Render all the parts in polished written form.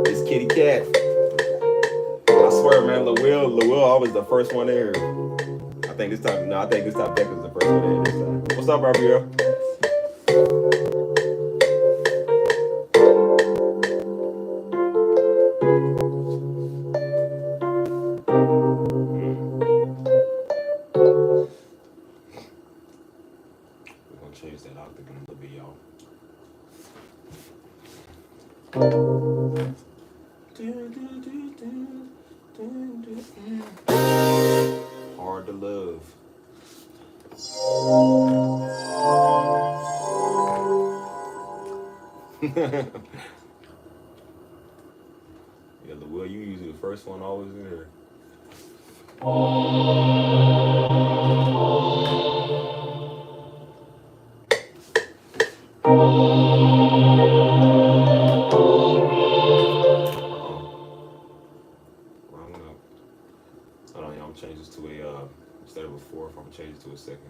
This kitty cat. I swear, man, Lil always the first one there. I think this time Beck was the first one there this time. What's up, Raphael? We're gonna change that octagon a little bit, y'all. Hard to love. Yeah, Will, you usually the first one always in here. I'm change this to a instead of a fourth, I'm gonna change it to a second.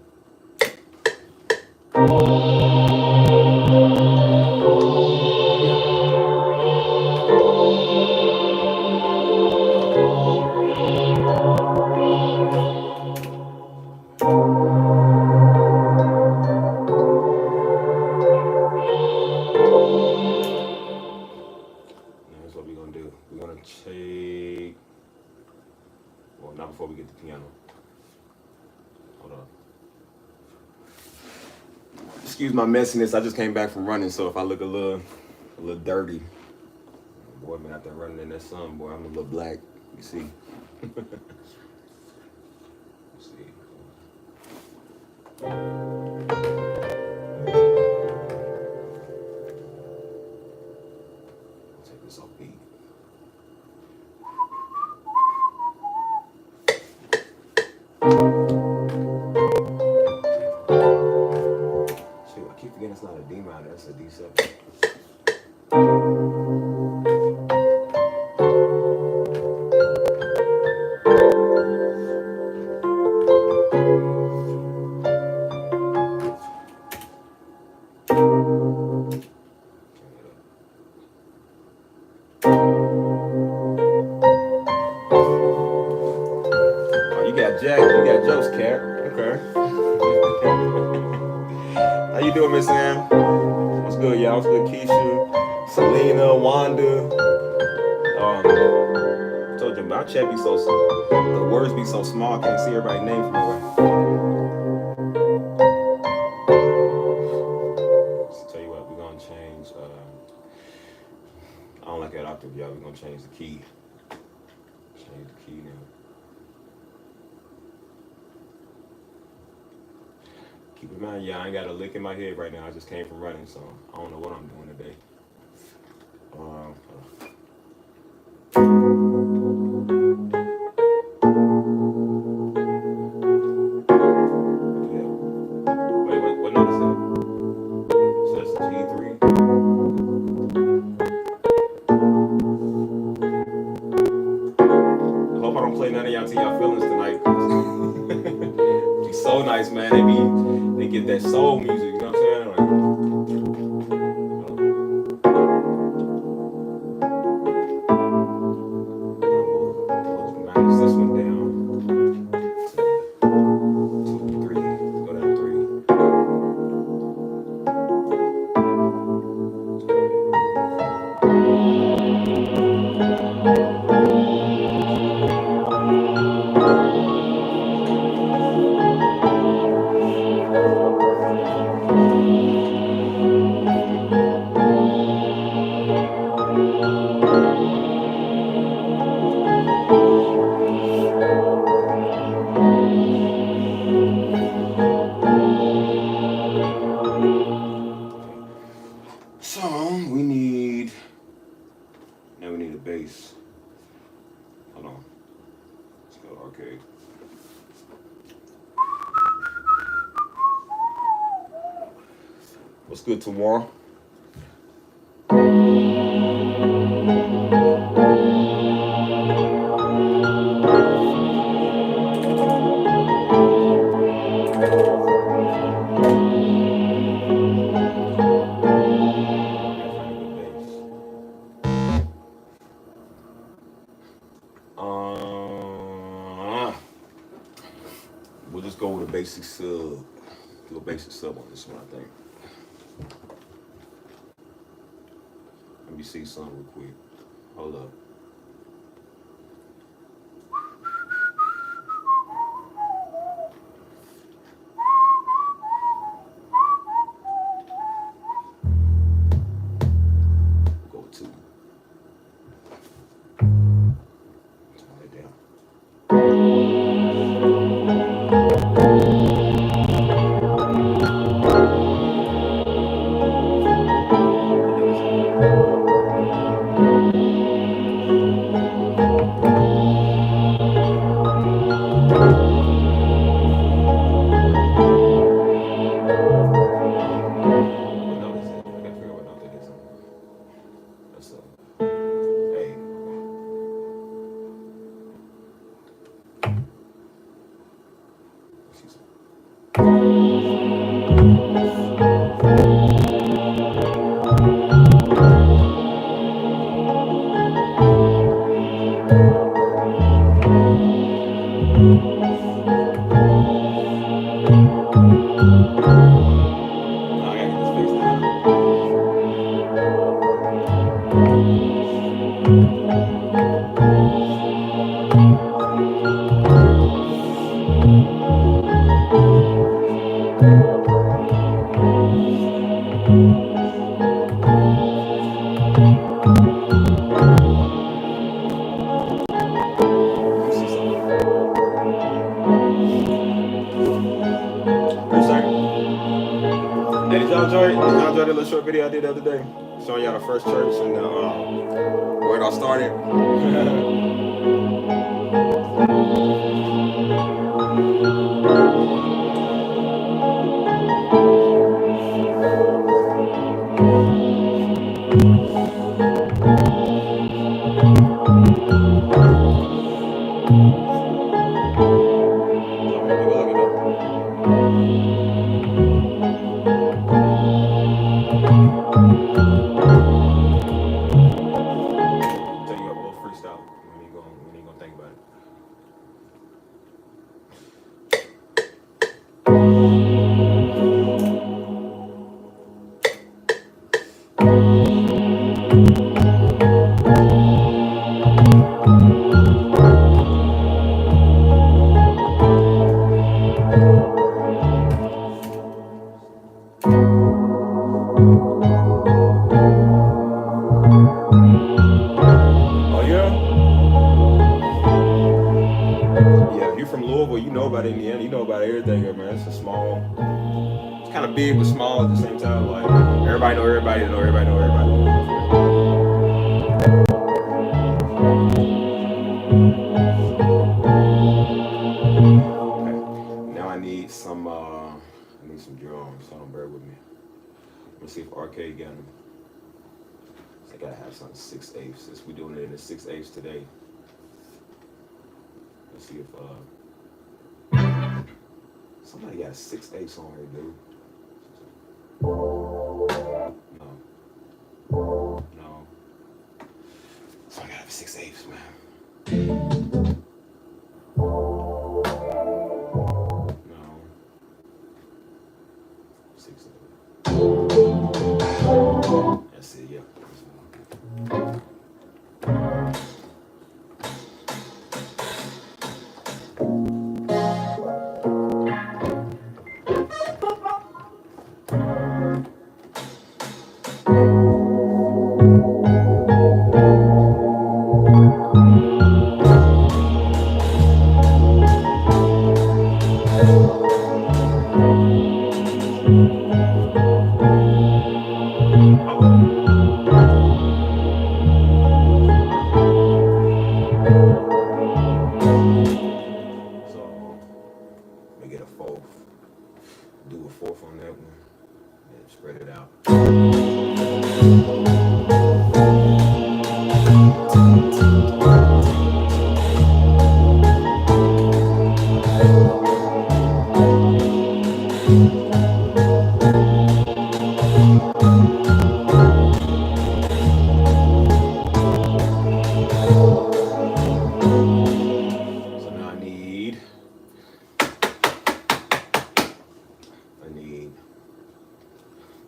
That's what we're gonna do. We're gonna take. Well, not before we get the piano. Hold on. Excuse my messiness. I just came back from running, so if I look a little dirty, boy, man, out there running in that sun, boy, I'm a little black. You see. Let's see. Take this off beat. Shoot, I keep forgetting it's not a D minor, that's a D7. You got jokes, Cat. Okay. How you doing, Miss Sam? What's good, y'all? What's good, Keisha? Selena, Wanda. Told you, my chat be so small. The words be so small, I can't see everybody's name from nowhere. So tell you what, we're gonna change. I don't like that octave, y'all. We're gonna change the key. Change the key now. Keep in mind, yeah, I ain't got a lick in my head right now. I just came from running, so I don't know what I'm doing today. Yeah. Wait, what note is that? So that's G3. I hope I don't play none of y'all to y'all feelings tonight. Be so nice, man. They get that soul music, you know what I'm saying? Like, minus this one down to 3. Go down 3. What's good, tomorrow? We'll just go with a basic sub. Do a basic sub on this one, I think. Let me see something real quick. Hold up. Go to. Turn it down. Short video I did the other day, showing y'all the first church and where it all started. Indiana, you know about everything here, man. It's a small, it's kind of big but small at the same time. Like everybody know everybody, know everybody know everybody. Okay. Now I need some drums. So don't bear with me. Let me see if Arcade got them. So I gotta have something 6/8 since we're doing it in the 6/8 today. Let's see if somebody got a 6/8 on here, dude. No. So I gotta have a 6/8, man. No. 6/8. That's it, yeah. Spread it out.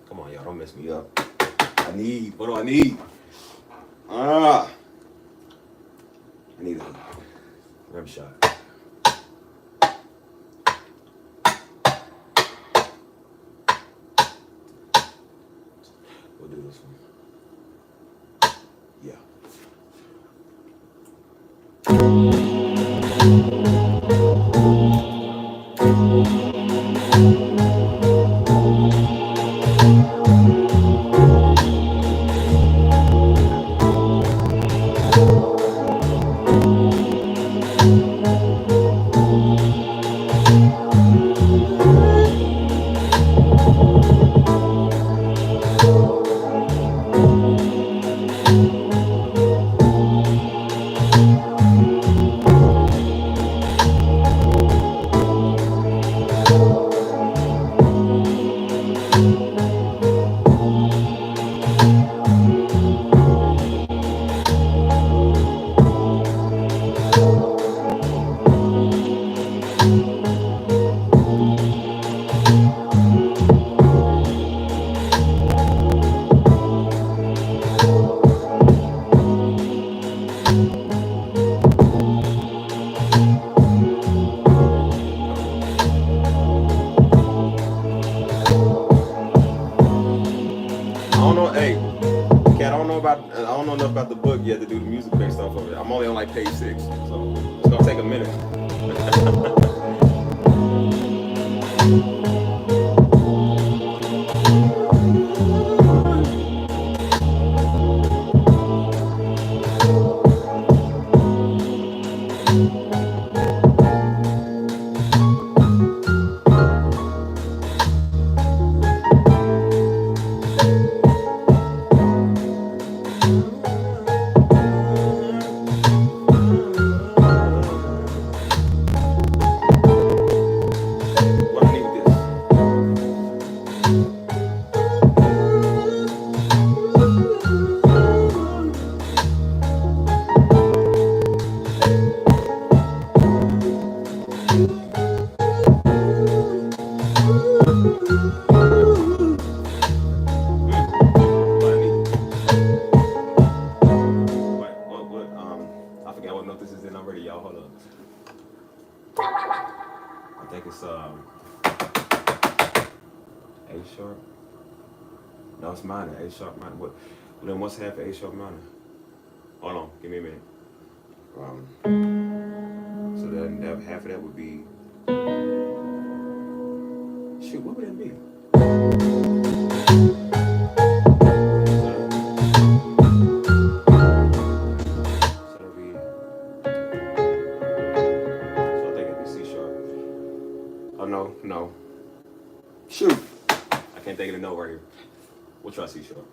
Come on, y'all, don't mess me up. What do I need? I need a rim shot. We'll do this one. Yeah. I don't know enough about the book yet to do the music based off of it. I'm only on like page 6, so it's gonna take a minute. Minor, A sharp minor. What? Well, then what's half of A sharp minor? Hold on, give me a minute. So then half of that would be. Shoot, what would that be? So that'll be. So I think it'd be C sharp. Oh no. Shoot, I can't think of the note right here. We'll try C sharp.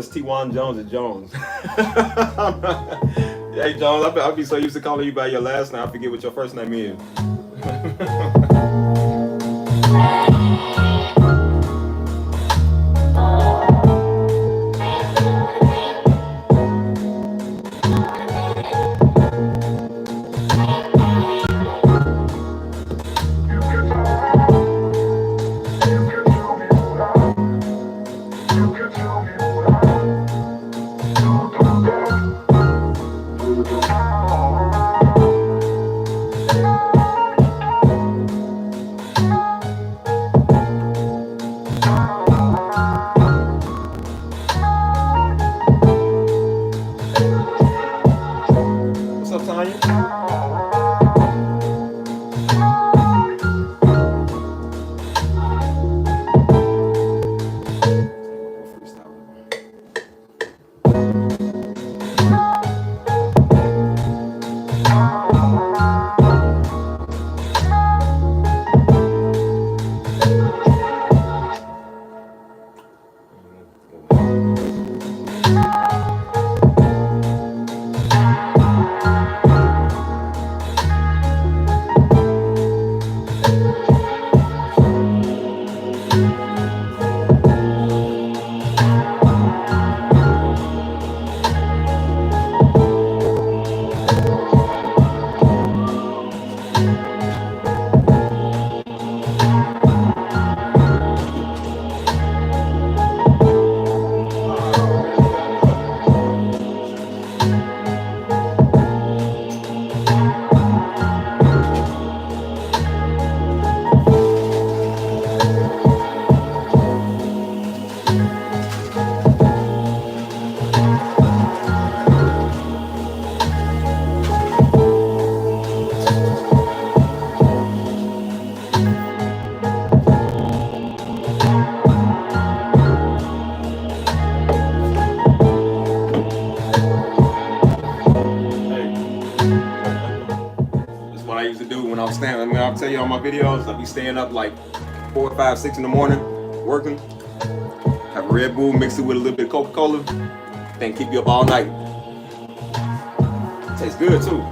It's T1 Jones and Jones. Hey Jones, I'll be so used to calling you by your last name, I forget what your first name is. What's up, Tanya? I'll tell you on my videos, I'll be staying up like 4, 5, 6 in the morning, working. Have a Red Bull, mix it with a little bit of Coca-Cola, then keep you up all night. Tastes good too.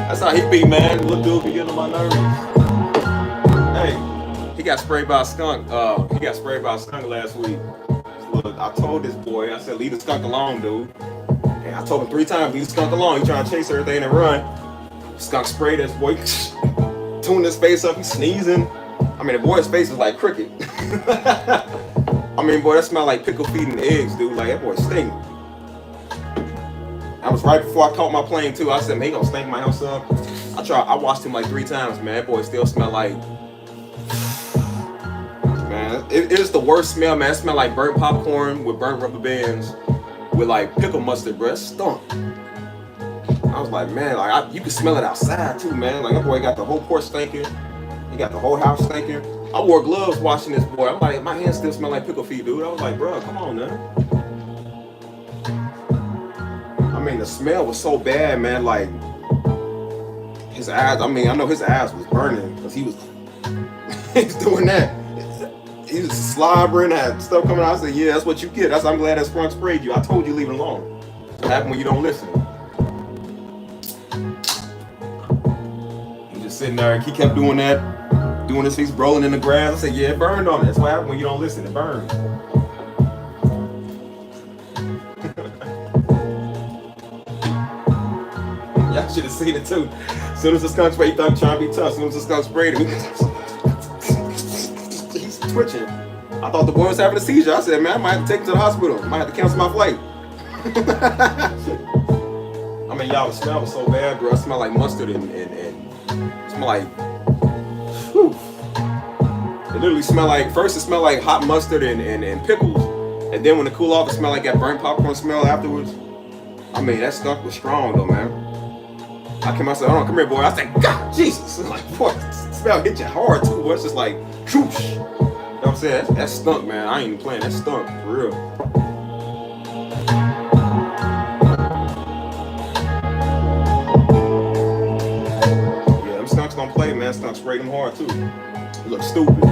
That's how he be, man. Little dude be getting on my nerves. Hey, he got sprayed by a skunk. He got sprayed by a skunk last week. Look, I told this boy, I said, leave the skunk alone, dude. And I told him 3 times, leave the skunk alone. He trying to chase everything and run. Skunk sprayed this boy, tuned his face up, he's sneezing. I mean, the boy's face is like cricket. I mean, boy, that smelled like pickle feet and eggs, dude. Like, that boy stink. That was right before I caught my plane too. I said, man, he gonna stink my house up. I washed him like 3 times, man. That boy still smelled like, man, it is the worst smell, man. It smelled like burnt popcorn with burnt rubber bands with like pickle mustard, bro. It stunk. I was like, man, like you can smell it outside too, man. Like that boy got the whole porch stinking. He got the whole house stinking. I wore gloves washing this boy. I'm like, my hands still smell like pickle feet, dude. I was like, bro, come on, man. I mean, the smell was so bad, man. Like his eyes. I mean, I know his eyes was burning because he was doing that. He was slobbering, that stuff coming out. I said, yeah, that's what you get. I'm glad that skunk sprayed you. I told you leave it alone. What happened when you don't listen? He just sitting there. He kept doing that, doing his face rolling in the grass. I said, yeah, it burned on it. That's what happened when you don't listen. It burned. Y'all should have seen it too. As soon as the skunk sprayed, he thought he was trying to be tough. As soon as the skunk sprayed him, he's twitching. I thought the boy was having a seizure. I said, man, I might have to take him to the hospital. I might have to cancel my flight. I mean, y'all, the smell was so bad, bro. It smelled like mustard and smelled like, whew. It literally smelled like, first it smelled like hot mustard and pickles. And then when it cooled off, it smelled like that burnt popcorn smell afterwards. I mean, that skunk was strong though, man. I came out and said, hold on, come here, boy. I said, God, Jesus. Like, boy, the smell hit you hard too, boy. It's just like, whoosh. You know what I'm saying? That stunk, man. I ain't even playing. That stunk, for real. Yeah, them skunks don't play, man. Skunks spray them hard too. You look stupid.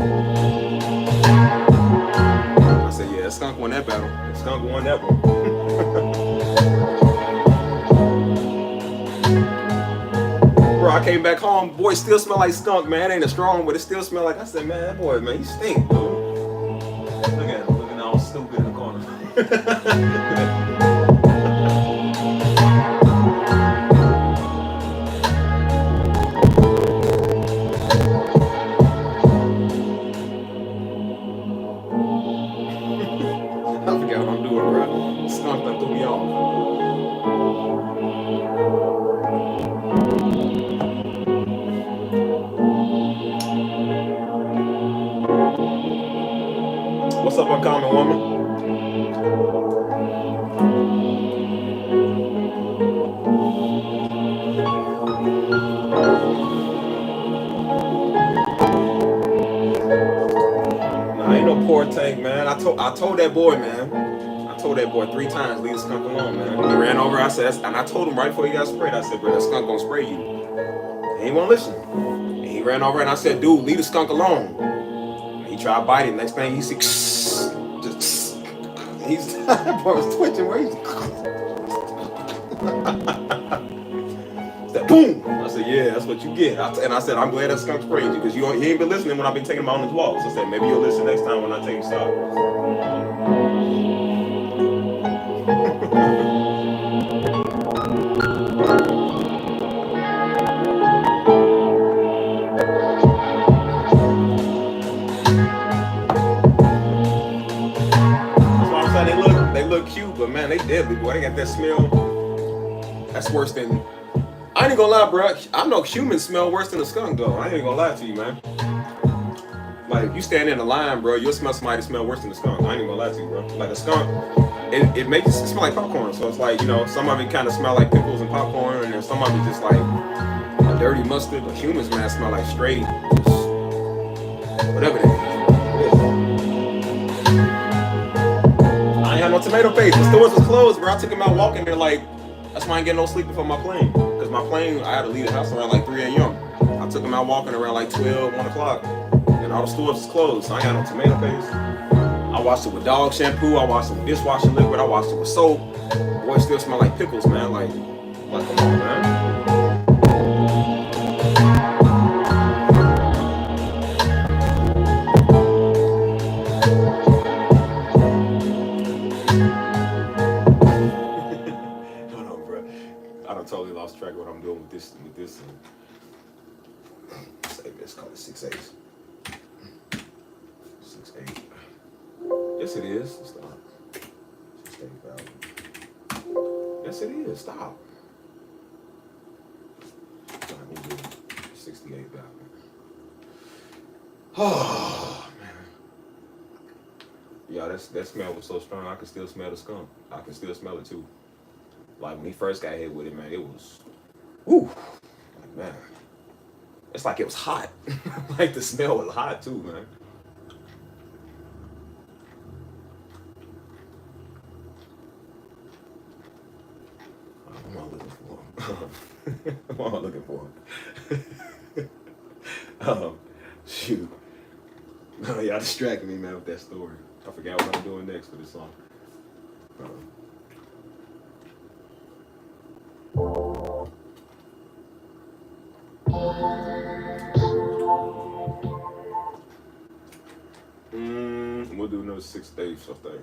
I said, yeah, that skunk won that battle. That skunk won that one. Bro, I came back home, boy, still smell like skunk, man. It ain't as strong, but it still smell like, I said, man, that boy, man, he stink, dude. Look at him, looking all stupid in the corner. I forgot what I'm doing, bro. Skunk that threw me off. What's up, uncommon woman? Nah, ain't no poor tank, man. I told that boy, man. I told that boy 3 times, leave the skunk alone, man. He ran over. I said, and I told him right before he got sprayed. I said, bro, that skunk gonna spray you. And he won't listen. And he ran over and I said, dude, leave the skunk alone. And he tried biting. Next thing he see, just he's that boy was twitching. Where he's that boom. I said, yeah, that's what you get. And I said, I'm glad that skunk sprayed you because he ain't been listening when I've been taking him on his walks. I said, maybe you'll listen next time when I take him stop. That's why I'm saying they look cute, but man, they deadly, boy. They got that smell. That's worse than. I ain't gonna lie, bro. I know humans smell worse than a skunk, though. I ain't gonna lie to you, man. Like, if you stand in the line, bro, you'll smell somebody that smell worse than a skunk. I ain't even gonna lie to you, bro. Like, a skunk, it makes it smell like popcorn. So it's like, you know, some of it kind of smell like pickles and popcorn, and then some of it just like a dirty mustard. But humans, man, smell like straight, just whatever that is. I ain't had no tomato paste. The stores was closed, bro. I took him out walking there like, that's why I ain't getting no sleep before my plane. Because my plane, I had to leave the house around like 3 a.m. I took him out walking around like 12, 1 o'clock. And all the stores was closed, so I ain't got no tomato paste. I washed it with dog shampoo. I washed it with dishwashing liquid. I washed it with soap. Boy, it still smell like pickles, man. Like come on, man. I done totally lost track of what I'm doing with this. Let's call it 6/8. 6/8. Yes, it is. Stop. 6/8,000. Yes, it is. Stop. 68,000. Oh man. Yeah, that smell was so strong. I could still smell the skunk. I can still smell it too. Like when he first got hit with it, man, it was, woo, like man, it's like it was hot. Like the smell was hot too, man. What am I looking for? What am I looking for? Shoot. Y'all distracted me, man, with that story. I forgot what I'm doing next for this song. We'll do another 6/8, I think.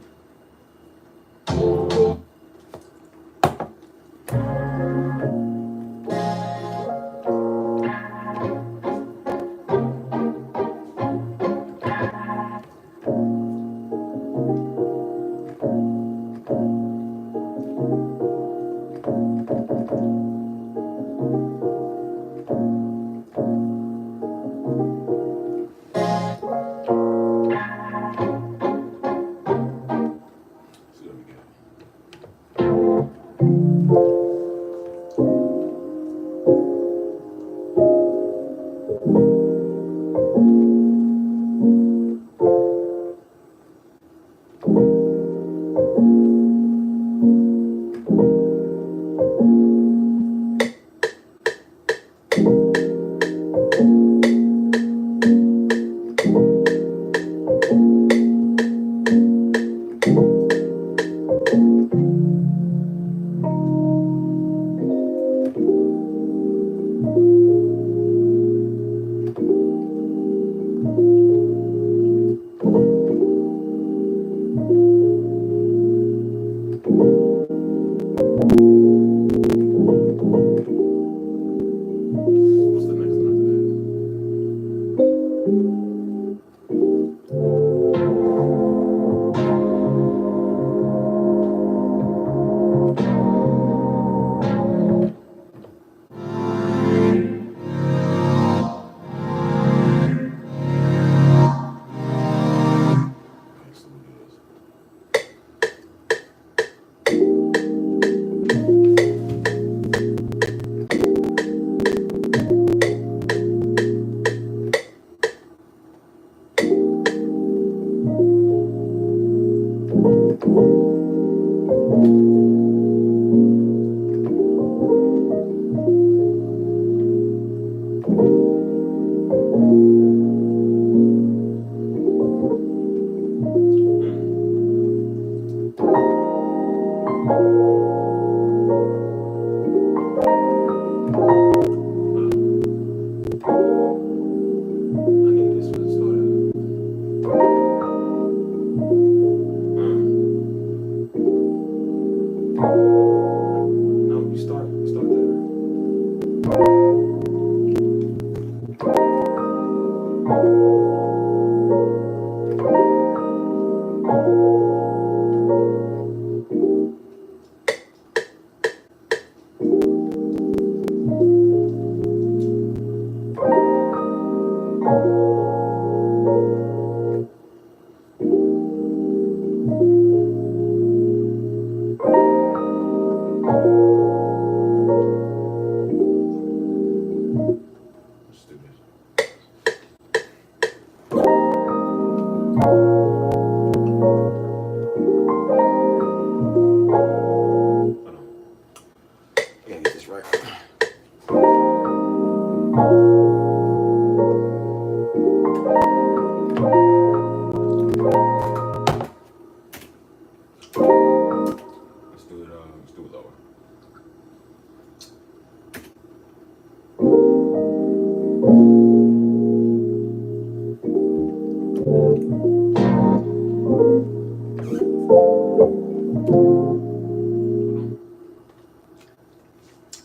I gotta get this right. Let's do it lower.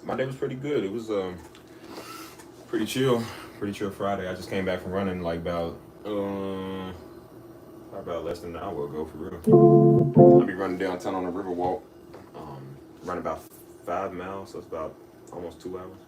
My day was pretty good. It was pretty chill Friday. I just came back from running like about less than an hour ago, for real. I'll be running downtown on the river walk. Running about 5 miles, so it's about almost 2 hours.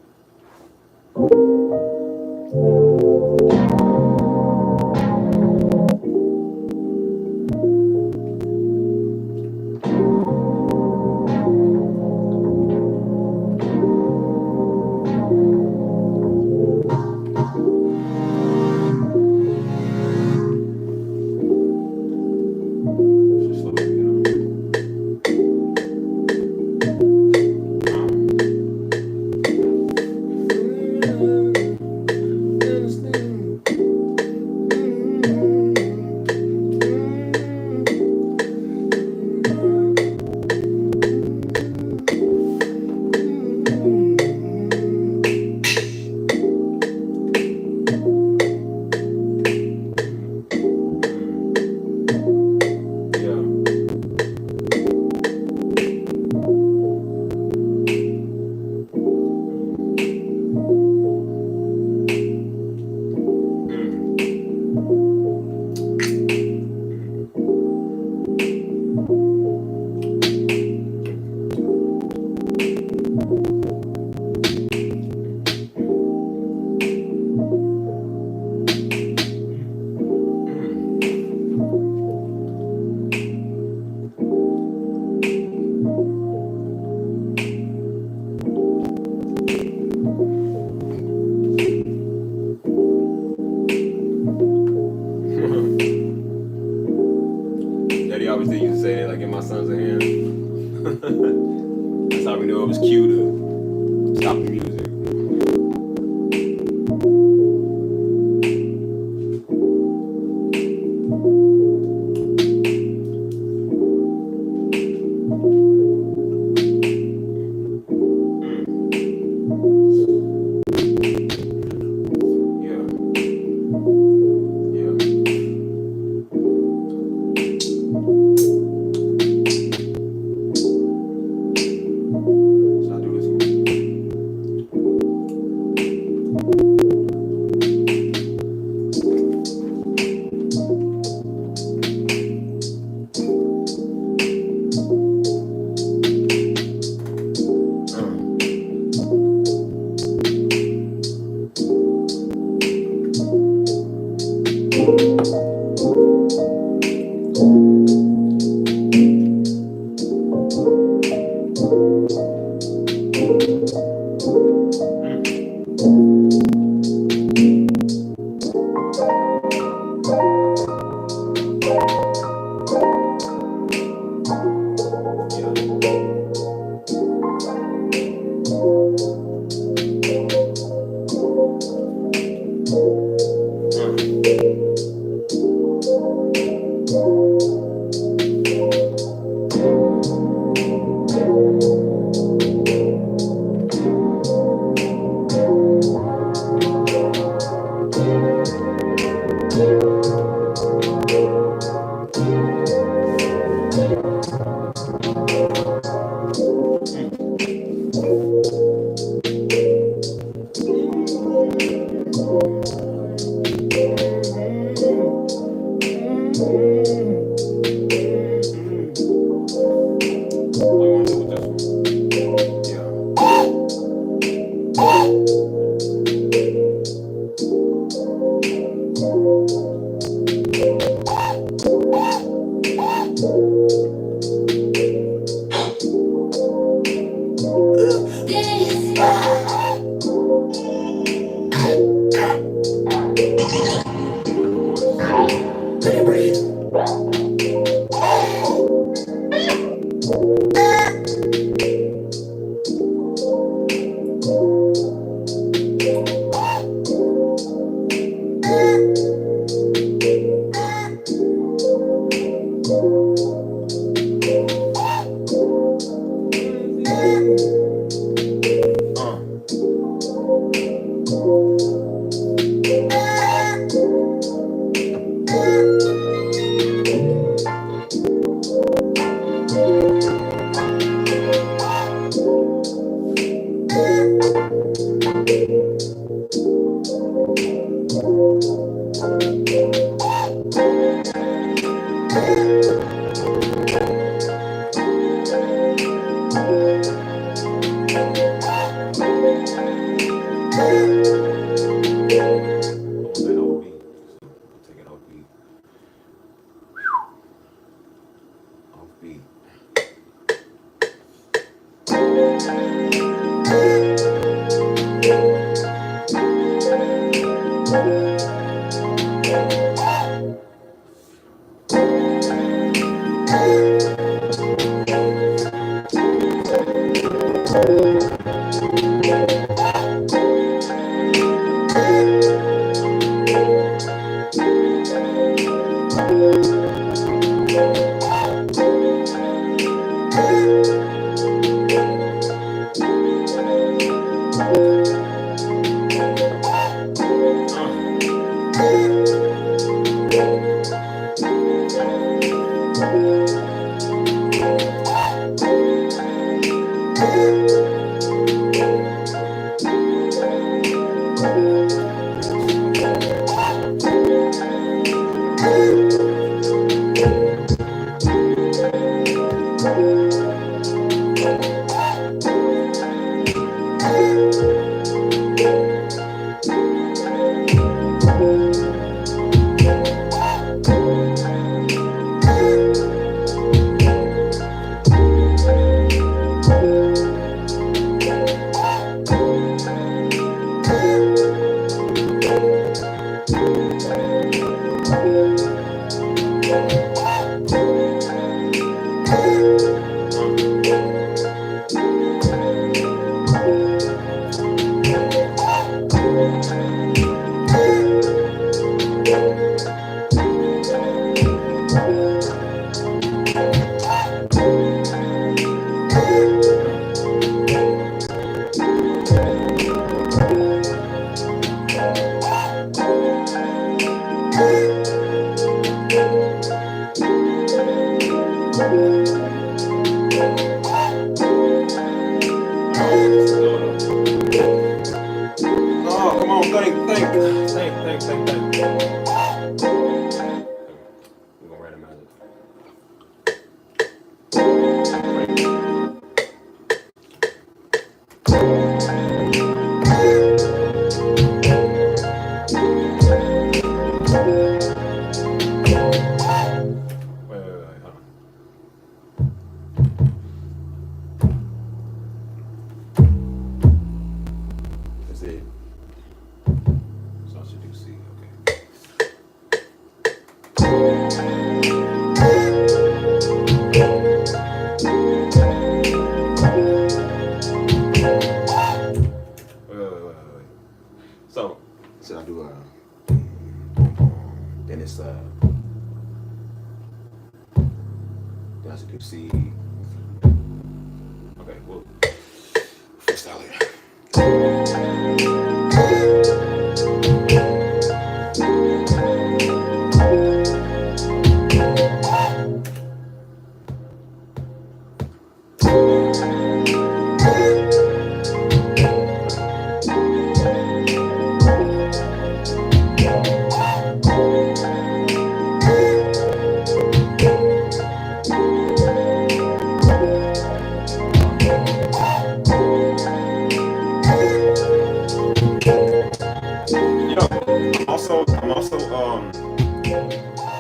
Daddy always did used to say that, like, in my son's hand. That's how we knew it was cue to stop the music. Let it breathe.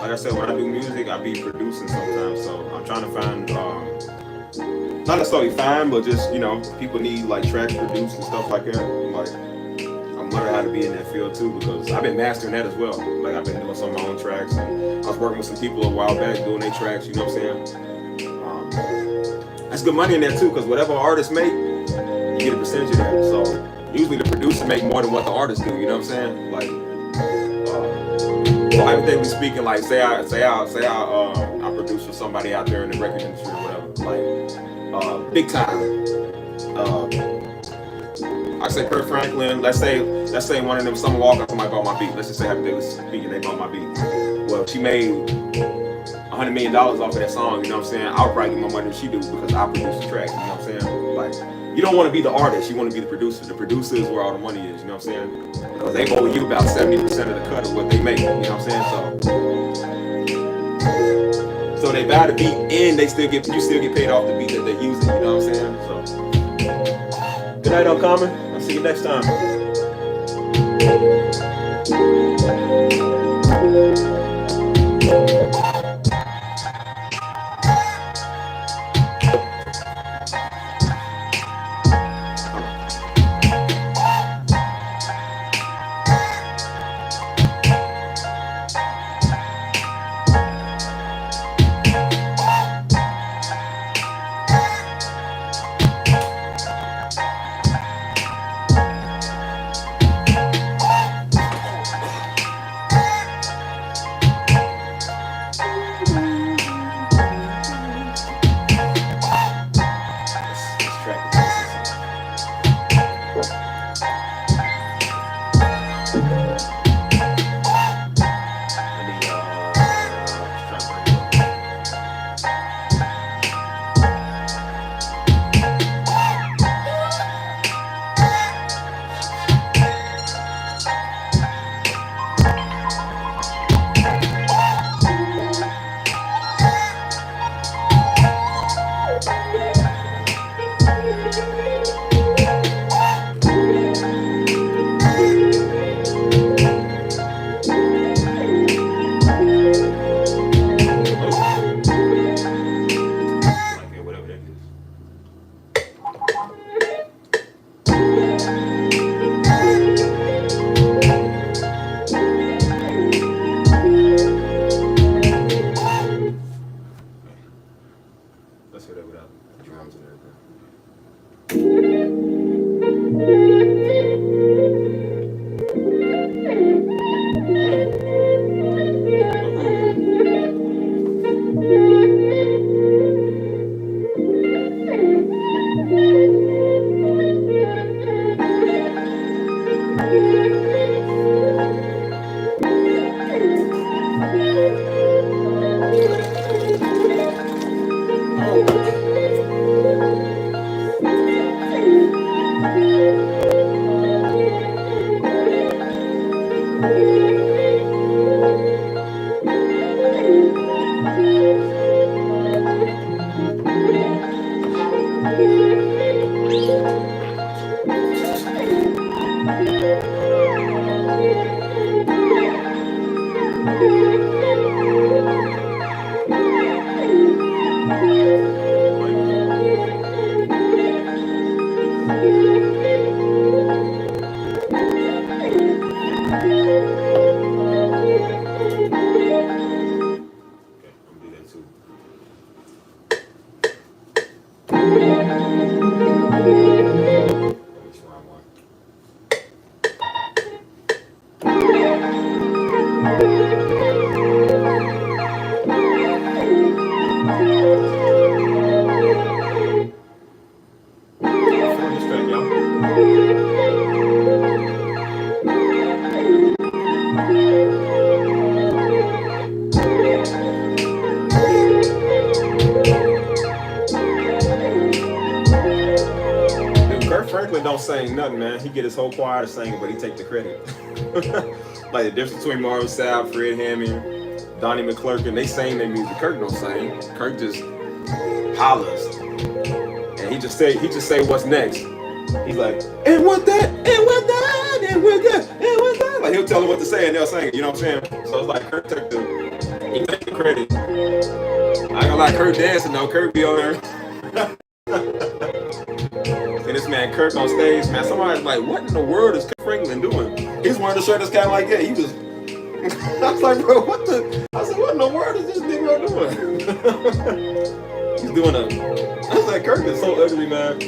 Like I said, when I do music, I be producing sometimes. So I'm trying to find, not necessarily find, but just people need like tracks produced and stuff like that. Like I'm learn how to be in that field too, because I've been mastering that as well. Like I've been doing some of my own tracks, and I was working with some people a while back doing their tracks. You know what I'm saying? That's good money in there too, because whatever artists make, you get a percentage of that. So usually the producer make more than what the artists do. You know what I'm saying? Like, so hypothetically speaking, like say I produce for somebody out there in the record industry or whatever, like big time. I say Kurt Franklin. Let's say one of them, someone walk up to my bought my beat. Let's just say hypothetically speaking, they bought my beat. Well, she made $100 million off of that song. You know what I'm saying? I'll probably get more money than she do because I produce the track. You know what I'm saying? Like, you don't want to be the artist. You want to be the producer. The producer is where all the money is. You know what I'm saying? Because they owe you about 70% of the cut of what they make. You know what I'm saying? So they buy the beat and you still get paid off the beat that they're using. You know what I'm saying? So good night, Uncommon. I'll see you next time. Don't sing nothing, man. He get his whole choir to sing, but he take the credit. Like the difference between Mario Sapp, Fred Hammond, Donnie McClurkin, they sing their music. Kirk don't sing. Kirk just hollers, and he just say what's next. He's like, and what that, and what that, and what that, and what that. Like he'll tell them what to say, and they'll sing it. You know what I'm saying? So it's like Kirk took he take the credit. I ain't gonna lie, Kirk dancing though. Kirk be on there. And this man man, Kirk on stage, man. Somebody's like, what in the world is Kirk Franklin doing? He's wearing a shirt that's kind of like that. He was. I was like, bro, what the? I said, what in the world is this nigga doing? He's doing a. I was like, Kirk is so ugly, man.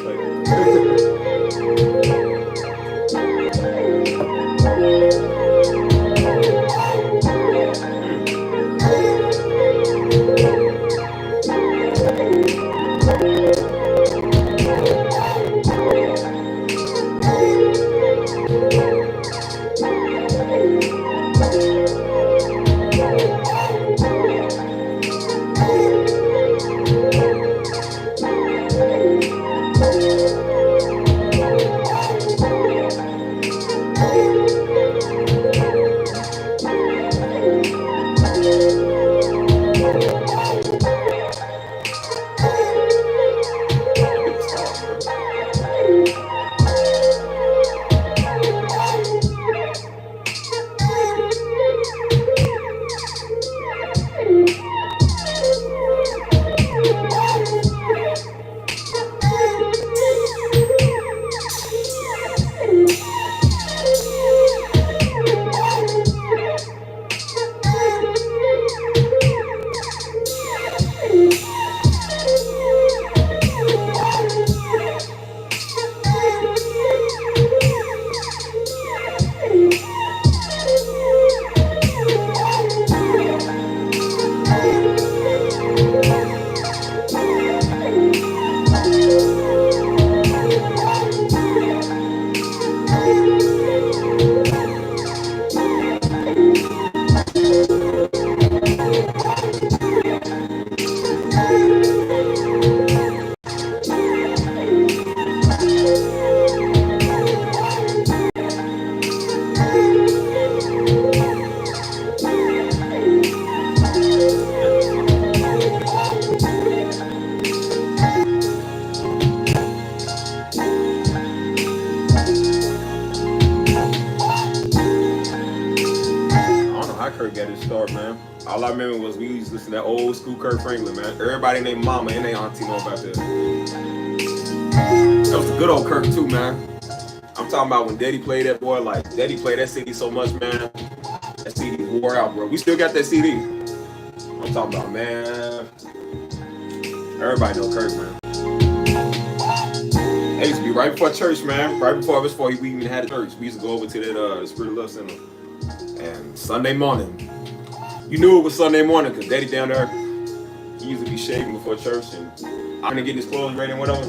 All I remember was we used to listen to that old school Kirk Franklin, man. Everybody named Mama and their auntie know about that. That was the good old Kirk too, man. I'm talking about when Daddy played that boy, like Daddy played that CD so much, man. That CD wore out, bro. We still got that CD. I'm talking about, man. Everybody know Kirk, man. It used to be right before church, man. Right before we even had a church. We used to go over to that Spirit of Love Center. And Sunday morning, you knew it was Sunday morning because Daddy down there, he used to be shaving before church and I'm gonna get his clothes ready and whatever.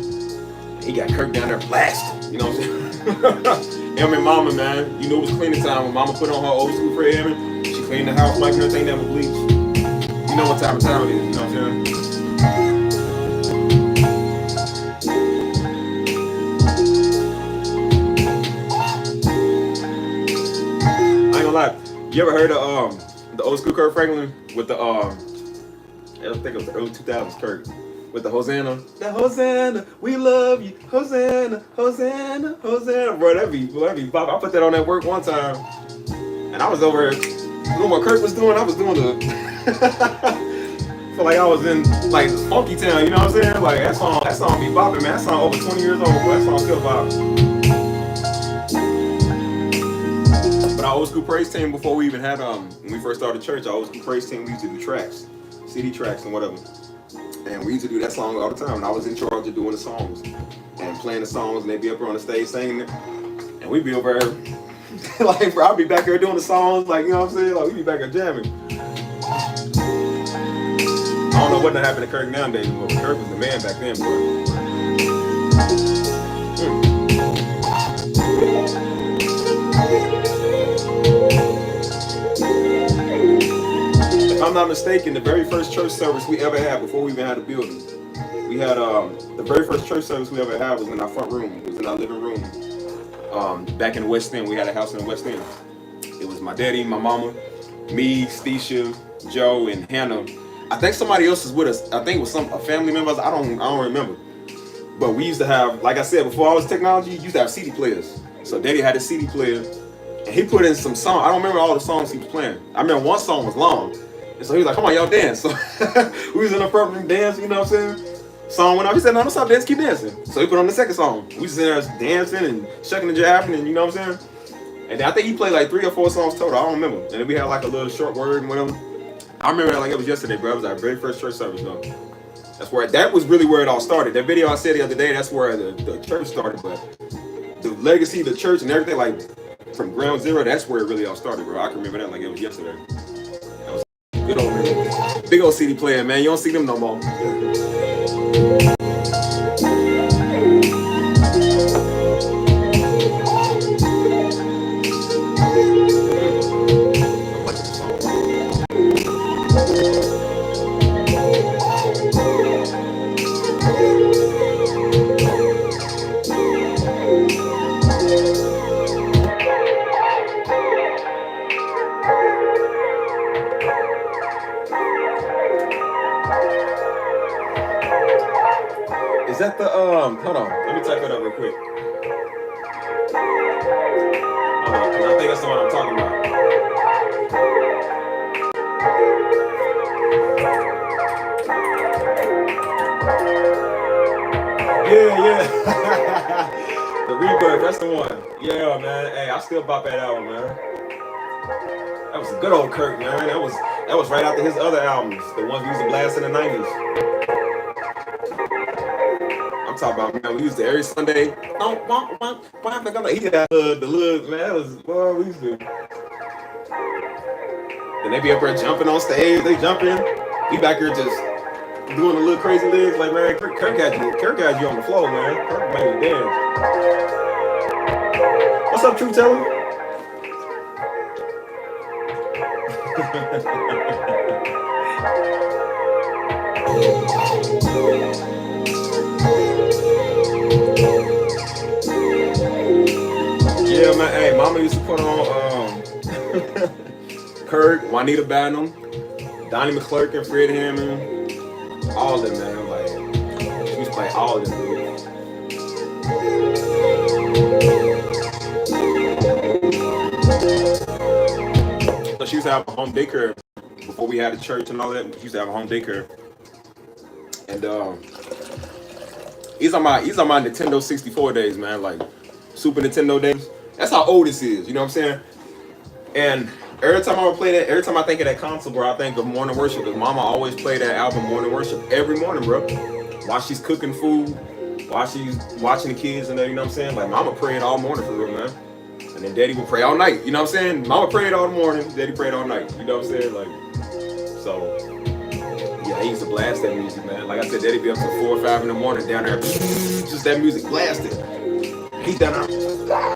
He got Kirk down there blasted, you know what I'm saying? Him and Mama, man, you knew it was cleaning time when Mama put on her old school Fred Hammond. She cleaned the house, wiping everything down with bleach. You know what time of town it is, you know what I'm saying? I ain't gonna lie, you ever heard of the old school Kirk Franklin with the I think it was the early 2000s Kirk with the Hosanna. The Hosanna, we love you. Hosanna, Hosanna, Hosanna. Bro, that'd be pop. I put that on at work one time, and I was over here doing what Kirk was doing. I was doing the feel like I was in like Funky Town. You know what I'm saying? Like that song be bopping, man. That song over 20 years old, but that song still bopping. But our old school praise team, before we even had when we first started church, our old school praise team, we used to do tracks, CD tracks and whatever. And we used to do that song all the time. And I was in charge of doing the songs and playing the songs, and they'd be up here on the stage singing it. And we'd be over there, like, bro, I'd be back there doing the songs, like, you know what I'm saying? Like, we'd be back there jamming. I don't know what happened to Kirk nowadays, but Kirk was the man back then, boy. If I'm not mistaken, the very first church service we ever had before we even had a building, we had the very first church service we ever had was in our front room. It was in our living room. Back in the West End, we had a house in the West End. It was my daddy, my mama, me, Steisha, Joe, and Hannah. I think somebody else was with us. I think it was a family members. I don't remember. But we used to have, like I said, before all this technology, you used to have CD players. So Daddy had a CD player, and he put in some songs. I don't remember all the songs he was playing. I remember one song was long. And so he was like, come on, y'all dance. So we was in the front room dancing, you know what I'm saying? Song went off. He said, "No, don't stop dancing, keep dancing." So he put on the second song. We just in there dancing and shucking and jiving, and you know what I'm saying. And then I think he played like 3 or 4 songs total. I don't remember. And then we had like a little short word and whatever. I remember it like it was yesterday, bro. It was our very first church service, though. That was really where it all started. That video I said the other day, that's where the church started. But the legacy of the church and everything, like from ground zero, that's where it really all started, bro. I can remember that like it was yesterday. That was good old man. Big old CD player, man. You don't see them no more. Is that the hold on, let me type that up real quick. Hold on, 'cause I think that's the one I'm talking about. Yeah. The Rebirth, that's the one. Yeah, man. Hey, I still bop that album, man. That was a good old Kirk, man. That was right after his other albums, the ones we used to blast in the 90s. Talk about, man, we used to every Sunday. He had the little, man, that was, boy, we used to. Then they be up there jumping on stage, they jumping. We back here just doing the little crazy legs, like, man, Kirk had you on the floor, man. Kirk made you dance. What's up, True Teller? Yeah, man. Hey, Mama used to put on Kirk, Juanita Bynum, Donnie McClurkin, Fred Hammond, all of them, man. Like, she used to play all of them, dude. So she used to have a home daycare before we had a church and all that. She used to have a home daycare, and he's on my Nintendo 64 days, man. Like Super Nintendo days. That's how old this is, you know what I'm saying? And every time I would play that, every time I think of that console, bro, I think of morning worship. Because Mama always played that album, Morning Worship, every morning, bro. While she's cooking food, while she's watching the kids and that, you know what I'm saying? Like, Mama prayed all morning for real, man. And then Daddy would pray all night, you know what I'm saying? Mama prayed all morning, Daddy prayed all night, you know what I'm saying? Like, so, yeah, I used to blast that music, man. Like I said, Daddy be up till 4 or 5 in the morning down there, just that music blasted. He's down there,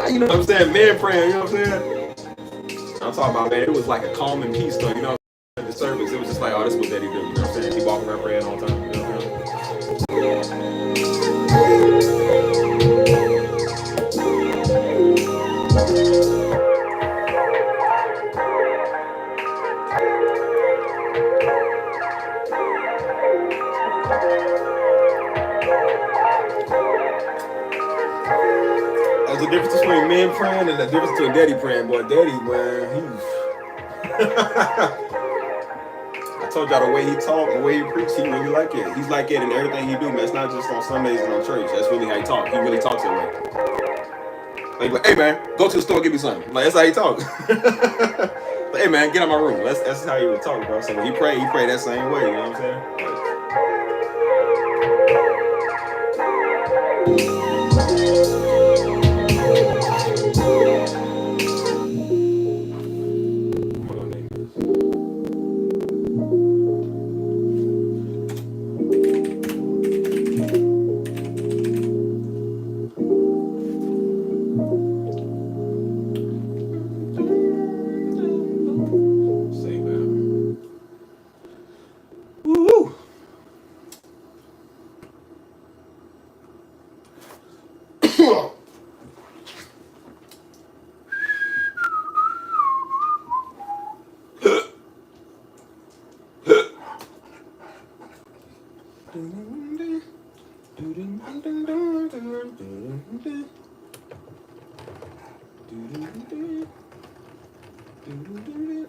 you know what I'm saying? Man praying, you know what I'm saying? I'm talking about, man, it was like a calm and peace, though, you know, at the service. It was just like, oh, this is what Daddy do, you know what I'm saying? He walking around praying all the time, you know what I'm saying? There's a difference between men praying and the difference between Daddy praying. Boy, Daddy, man, I told y'all the way he talk, the way he preach, he really like it. He's like it in everything he do, man. It's not just on Sundays and on church. That's really how he talk. He really talks that way. Like, hey man, go to the store, get me something. Like, that's how he talk. Like, hey man, get out my room. That's how he would talk, bro. So when he pray that same way. You know what I'm saying?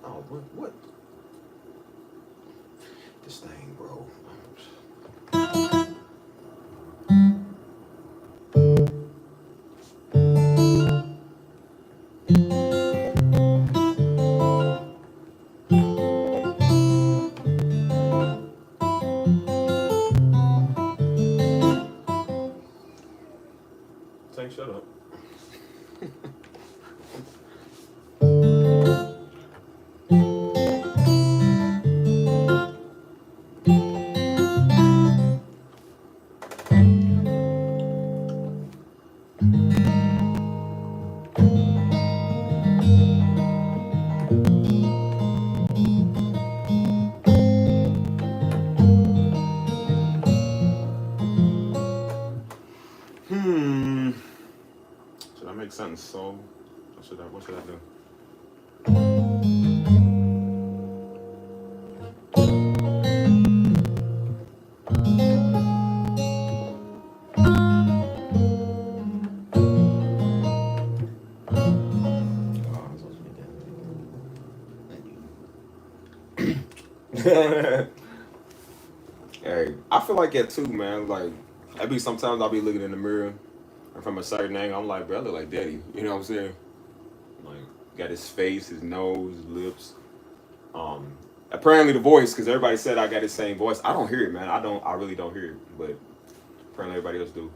Oh, what? This thing, bro. make something so. What should I do? Hey, I feel like that too, man. Like, sometimes I'll be looking in the mirror, and from a certain angle, I'm like, bro, I look like daddy. You know what I'm saying? Like, got his face, his nose, his lips. Apparently the voice, because everybody said I got his same voice. I don't hear it, man. I really don't hear it, but apparently everybody else do.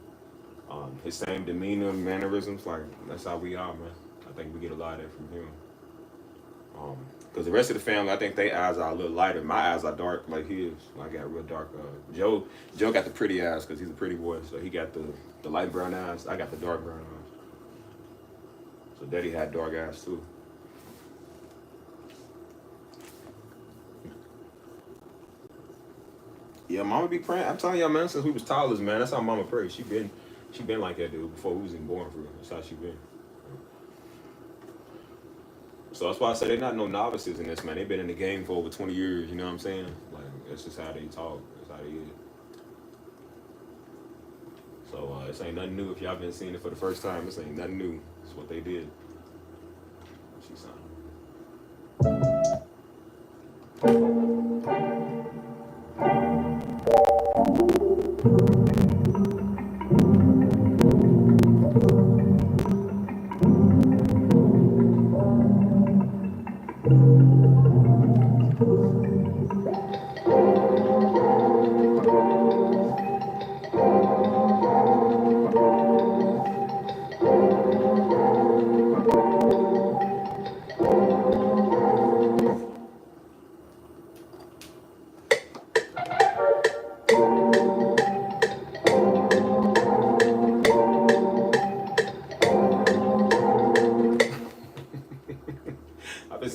His same demeanor, mannerisms, like that's how we are, man. I think we get a lot of that from him. Because the rest of the family, I think their eyes are a little lighter. My eyes are dark like his. I got real dark. Joe got the pretty eyes because he's a pretty boy, so he got the light brown eyes. I got the dark brown eyes. So Daddy had dark eyes too. Yeah, Mama be praying. I'm telling y'all, man, since we was toddlers, man, that's how Mama prays. She been like that, dude, before we was even born for real. That's how she been. So that's why I say they're not no novices in this, man. They've been in the game for over 20 years, you know what I'm saying? Like, that's just how they talk. That's how they is. So this ain't nothing new. If y'all been seeing it for the first time, this ain't nothing new. It's what they did. She signed.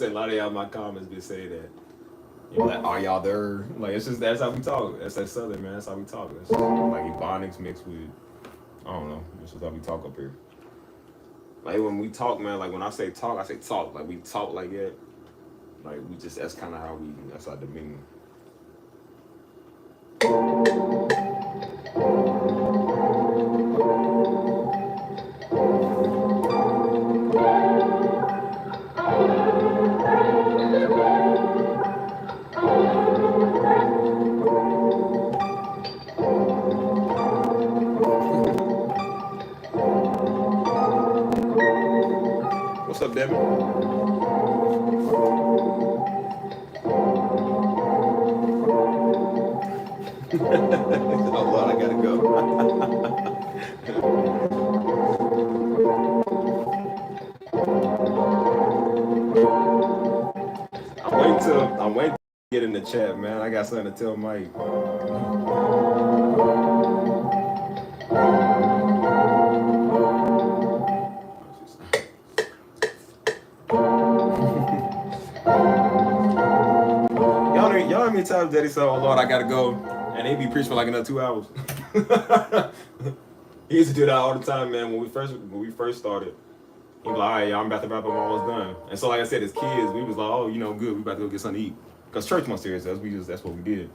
A lot of y'all in my comments been saying that. You're like, are y'all there? Like, it's just, that's how we talk. That's that Southern, man. That's how we talk. That's like Ebonics mixed with, I don't know. That's just how we talk up here. Like, when we talk, man, like, when I say talk. Like, we talk like that. Like, we just, that's kind of how that's our demeanor. What's up, Devin? Oh, Lord, I gotta go. I'm waiting to get in the chat, man. I got something to tell Mike. Y'all know how many times Daddy said, oh Lord, I gotta go, and he'd be preaching for like another 2 hours. He used to do that all the time, man. When we first started, he'd be like, all right, y'all, I'm about to wrap up, I'm almost done. And so, like I said, as kids, we was like, oh, you know, good, we about to go get something to eat. Because church wants to hear us, that's what we did.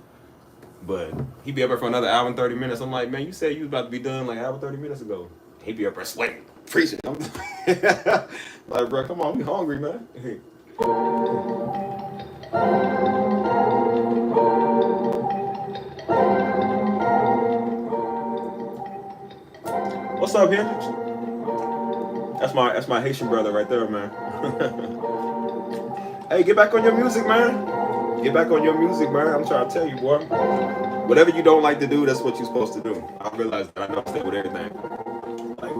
But he'd be up there for another hour and 30 minutes. I'm like, man, you said you was about to be done like an hour and 30 minutes ago. He'd be up there sweating, preaching. Like, bro, come on, we hungry, man. What's up, Hendrix? That's my Haitian brother right there, man. Hey, get back on your music, man. Get back on your music, man. I'm trying to tell you, boy. Whatever you don't like to do, that's what you're supposed to do. I realized that I know that with everything. Like,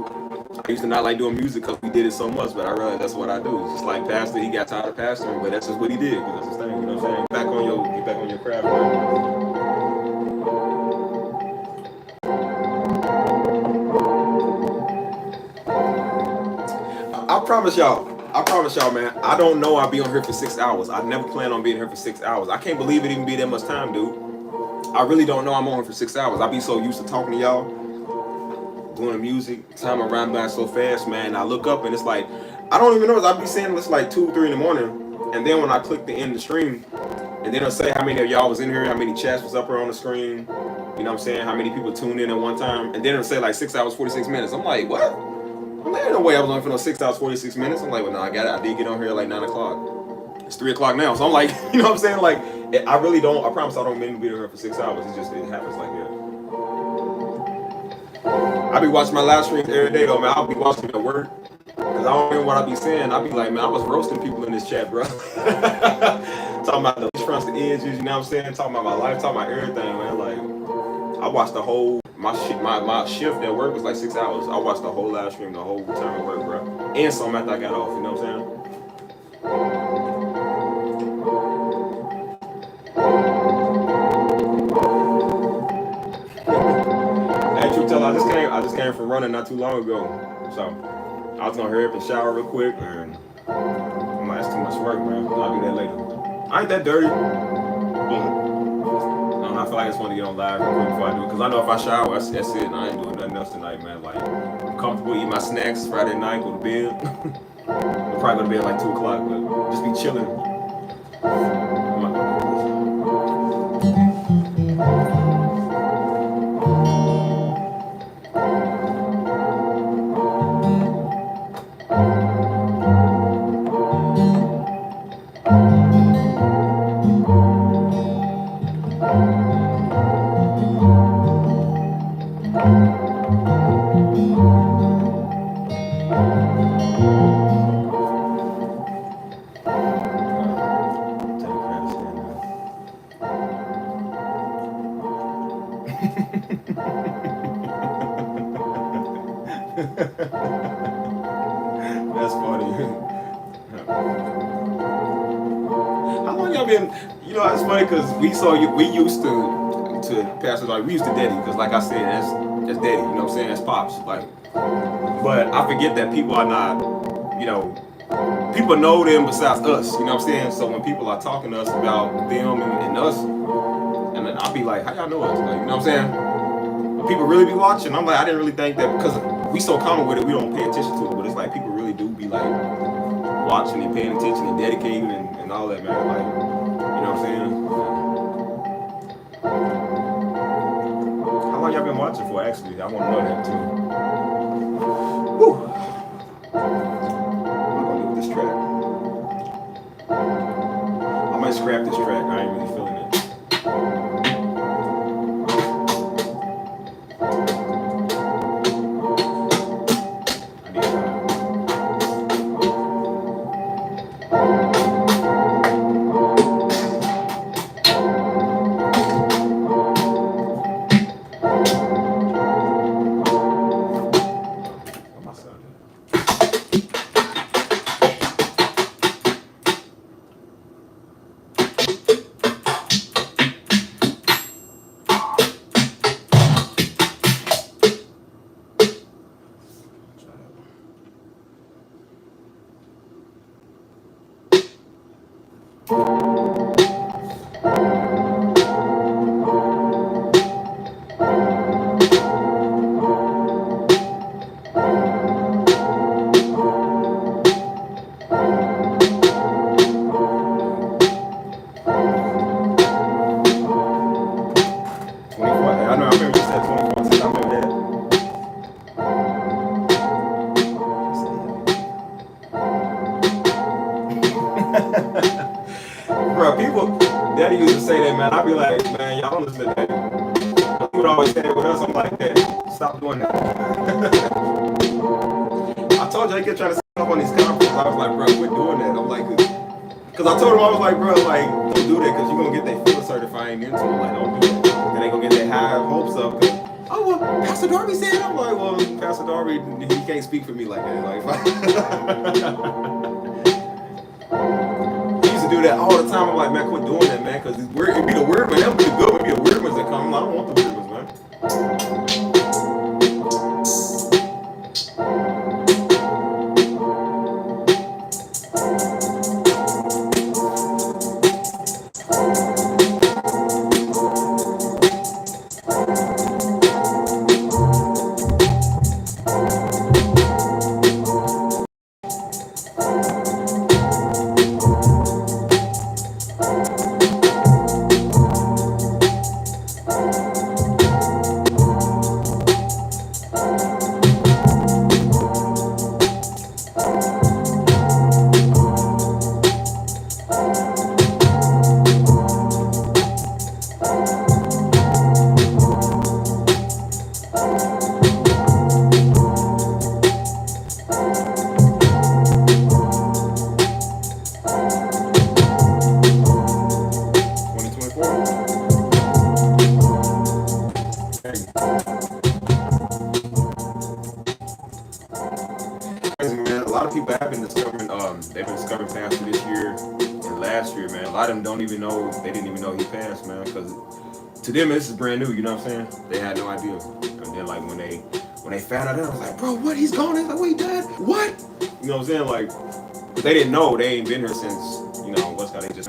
I used to not like doing music because we did it so much, but I realized that's what I do. It's just like Pastor, he got tired of pastoring, but that's just what he did. That's his thing, you know what I'm saying? Get back on your craft, man. I promise y'all, man, I don't know I'll be on here for 6 hours. I never plan on being here for 6 hours. I can't believe it even be that much time, dude. I really don't know I'm on here for 6 hours. I be so used to talking to y'all doing the music. Time around by so fast, man. I look up and it's like I don't even know. I be saying it's like 2, 3 in the morning, and then when I click the end of the stream, and then it'll say how many of y'all was in here, how many chats was up here on the screen. You know what I'm saying? How many people tuned in at one time, and then it'll say like 6 hours 46 minutes. I'm like, what? I'm like, ain't no way I was on for no 6 hours 46 minutes. I'm like, well, no, I did get on here at like 9 o'clock. It's 3 o'clock now, so I'm like, you know what I'm saying? Like, I really don't. I promise I don't mean to be here for 6 hours. It's just it happens like that. I be watching my live streams every day though, man. I'll be watching at work. Cause I don't know what I be saying. I be like, man, I was roasting people in this chat, bro. Talking about the fronts, the edges, you know what I'm saying? Talking about my life, talking about everything, man. Like, I watched the whole my shift at work was like 6 hours. I watched the whole live stream the whole time at work, bro. And some after I got off, you know what I'm saying? Hey, truth tell, I just came from running not too long ago, so. I was gonna hurry up and shower real quick, and I'm like, that's too much work, man. I'll do that later. I ain't that dirty. I feel like I just want to get on live real quick before I do it, because I know if I shower, that's it, and I ain't doing nothing else tonight, man. Like, I'm comfortable, eat my snacks Friday night, go to bed. I'll probably go to bed like 2 o'clock, but just be chilling. That's funny. How long y'all been? You know, it's funny because we used to Pastor Darby, we used to daddy, because like I said, that's daddy. You know what I'm saying? That's pops. Like, but I forget that people are not. You know, people know them besides us. You know what I'm saying? So when people are talking to us about them and us, and then I'll be like, how y'all know us? Like, you know what I'm saying? But people really be watching. I'm like, I didn't really think that, because we so common with it, we don't pay attention to it. But it's like people really do be like watching and paying attention and dedicating and all that, man. Like, you know what I'm saying? How long y'all been watching for, actually? I want to know that too. Woo! What am I gonna do with this track? I might scrap this track. I ain't really feeling it. Bro, people, Daddy used to say that, man. I be like, man, y'all don't listen to that. He would always say it with us. I'm like, Daddy, stop doing that. I told you I kept trying to set up on these conferences. I was like, bro, quit doing that. I'm like, because I told him, I was like, bro, like, don't do that, because you're going to get that feeling certifying into it. Like, don't do that. Then they going to get their high hopes up. Oh, well, Pastor Darby said it. I'm like, well, Pastor Darby, he can't speak for me like that. Like, he used to do that all the time. I'm like, man, quit doing that, man, because it'd be the weird ones. That would be the good ones. It'd be the weird ones that come. I don't want the weird ones, man. they've been discovering pastor this year and last year, man. A lot of them don't even know, they didn't even know he passed, man, because to them this is brand new, you know what I'm saying? They had no idea. And then like when they found out, I was like, bro, what? He's gone? They're like, wait, Dad, what? You know what I'm saying? Like, they didn't know. They ain't been here since, you know, what's got they just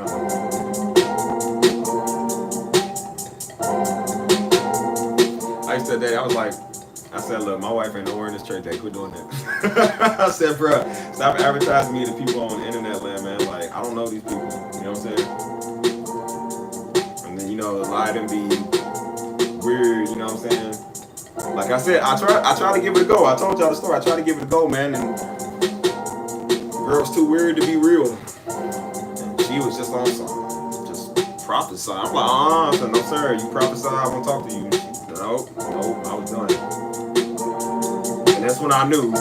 I used to that, I said, look, my wife ain't nowhere in this church. They quit doing that. I said, bro, stop advertising me to people on the internet land, man. Like, I don't know these people. You know what I'm saying? And then, you know, a lot of them be weird, you know what I'm saying? Like I said, I try to give it a go. I told y'all the story. I tried to give it a go, man, and the girl's too weird to be real. And she was just on some, just prophesy. I'm like, I said, no, sir, you prophesy, I won't talk to you. Nope, I was done. And that's when I knew.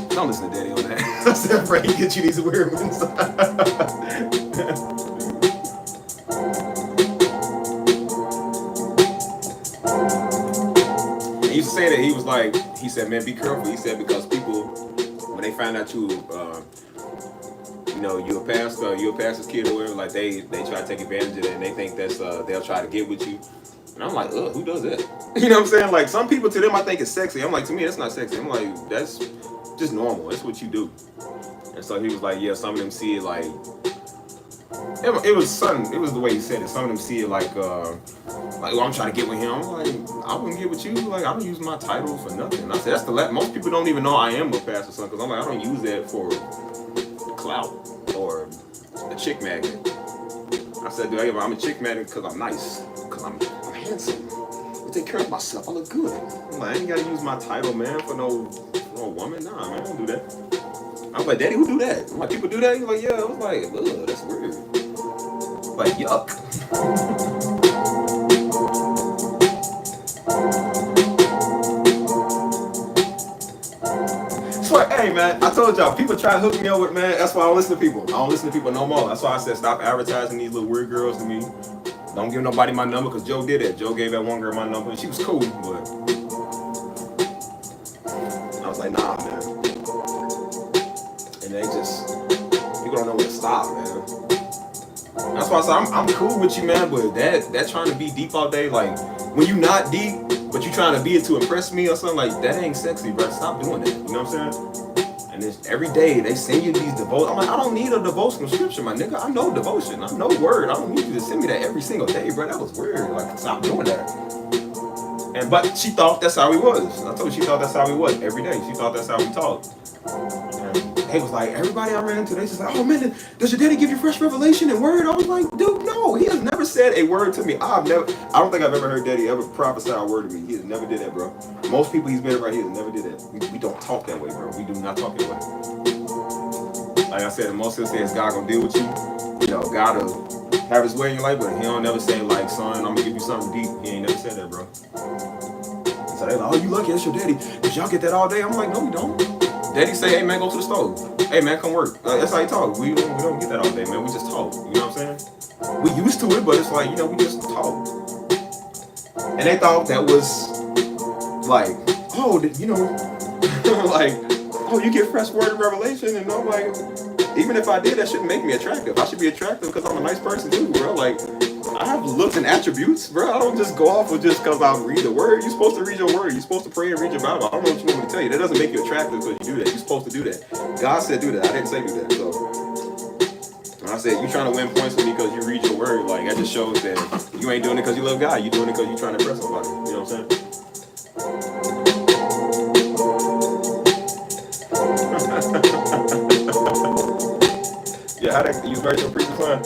Don't listen to Daddy on that. I said, Frank, get you these weird ones. He used to say that, he said, man, be careful. He said, because people, when they find out you know, you're a pastor's kid or whatever, like they try to take advantage of it, and they think that's, they'll try to get with you. And I'm like, who does that? You know what I'm saying? Like, some people, to them, I think it's sexy. I'm like, to me, that's not sexy. I'm like, that's just normal. That's what you do. And so he was like, yeah, some of them see it like, it was the way he said it. Some of them see it like, oh, I'm trying to get with him. I'm like, I wouldn't get with you. Like, I don't use my title for nothing. I said, most people don't even know I am a pastor's son, because I'm like, I don't use that for clout or a chick magnet. I said, dude, I'm a chick magnet because I'm nice, because I'm handsome. I take care of myself. I look good. I'm like, I ain't gotta use my title, man, for no woman. Nah, man, I don't do that. I was like, Daddy, who do that? I'm like, people do that? He's like, yeah. I was like, ugh, that's weird. Like, yuck. So, hey, man, I told y'all, people try to hook me up with, man. That's why I don't listen to people. I don't listen to people no more. That's why I said, stop advertising these little weird girls to me. Don't give nobody my number, because Joe did that. Joe gave that one girl my number, and she was cool, but I was like, nah, man. And people don't know where to stop, man. That's why I said, I'm cool with you, man, but that trying to be deep all day, like, when you not deep, but you trying to be it to impress me or something, like, that ain't sexy, bro. Stop doing that, you know what I'm saying? And every day they send you these devotions. I'm like, I don't need a devotional scripture, my nigga. I know devotion. I know word. I don't need you to send me that every single day, bro. That was weird. Like, stop doing that. But she thought that's how he was. I told her she thought that's how he was every day. She thought that's how we talked. And they was like, everybody I ran into, they just like, oh man, does your daddy give you fresh revelation and word? I was like, dude, no, he has never said a word to me. I don't think I've ever heard daddy ever prophesy a word to me. He has never did that, bro. Most people he's been around, he has never did that. We don't talk that way, bro. We do not talk that way. Like I said, in most instances, God gonna deal with you. You know, God will have his way in your life, but he don't never say like, son, I'm gonna give you something deep. He ain't never said that, bro. So they like, oh, you lucky, that's your daddy. Cause y'all get that all day. I'm like, no, we don't. Daddy say, hey man, go to the stove. Hey man, come work. That's how he talk. We don't get that all day, man. We just talk. You know what I'm saying? We used to it, but it's like, you know, we just talk. And they thought that was like, oh, you know, like, oh, you get fresh word of revelation, and I'm like, even if I did, that shouldn't make me attractive. I should be attractive because I'm a nice person too, bro. Like, I have looks and attributes, bro. I don't just go off with just because I read the word. You're supposed to read your word. You're supposed to pray and read your Bible. I don't know what you want me to tell you. That doesn't make you attractive because you do that. You're supposed to do that. God said do that. I didn't say do that. So, when I said you trying to win points with me because you read your word, like, that just shows that you ain't doing it because you love God. You're doing it because you're trying to impress somebody. You know what I'm saying? Yeah, how that you version of preacher son?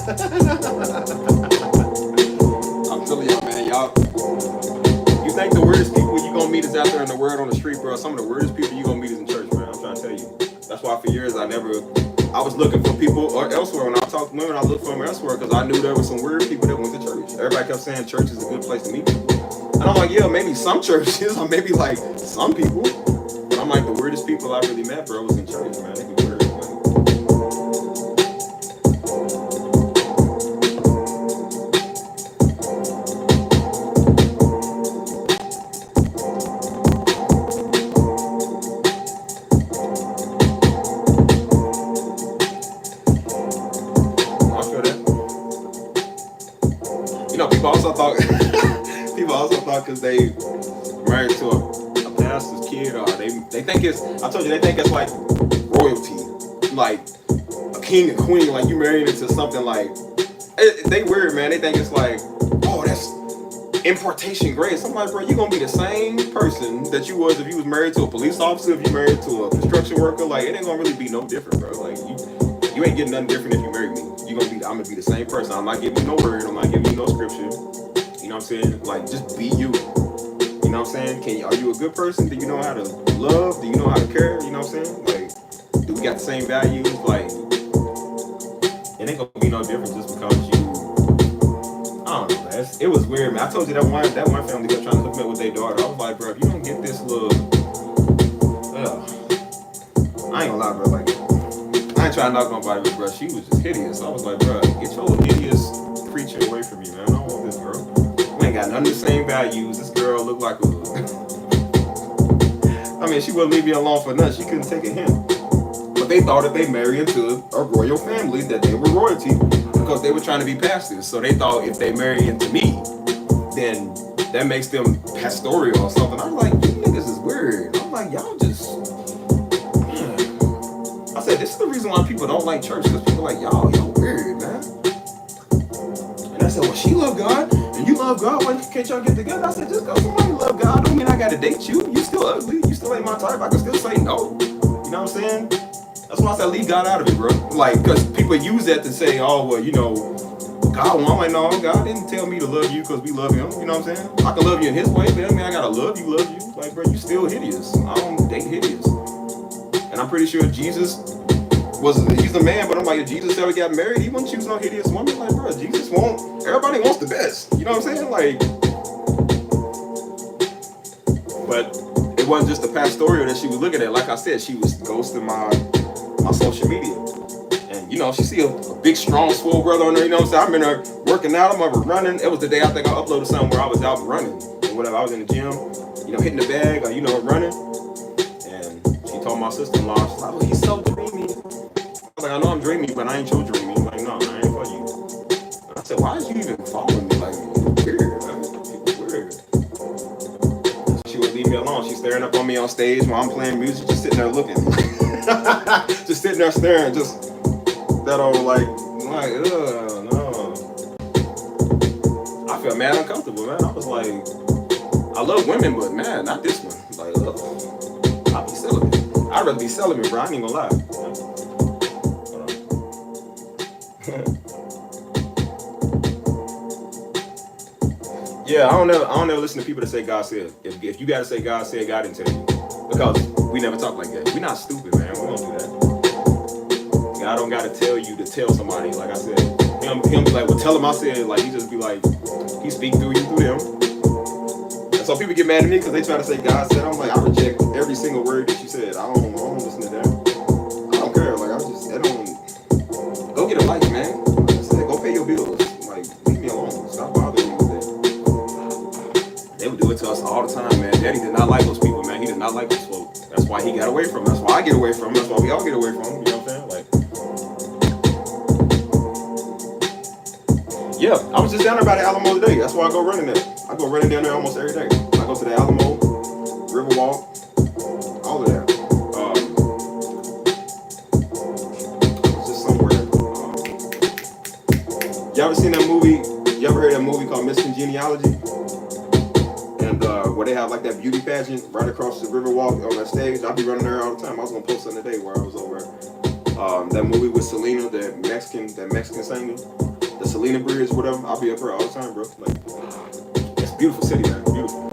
I'm telling y'all, man, y'all. You think the weirdest people you gonna meet is out there in the world on the street, bro? Some of the weirdest people you gonna meet is in church, man. I'm trying to tell you. That's why for years I was looking for people or elsewhere. When I talked to women, I looked for them elsewhere because I knew there were some weird people that went to church. Everybody kept saying church is a good place to meet people. And I'm like, yeah, maybe some churches, or maybe like some people. But I'm like, the weirdest people I really met, bro, was in church, man. They be weird. Because they married to a pastor's kid, or they think it's, I told you, they think it's like royalty, like a king and queen, like you married into something like, they weird, man. They think it's like, oh, that's importation grace. I'm like, bro, you gonna be the same person that you was if you was married to a police officer, if you married to a construction worker. Like, it ain't gonna really be no different, bro. Like, you ain't getting nothing different if you marry me. I'm gonna be the same person. I'm not giving you no word, I'm not giving you no scripture. You know what I'm saying? Like, just be you. You know what I'm saying? Are you a good person? Do you know how to love? Do you know how to care? You know what I'm saying? Like, do we got the same values? Like, it ain't gonna be no different just because you, I don't know, man. It was weird, man. I told you that one family was trying to hook me up with their daughter. I was like, bro, if you don't get this little, I ain't gonna lie, bro. Like, I ain't trying to knock on nobody, but bro, she was just hideous. I was like, bro, get your hideous creature away from me, man. I don't want this girl. Ain't got none of the same values. This girl looked like a I mean, she wouldn't leave me alone for nothing. She couldn't take a hint. But they thought that they married into a royal family, that they were royalty, because they were trying to be pastors. So they thought if they marry into me, then that makes them pastoral or something. I'm like, you niggas is weird. I'm like, y'all just, I said, this is the reason why people don't like church, because people are like, y'all weird, man. And I said, well, she loved God. You love God, why can't y'all get together? I said, just because somebody love God don't mean I gotta date you. You still ugly, you still ain't my type. I can still say no. You know what I'm saying? That's why I said leave God out of it, bro. Like, because people use that to say, oh, well, you know, God, well, I'm like, no, God didn't tell me to love you because we love him. You know what I'm saying? I can love you in his way, but I mean, I gotta love you. Like, bro, you still hideous. I don't date hideous. And I'm pretty sure Jesus he's a man, but I'm like, if Jesus ever got married, he wouldn't choose no hideous woman. Like, bro, Jesus everybody wants the best. You know what I'm saying? Like, but it wasn't just the pastoral that she was looking at. Like I said, she was ghosting my social media. And, you know, she see a big, strong, swole brother on there, you know what I'm saying? I'm in there working out, I'm over running. It was the day I think I uploaded something where I was out running or whatever. I was in the gym, you know, hitting the bag or, you know, running. And she told my sister-in-law, she's like, oh, he's so dreamy. I was like, I know I'm dreamy, but I ain't your dreamy. Like, no, I ain't for you. And I said, why is you even following me? Like, it's weird, man. It's weird. She would leave me alone. She's staring up on me on stage while I'm playing music, just sitting there looking. Just sitting there staring, just that old, like, no. I felt mad uncomfortable, man. I was like, I love women, but man, not this one. Like, I'll be celibate. I'd rather be celibate, bro. I ain't even gonna lie. Yeah, I don't ever listen to people that say God said. If you gotta say God said, God didn't tell you. Because we never talk like that. We not stupid, man. We don't do that. God don't gotta tell you to tell somebody. Like I said, him be like, well, tell him I said. Like, he just be like, he speak through you, through them. And so people get mad at me because they try to say God said. I'm like, I reject every single word that you said. I don't listen to that. I don't care. Like, go get a life, man. Like I said, go pay your bills. Like, leave me alone. Stop bothering me with that. They would do it to us all the time, man. Daddy did not like those people, man. He did not like those folks. That's why he got away from them. That's why I get away from them. That's why we all get away from them. You know what I'm saying? Like, yeah, I was just down there by the Alamo today. That's why I go running there. I go running down there almost every day. I go to the Alamo, Riverwalk, all of that. It's just somewhere. You ever seen that movie? You ever heard that movie called Miss Congeniality? And where they have like that beauty pageant right across the Riverwalk on that stage. I'll be running there all the time. I was gonna post something today where I was over. That movie with Selena, that Mexican singer. the Selena Bridge, whatever. I'll be up here all the time, bro. Like, it's a beautiful city, man. Beautiful.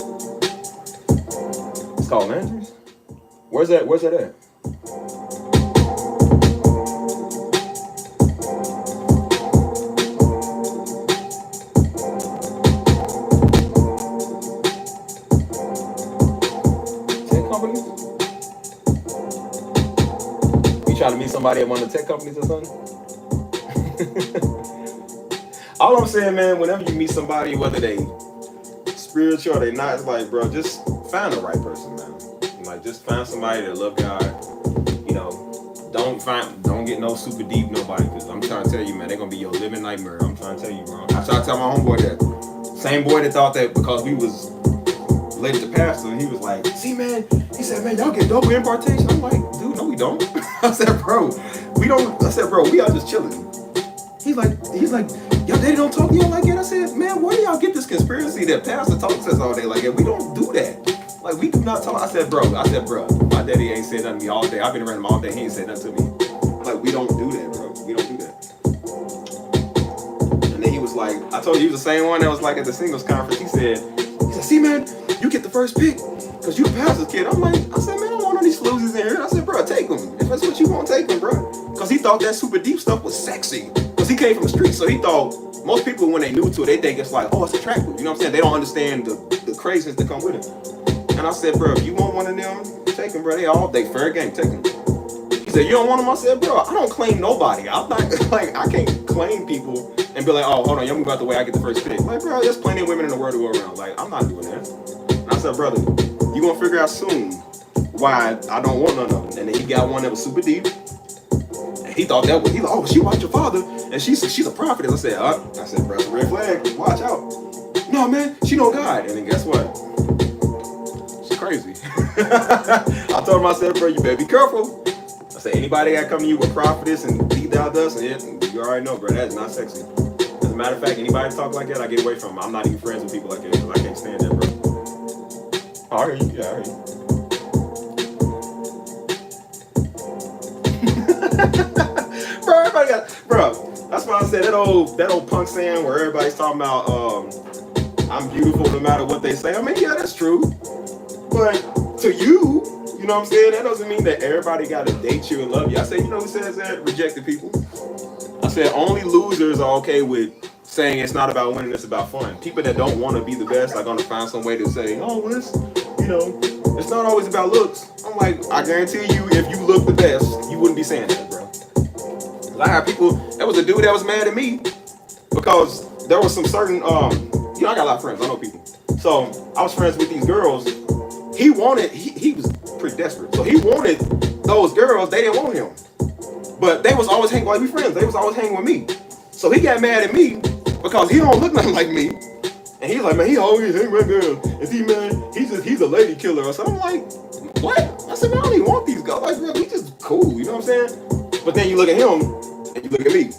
It's called Landry's. Where's that? Where's that at? Tech companies? You trying to meet somebody at one of the tech companies or something? All I'm saying, man, whenever you meet somebody, whether they spiritual or they not, it's like, bro, just find the right person, man. Like, just find somebody that love God. You know, don't get no super deep nobody, because I'm trying to tell you, man, they're gonna be your living nightmare. I'm trying to tell you, bro. I try to tell my homeboy that. Same boy that thought that because we was related to pastor, he was like, see, man, he said, man, y'all get double impartation. I'm like, dude, no, we don't. I said, bro, we don't. I said, bro, we are just chilling. He's like, y'all daddy don't talk to you like that. I said, man, where do y'all get this conspiracy that pastor talks to us all day like that? We don't do that. Like, we do not talk. I said, bro, my daddy ain't said nothing to me all day. I've been around him all day. He ain't said nothing to me. Like, we don't do that, bro. We don't do that. And then he was like, I told you he was the same one that was like at the singles conference. He said, see, man, you get the first pick because you the pastor's kid. I said, man, I don't want none of these floozies in here. I said, bro, take them. If that's what you want, take them, bro. Because he thought that super deep stuff was sexy. Because he came from the street, so he thought, most people, when they new to it, they think it's like, oh, it's attractive. You know what I'm saying? They don't understand the craziness that come with it. And I said, bro, if you want one of them, take them, bro. They fair game, take them. He said, you don't want them? I said, bro, I don't claim nobody. I'm not, like, I can't claim people and be like, oh, hold on, y'all move out the way, I get the first pick. Like, bro, there's plenty of women in the world to go around. Like, I'm not doing that. And I said, brother, you gonna figure out soon why I don't want none of them. And then he got one that was super deep. He thought that was, he like, oh, she watched your father, and she's a prophetess. I said, bro, it's a red flag. Watch out. No, man, she know God. And then guess what? She's crazy. I told him, I said, bro, you better be careful. I said, anybody that come to you with prophetess and beat down dust, and you already know, bro, that is not sexy. As a matter of fact, anybody talk like that, I get away from them. I'm not even friends with people like that because I can't stand that, bro. Oh, I hear you. Yeah, I hear you. Bro, everybody got, bro, that's why I said that old punk saying where everybody's talking about I'm beautiful no matter what they say. I mean, yeah, that's true. But to you, you know what I'm saying? That doesn't mean that everybody gotta date you and love you. I said, you know who says that? Rejected people. I said only losers are okay with saying it's not about winning, it's about fun. People that don't want to be the best are gonna find some way to say, oh, it's not always about looks. I'm like, I guarantee you, if you look the best, you wouldn't be saying that, bro. I had people, there was a dude that was mad at me because there was some certain, I got a lot of friends, I know people. So I was friends with these girls. He was pretty desperate. So he wanted those girls, they didn't want him. But they was always hanging, like we friends, they was always hanging with me. So he got mad at me because he don't look nothing like me. And he's like, man, he always hang with girls. And see, man, he's a lady killer or something. I'm like, what? I said, man, I don't even want these girls. Like, bro, we just cool, you know what I'm saying? But then you look at him, and you look at me,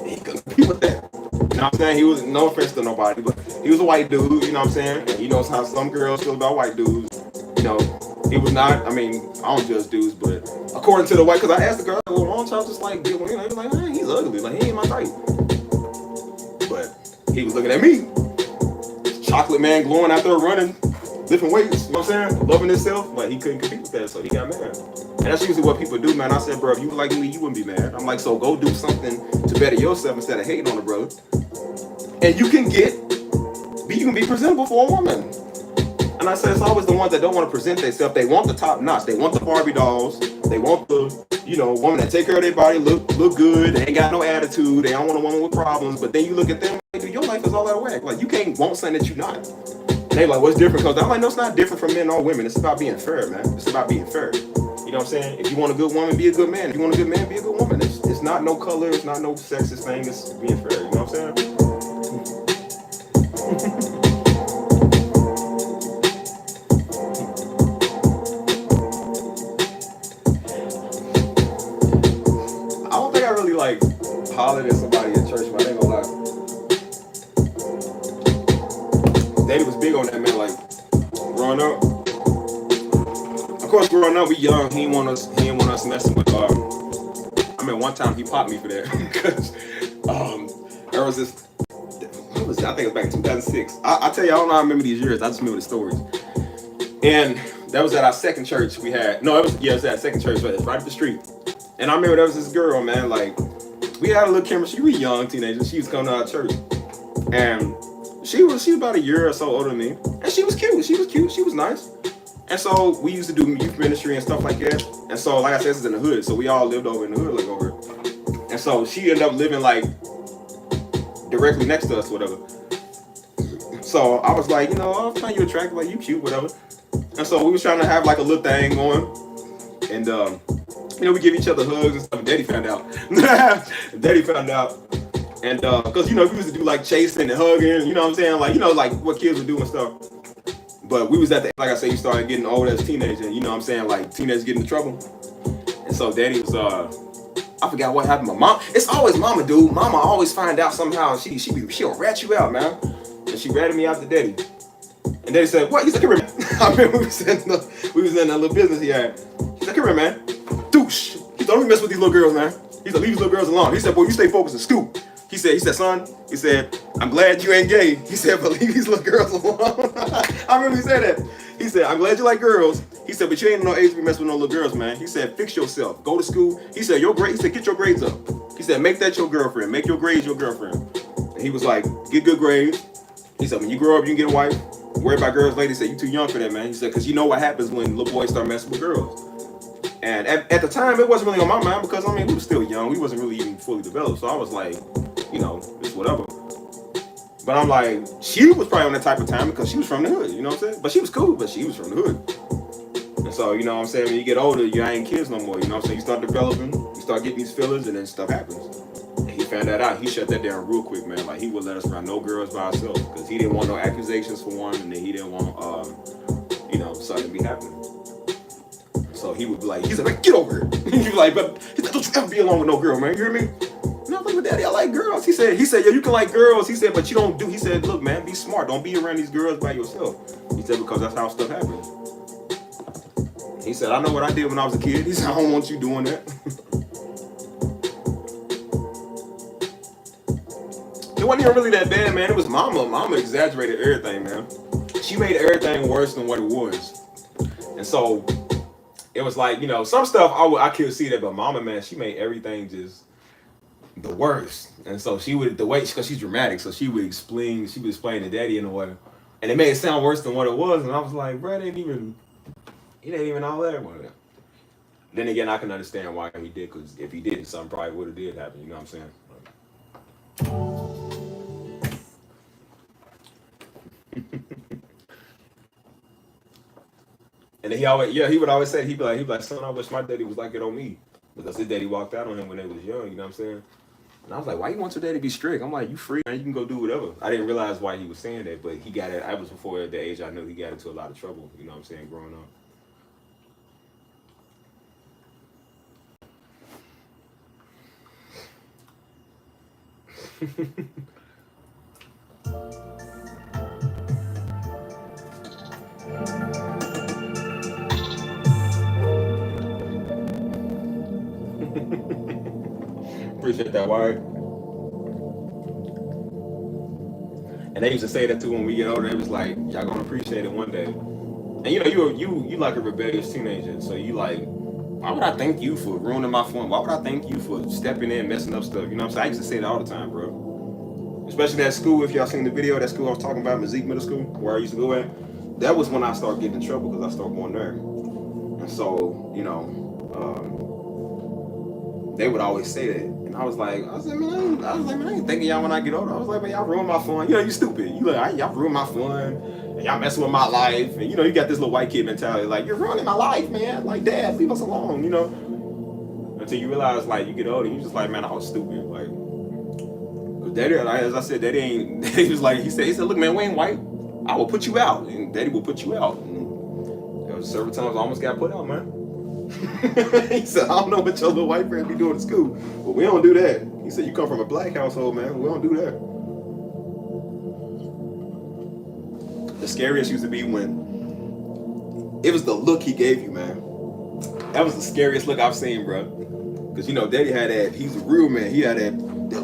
and he couldn't compete with that. You know what I'm saying? He was, no offense to nobody, but he was a white dude, you know what I'm saying? And he knows how some girls feel about white dudes. You know, he was not, I don't judge dudes, but according to the white, because I asked the girl, well, why don't y'all just like get one? He was like, man, he's ugly, like, he ain't my type. But he was looking at me, chocolate man glowing out there running, lifting weights, you know what I'm saying? Loving himself, but he couldn't compete with that, so he got mad. And that's usually what people do, man. I said, bro, if you were like me, you wouldn't be mad. I'm like, so go do something to better yourself instead of hating on the brother. And you can be presentable for a woman. And I said, it's always the ones that don't want to present themselves. They want the top notch. They want the Barbie dolls. They want the, woman that take care of their body, look good. They ain't got no attitude. They don't want a woman with problems. But then you look at them, like, dude, your life is all out of whack. Like, you can't want something that you're not. And they like, what's different? Because I'm like, no, it's not different from men or women. It's about being fair, man. It's about being fair. You know what I'm saying? If you want a good woman, be a good man. If you want a good man, be a good woman. It's not no color. It's not no sexist thing. It's being fair. You know what I'm saying? I don't think I really like hollered at somebody at church, but I ain't gonna lie. Daddy was big on that, man. Like growing up. Of course, growing up, we young. He didn't want us messing with. I mean, one time he popped me for that because there was this. What was it? I think it was back in 2006. I tell you, I don't know how I remember these years. I just remember the stories. And that was at our second church we had. No, it was at our second church, but it's right up the street. And I remember there was this girl, man. Like, we had a little chemistry. We were young teenagers. She was coming to our church, and she was about a year or so older than me, and she was cute. She was nice. And so we used to do youth ministry and stuff like that. And so, like I said, this is in the hood, so we all lived over in the hood, like over. And so she ended up living like directly next to us, whatever. So I was like, I find you attractive, like you cute, whatever. And so we was trying to have like a little thing going, and we give each other hugs and stuff. Daddy found out. Daddy found out, and because we used to do like chasing and hugging, you know what I'm saying, like what kids would do and stuff. But we was at the, like I said, you started getting old as a teenager, you know what I'm saying, like teenagers get into trouble. And so Daddy was, I forgot what happened. My mom, it's always mama, dude. Mama always find out somehow, and she'll rat you out, man. And she ratted me out to Daddy. And Daddy said, what? He said, come here, man. I remember we was in that little business he had. He said, come here, man. Douche. He said, don't mess with these little girls, man. He said, leave these little girls alone. He said, boy, you stay focused and scoop. He said, son, he said, I'm glad you ain't gay. He said, but leave these little girls alone. I remember he said that. He said, I'm glad you like girls. He said, but you ain't no age to be messing with no little girls, man. He said, fix yourself. Go to school. He said, get your grades up. He said, make that your girlfriend. Make your grades your girlfriend. And he was like, get good grades. He said, when you grow up, you can get a wife. Worry about girls later. He said, you too young for that, man. He said, because you know what happens when little boys start messing with girls. And at the time, it wasn't really on my mind because, we were still young. We wasn't really even fully developed. So I was like, it's whatever. But I'm like, she was probably on that type of time because she was from the hood, you know what I'm saying? But she was cool, but she was from the hood. And so, you know what I'm saying, when you get older, you ain't kids no more, you know what I'm saying? You start developing, you start getting these feelings, and then stuff happens. And he found that out. He shut that down real quick, man. Like, he would let us around no girls by ourselves because he didn't want no accusations for one, and then he didn't want, something to be happening. So he would be like, he's like, get over here. He was like, don't you ever be alone with no girl, man. You hear me? And I was like, but Daddy, I like girls. He said, yeah, you can like girls. He said, but you don't do. He said, look, man, be smart. Don't be around these girls by yourself. He said, because that's how stuff happens. He said, I know what I did when I was a kid. He said, I don't want you doing that. It wasn't even really that bad, man. It was Mama. Mama exaggerated everything, man. She made everything worse than what it was. And so it was like, some stuff I could see that, but Mama, man, she made everything just the worst. And so she would, because she's dramatic, so she would explain to Daddy in a way, and it made it sound worse than what it was. And I was like, bro, it ain't even all that. Then again, I can understand why he did, because if he didn't, something probably would have did happen. You know what I'm saying? And then he would always say, he'd be like, son, I wish my daddy was like it on me, because his daddy walked out on him when they was young. You know what I'm saying? And I was like, why you want your daddy to be strict? I'm like, you free, man. You can go do whatever. I didn't realize why he was saying that, but he got it. I was before the age I knew he got into a lot of trouble. You know what I'm saying? Growing up. Appreciate that, Ward. And they used to say that too when we get older. It was like, y'all gonna appreciate it one day. And you like a rebellious teenager, so you like, why would I thank you for ruining my fun? Why would I thank you for stepping in, messing up stuff? You know what I'm saying? I used to say that all the time, bro. Especially that school, if y'all seen the video, that school I was talking about, Mazik Middle School, where I used to go at. That was when I started getting in trouble because I started going there. And so, they would always say that. And I was like, man, I ain't thinking y'all when I get older. I was like, man, y'all ruin my fun. You stupid. Y'all ruin my fun. And y'all messing with my life. And, you got this little white kid mentality. Like, you're ruining my life, man. Like, Dad, leave us alone, Until you realize, like, you get older, you just like, man, I was stupid. Like, cause Daddy, as I said, Daddy ain't, he was like, he said, look, man, we ain't white. I will put you out. And Daddy will put you out. And there was several times I almost got put out, man. He said, I don't know what your little white friend be doing at school, but we don't do that. He said, you come from a black household, man. We don't do that. The scariest used to be when it was the look he gave you, man. That was the scariest look I've seen, bro. Because, Daddy had that, he's a real man. He had that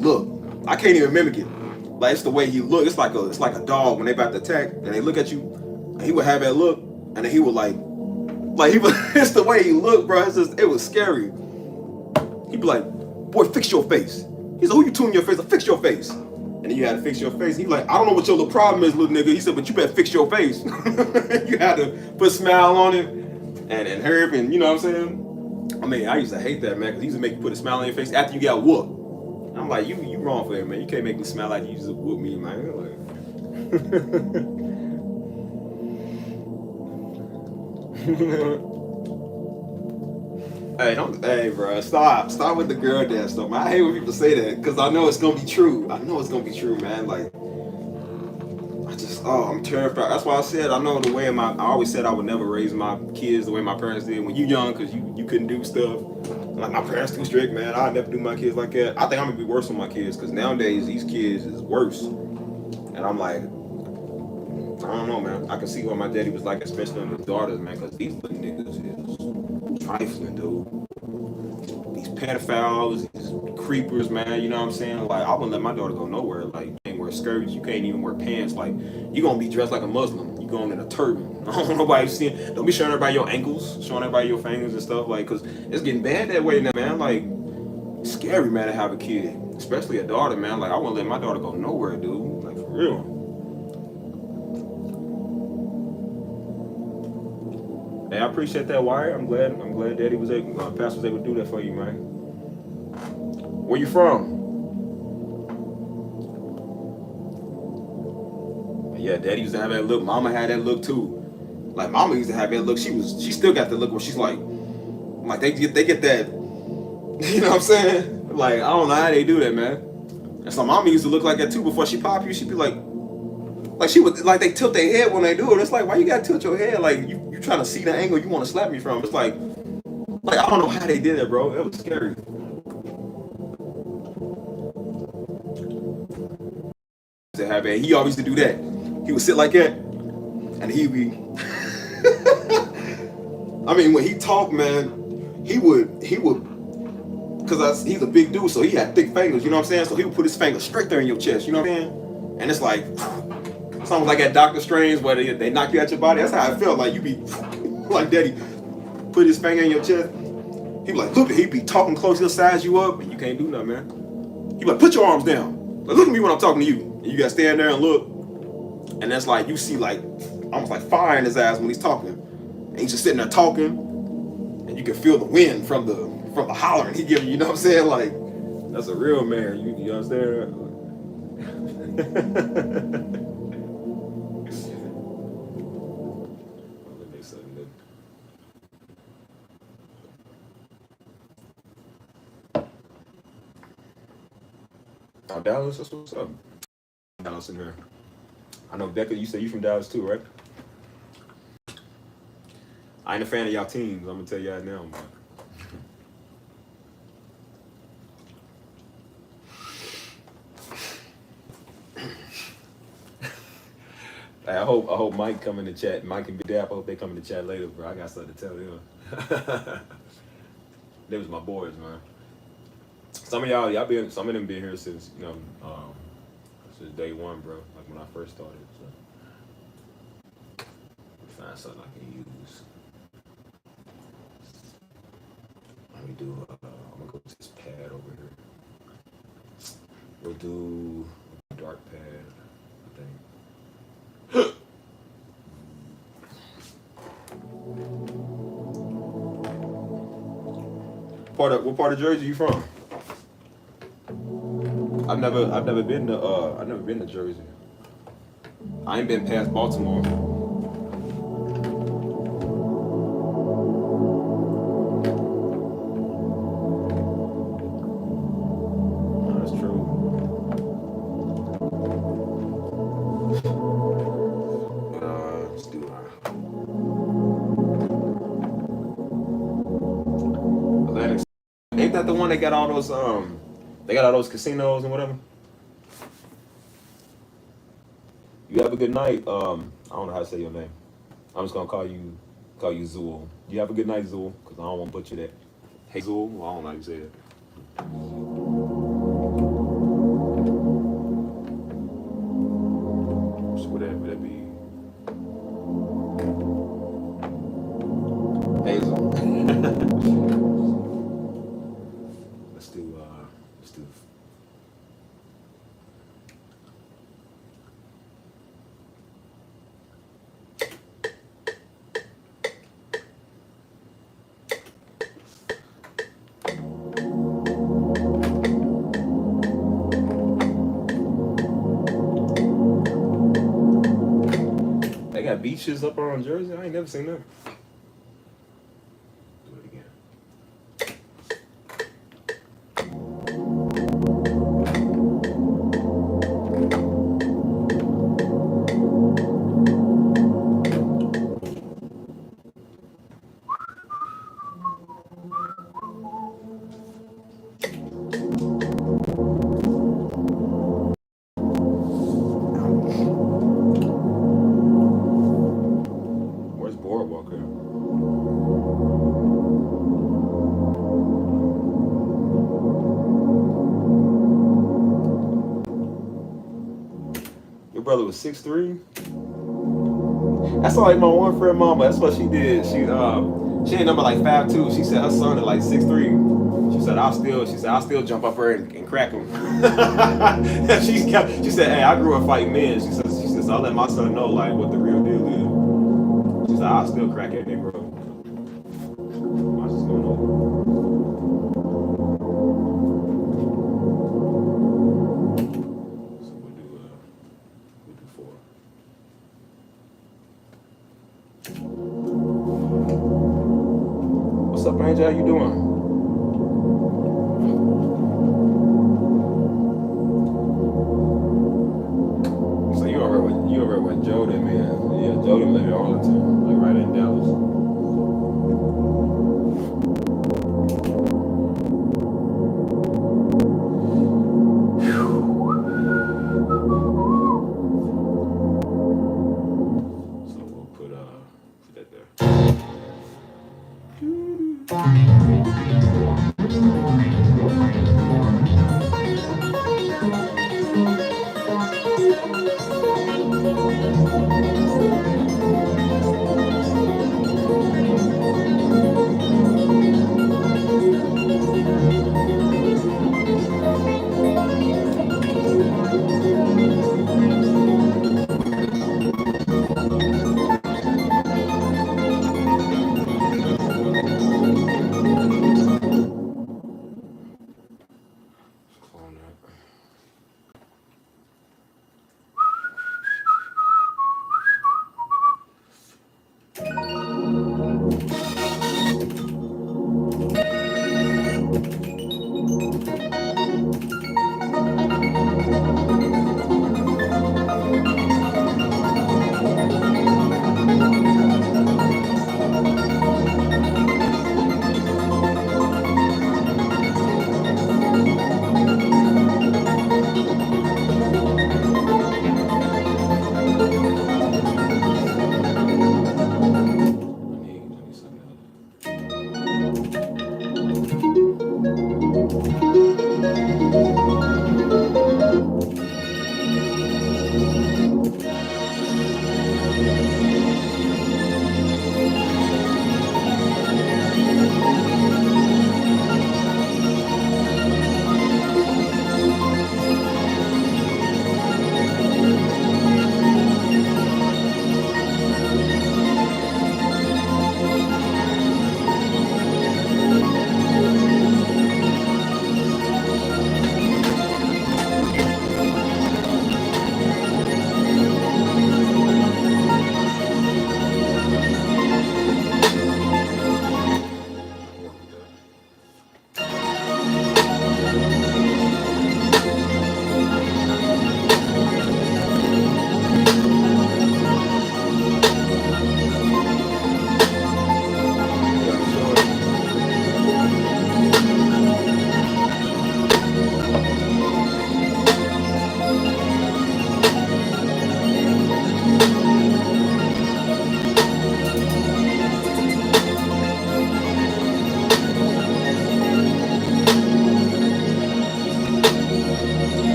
look. I can't even mimic it. Like it's the way he look. It's like a dog when they about to attack and they look at you. And he would have that look, and then he would like he was. It's the way he looked, bro. It was scary. He'd be like, "Boy, fix your face." He's like, "Who you tuning your face? Like, fix your face." And then you had to fix your face. He like, "I don't know what your little problem is, little nigga." He said, "But you better fix your face." You had to put a smile on it and herb, and you know what I'm saying. I mean, I used to hate that, man, because he used to make you put a smile on your face after you got whooped. I'm like, you wrong for that, man. You can't make me smile like you used to whoop me, man. Like, hey, bro, stop with the girl dance stuff, man. I hate when people say that because I know it's gonna be true. I know it's gonna be true, man. Like, I'm terrified. That's why I said I know the way I always said I would never raise my kids the way my parents did when you young, because you couldn't do stuff. Like, my parents too strict, man. I'd never do my kids like that. I think I'm gonna be worse on my kids because nowadays these kids is worse. And I'm like, I don't know, man. I can see what my daddy was like, especially on his daughters, man, because these little niggas is trifling, dude. These pedophiles, these creepers, man, you know what I'm saying? Like, I wouldn't let my daughter go nowhere. Like, you can't wear skirts, you can't even wear pants. Like, you gonna be dressed like a Muslim. You going in a turban. I don't want nobody seeing. Don't be showing everybody your ankles, showing everybody your fingers and stuff, like, because it's getting bad that way now, man. Like, it's scary, man, to have a kid, especially a daughter, man. Like, I wouldn't let my daughter go nowhere, dude. Like, for real. Hey, I appreciate that, Wire. I'm glad Daddy was able, Pastor was able to do that for you, man. Where you from? Yeah, Daddy used to have that look. Mama had that look too. Like, Mama used to have that look. She still got the look where she's like they get that. You know what I'm saying? Like, I don't know how they do that, man. And so Mama used to look like that too before she pop you. She'd be like she would, like, they tilt their head when they do it. It's like, why you gotta tilt your head? Like, you trying to see the angle you want to slap me from. It's like I don't know how they did it, bro. It was scary. To have it. He always used to do that. He would sit like that, and he'd be. I mean, when he talked, man, he would, because he's a big dude, so he had thick fingers. You know what I'm saying? So he would put his finger straight there in your chest. You know what I'm saying? And it's like, it's almost like at Doctor Strange where they knock you out your body. That's how I felt. Like, you be like, Daddy put his finger in your chest. He'd be like, look, he'd be talking close, he'll size you up, and you can't do nothing, man. He'd be like, put your arms down. Like, look at me when I'm talking to you. And you gotta stand there and look. And that's like, you see like almost like fire in his eyes when he's talking. And he's just sitting there talking, and you can feel the wind from the hollering he giving you, you know what I'm saying? Like, that's a real man. You understand? Oh, Dallas, that's what's up. Dallas in here. I know, Becca, you say you from Dallas too, right? I ain't a fan of y'all teams. I'm gonna tell y'all now, man. Hey, I hope Mike come in the chat. Mike and Dap, I hope they come in the chat later, bro. I got something to tell them. They was my boys, man. Some of them been here since, since day one, bro. Like when I first started. So find something I can use. Let me do. I'm gonna go to this pad over here. We'll do dark pad, I think. What part of Jersey you from? I've never been to Jersey. I ain't been past Baltimore. Oh, that's true. Let's do Atlantic. Ain't that the one that got all those they got all those casinos and whatever? You have a good night. I don't know how to say your name. I'm just gonna call you Zool. You have a good night, Zool, because I don't want to butcher that. Hey, Zool. Well, I don't know how you say it. got beaches up on Jersey. I ain't never seen them. Do it again. Where's Boardwalk here? Your brother was 6'3"? That's like my one friend mama. That's what she did. She ain't number like 5'2". She said her son is like 6'3". She said I'll still jump up her and crack him. she said, hey, I grew up fighting men. She said so I'll let my son know like what the real deal is. She said I'll still crack that nigga, bro. Watch this going over. So we'll do 4. What's up, Angel? How you doing? So you over with Jordan, man. Yeah, Jordan live in Arlington, like right in Dallas. So we'll put that there.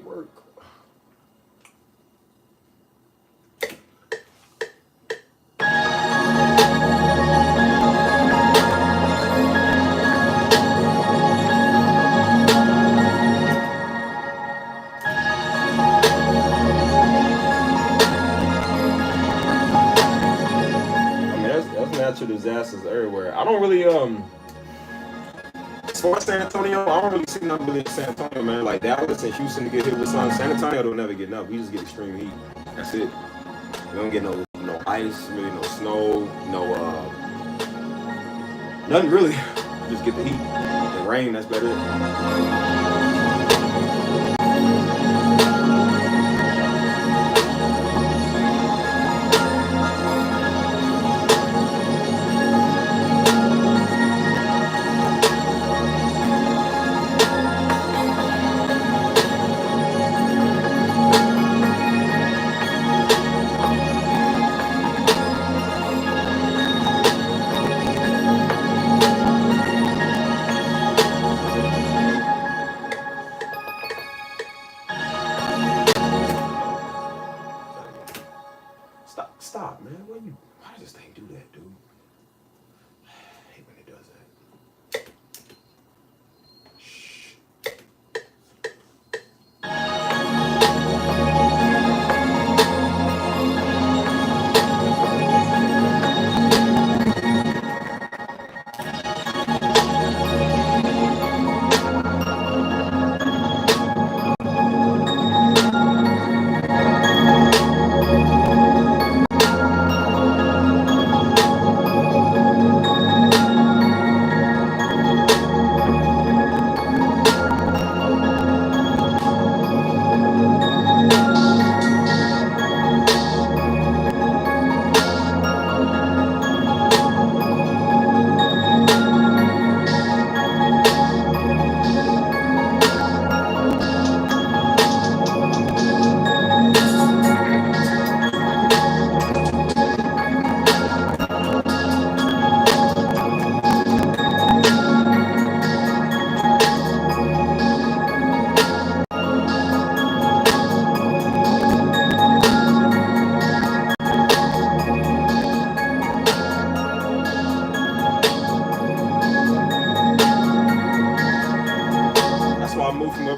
work. That's natural disasters everywhere. I don't really as far as San Antonio, I don't really see nothing really in San Antonio, man. Like Dallas and Houston to get hit with sun. San Antonio don't never get enough. We just get extreme heat. That's it. We don't get no ice, really no snow, no nothing really. Just get the heat. The rain, that's better. Stop, man. Why does this thing do that, dude? I hate when it does that. Shh.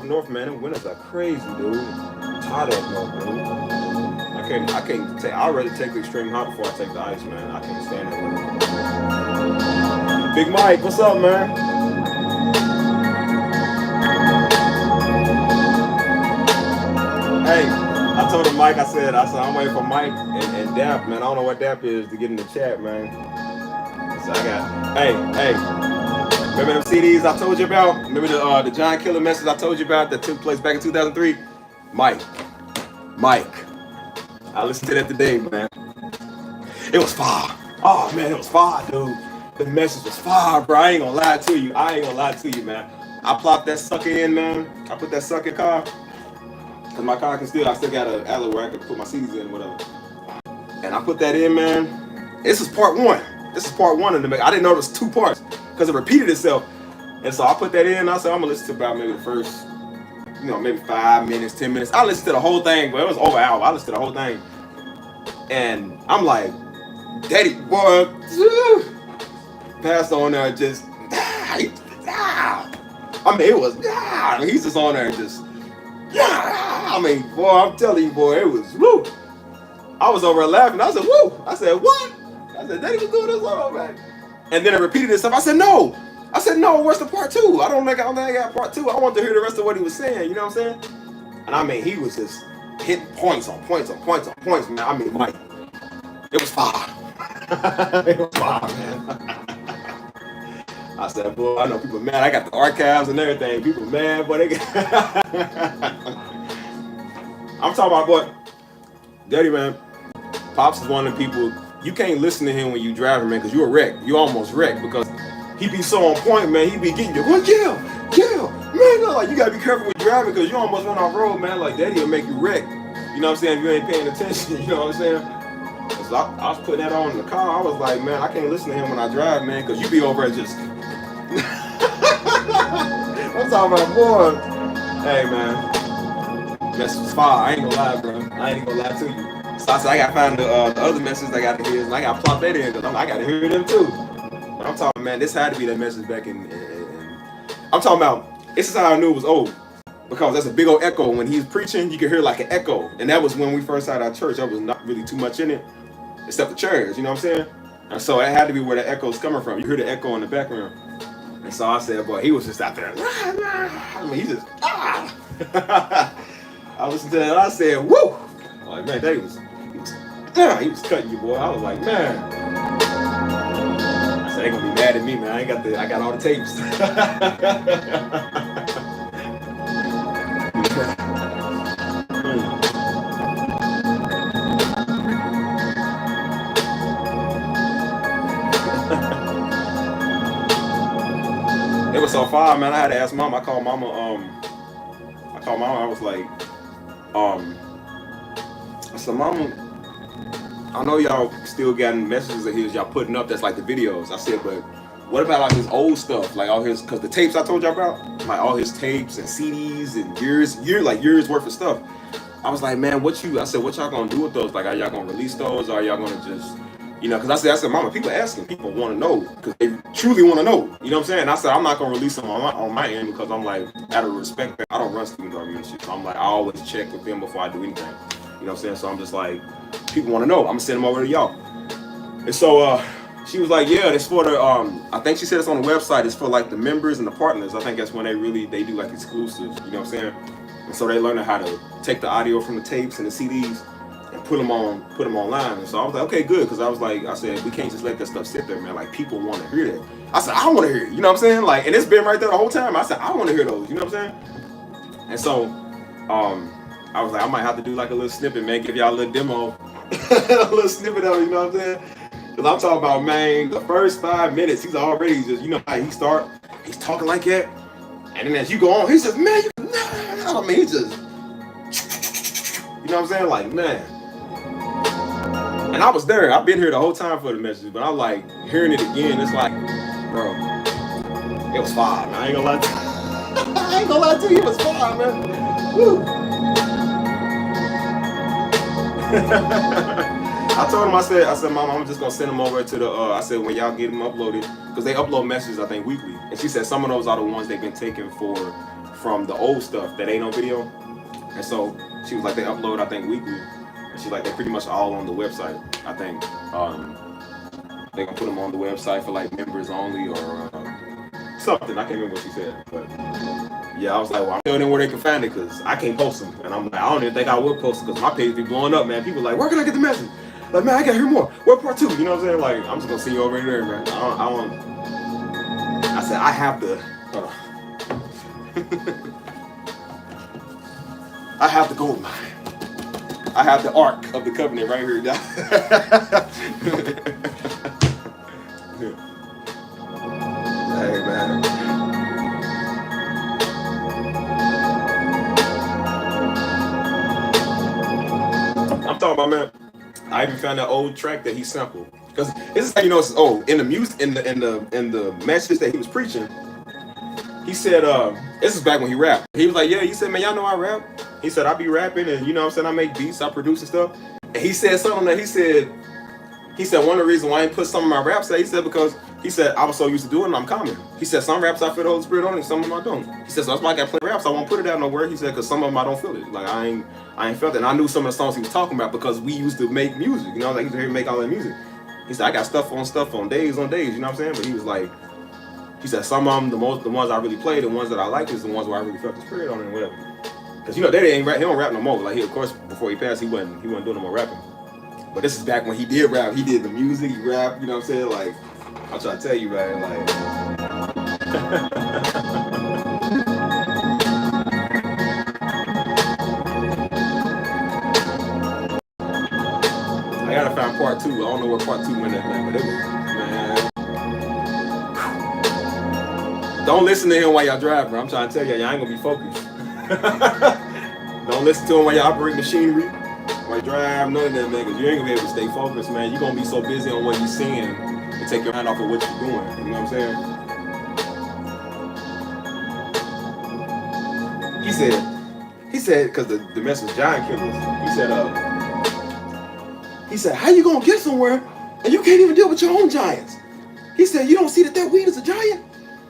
North, man, them winters are crazy, dude. I'm tired of North, dude. I can't take. I'd rather take the extreme hot before I take the ice, man. I can't stand that weather. Big Mike, what's up, man? Hey, I told him Mike. I said I'm waiting for Mike and Dap, man. I don't know what Dap is to get in the chat, man. So I got. Hey. Remember them CDs I told you about? Remember the Giant Killer message I told you about that took place back in 2003? Mike. I listened to that today, man. It was fire. Oh, man, it was fire, dude. The message was fire, bro. I ain't gonna lie to you, man. I plopped that sucker in, man. I put that sucker in car. Because my car I still got an outlet where I can put my CDs in, whatever. And I put that in, man. This is part one. of the mix. I didn't know it was two parts. Because it repeated itself. And so I put that in. I said, I'm going to listen to about maybe the first, maybe 5 minutes, 10 minutes. I listened to the whole thing, but it was over an hour. I listened to the whole thing. And I'm like, Daddy, boy, passed on there just, it was, he's just on there just, boy, I'm telling you, boy, it was, woo. I was over laughing. I said, woo. I said, what? I said, Daddy was doing this all over. And then it repeated itself. I said, no, where's the part two? I don't think I got part two. I want to hear the rest of what he was saying, you know what I'm saying? And he was just hitting points on points, man. Mike, it was fire. It was fire, man. I said, boy, I know people mad. I got the archives and everything. People mad, but they I'm talking about, boy, Daddy, man, Pops is one of the people. You can't listen to him when you driving, man, because you a wreck. You almost wrecked because he be so on point, man. He be getting you, well, yeah, man. Like you gotta be careful with driving because you almost went off road, man. Like Daddy will make you wreck. You know what I'm saying? If you ain't paying attention, you know what I'm saying? So I was putting that on in the car. I was like, man, I can't listen to him when I drive, man, because you be over there just. I'm talking about, boy. Hey, man. Message was fire. I ain't gonna lie, bro. I ain't gonna lie to you. So I said I gotta find the other messages I gotta hear, and I gotta plop that in because I gotta hear them too. But I'm talking, man, this had to be that message back in I'm talking about. This is how I knew it was old. Because that's a big old echo. When he's preaching, you can hear like an echo. And that was when we first had our church. There was not really too much in it, except the chairs, you know what I'm saying? And so it had to be where the echo's coming from. You hear the echo in the background. And so I said, boy, he was just out there. I mean, he just, I listened to that and I said, woo! I'm like, man, he was cutting you, boy. I was like, man. I said, they gonna be mad at me, man. I got all the tapes. It was so far, man. I had to ask mom. I called mama. I was like, I said, mama, I know y'all still getting messages of his y'all putting up. That's like the videos. I said, but what about like his old stuff, like all his, cause the tapes I told y'all about, like all his tapes and CDs and years worth of stuff. I was like, man, I said, what y'all gonna do with those? Like, are y'all gonna release those? Or are y'all gonna just, cause I said, mama, people asking, people want to know, cause they truly want to know. You know what I'm saying? And I said, I'm not gonna release them on my end because I'm like, out of respect, I don't run student arguments. So I'm like, I always check with them before I do anything. You know what I'm saying? So I'm just like, people want to know. I'm gonna send them over to y'all. And so she was like, yeah, it's for the I think she said it's on the website. It's for like the members and the partners. I think that's when they do like exclusives. You know what I'm saying? And so they learning how to take the audio from the tapes and the CDs and put them online. And so I was like, okay, good, because I said we can't just let that stuff sit there, man. Like, people want to hear that. I said, I want to hear it. You know what I'm saying? Like, and it's been right there the whole time. I said, I want to hear those. You know what I'm saying? And so I was like, I might have to do like a little snippet, man. Give y'all a little demo, a little snippet of it. You know what I'm saying? Because I'm talking about, man, the first 5 minutes, he's already just, how he start, he's talking like that. And then as you go on, he says, man, I mean, he just, you know what I'm saying? Like, man. And I was there. I've been here the whole time for the message, but I'm like, hearing it again, it's like, bro, it was fire, man. I ain't gonna lie to you. I ain't gonna lie to you, it was fire, man. Woo. I told him, I said, Mom, I'm just gonna send them over to the, I said, when y'all get them uploaded, because they upload messages, I think, weekly. And she said some of those are the ones they've been taking from the old stuff that ain't on video. And so she was like, they upload, I think, weekly. And she's like, they're pretty much all on the website. I think they're gonna put them on the website for like members only or something. I can't remember what she said, but yeah, I was like, well, I'm telling them where they can find it because I can't post them. And I'm like, I don't even think I will post it because my page be blowing up, man. People like, where can I get the message? Like, man, I gotta hear more. What part 2? You know what I'm saying? Like, I'm just gonna see you over there, man. I said, I have to. I have the gold mine. I have the Ark of the Covenant right here. Hey, man. I'm talking about, man. I even found that old track that he sampled because this is how you know it's old. In the music, in the message that he was preaching, he said, this is back when he rapped. He was like, yeah, he said, man, y'all know I rap. He said, I be rapping and you know what I'm saying, I make beats, I produce and stuff. And he said something that he said one of the reasons why I didn't put some of my raps out, he said, because he said, I was so used to doing it, I'm common. He said, some raps I feel the Holy Spirit on and some of them I don't. He said, so that's why I got play raps, I won't put it out nowhere. He said, because some of them I don't feel it. Like, I ain't felt it. And I knew some of the songs he was talking about because we used to make music, you know, like he used to hear me make all that music. He said, I got stuff on days, you know what I'm saying? But he was like, he said, some of them, the ones I really play, the ones that I like is the ones where I really felt the Spirit on it and whatever. Because, you know, he don't rap no more. Like, of course, before he passed, he wasn't doing no more rapping. But this is back when he did rap. He did the music, he rapped, you know what I'm saying? Like, I'm trying to tell you, man, like. I gotta find part 2. I don't know where part 2 went at, man, but it was, man. Don't listen to him while y'all drive, bro. I'm trying to tell y'all ain't gonna be focused. Don't listen to him while y'all operate machinery. While you drive, none of that, man, because you ain't gonna be able to stay focused, man. You're gonna be so busy on what you're seeing and take your mind off of what you're doing. You know what I'm saying? He He said, because the mess was giant killers. He said, how you gonna get somewhere and you can't even deal with your own giants? He said, you don't see that weed is a giant?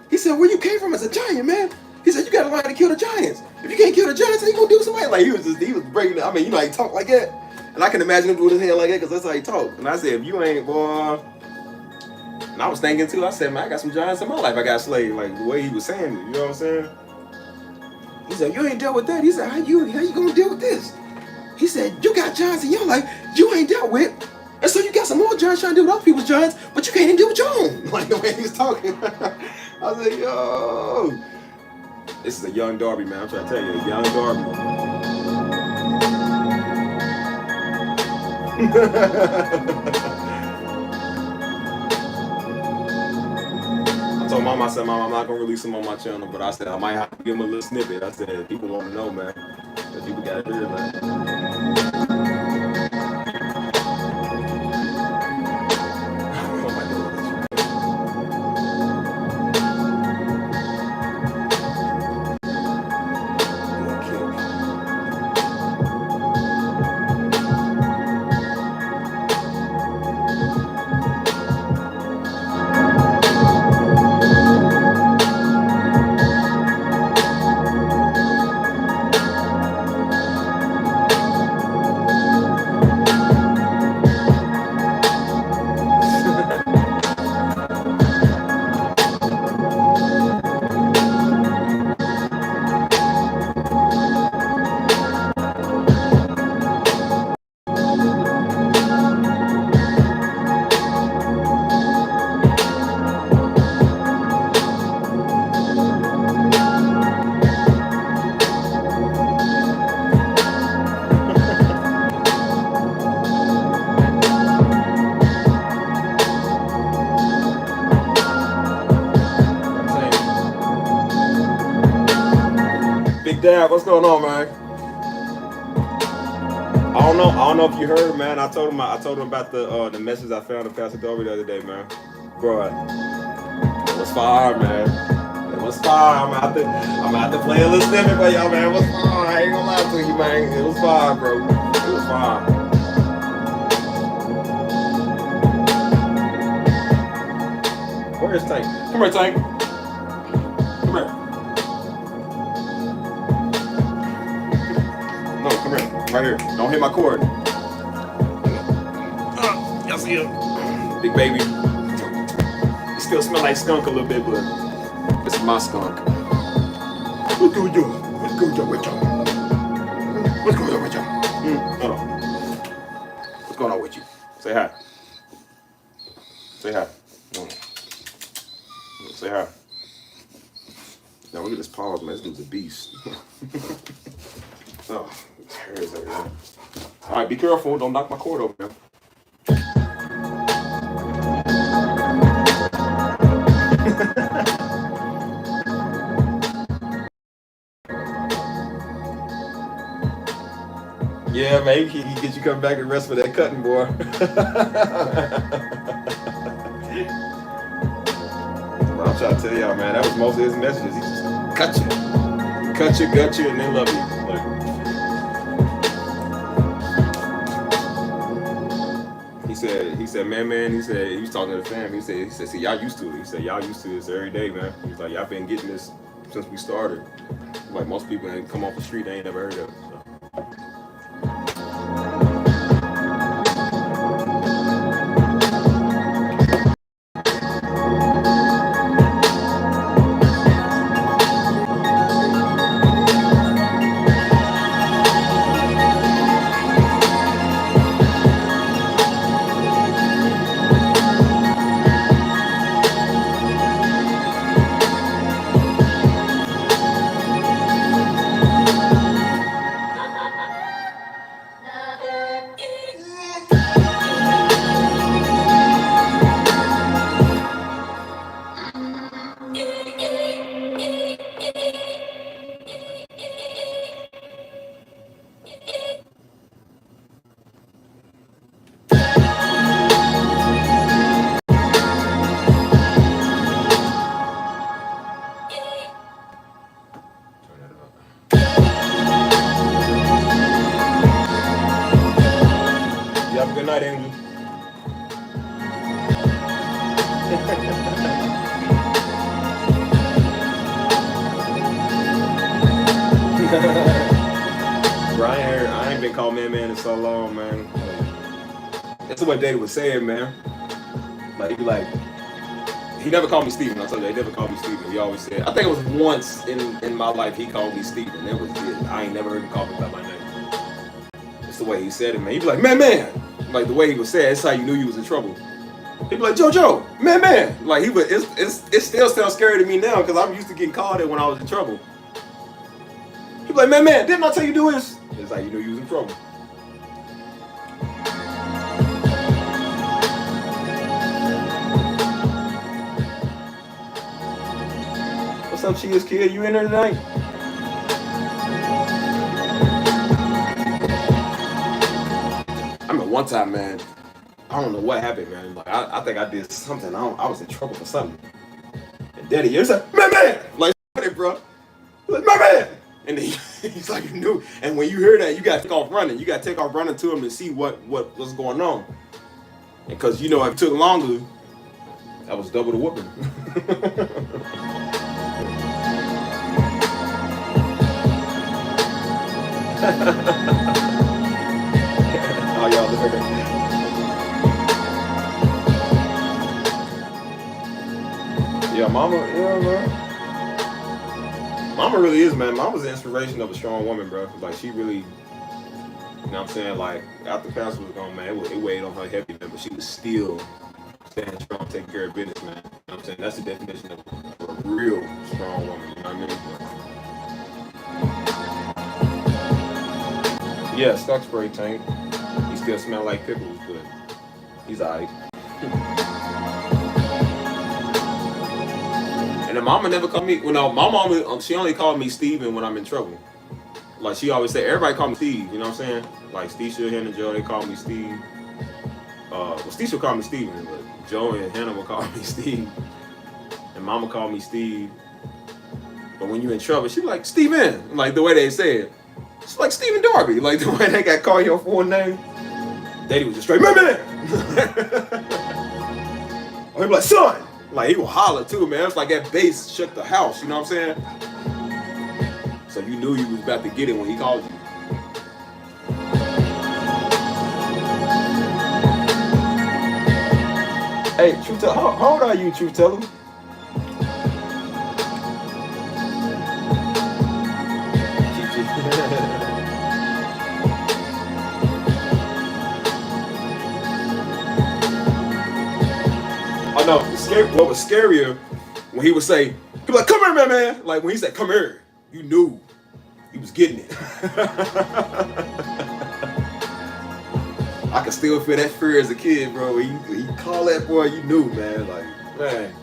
He said, where you came from is a giant, man. He said, you gotta learn how to kill the giants. If you can't kill the giants, how you gonna do somebody? Like, he was breaking it. I mean, you know how he talk like that? And I can imagine him doing his hand like that because that's how he talk. And I said, if you ain't, boy. And I was thinking too, I said, man, I got some giants in my life I got slayed. Like the way he was saying it, you know what I'm saying? He said, you ain't dealt with that. He said, how you gonna deal with this? He said, you got giants in your life you ain't dealt with. And so you got some more giants trying to deal with other people's giants, but you can't even deal with your own. Like the way he was talking. I was like, yo. This is a young Darby, man. I'm trying to tell you, a young Darby. I told Mom, I said, Mom, I'm not going to release him on my channel, but I said, I might have to give him a little snippet. I said, people want to know, man. That people got to hear, man. Dad, what's going on, man? I don't know if you heard, man. I told him about the message I found in Pastor Darby the other day, man. Bro, it was fire, man. It was fire. I'm out to play a little snippet for y'all, man. It was fire. I ain't gonna lie to you, man. It was fire, bro. It was fire. Where is Tank? Come here, Tank. Come here. No, come here. Right here. Don't hit my cord. Y'all see him? Big baby. He still smell like skunk a little bit, but this is my skunk. What's going on? What's going on with y'all? What's going on with y'all? Hold on. What's going on with you? Say hi. Say hi. Say hi. Now look at this pause, man. This dude's a beast. Oh, hairs everywhere. All right, be careful. Don't knock my cord over, man. Yeah, man, he get you come back and rest for that cutting, boy. Well, I'm trying to tell y'all, man, that was most of his messages. He just cut you, gut you, and then love you. He said, man, he said, he was talking to the family. He said, see, y'all used to it. He said, y'all used to this every day, man. He's like, y'all been getting this since we started. Like, most people ain't come off the street, they ain't never heard of it. So. night, Angel. Brian, I ain't been called man in so long, man. That's what Daddy was saying, man. Like, he be like, he never called me Steven. I told you, he never called me Steven. He always said, I think it was once in my life he called me Steven. That was it. I ain't never heard him call me by my name. It's the way he said it, man. He'd be like, man. Like, the way he was saying, that's how you knew you was in trouble. He'd be like, JoJo, man. Like, he would, it still sounds scary to me now because I'm used to getting called it when I was in trouble. He'd be like, man, didn't I tell you to do this? It's like you knew you was in trouble. What's up, Cheers Kid? You in there tonight? I remember one time, man. I don't know what happened, man. Like I think I did something. I was in trouble for something. And Daddy, you're like, man, like, it, bro. Like, man. And then he's like, you knew. And when you hear that, you gotta take off running. You gotta take off running to him and see what's going on. And because you know, if it took longer, that was double the whooping. Oh, y'all look at that. Yeah, Mama, yeah, man. Mama really is, man. Mama's the inspiration of a strong woman, bro. Like, she really, you know what I'm saying? Like, after Pastor was gone, man, it weighed on her heavy, man. But she was still standing strong, taking care of business, man. You know what I'm saying? That's the definition of a real strong woman, you know what I mean? Yeah, skunk spray tank. He still smell like pickles, but he's alright. And then Mama never called me. Well, no, my mama, she only called me Steven when I'm in trouble. Like, she always said, everybody call me Steve, you know what I'm saying? Like, Steisha, Hannah, Joe, they call me Steve. Well, Steisha would call me Steven, but Joe and Hannah would call me Steve. And Mama called me Steve. But when you're in trouble, she be like, Steven, like the way they say it. It's like Stephen Darby, like the way they got called your full name. Daddy was just straight, man. Or he'd be like, son. Like, he would holler too, man. It's like that bass shook the house, you know what I'm saying? So you knew you was about to get it when he called you. Hey, Truth Teller, how old are you, Truth Teller? Oh no, what was scarier when he would say, he'd be like, come here, man. Like when he said, come here, you knew he was getting it. I can still feel that fear as a kid, bro. When you call that boy, you knew, man. Like, man.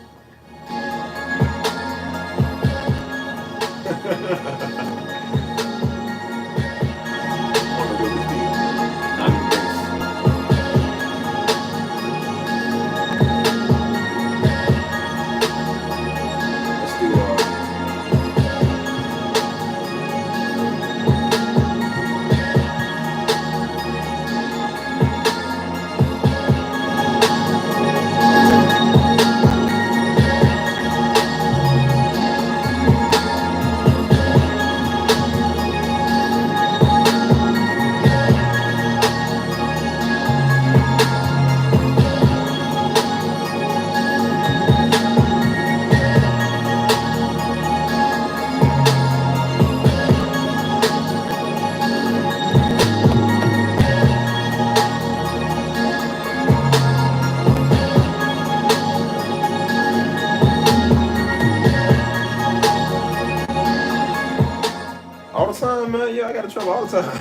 Man, yeah, I got in trouble all the time.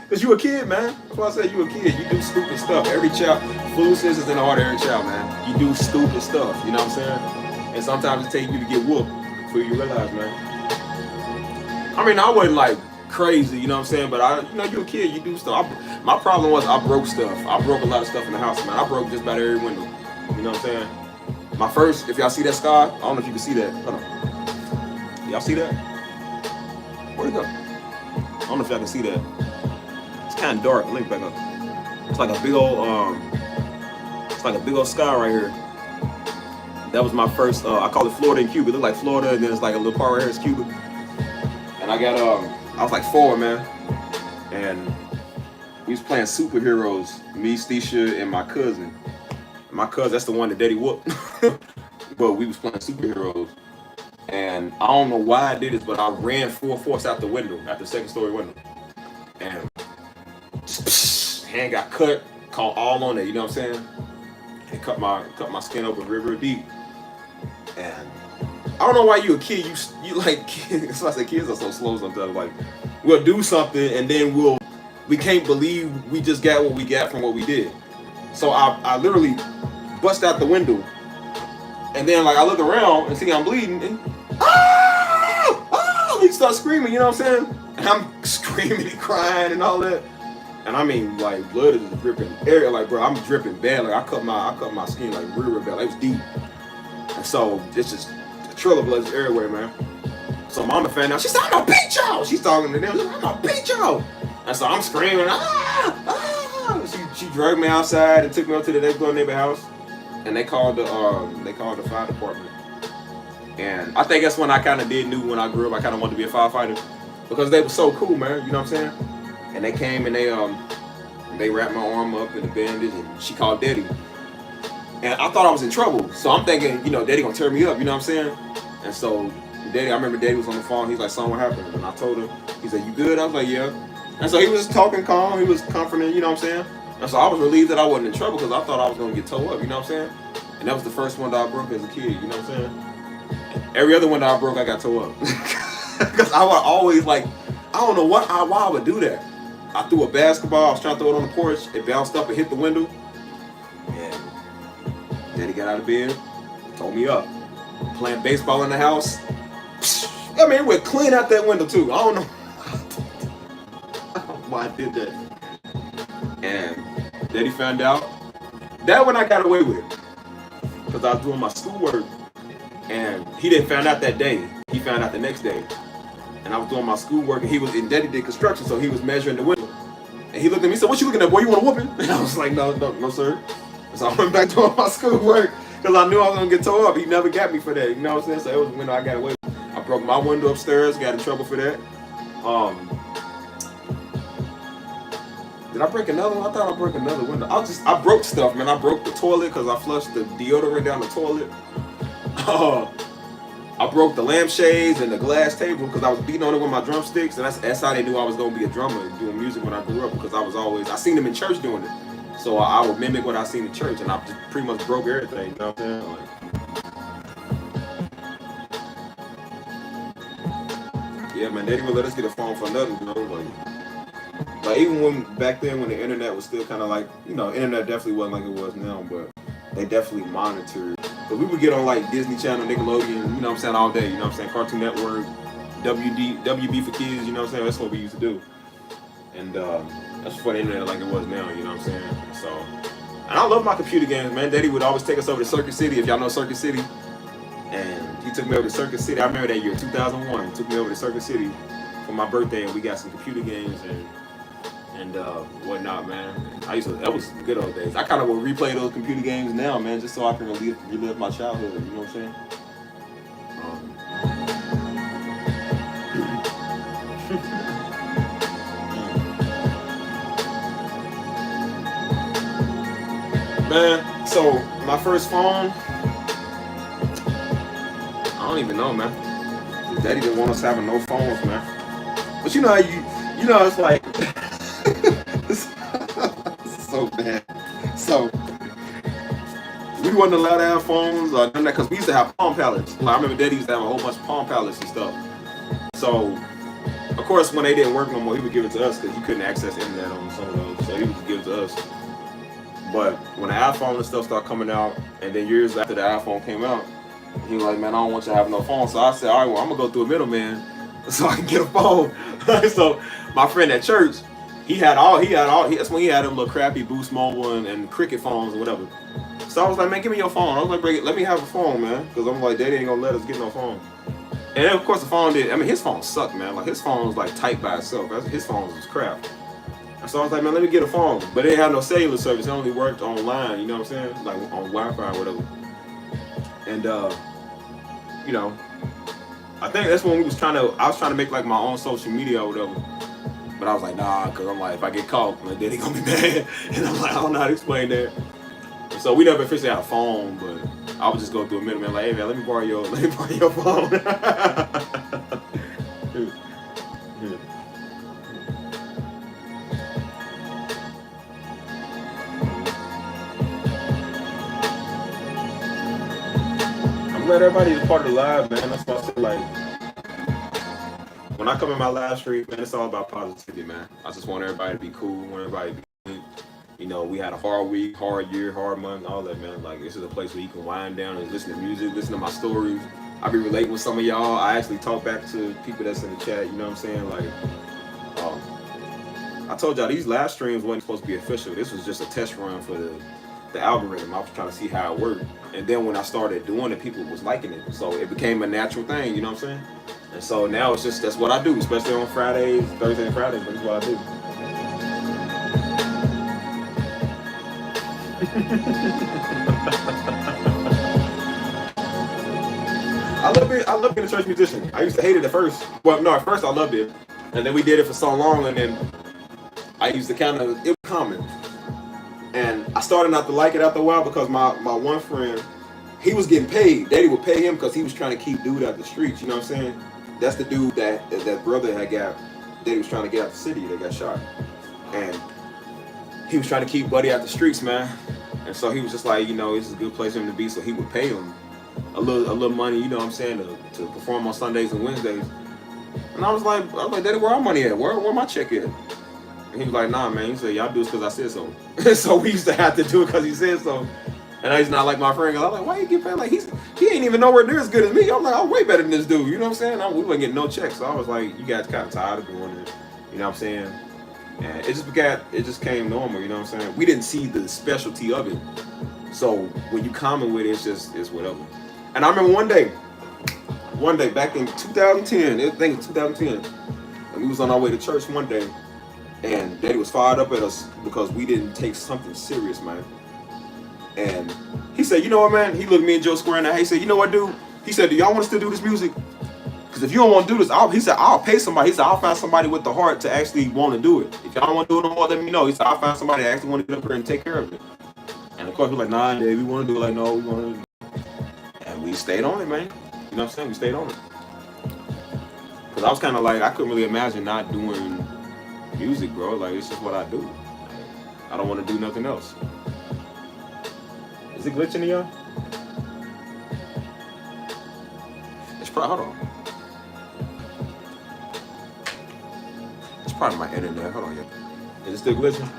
Cause you a kid, man. That's why I said you a kid. You do stupid stuff. Every child, food scissors in the heart of every child, man. You do stupid stuff. You know what I'm saying? And sometimes it takes you to get whooped before you realize, man. I mean, I wasn't like crazy, you know what I'm saying? But you're a kid. You do stuff. My problem was I broke stuff. I broke a lot of stuff in the house, man. I broke just about every window. You know what I'm saying? My first, if y'all see that scar, I don't know if you can see that. Hold on. Y'all see that? Where'd it go? I don't know if y'all can see that. It's kind of dark. Link back up. It's like a big old sky right here. That was my first. I call it Florida and Cuba. It looked like Florida, and then it's like a little part right here is Cuba. And I got I was like 4, man, and we was playing superheroes. Me, Stisha, and my cousin. My cousin, that's the one that Daddy whooped. But we was playing superheroes. And I don't know why I did this, but I ran full force out the window, out the second story window. And hand got cut, caught all on there, you know what I'm saying? It cut my skin open real deep. And I don't know why you a kid, you like kids. That's why I say kids are so slow sometimes. Like, we'll do something and then we can't believe we just got what we got from what we did. So I literally bust out the window. And then like I look around and see I'm bleeding and he starts screaming, you know what I'm saying? And I'm screaming and crying and all that. And I mean like blood is dripping area, like bro, I'm dripping bad. Like I cut my skin like real bad. Like, it was deep. And so it's just a trail of blood everywhere, man. So mama found out, she said, I'm gonna beat y'all. She's talking to them, she's like, I'm gonna beat y'all. And so I'm screaming, She dragged me outside and took me up to the next door neighbor house. And they called the fire department. And I think that's when I kind of knew when I grew up I kind of wanted to be a firefighter because they were so cool, man. You know what I'm saying? And they came and they wrapped my arm up in a bandage and she called Daddy. And I thought I was in trouble, so I'm thinking, you know, Daddy gonna tear me up. You know what I'm saying? And so Daddy, I remember Daddy was on the phone. He's like, son, what happened? And I told him. He said, you good? I was like, yeah. And so he was talking calm. He was comforting. You know what I'm saying? And so I was relieved that I wasn't in trouble because I thought I was gonna get towed up. You know what I'm saying? And that was the first one that I broke as a kid. You know what I'm saying? Every other one that I broke, I got towed up. Because I would always like, I don't know why I would do that. I threw a basketball. I was trying to throw it on the porch. It bounced up and hit the window. And Daddy got out of bed, told me up. Playing baseball in the house. I mean, it went clean out that window too. I don't know why I did that. And Daddy found out. That one I got away with. Because I was doing my schoolwork. And he didn't find out that day. He found out the next day. And I was doing my schoolwork and Daddy did construction, so he was measuring the window. And he looked at me and said, what you looking at, boy? You want a whooping? And I was like, no, sir. So I went back doing my schoolwork because I knew I was going to get towed up. He never got me for that. You know what I'm saying? So it was a window I got away with. I broke my window upstairs, got in trouble for that. Did I break another one? I thought I broke another window. I broke stuff, man. I broke the toilet because I flushed the deodorant down the toilet. I broke the lampshades and the glass table because I was beating on it with my drumsticks, and that's how they knew I was going to be a drummer doing music when I grew up, because I seen them in church doing it. So I would mimic what I seen in church, and I just pretty much broke everything, you know what I'm saying? Like, yeah, man, they didn't even let us get a phone for nothing, you know, like even when back then when the internet was still kind of like, you know, internet definitely wasn't like it was now, but they definitely monitored. But we would get on like Disney Channel, Nickelodeon, you know what I'm saying, all day, you know what I'm saying, Cartoon Network, WB for kids, you know what I'm saying, that's what we used to do. And that's before the internet like it was now, you know what I'm saying. So, and I love my computer games, man. Daddy would always take us over to Circuit City, if y'all know Circuit City. And he took me over to Circuit City. I remember that year, 2001. He took me over to Circuit City for my birthday, and we got some computer games and whatnot, man. That was good old days. I kind of will replay those computer games now, man, just so I can relive my childhood, you know what I'm saying? Man, so my first phone, I don't even know, man. Daddy didn't want us having no phones, man. But you know how you know, it's like, it's so bad. So, we wasn't allowed to have phones or none of that, because we used to have Palm Palettes. Like, I remember Daddy used to have a whole bunch of Palm Palettes and stuff. So, of course, when they didn't work no more, he would give it to us because he couldn't access the internet on some of those. So he would give it to us. But when the iPhone and stuff started coming out, and then years after the iPhone came out, he was like, man, I don't want you to have no phone. So I said, all right, well, I'm going to go through a middleman so I can get a phone. So my friend at church, that's when he had them little crappy Boost Mobile and Cricket phones or whatever. So I was like, man, give me your phone. I was like, let me have a phone, man. Because I'm like, Daddy ain't going to let us get no phone. And then, of course, the phone his phone sucked, man. Like, his phone was like tight by itself. His phone was crap. So I was like, man, let me get a phone. But it didn't have no cellular service. It only worked online, you know what I'm saying? Like on Wi-Fi or whatever. And you know, I think that's when I was trying to make like my own social media or whatever. But I was like, nah, cause I'm like, if I get caught, my daddy gonna be mad. And I'm like, I don't know how to explain that. And so we never officially had a phone, but I would just go through a middleman like, hey man, let me borrow your phone. I'm glad everybody is part of the live, man. That's why I said, like, when I come in my live stream, man, it's all about positivity, man. I just want everybody to be cool, want everybody to be good. You know, we had a hard week, hard year, hard month, all that, man. Like, this is a place where you can wind down and listen to music, listen to my stories. I be relating with some of y'all. I actually talk back to people that's in the chat, you know what I'm saying? Like, I told y'all these live streams wasn't supposed to be official. This was just a test run for the algorithm. I was trying to see how it worked. And then when I started doing it, people was liking it. So it became a natural thing, you know what I'm saying? And so now it's just, that's what I do, especially on Fridays, Thursday and Fridays, but that's what I do. I love being a church musician. I used to hate it at first. Well, no, at first I loved it. And then we did it for so long, and then I used to kind of, it was common. And I started not to like it after a while because my one friend, he was getting paid. Daddy would pay him because he was trying to keep dude out the streets, you know what I'm saying? That's the dude that brother had got, Daddy was trying to get out the city that got shot. And he was trying to keep Buddy out the streets, man. And so he was just like, you know, this is a good place for him to be, so he would pay him a little money, you know what I'm saying, to perform on Sundays and Wednesdays. And I was like, Daddy, where our money at? Where my check at? And he was like, nah, man. He said, y'all do this because I said so. So we used to have to do it because he said so. And I used to not like my friend. I was like, why you get paid? Like, he ain't even nowhere near as good as me. I'm like, I'm way better than this dude. You know what I'm saying? We wasn't getting no checks. So I was like, you guys kind of tired of doing it. You know what I'm saying? And it just came normal. You know what I'm saying? We didn't see the specialty of it. So when you comment with it, it's whatever. And I remember one day back in 2010, I think it was 2010, and we was on our way to church one day, and Daddy was fired up at us because we didn't take something serious, man. And he said, you know what, man? He looked me and Joe square in the eye. He said, you know what, dude? He said, do y'all want us to do this music? Because if you don't want to do this, he said, I'll pay somebody. He said, I'll find somebody with the heart to actually want to do it. If y'all don't want to do it no more, let me know. He said, I'll find somebody that actually want to get up here and take care of it. And of course, we're like, nah, Dave, we want to do it. Like, no, we want to. And we stayed on it, man. You know what I'm saying? We stayed on it. Because I was kind of like, I couldn't really imagine not doing music, bro. Like, it's just what I do. I don't want to do nothing else. Is it glitching to y'all? It's probably, hold on. It's probably my internet. Hold on, yeah. Is it still glitching?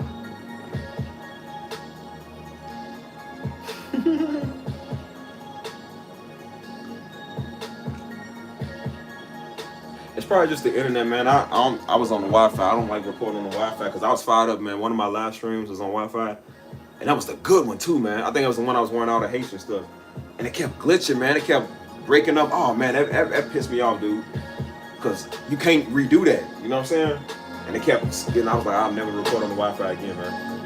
It's probably just the internet, man. I was on the Wi-Fi. I don't like recording on the Wi-Fi because I was fired up, man. One of my live streams was on Wi-Fi, and that was the good one too, man. I think it was the one I was wearing all the Haitian stuff, and it kept glitching, man. It kept breaking up. Oh man, that pissed me off, dude. Because you can't redo that. You know what I'm saying? And it kept getting. I was like, I'll never record on the Wi-Fi again, man.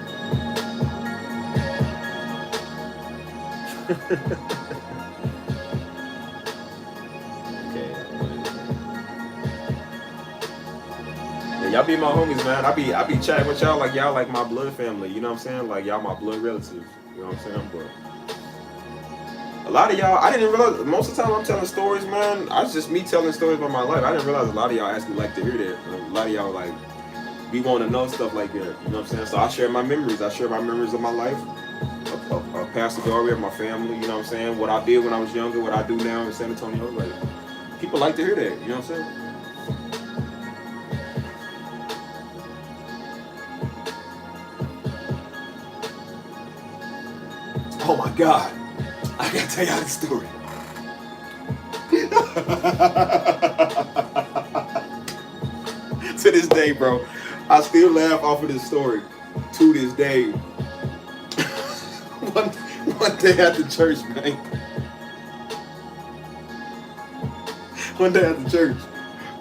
Y'all be my homies, man. I be chatting with y'all like y'all like my blood family. You know what I'm saying? Like y'all my blood relatives. You know what I'm saying? But a lot of y'all, I didn't realize. Most of the time I'm telling stories, man. It's just me telling stories about my life. I didn't realize a lot of y'all actually like to hear that. A lot of y'all like be wanting to know stuff like that. You know what I'm saying? So I share my memories. I share my memories of my life, of Pastor Darby, of my family. You know what I'm saying? What I did when I was younger, what I do now in San Antonio. Like people like to hear that. You know what I'm saying? Oh my God, I gotta tell y'all the story. To this day, bro, I still laugh off of this story. To this day. one day after church, man. One day after church,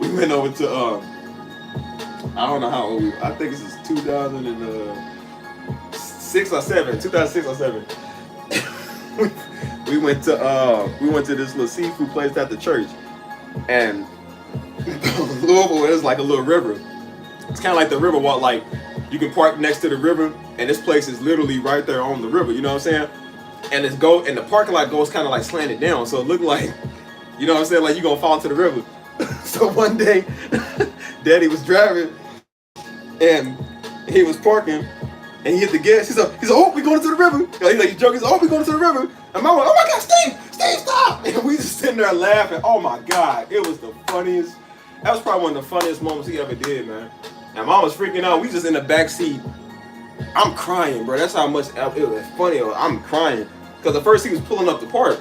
we went over to, I don't know how old we were. I think this is 2006 or 7. 2006 or 7. we went to this little seafood place at the church, and Louisville is like a little river. It's kind of like the river walk. Like you can park next to the river, and this place is literally right there on the river. You know what I'm saying? And the parking lot goes kind of like slanted down, so it looked like, you know what I'm saying, like you're gonna fall into the river. So one day, Daddy was driving, and he was parking, and he hit the gas. He's like, oh, we going into the river. He's joking. He's like, oh, we going into the river. And Mom went, oh my God, Steve, stop! And we just sitting there laughing. Oh my God, it was the funniest. That was probably one of the funniest moments he ever did, man. And Mom was freaking out. We just in the back seat. I'm crying, bro. That's how much it was funny. I'm crying because at first he was pulling up the park.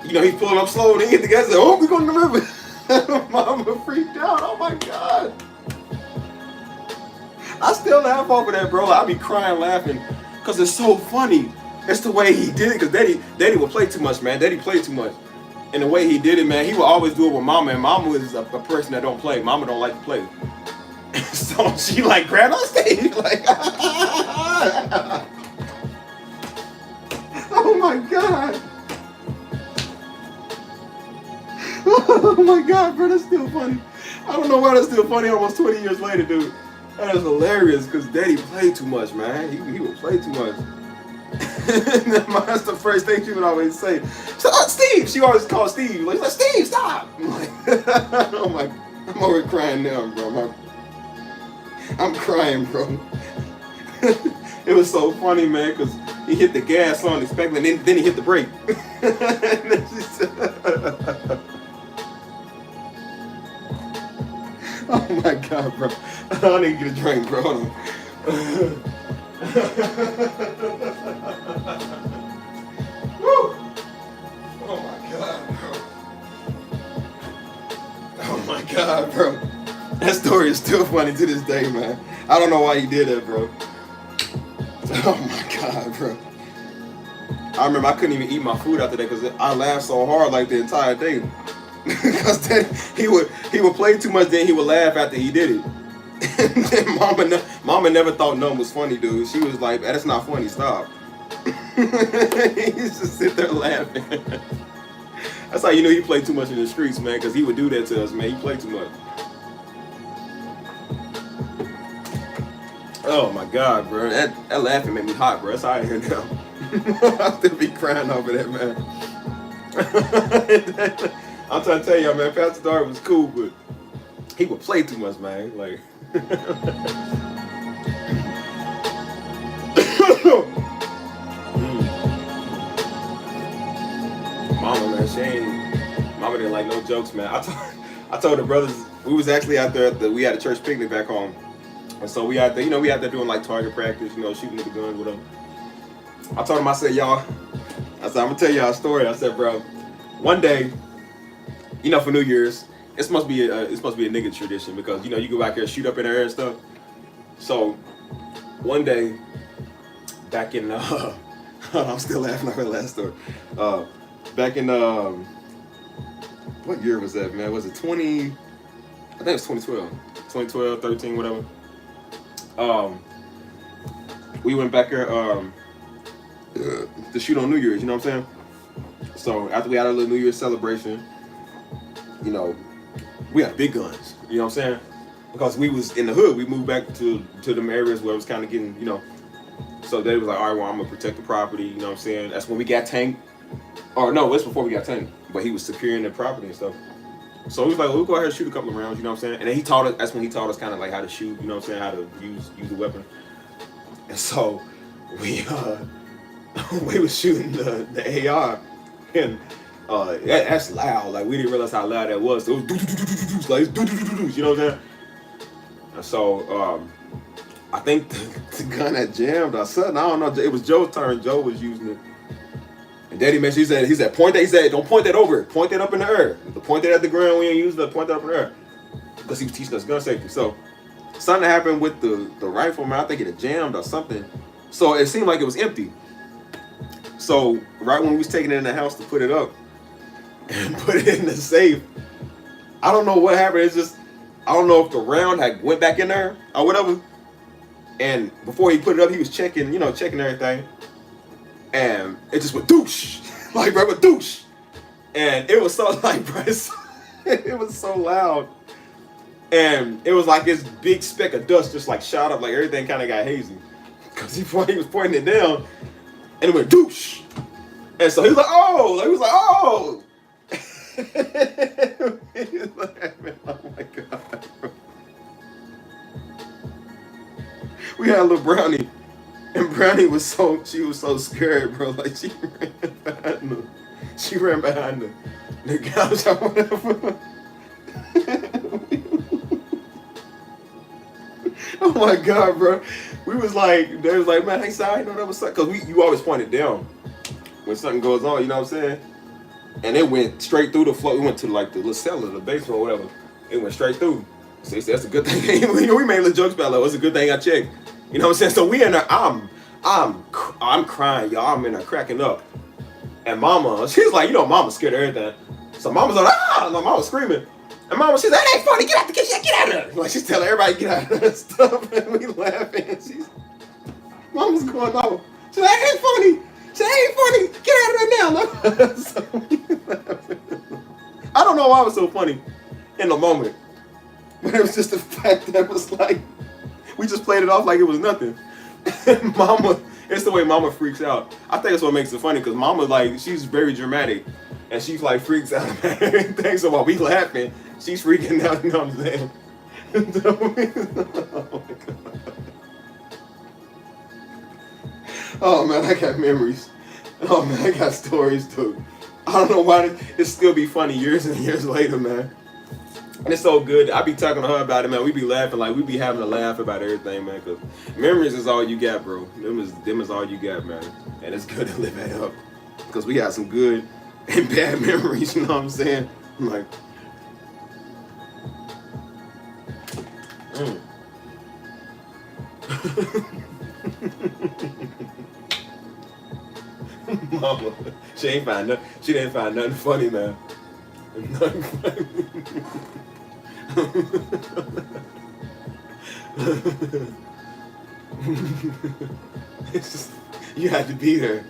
You know, he's pulling up slow, and he hit the gas. Like, oh, we going to the river. Mama freaked out. Oh my God. I still laugh over that, bro. I be crying laughing because it's so funny. It's the way he did it, because Daddy will play too much, man. Daddy played too much. And the way he did it, man, he would always do it with Mama, and Mama is a person that don't play. Mama don't like to play. So she like grabbed on stage, like, oh my God. Oh my God, bro, that's still funny. I don't know why that's still funny almost 20 years later, dude. That is hilarious, because Daddy played too much, man. He would play too much. That's the first thing she would always say. Steve! She always called Steve. Like, Steve, stop! I'm like, I'm over crying now, bro. I'm crying, bro. It was so funny, man, because he hit the gas unexpectedly, and then he hit the brake. And then she said, oh my God, bro. I need to get a drink, bro. Hold on. Woo! Oh my God, bro. Oh my God, bro. That story is still funny to this day, man. I don't know why he did that, bro. Oh my God, bro. I remember I couldn't even eat my food after that because I laughed so hard like the entire day. Because then he would play too much, then he would laugh after he did it. And then Mama never thought none was funny, dude. She was like, that's not funny, stop. He used to sit there laughing. That's how you know he played too much in the streets, man, because he would do that to us, man. He played too much. Oh my God, bro. That laughing made me hot, bro. That's how I hear now. I still be crying over that, man. I'm trying to tell y'all, man, Pastor Darby was cool, but he would play too much, man. Like, Mama, man, Mama didn't like no jokes, man. I told the brothers, we was actually out there we had a church picnic back home. And so we out there, we out there doing like target practice, shooting with the guns with them. I told him, I said, y'all, I'm gonna tell y'all a story. I said, bro, one day, for New Year's, it must be a nigga tradition because you go back here and shoot up in the air and stuff. So one day, back in I'm still laughing over the last story. Back in what year was that, man? Was it 20? I think it was 2012, 13, whatever. We went back there to shoot on New Year's, you know what I'm saying? So after we had our little New Year's celebration, we had big guns, you know what I'm saying? Because we was in the hood, we moved back to them areas where it was kind of getting, so they was like, all right, well, I'm gonna protect the property, you know what I'm saying? That's when we got tanked. Or no, it's before we got tanked, but he was securing the property and stuff. So he was like, well, we'll go ahead and shoot a couple of rounds, you know what I'm saying? And then that's when he taught us kind of like how to shoot, you know what I'm saying? How to use the weapon. And so we was shooting the AR, and that's loud. Like, we didn't realize how loud that was. So it was like, you know what I'm saying? And so I think the gun had jammed or something. I don't know. It was Joe's turn. Joe was using it. And Daddy mentioned, he said, point that. He said, don't point that over it. Point that up in the air. Point that at the ground. We ain't use it. Point that up in the air. Because he was teaching us gun safety. So something happened with the rifle, man. I think it had jammed or something. So it seemed like it was empty. So right when we was taking it in the house to put it up and put it in the safe, I don't know what happened. It's just, I don't know if the round had went back in there or whatever. And before he put it up, he was checking, checking everything. And it just went douche. Like, bro, went douche. And it was so, like, Bryson, it was so loud. And it was like this big speck of dust just, like, shot up. Like, everything kind of got hazy. Because he was pointing it down. And it went douche. And so he was like, oh. He was like, oh. He was laughing. Oh, my God. We had a little Brownie. And Brownie she was so scared, bro. Like, she ran behind the couch or whatever. Oh my God, bro. They was like, man, hey, sorry, that was something. Because you always point it down when something goes on, you know what I'm saying? And it went straight through the floor. It went to like the little cellar, the basement or whatever. It went straight through. So that's a good thing. We made little jokes about it. Like, it's a good thing I checked. You know what I'm saying? So we in there, I'm crying, y'all. I'm in there cracking up. And Mama, she's like, Mama's scared of everything. So Mama's like, ah! And Mama's screaming. And Mama, she's like, that ain't funny. Get out the kitchen. Get out of there. Like, she's telling everybody, get out of that stuff. And we laughing. Mama's going off. She's like, that ain't funny. She ain't funny. Get out of there now. So we laughing. I don't know why it was so funny in the moment. But it was just the fact that it was like, we just played it off like it was nothing. Mama, it's the way Mama freaks out. I think that's what makes it funny, because Mama, like, she's very dramatic. And she's like freaks out about everything. So while we laughing, she's freaking out, you know what I'm saying? Oh my God. Oh man, I got memories. Oh man, I got stories too. I don't know why it still be funny years and years later, man. And it's so good. I be talking to her about it, man. We be laughing, like we be having a laugh about everything, man. Cause memories is all you got, bro. Them is all you got, man. And it's good to live that up. Cause we got some good and bad memories, you know what I'm saying? I'm like, Mama, she didn't find nothing funny, man. Nothing funny. It's just, you had to be there.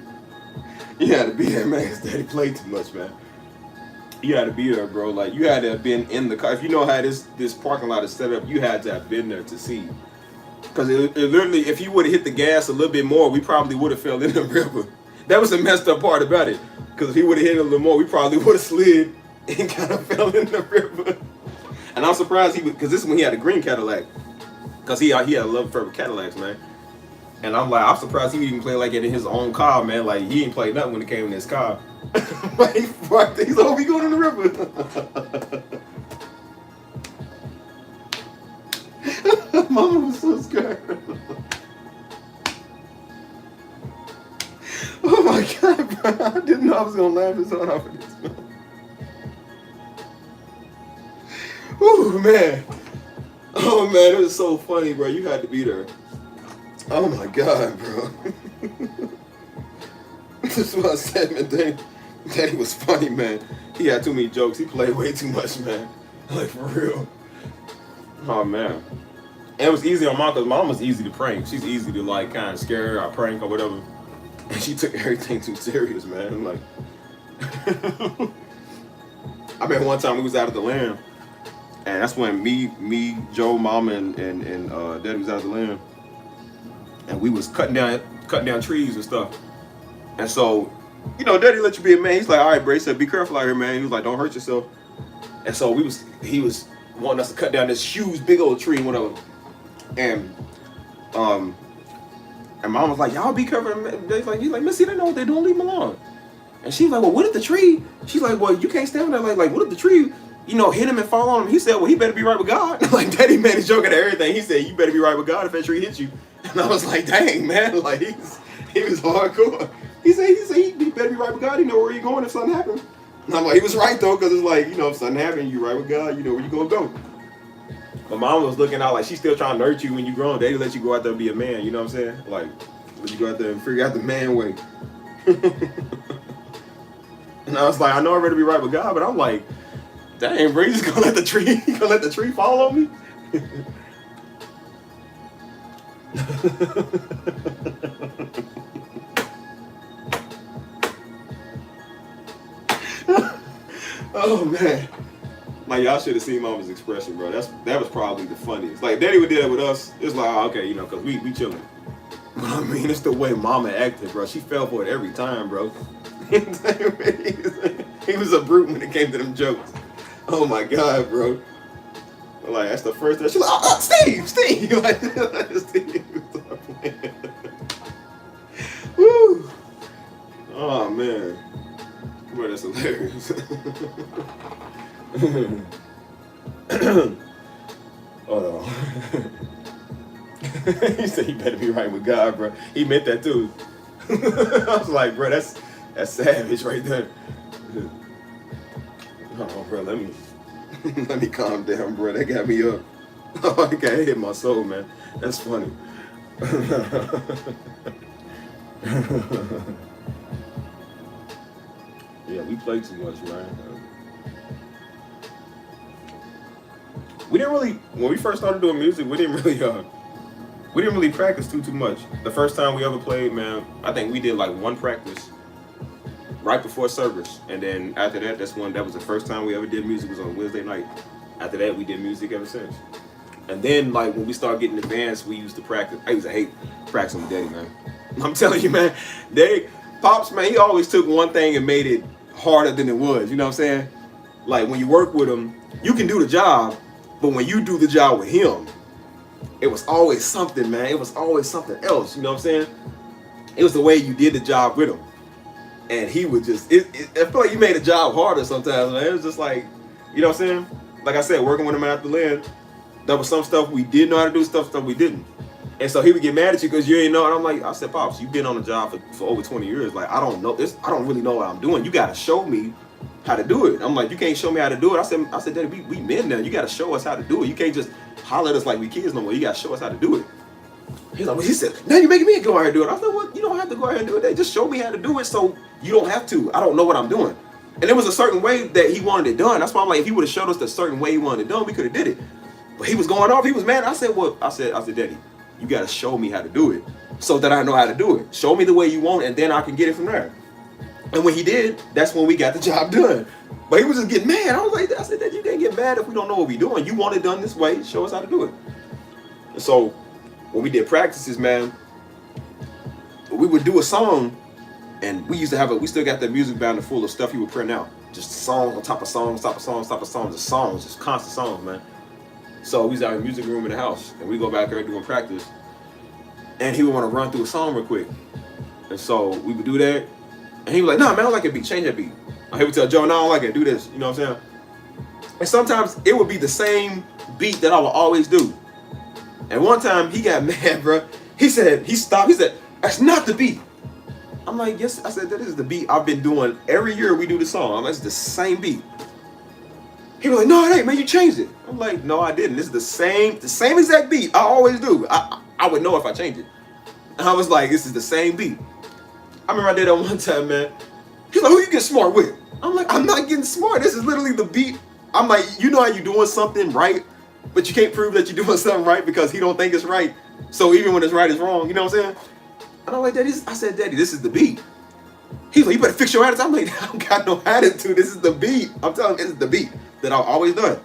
You had to be there, man, because Daddy played too much, man. You had to be there, bro. Like, you had to have been in the car. If you know how this parking lot is set up, you had to have been there to see. Because it literally, if you would have hit the gas a little bit more, we probably would have fell in the river. That was the messed up part about it. Because if he would have hit it a little more, we probably would have slid and kind of fell in the river. And I'm surprised because this is when he had a green Cadillac. Because he had a love for Cadillacs, man. And I'm surprised he even played like it in his own car, man. Like, he ain't played nothing when it came in his car. Like, he's like, oh, we going in the river. Mama was so scared. Oh my God, bro. I didn't know I was going to laugh this hard off of this. Ooh, man. Oh, man, it was so funny, bro. You had to be there. Oh my God, bro. This is what I said, man. Daddy was funny, man. He had too many jokes. He played way too much, man. Like, for real. Oh, man. And it was easy on Mom, because Mom was easy to prank. She's easy to, like, kind of scare or prank or whatever. And she took everything too serious, man. I'm like... I remember one time we was out of the land. And that's when me, Joe, Mama, and Daddy was out of the land. And we was cutting down trees and stuff. And so, Daddy let you be a man. He's like, all right, Bray, said, be careful out here, man. He was like, don't hurt yourself. And so he was wanting us to cut down this huge, big old tree and whatever. And Mom was like, y'all be careful. He's like, Missy, they know what they're doing, leave them alone. And she's like, well, what if the tree? She's like, well, you can't stand there. Like, what if the tree, hit him and fall on him? He said, well, he better be right with God. Like, Daddy made a joke at everything. He said, you better be right with God if that tree hits you. And I was like, dang, man, like, he was hardcore. He said he better be right with God. He know where you're going if something happens. And I'm like, he was right, though, because it's like, if something happens, you right with God, you know where you going to go. But Mom was looking out like she's still trying to nurture you when you grown. Daddy let you go out there and be a man, you know what I'm saying? Like, let you go out there and figure out the man way. And I was like, I know I'm ready to be right with God, but I'm like, dang, bro, you just gonna let the tree fall on me? Oh man. Like y'all should have seen Mama's expression, bro. That was probably the funniest. Like Daddy would do that with us. It's like, oh, okay, you know, cause we chilling. But I mean, it's the way Mama acted, bro. She fell for it every time, bro. He was a brute when it came to them jokes. Oh my God, bro. Like that's the first thing. She's like, oh, Steve. Like, Steve. Woo. Oh man. Bro, that's hilarious. Hold on. He said you better be right with God, bro. He meant that too. I was like, bro, that's savage right there. Oh, bro, let me calm down, bro. That got me up. Oh, that guy hit my soul, man. That's funny. Yeah, we play too much, man. We didn't really, when we first started doing music, we didn't really practice too much. The first time we ever played, man, I think we did like one practice right before service, and then after that, that was the first time we ever did music. Was on Wednesday night. After that, we did music ever since. And then like when we started getting advanced, we used to practice. I used to hate practicing with Daddy, man. I'm telling you, man, Pops, man, he always took one thing and made it harder than it was. You know what I'm saying? Like when you work with him, you can do the job, but when you do the job with him, it was always something, man. It was always something else. You know what I'm saying? It was the way you did the job with him. And he would just, I feel like you made the job harder sometimes, man. It was just like, you know what I'm saying? Like I said, working with him after Lynn, there was some stuff we did know how to do, stuff we didn't. And so he would get mad at you because you ain't know. And I'm like, I said, Pops, you've been on the job for over 20 years. Like, I don't know this. I don't really know what I'm doing. You got to show me how to do it. I'm like, you can't show me how to do it. I said, Daddy, we men now. You got to show us how to do it. You can't just holler at us like we kids no more. You got to show us how to do it. He's like, well, he said, now you're making me go out here and do it. I said, well, you don't have to go out here and do it. Just show me how to do it so you don't have to. I don't know what I'm doing. And there was a certain way that he wanted it done. That's why I'm like, if he would have showed us the certain way he wanted it done, we could have did it. But he was going off. He was mad. I said, Daddy, you got to show me how to do it so that I know how to do it. Show me the way you want it, and then I can get it from there. And when he did, that's when we got the job done. But he was just getting mad. I said, Dad, you can't get mad if we don't know what we're doing. You want it done this way. Show us how to do it. And so when we did practices, man, we would do a song, and we still got that music binder full of stuff he would print out. Just songs on top of songs, top of songs, top of songs, just constant songs, man. So we was out in the music room in the house, and we go back there doing practice, and he would want to run through a song real quick. And so we would do that, and he was like, nah, man, I don't like that beat, change that beat. And he would tell Joe, no, I don't like it, do this, you know what I'm saying? And sometimes it would be the same beat that I would always do. And one time he got mad, bro. He stopped, he said, that's not the beat. I'm like, yes, I said, that is the beat I've been doing every year we do the song. That's the same beat. He was like, no, it ain't, man, you changed it. I'm like, no, I didn't. This is the same exact beat I always do. I would know if I changed it. And I was like, this is the same beat. I remember I did that one time, man. He's like, who you get smart with? I'm like, I'm not getting smart. This is literally the beat. I'm like, you know how you're doing something right, but you can't prove that you're doing something right because he don't think it's right. So even when it's right, it's wrong. You know what I'm saying? And I'm like, Daddy, I said, Daddy, this is the beat. He's like, you better fix your attitude. I'm like, I don't got no attitude. This is the beat. I'm telling him, this is the beat that I've always done.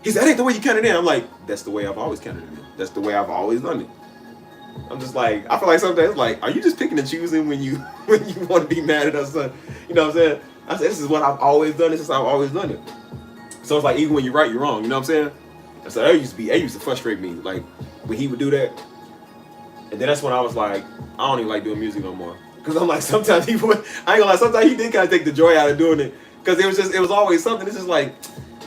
He said, that ain't the way you count it in. I'm like, that's the way I've always counted it in. That's the way I've always done it. I'm just like, I feel like sometimes like, are you just picking and choosing when you want to be mad at us? Son? You know what I'm saying? I said, this is what I've always done. This is how I've always done it. So it's like, even when you're right, you're wrong. You know what I'm saying? And so that used to frustrate me. Like when he would do that. And then that's when I was like, I don't even like doing music no more. Cause I'm like, sometimes I ain't gonna lie, sometimes he did kind of take the joy out of doing it. Cause it was always something. It's just like,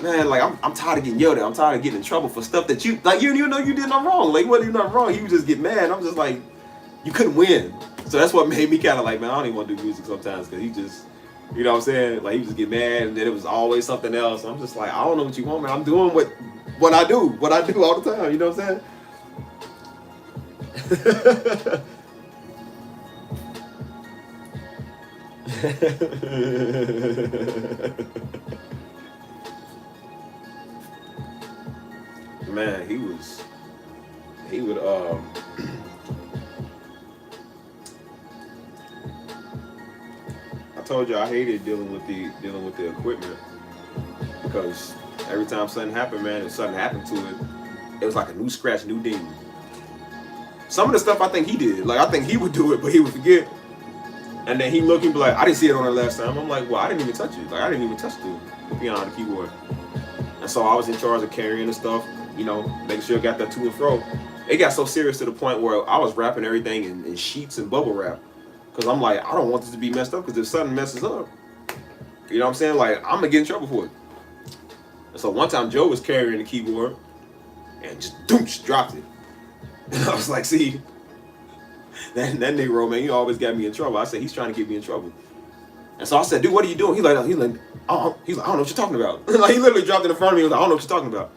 man, like I'm tired of getting yelled at. I'm tired of getting in trouble for stuff that you didn't even know you did nothing wrong. Like, what, you nothing wrong? He would just get mad. I'm just like, you couldn't win. So that's what made me kind of like, man, I don't even want to do music sometimes. Cause he just, you know what I'm saying? Like he would just get mad, and then it was always something else. I'm just like, I don't know what you want, man. I'm doing what I do all the time. You know what I'm saying? Man, he would told you I hated dealing with the equipment because every time something happened, man, if something happened to it, it was like a new scratch, new ding. Some of the stuff I think he did, like I think he would do it, but he would forget. And then he look and be like, I didn't see it on the last time. I'm like, well, I didn't even touch it. Like I didn't even touch the piano, the keyboard. And so I was in charge of carrying the stuff, you know, making sure it got that to and fro. It got so serious to the point where I was wrapping everything in sheets and bubble wrap. Because I'm like, I don't want this to be messed up because if something messes up, you know what I'm saying? Like, I'm going to get in trouble for it. And so one time Joe was carrying the keyboard and just doomsh, dropped it. And I was like, see, that nigga, man, he always got me in trouble. I said, he's trying to get me in trouble. And so I said, dude, what are you doing? He's like, I don't know what you're talking about. Like, he literally dropped it in front of me. He was like, I don't know what you're talking about.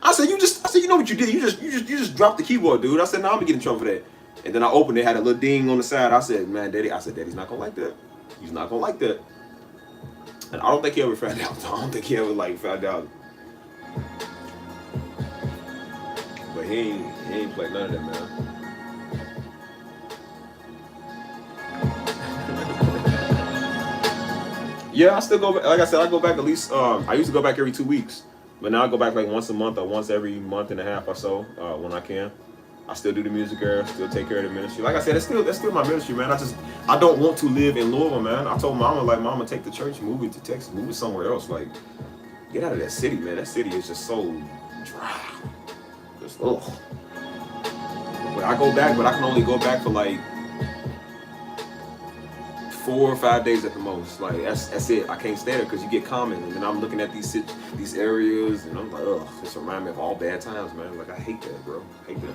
I said, you know what you did? You just dropped the keyboard, dude. I said, no, I'm gonna get in trouble for that. And then I opened it, had a little ding on the side. I said, man, Daddy, Daddy's not gonna like that. He's not gonna like that. And I don't think he ever found out. I don't think he ever found out. But he ain't played none of that, man. Yeah, I still go back. Like I said, I go back at least. I used to go back every 2 weeks, but now I go back like once a month or once every month and a half or so when I can. I still do the music era, still take care of the ministry. Like I said, that's still my ministry, man. I don't want to live in Louisville, man. I told Mama, like, Mama, take the church, move it to Texas, move it somewhere else. Like, get out of that city, man. That city is just so dry. Just ugh. But I go back, but I can only go back for like 4 or 5 days at the most. Like that's it. I can't stay there because you get common, and then I'm looking at these areas, and I'm like, ugh, this reminds me of all bad times, man. Like I hate that, bro. I hate that.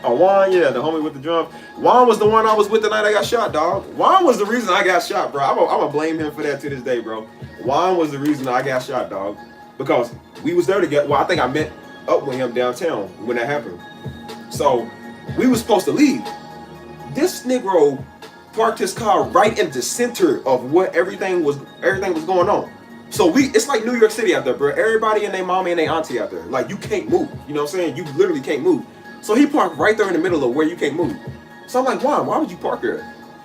Oh, Juan, yeah, the homie with the drum. Juan was the one I was with the night I got shot, dog. Juan was the reason I got shot, bro. I'm gonna blame him for that to this day, bro. Juan was the reason I got shot, dog, because we was there together. Well, I think I met up with him downtown when that happened. So we were supposed to leave. This Negro parked his car right in the center of what everything was going on. So it's like New York City out there, bro. Everybody and their mommy and their auntie out there. Like, you can't move. You know what I'm saying? You literally can't move. So he parked right there in the middle of where you can't move. So I'm like, why would you park there?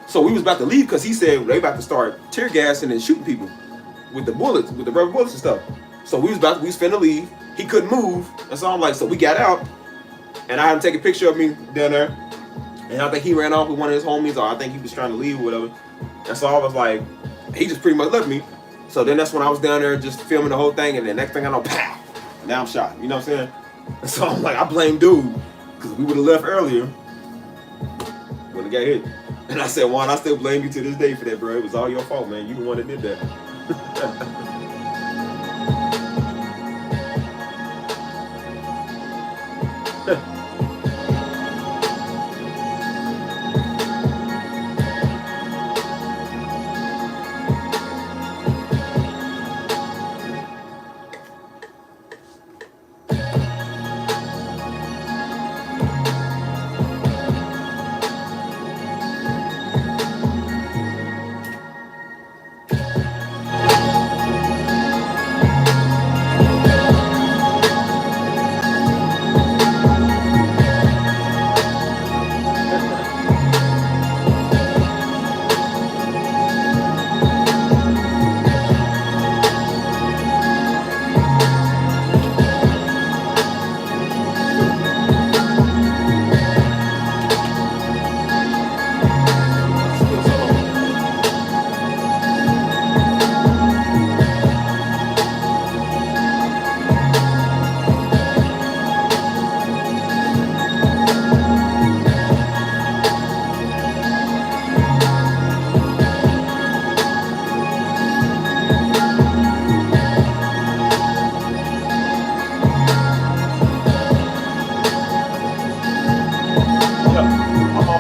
So we was about to leave because he said they about to start tear gassing and shooting people with the bullets, with the rubber bullets and stuff. So we was finna leave. He couldn't move. And so I'm like, so we got out. And I had him take a picture of me down there. And I think he ran off with one of his homies, or I think he was trying to leave or whatever. And so I was like, he just pretty much left me. So then that's when I was down there just filming the whole thing. And then next thing I know, pow, now I'm shot. You know what I'm saying? And so I'm like, I blame dude. Because we would have left earlier. Would have got hit. And I said, Juan, I still blame you to this day for that, bro. It was all your fault, man. You the one that did that.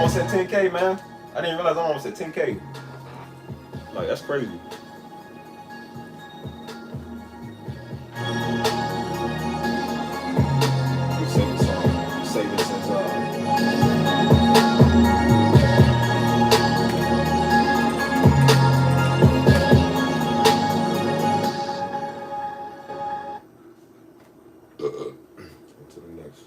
At 10K, man. I didn't realize I'm almost at 10K. Like, that's crazy. Saving some savings since to the next.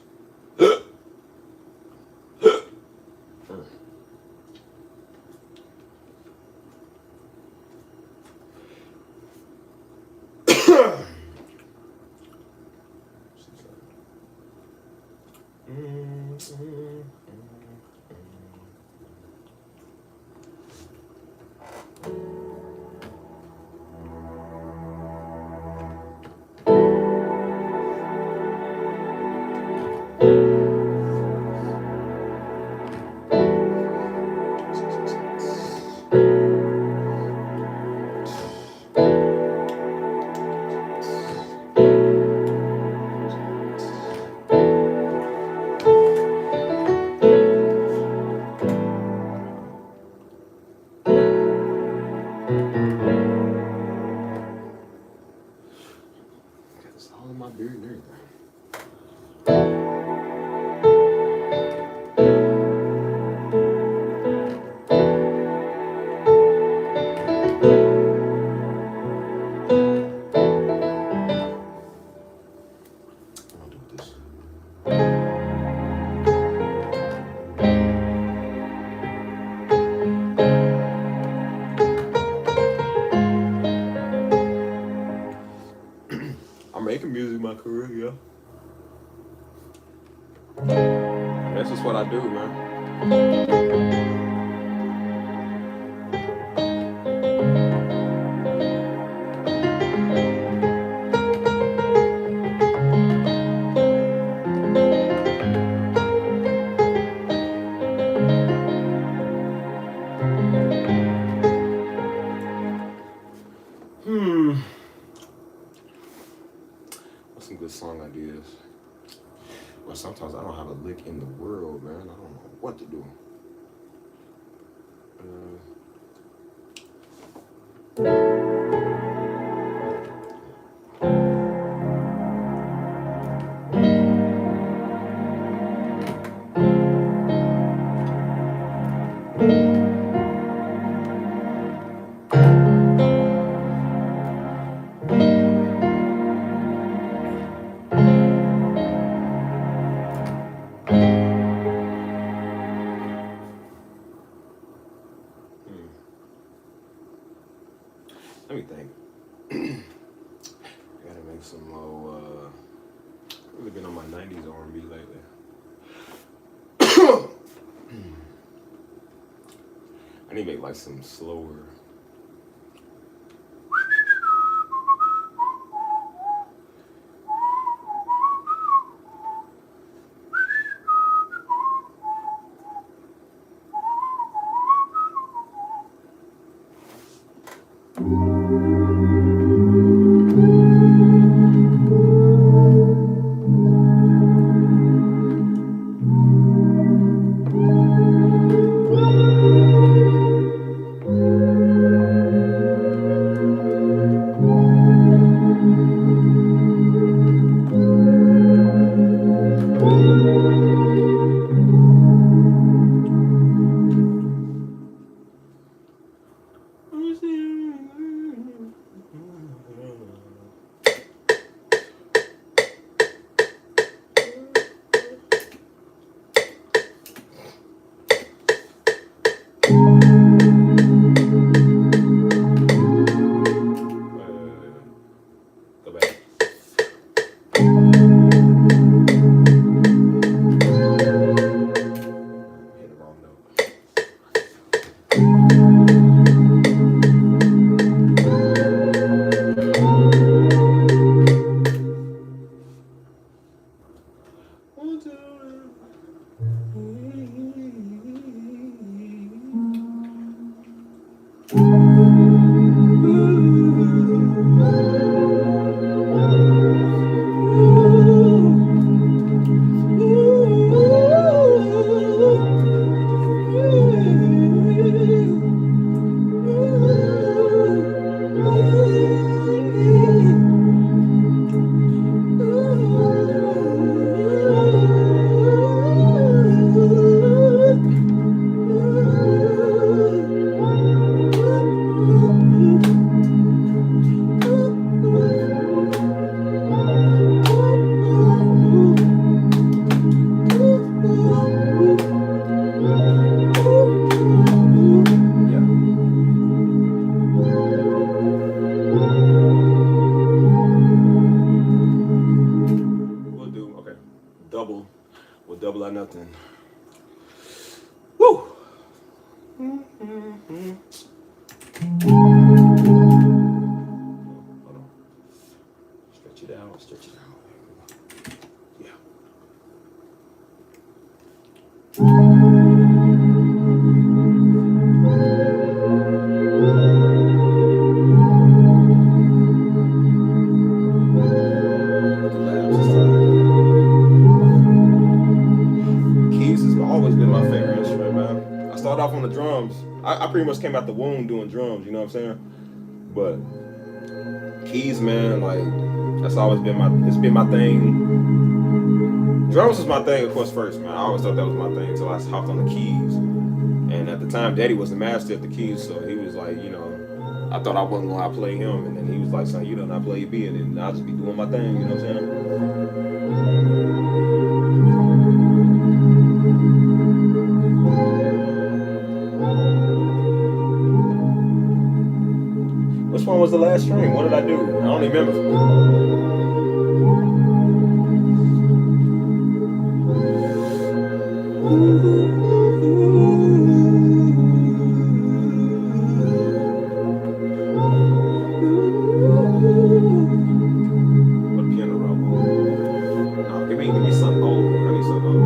I'm making music my career, yeah. That's just what I do, man. What's some good song ideas? Well, sometimes I don't have a lick in the world, man. I don't know what to do. Let me think. I gotta make some more. Really been on my '90s R&B lately. I need to make like some slower. With double or nothing. Woo! Hold on. Stretch it out, stretch it out. Yeah. Off on the drums. I pretty much came out the womb doing drums, you know what I'm saying? But keys, man, like that's always been my thing. Drums was my thing, of course, first, man. I always thought that was my thing until I hopped on the keys. And at the time, Daddy was the master of the keys, so he was like, you know, I thought I wasn't gonna outplay him, and then he was like, son, you don't outplay your beat, and I'll just be doing my thing, you know what I'm saying? Which one was the last stream? What did I do? I don't even remember. What piano roll? No, give me something old. I need something old.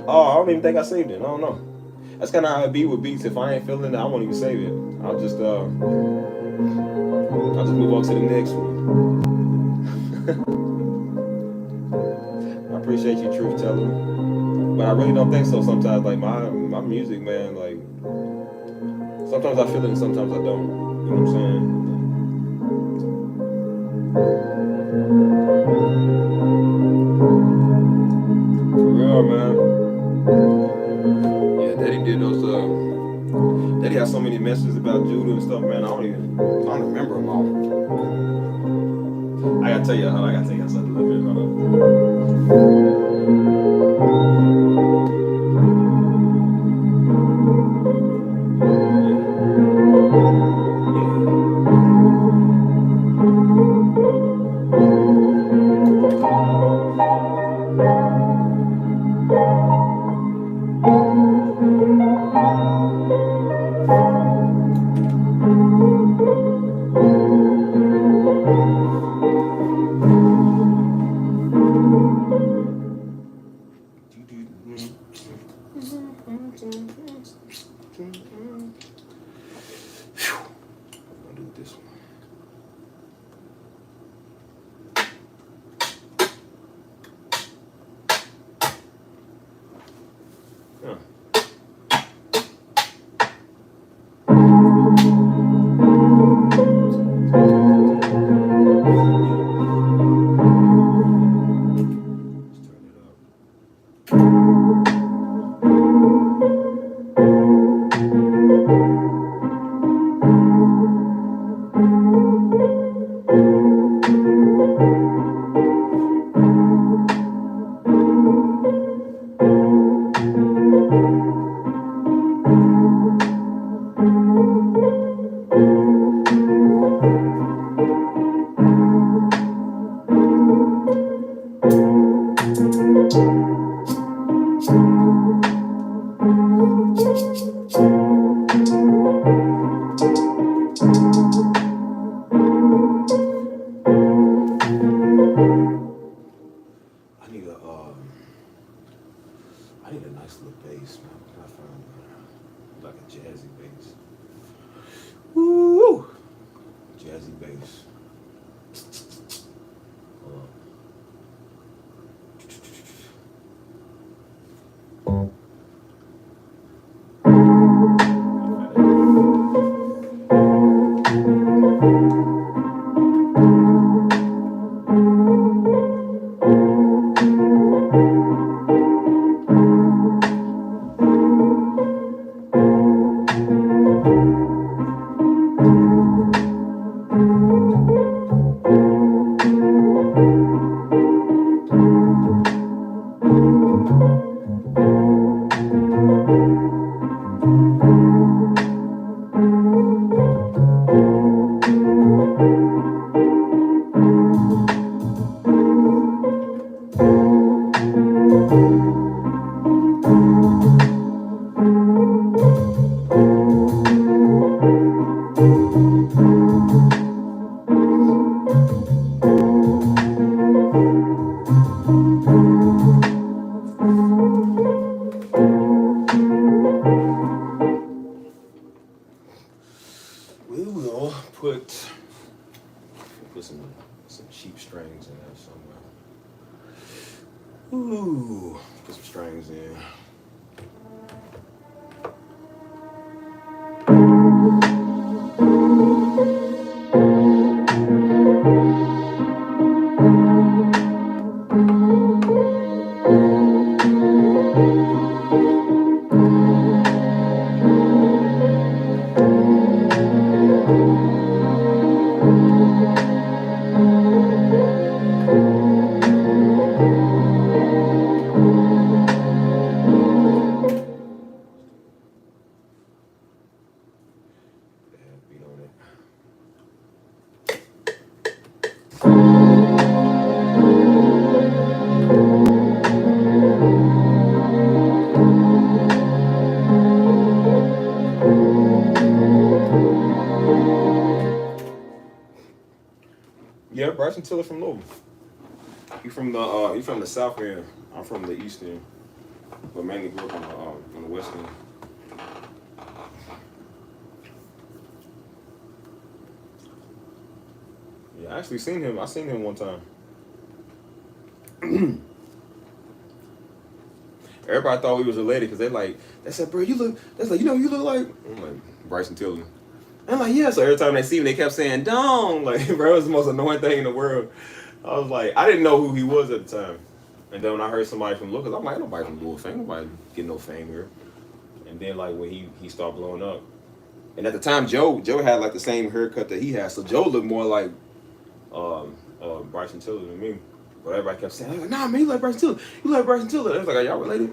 I don't even think I saved it. I don't know. That's kind of how it be with beats. If I ain't feeling it, I won't even save it. I'll just move on to the next one. I appreciate you, truth telling, but I really don't think so. Sometimes, like my music, man, like sometimes I feel it and sometimes I don't. You know what I'm saying? For real, man. Yeah, Daddy did those. Daddy had so many messages about Judah and stuff, man. I don't remember them all. I gotta tell you something a little bit. Hold We will put some cheap strings in there somewhere. Ooh, put some strings in. Yeah, Bryson Tiller from Louisville. He from the South end. I'm from the East end, but mainly grew up on the West end. Yeah, I actually seen him. I seen him one time. Everybody thought we was related because they said, bro, you look. That's like, you look like. I'm like Bryson Tiller. I'm like, yeah. So every time they see me, they kept saying, "Don't." Like, bro, it was the most annoying thing in the world. I was like, I didn't know who he was at the time. And then when I heard somebody from Lucas, I'm like, nobody from Louisville fame, nobody getting no fame here. And then like when he started blowing up, and at the time Joe had like the same haircut that he had, so Joe looked more like Bryson Tiller than me. But everybody kept saying, like, nah man, you like Bryson Tiller, you like Bryson Tiller. I was like, are y'all related?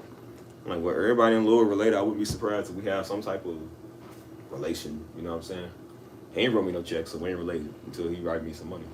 I'm like, well, everybody in Louisville related. I wouldn't be surprised if we have some type of relation. You know what I'm saying? He ain't wrote me no check, so we ain't related until he write me some money.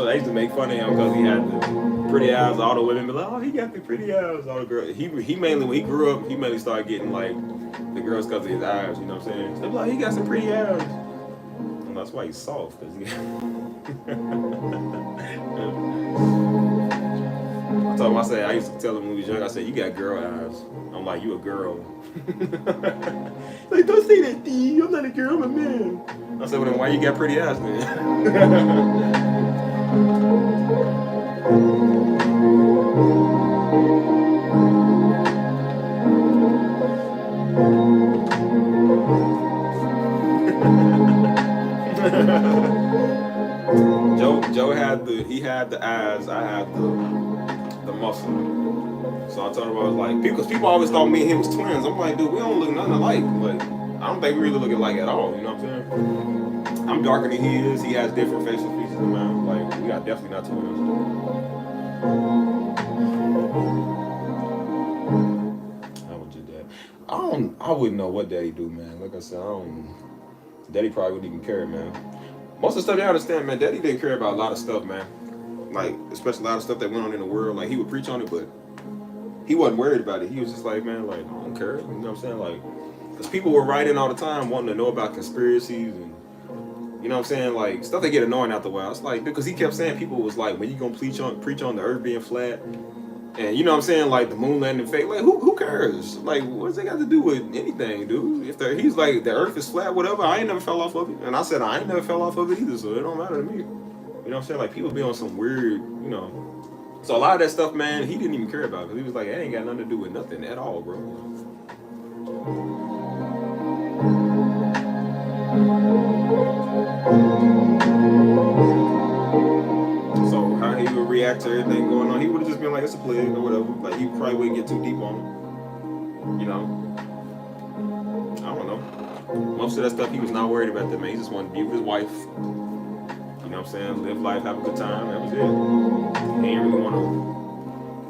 I used to make fun of him because he had the pretty eyes. All the women be like, "Oh, he got the pretty eyes." All the girls. He mainly when he grew up, he mainly started getting like the girls because of his eyes. You know what I'm saying? So they be like, "He got some pretty eyes." And that's why he's soft. Cause he... I used to tell him when he was young. I said, "You got girl eyes." I'm like, "You a girl." Like, don't say that, D. I'm not a girl. I'm a man. I said, "Well, then why you got pretty eyes, man?" Joe had the eyes, I had the muscle. So I told him, I was like, because people always thought me and him was twins. I'm like, dude, we don't look nothing alike. Like, I don't think we really look alike at all. You know what I'm saying? I'm darker than he is. He has different facial features than mine. Like, we are definitely not twins. I wouldn't know what daddy do, man. Like I said, I don't. Daddy probably wouldn't even care, man. Most of the stuff y'all understand, man. Daddy didn't care about a lot of stuff, man. Like especially a lot of stuff that went on in the world. Like he would preach on it, but he wasn't worried about it. He was just like, man, like I don't care. You know what I'm saying? Like, because people were writing all the time, wanting to know about conspiracies and you know what I'm saying, like stuff that get annoying after a while. It's like because he kept saying people was like, when you gonna preach on the Earth being flat, and you know what I'm saying, like the moon landing fake. Like who cares? Like what's that got to do with anything, dude? If he's like the Earth is flat, whatever. I ain't never fell off of it, and I said I ain't never fell off of it either, so it don't matter to me. You know what I'm saying? Like people be on some weird, you know. So a lot of that stuff, man, he didn't even care about because he was like, it ain't got nothing to do with nothing at all, bro. So how he would react to everything going on, he would have just been like, it's a plague or whatever. Like he probably wouldn't get too deep on it. You know, I don't know. Most of that stuff he was not worried about that, man. He just wanted to be with his wife. You know what I'm saying? Live life, have a good time. That was it. He didn't really want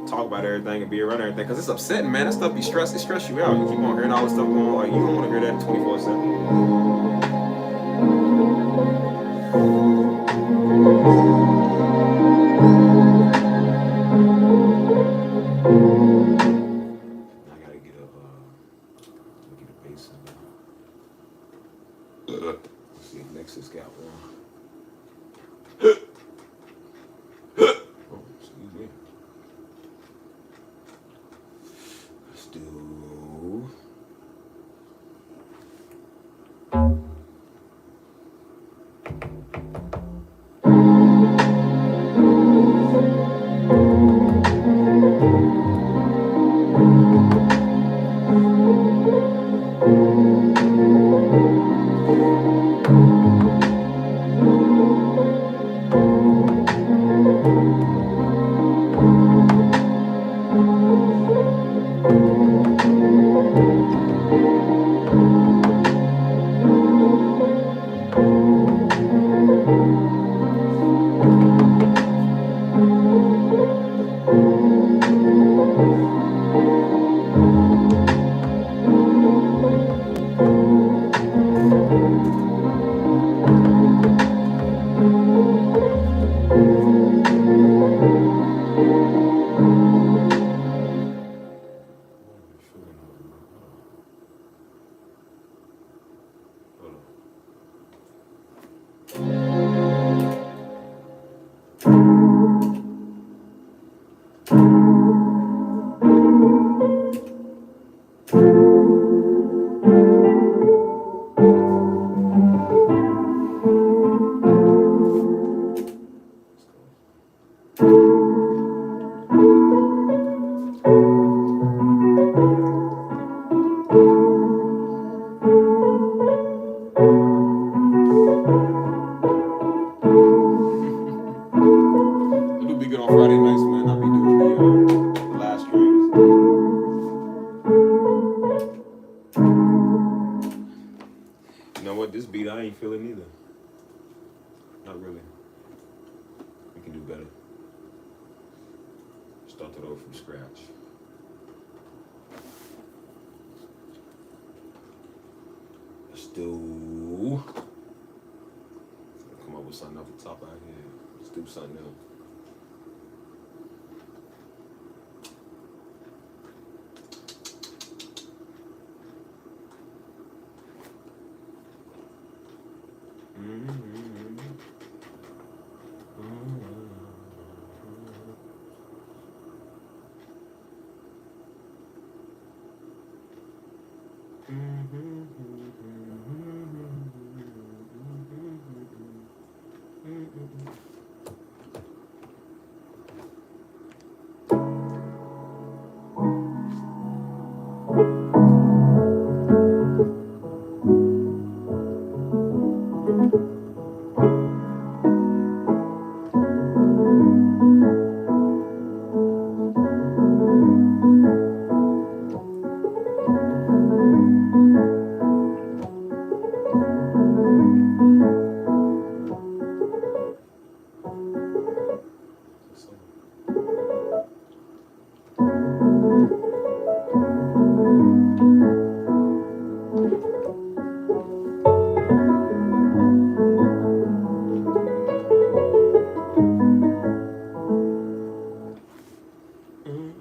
to talk about everything and be around everything because it's upsetting, man. That stuff be stress. It stress you out. You keep on hearing all this stuff going on. Like you don't want to hear that 24/7.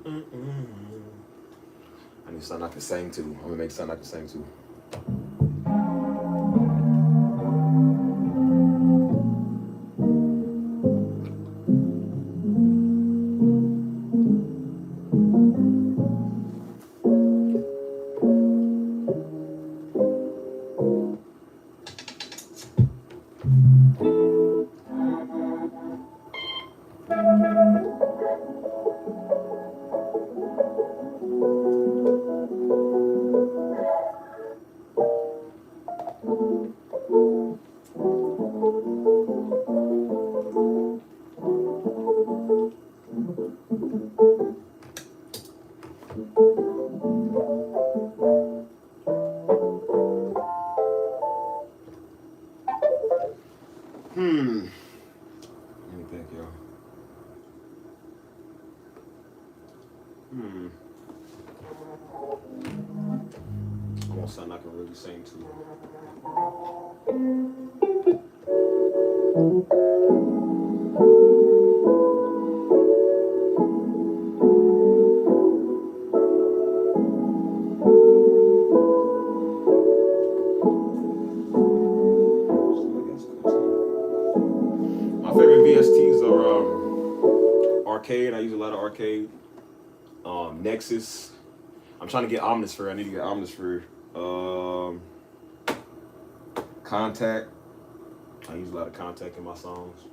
I need something I can sing to. I'm gonna make something I can sing to. Let me think, y'all. I want something I can really sing to. My favorite VSTs are Arcade. I use a lot of Arcade. Nexus. I'm trying to get Omnisphere. I need to get Omnisphere. Contact. I use a lot of Contact in my songs.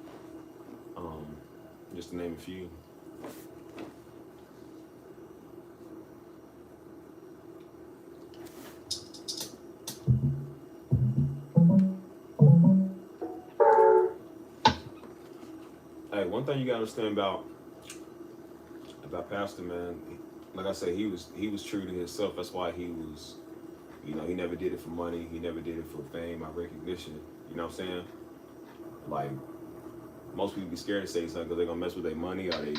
Just to name a few. Hey, one thing you gotta understand about Pastor, man, like I said, he was true to himself. That's why he was, he never did it for money. He never did it for fame or recognition. You know what I'm saying? Like, most people be scared to say something because they're gonna mess with their money or they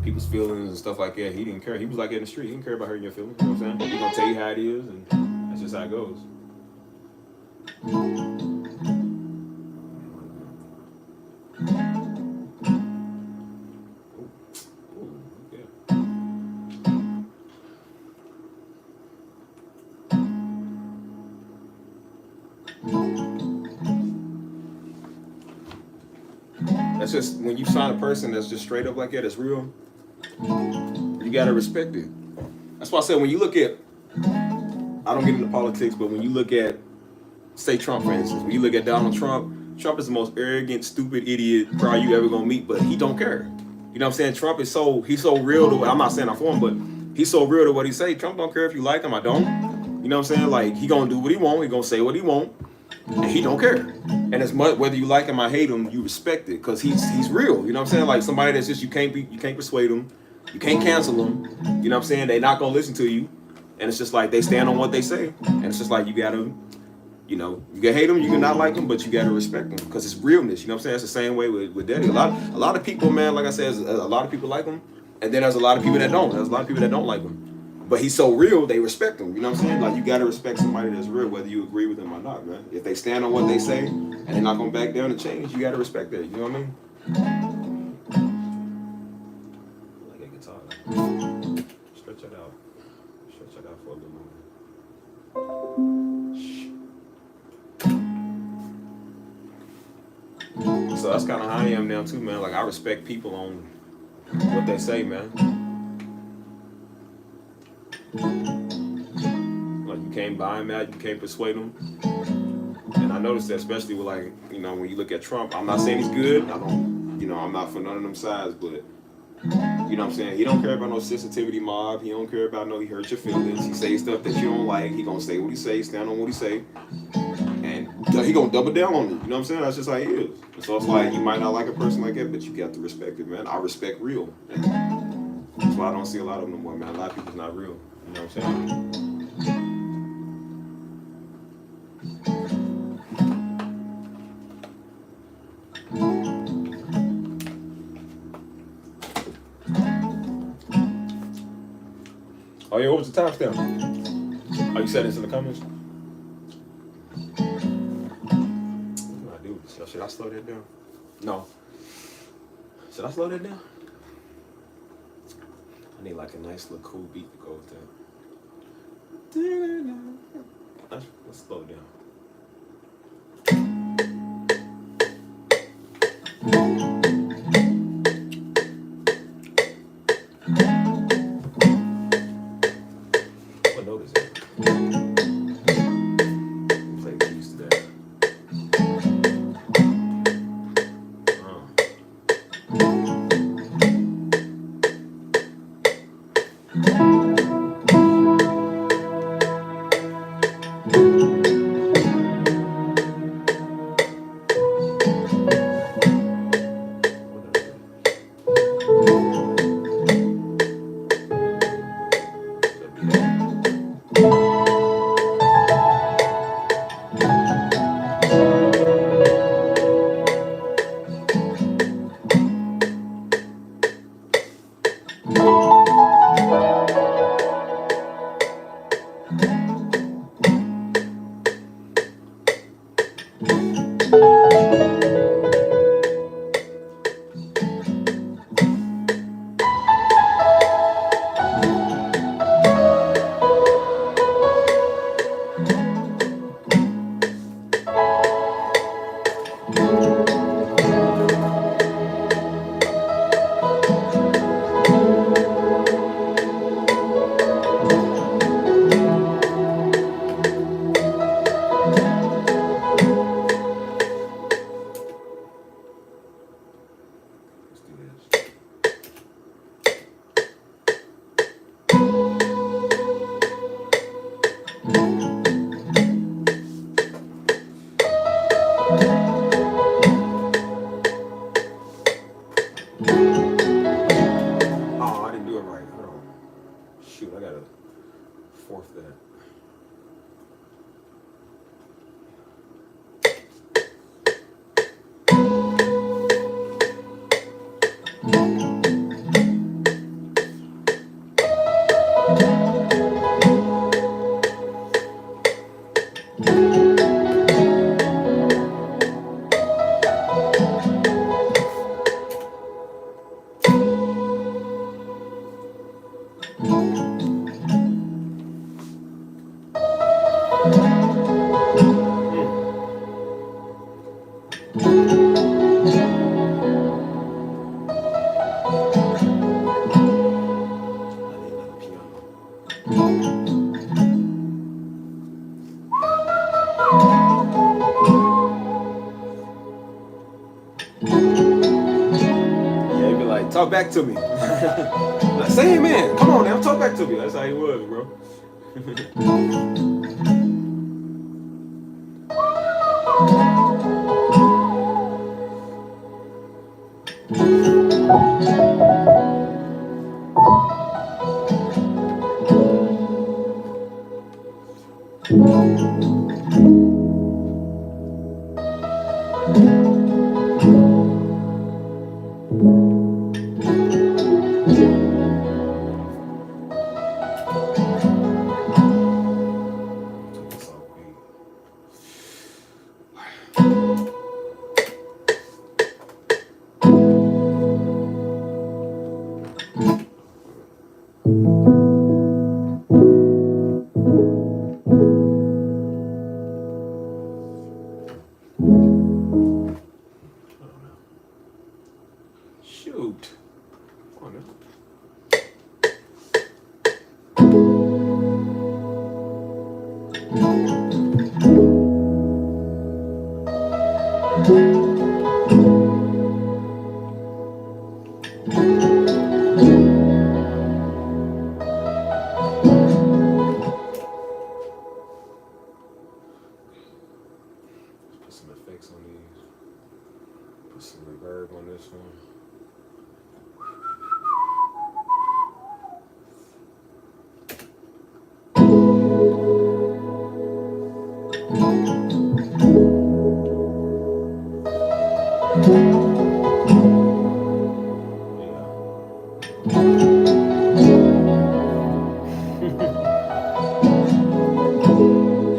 people's feelings and stuff like that. He didn't care. He was like in the street. He didn't care about hurting your feelings. You know what I'm saying? He's gonna tell you how it is, and that's just how it goes. That's just, when you sign a person that's just straight up like that, it's real, you gotta respect it. That's why I said, when you look at, I don't get into politics, but when you look at, say Trump, for instance, when you look at Donald Trump, Trump is the most arrogant, stupid idiot probably you ever gonna meet, but he don't care. You know what I'm saying? Trump is he's so real to, I'm not saying I'm for him, but he's so real to what he say. Trump don't care if you like him, I don't. You know what I'm saying? Like, he gonna do what he want, he gonna say what he want, and he don't care. And as much, whether you like him or hate him, you respect it, because he's real. You know what I'm saying? Like, somebody that's just, you can't persuade him, you can't cancel them. You know what I'm saying? They're not gonna listen to you, and it's just like they stand on what they say, and it's just like you gotta, you can hate them, you can not like them, but you gotta respect them because it's realness. You know what I'm saying? It's the same way with Daddy. A lot of people, man, like I said, a lot of people like him, and then there's a lot of people that don't. There's a lot of people that don't like him. But he's so real, they respect him. You know what I'm saying? Like, you gotta respect somebody that's real, whether you agree with them or not, man. If they stand on what they say and they're not gonna back down and change, you gotta respect that. You know what I mean? Like a guitar. Stretch it out. Stretch it out for a little more. So that's kind of how I am now too, man. Like, I respect people on what they say, man. Like, you can't buy him out, you can't persuade him. And I noticed that, especially with, like, when you look at Trump, I'm not saying he's good. I'm not for none of them sides, but you know what I'm saying? He don't care about no sensitivity mob. He don't care about he hurt your feelings. He say stuff that you don't like. He gonna say what he say, stand on what he say, and he gonna double down on it. You know what I'm saying? That's just how he is. And so it's like, you might not like a person like that, but you got to respect it, man. I respect real. And that's why I don't see a lot of them no more, man. A lot of people's not real. You know what I'm saying? Oh yeah, what was the timestamp? Oh, you said this in the comments? What do I do? Should I slow that down? No. Should I slow that down? I need like a nice little cool beat to go with that. Let's slow down. What note is it? Play keys to that. Talk back to me. Like, say amen. Come on now, talk back to me. That's how he was, bro. Shoot. Come on now. Put some effects on these. Put some reverb on this one.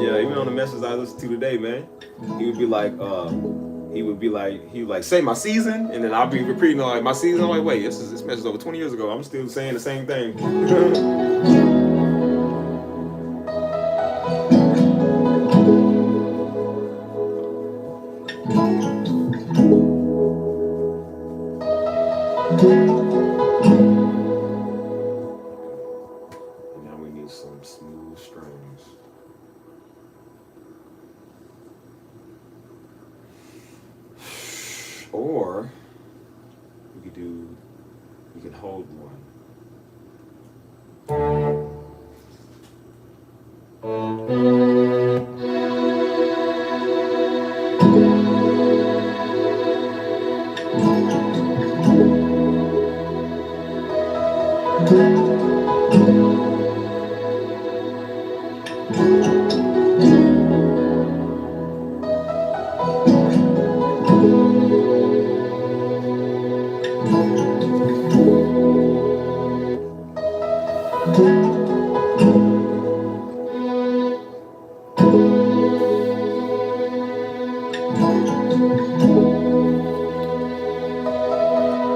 Yeah, even on the messages I listened to today, man, he would be like, he would say my season, and then I'll be repeating like my season. I'm like, wait, this message over 20 years ago. I'm still saying the same thing. Now we need some smooth strings. Or we can hold one.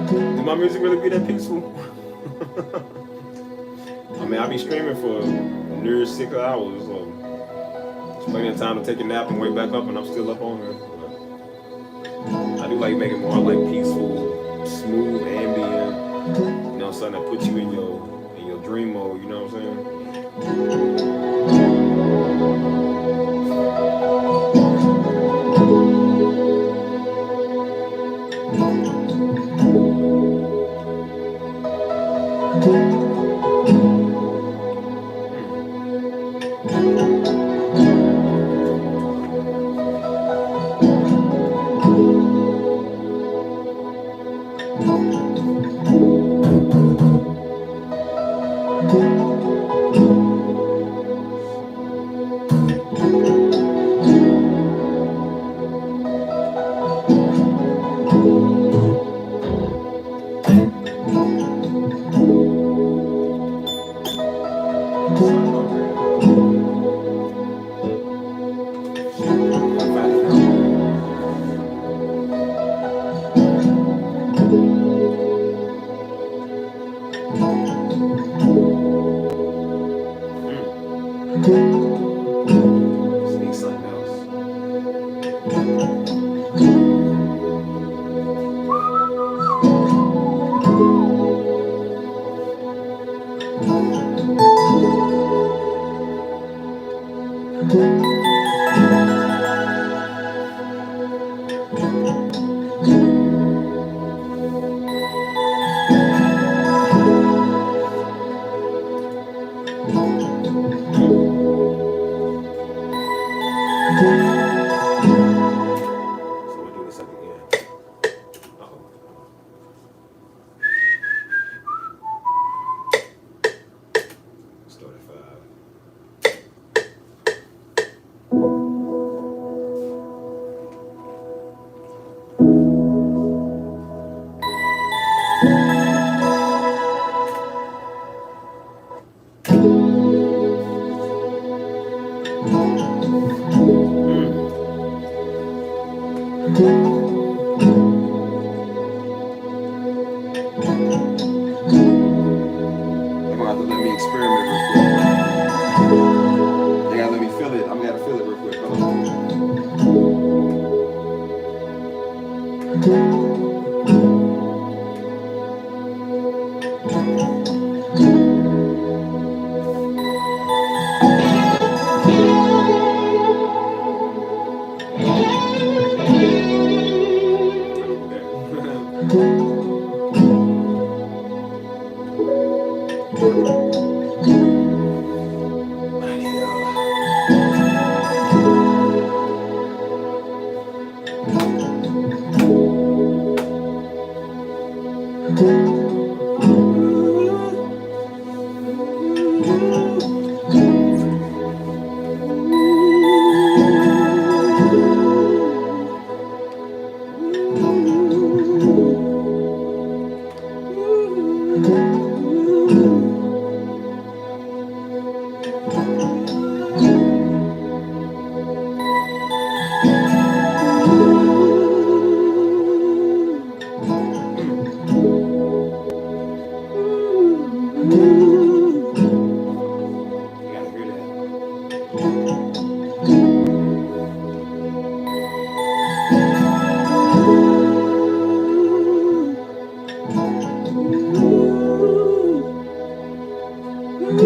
Did my music really be that peaceful? I mean, I be streaming for near 6 hours, so it's plenty of time to take a nap and wake back up, and I'm still up on here. But I do like making more like peaceful, smooth, ambient, you know, something that puts you in your dream mode. You know what I'm saying?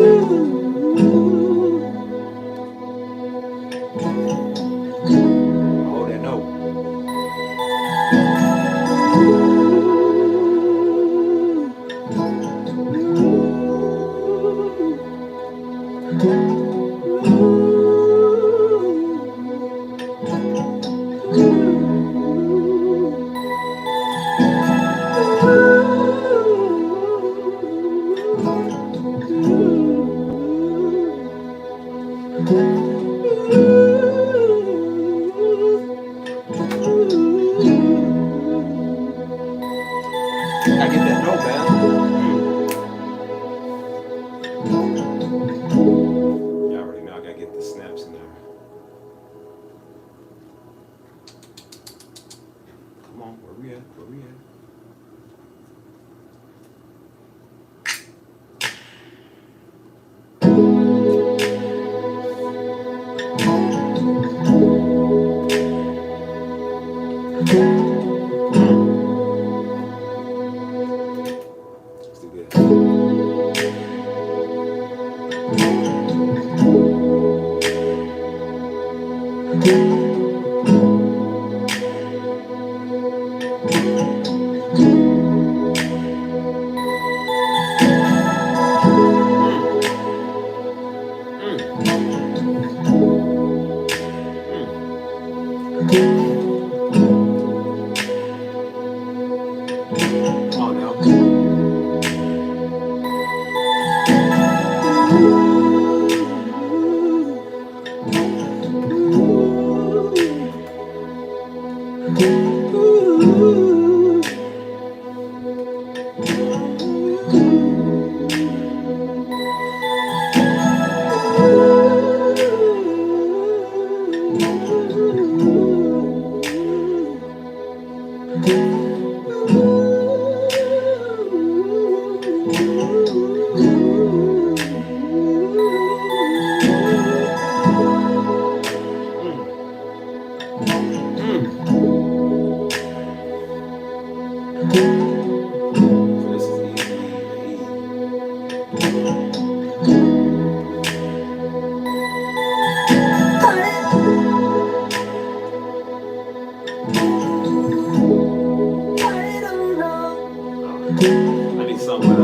Hold that note. I get that note, man. Y'all already know I gotta get the snaps in there. Come on, where we at? Where we at? Let's do this. Come on now. So this is I need something with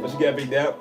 What you got, Big Dap?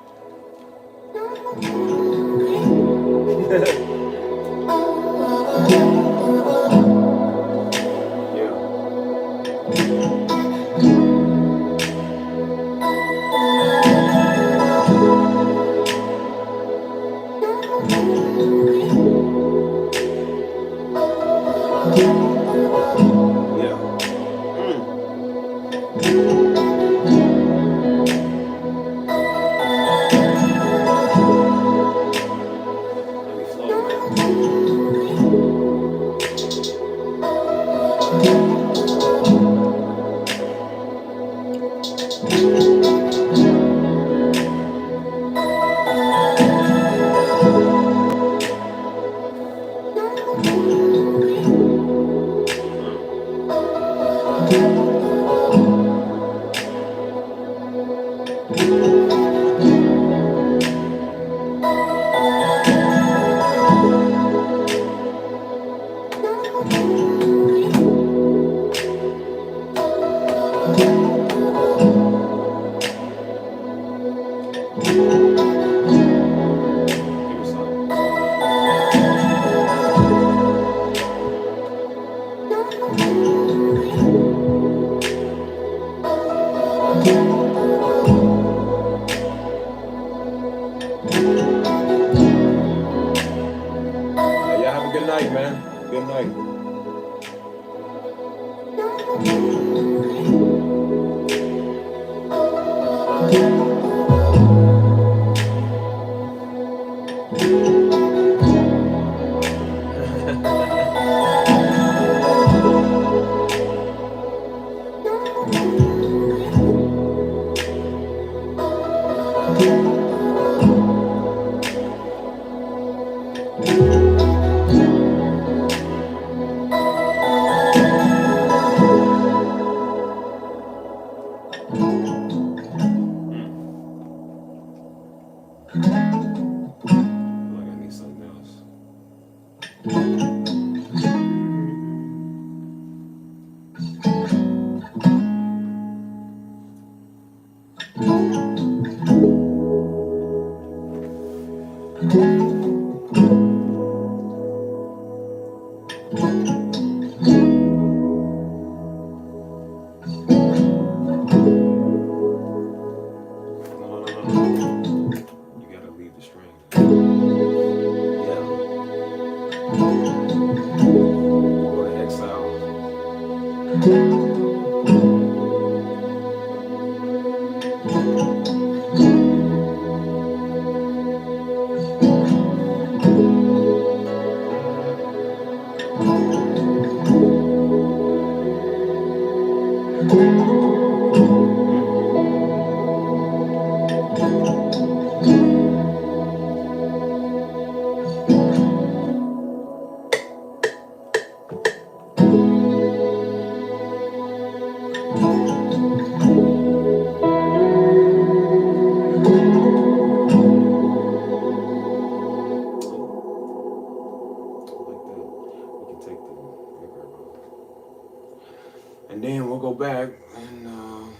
And then we'll go back and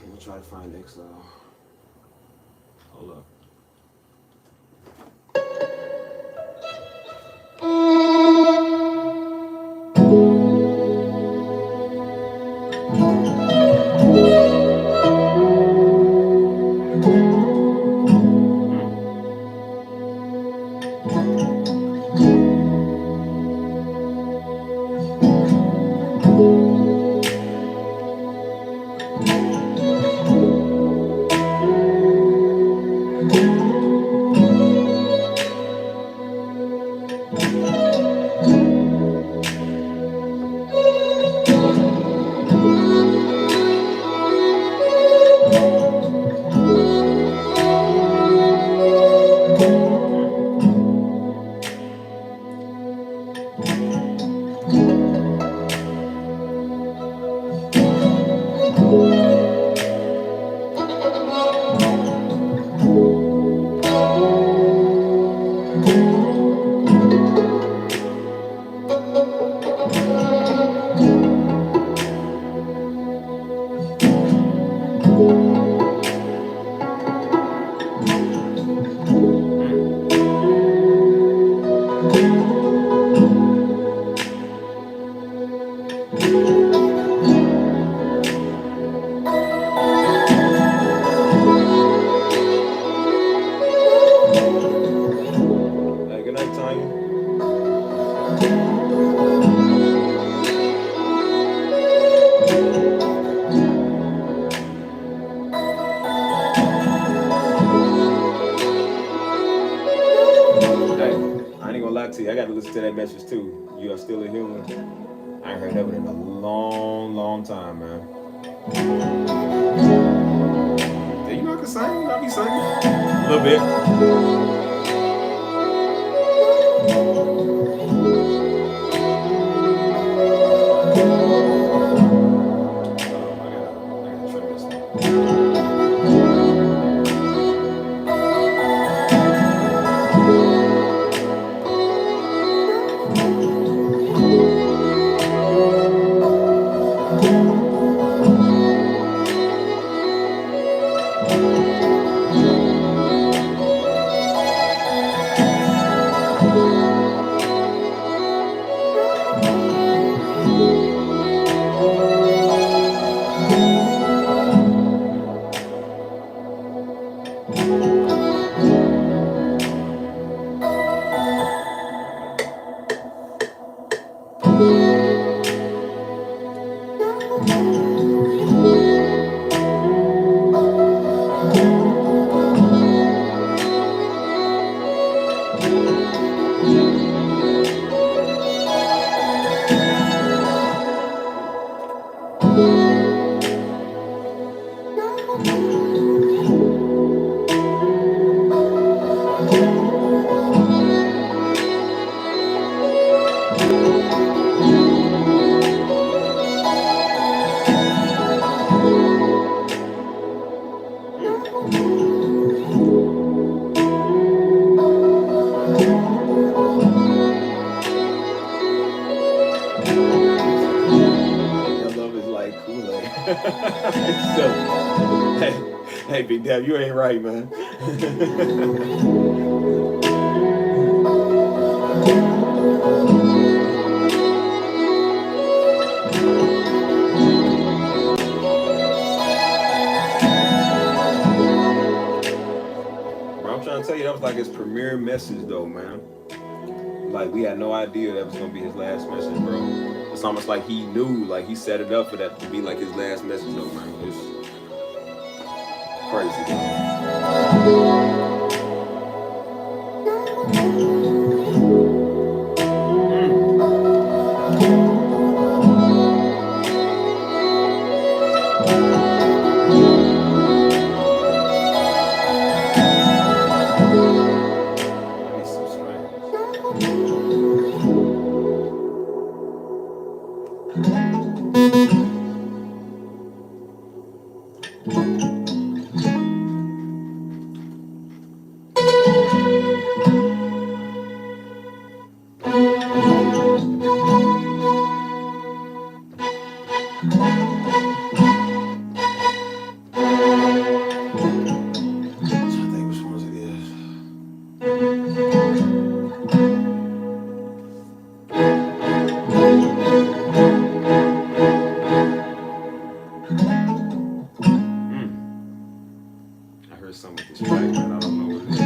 we'll try to find exile. Hold up. To you. I got to listen to that message too. You are still a human. I ain't heard of it in a long, long time, man. Yeah, you know I can sing. I be singing a little bit. I gotta trim this one. So, hey, Big Dad, you ain't right, man. Bro, I'm trying to tell you, that was like his premiere message, though, man. Like, we had no idea that was gonna be his last message, bro. It's almost like he knew, like he set it up for that to be like his last message, though, man. It's crazy, some with this track, man. I don't know what it is.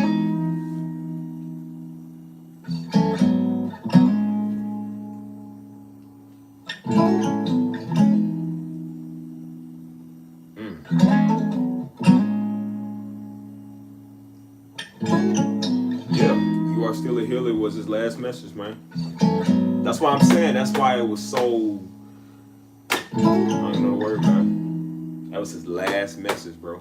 Yeah, you are still a healer was his last message, man. That's why I'm saying, that's why it was so, I don't know the word, man. That was his last message, bro.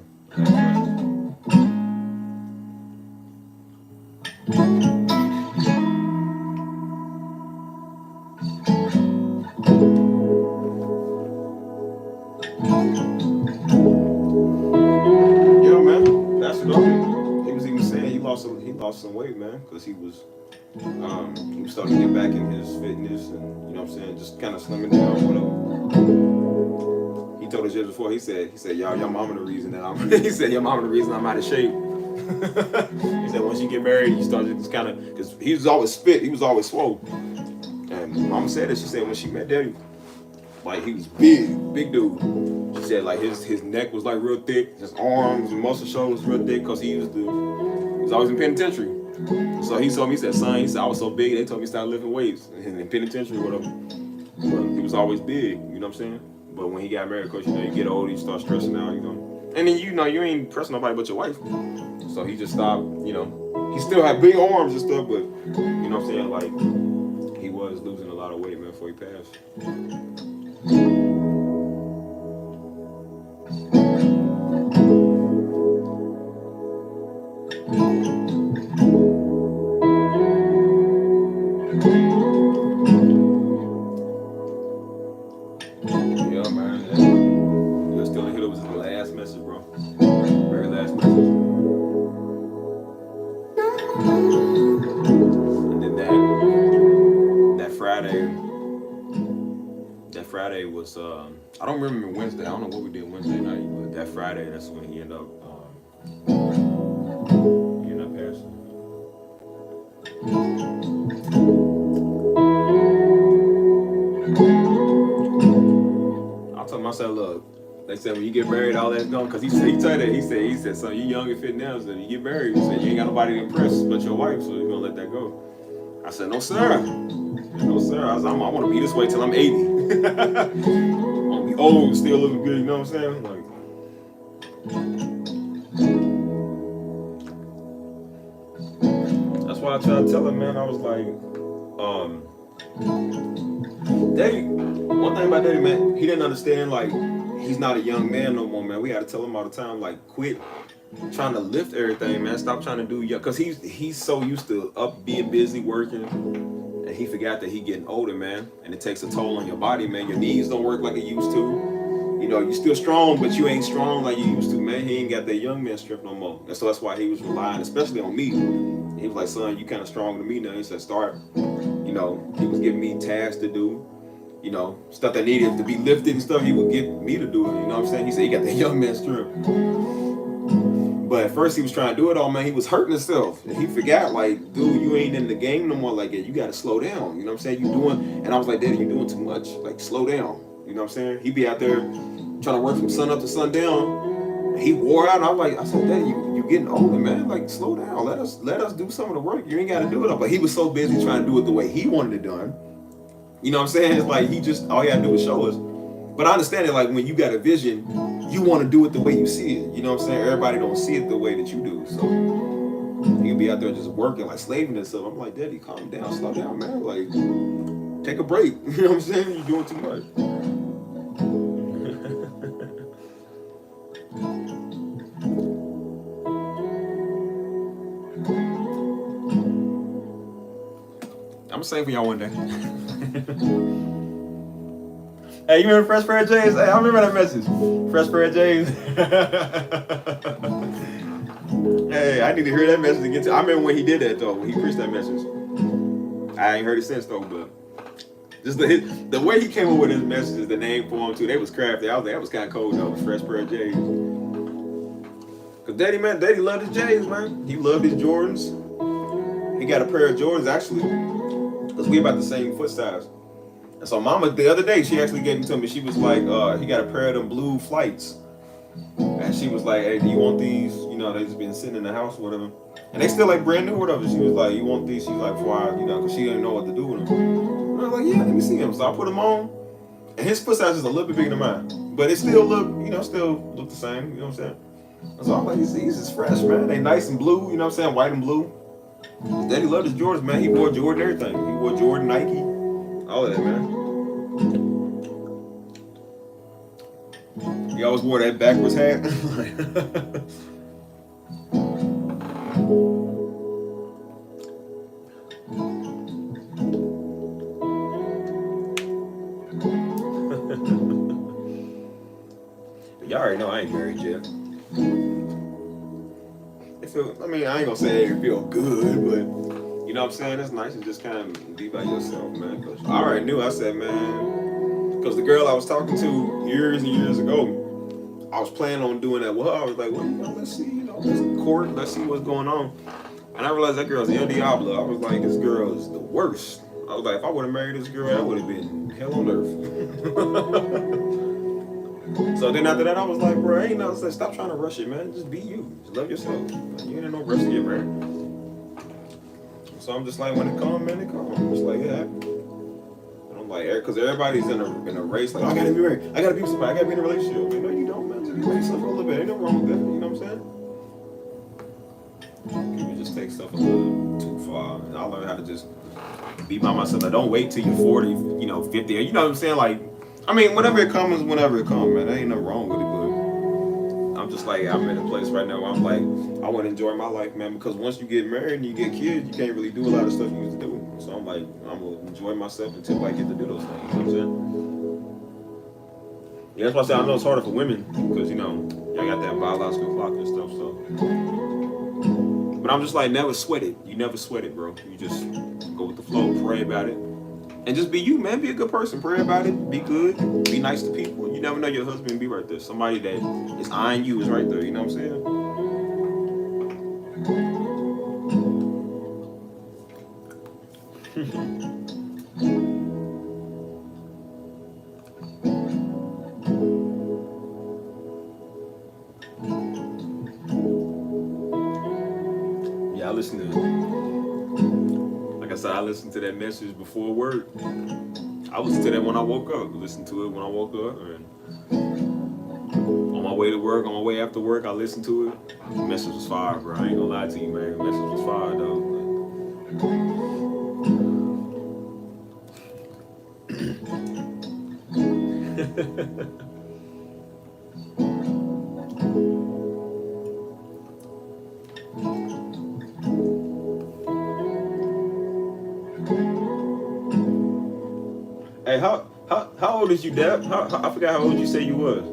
He lost some weight, man, because he was starting to get back in his fitness and, you know what I'm saying, just kind of slimming down, whatever. He told us just before, he said, y'all, your mama the reason that I'm, he said, your mama the reason I'm out of shape. He said, once you get married, you start to just kind of, because he was always fit, he was always swole. And mama said it, she said when she met Daddy, like he was big dude. She said like his neck was like real thick, his arms and muscle shoulders real thick because he was always in penitentiary. So he told me, he said, son, he said, I was so big, they told me to start lifting weights in penitentiary or whatever. But he was always big, you know what I'm saying? But when he got married, of course, you know, you get older, you start stressing out, you know. And then, you know, you ain't pressing nobody but your wife. So he just stopped, you know. He still had big arms and stuff, but, you know what I'm saying? Like, he was losing a lot of weight, man, before he passed. Yeah, man. He was still in here. It was his last message, bro. Very last message. And then that Friday was I don't remember Wednesday. I don't know what we did Wednesday night, but that Friday, that's when he ended up passing. I told myself, look, they said when you get married, all that's gone. Cause he told that, he said, son, you young and fit now. So you get married, he said you ain't got nobody to impress but your wife, so you're gonna let that go. I said, no sir. No sir. I want to be this way till I'm 80. I'm gonna be old, still looking good, you know what I'm saying? Like, that's why I tried to tell him, man, I was like, Daddy, one thing about Daddy, man, he didn't understand, like, he's not a young man no more, man. We had to tell him all the time, like, quit trying to lift everything, man. Stop trying to do, because he's so used to being busy working, and he forgot that he getting older, man. And it takes a toll on your body, man. Your knees don't work like it used to. You know, you still strong, but you ain't strong like you used to, man. He ain't got that young man strength no more. And so that's why he was relying, especially on me. He was like, son, you kind of stronger than me now. He said, start. You know, he was giving me tasks to do. You know, stuff that needed to be lifted and stuff, he would get me to do it. You know what I'm saying? He said he got that young man strength. But at first he was trying to do it all, man. He was hurting himself. And he forgot, like, dude, you ain't in the game no more like that. You got to slow down. You know what I'm saying? You doing, and I was like, Daddy, you doing too much. Like, slow down. You know what I'm saying? He'd be out there trying to work from sun up to sundown. He wore out, and I said, Daddy, you getting older, man. Like, slow down. Let us do some of the work. You ain't got to do it all. But he was so busy trying to do it the way he wanted it done. You know what I'm saying? It's like all he had to do was show us. But I understand it, like, when you got a vision, you want to do it the way you see it. You know what I'm saying? Everybody don't see it the way that you do. So he'll be out there just working, like, slaving and stuff. I'm like, Daddy, calm down, slow down, man. Like, take a break. You know what I'm saying? You're doing too much. I'm gonna sing for y'all one day. Hey, you remember Fresh Pair of J's? Hey, I remember that message. Fresh Pair of J's. Hey, I need to hear that message again. I remember when he did that, though, when he preached that message. I ain't heard it since, though, but just the way he came up with his messages, the name for him, too, they was crafty. I was like, that was kind of cold, though, Fresh Pair of J's. Because Daddy loved his J's, man. He loved his Jordans. He got a pair of Jordans, actually, because we about the same foot size. And so Mama, the other day, she actually gave them to me. She was like, he got a pair of them blue flights. And she was like, hey, do you want these? You know, they just been sitting in the house or whatever. And they still like brand new or whatever. She was like, you want these? She's like, because she didn't know what to do with them. And I was like, yeah, let me see them. So I put them on. And his foot size is a little bit bigger than mine. But it still look the same. You know what I'm saying? And so I'm like, these is fresh, man. They nice and blue, you know what I'm saying? White and blue. His daddy loved his Jordans, man. He wore Jordan everything. He wore Jordan, Nike, all of that, man. He always wore that backwards hat. Y'all already know I ain't married yet. I ain't gonna say it feel good, but you know what I'm saying? It's nice to just kind of be by yourself, man. Cause I already knew, I said, man, because the girl I was talking to years and years ago, I was planning on doing that with her. I was like, well, let's see, let's court, let's see what's going on. And I realized that girl's El Diablo. I was like, this girl is the worst. I was like, if I would have married this girl, that would have been hell on earth. So then after that, I was like, bro, ain't no, stop trying to rush it, man. Just be you. Just love yourself. You ain't in no rush to get married. So I'm just like, when it come, man, it come. I'm just like, yeah. And I'm like, because everybody's in a race. Like, I gotta be married. I gotta be with somebody. I gotta be in a relationship. Like, no, you don't, man. Just be with yourself a little bit. Ain't nothing wrong with that. You know what I'm saying? You just take stuff a little too far. And I learned how to just be by myself. Like, don't wait till you're 40, 50. You know what I'm saying? Like, I mean, whenever it comes, man. There ain't nothing wrong with it, but I'm just like, I'm in a place right now where I'm like, I want to enjoy my life, man, because once you get married and you get kids, you can't really do a lot of stuff you used to do. So I'm like, I'm going to enjoy myself until I get to do those things, you know what I'm saying? Yeah, that's why I say I know it's harder for women, because, y'all got that biological clock and stuff, so. But I'm just like, never sweat it. You never sweat it, bro. You just go with the flow, pray about it. And just be you, man. Be a good person. Pray about it. Be good. Be nice to people. You never know your husband be right there. Somebody that is eyeing you is right there. You know what I'm saying? Yeah, I listen to Like I said, I listened to that message before work. I listened to that when I woke up. Listened to it when I woke up. And on my way to work, on my way after work, I listened to it. The message was fire, bro. I ain't gonna lie to you, man. The message was fire, though. Hey, how old is you, Deb? I forgot how old you say you was.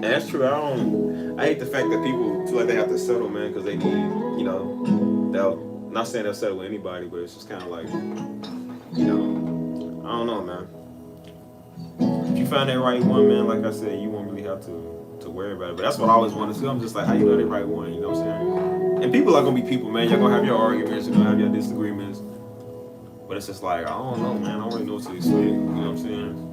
That's true. I hate the fact that people feel like they have to settle, man, because they need, they'll, not saying they'll settle with anybody, but it's just kind of like, I don't know, man. If you find that right one, man, like I said, you won't really have to worry about it. But that's what I always wanted to do. I'm just like, how you know the right one, you know what I'm saying? And people are going to be people, man. You're going to have your arguments, you're going to have your disagreements. But it's just like, I don't know, man. I don't really know what to expect, you know what I'm saying?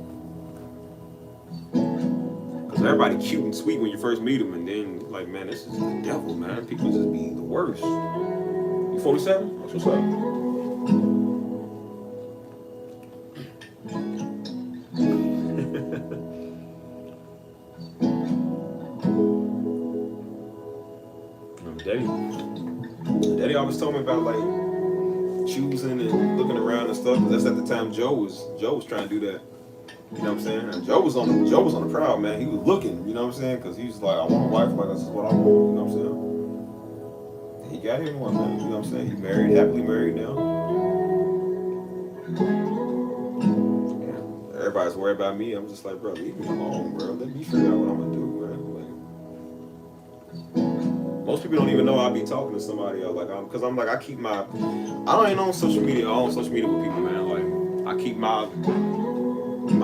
Because everybody cute and sweet when you first meet them, and then, like, man, this is the devil, man. People just be the worst. You 47? That's what's up. Daddy always told me about like choosing and looking around and stuff. Cause that's at the time Joe was trying to do that. You know what I'm saying? And Joe was on the prowl, man. He was looking. You know what I'm saying? Cause he was like, I want a wife like this is what I want. You know what I'm saying? And he got him one, man. You know what I'm saying? He married, happily married now. Yeah. Everybody's worried about me. I'm just like, bro, leave me alone, bro. Let me figure out what I'm gonna do, man. Most people don't even know I be talking to somebody else, like, because I'm like, I keep my, I don't even on social media. I don't on social media with people, man. Like, I keep my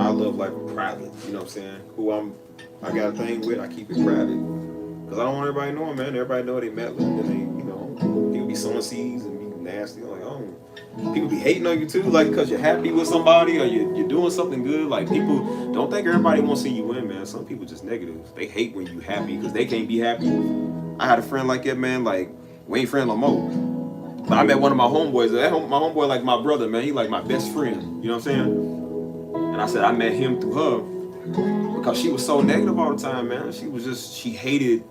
love life private. You know what I'm saying? Who I got a thing with, I keep it private, because I don't want everybody knowing, man. Everybody know they meddling, and they, people be sowing seeds and be nasty. Like, people be hating on you too, like, because you're happy with somebody or you're doing something good. Like, people don't think everybody wants to see you win, man. Some people just negative. They hate when you happy because they can't be happy. I had a friend like that, man. Like, we ain't friends no more. But I met one of my homeboys. My homeboy like my brother, man. He like my best friend. You know what I'm saying? And I said I met him through her because she was so negative all the time, man. She hated.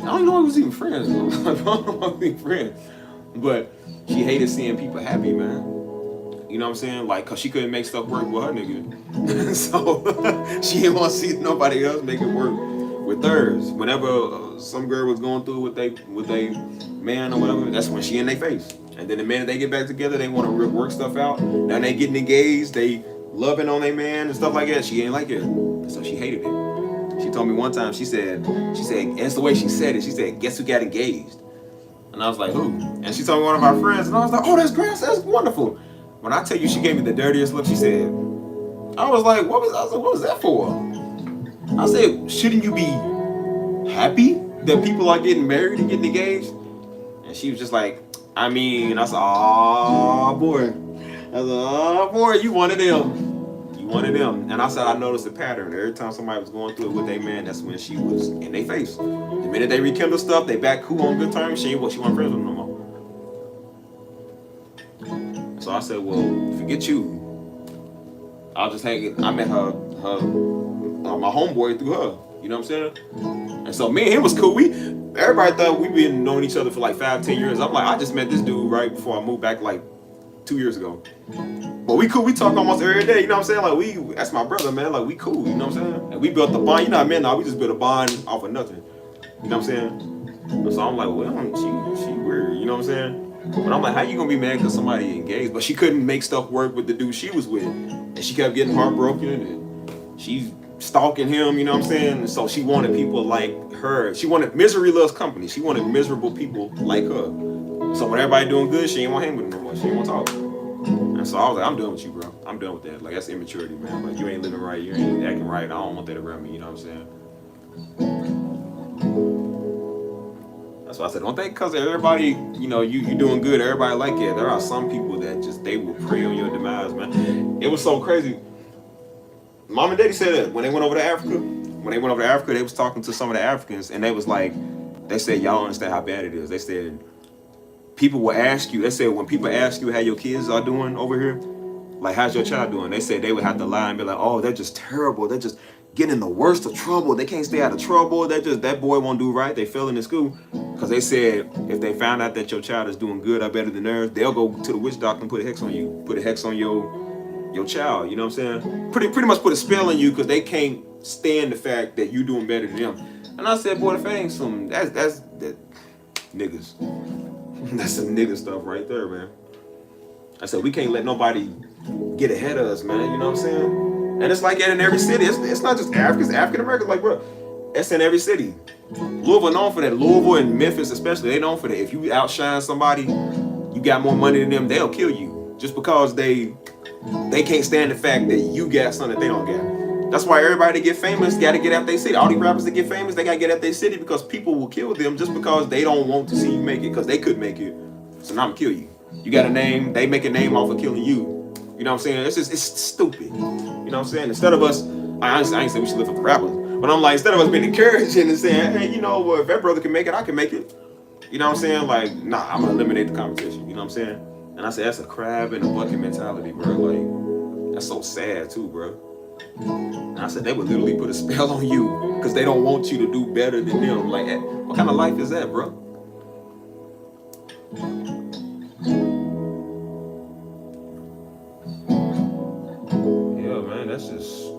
I don't know if it was even friends. I don't know if it was even friends. But she hated seeing people happy, man. You know what I'm saying? Like, cause she couldn't make stuff work with her nigga. So she didn't want to see nobody else make it work with hers. Whenever some girl was going through with they man or whatever, that's when she in their face. And then the minute they get back together, they want to work stuff out. Now they getting engaged, they loving on their man and stuff like that. She ain't like it, so she hated it. She told me one time, she said, that's the way she said it. She said, guess who got engaged? And I was like, who? And she told me one of our friends, and I was like, oh, that's great, that's wonderful. When I tell you she gave me the dirtiest look, she said, I was like, what was that for? I said, shouldn't you be happy that people are getting married and getting engaged? And she was just like, I said, oh boy, you one of them. You one of them. And I said I noticed a pattern. Every time somebody was going through it with their man, that's when she was in their face. The minute they rekindle stuff, they back cool on good terms. She wasn't friends with them no more. So I said, well, forget you. I'll just hang it. I met her my homeboy through her. You know what I'm saying? And so me and him was cool. Everybody thought we'd been knowing each other for like 5-10 years. I'm like, I just met this dude right before I moved back like 2 years ago. But we cool. We talk almost every day. You know what I'm saying? Like that's my brother, man. Like we cool. You know what I'm saying? And we built the bond. You know what I mean? Now we just built a bond off of nothing. You know what I'm saying? So I'm like, well, she weird. You know what I'm saying? But I'm like, how you gonna be mad because somebody engaged? But she couldn't make stuff work with the dude she was with, and she kept getting heartbroken, and she's stalking him. You know what I'm saying? And so she wanted people like her. She wanted misery loves company. She wanted miserable people like her. So when everybody doing good, she ain't want to hang with them no more. She ain't want to talk. And so I was like, I'm done with you, bro. I'm done with that. Like that's immaturity, man. Like you ain't living right. You ain't acting right. I don't want that around me. You know what I'm saying? That's why I said, don't think because everybody, you know, you doing good, everybody like it. There are some people that just, they will prey on your demise, man. It was so crazy. Mom and Daddy said that when they went over to Africa. When they went over to Africa, they was talking to some of the Africans, and they was like, they said, y'all don't understand how bad it is. They said, people will ask you, they said, when people ask you how your kids are doing over here, like, how's your child doing? They said they would have to lie and be like, oh, they're just terrible. They're just getting in the worst of trouble. They can't stay out of trouble. That boy won't do right. They failing in school. Because they said if they found out that your child is doing good or better than theirs, they'll go to the witch doctor and put a hex on you. Put a hex on your child. You know what I'm saying? Pretty much put a spell on you because they can't stand the fact that you doing better than them. And I said, boy, if it ain't some, that's niggas. That's some nigga stuff right there, man. I said, we can't let nobody get ahead of us, man. You know what I'm saying? And it's like that in every city. It's not just Africans, African Americans. Like, bro, it's in every city. Louisville known for that. Louisville and Memphis especially, they known for that. If you outshine somebody, you got more money than them, they'll kill you. Just because they can't stand the fact that you got something that they don't get. That's why everybody that get famous got to get out their city. All these rappers that get famous, they got to get out their city because people will kill them just because they don't want to see you make it because they could make it. So now I'm going to kill you. You got a name, they make a name off of killing you. You know what I'm saying? It's stupid. You know what I'm saying? Instead of us, I ain't saying we should live for the rappers, but I'm like, instead of us being encouraging and saying, hey, you know, well, if that brother can make it, I can make it. You know what I'm saying? Like, nah, I'm gonna eliminate the competition. You know what I'm saying? And I said, that's a crab in a bucket mentality, bro. Like, that's so sad too, bro. And I said, they would literally put a spell on you because they don't want you to do better than them. Like, what kind of life is that, bro? Yeah, man, that's just...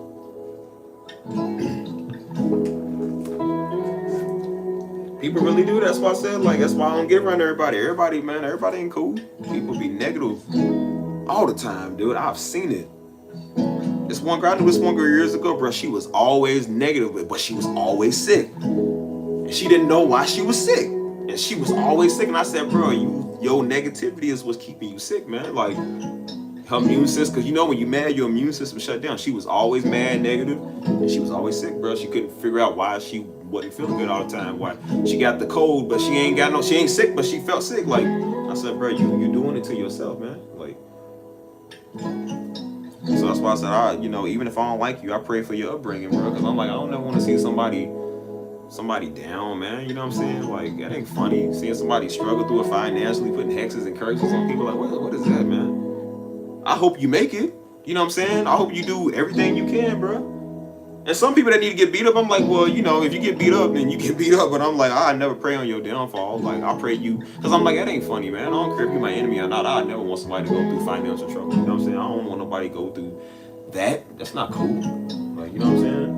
People really do. That's why I said, like, that's why I don't get around everybody. Everybody, man, everybody ain't cool. People be negative all the time, dude. I've seen it. I knew this one girl years ago, bro. She was always negative, but she was always sick. And she didn't know why she was sick. And she was always sick. And I said, bro, your negativity is what's keeping you sick, man. Like, her immune system, because you know when you're mad, your immune system shut down. She was always mad, negative, and she was always sick, bro. She couldn't figure out why she wasn't feeling good all the time. Why she got the cold, but she ain't sick, but she felt sick. Like, I said, bro, you doing it to yourself, man. Like, so that's why I said, even if I don't like you, I pray for your upbringing, bro. Because I'm like, I don't ever want to see somebody down, man. You know what I'm saying? Like, that ain't funny. Seeing somebody struggle through it financially, putting hexes and curses on people. Like, what is that, man? I hope you make it. You know what I'm saying? I hope you do everything you can, bro. And some people that need to get beat up, I'm like, well, if you get beat up, then you get beat up. But I'm like, I never pray on your downfall. Like, I pray you, because I'm like, that ain't funny, man. I don't care if you're my enemy or not. I never want somebody to go through financial trouble. You know what I'm saying? I don't want nobody to go through that. That's not cool. Like, you know what I'm saying?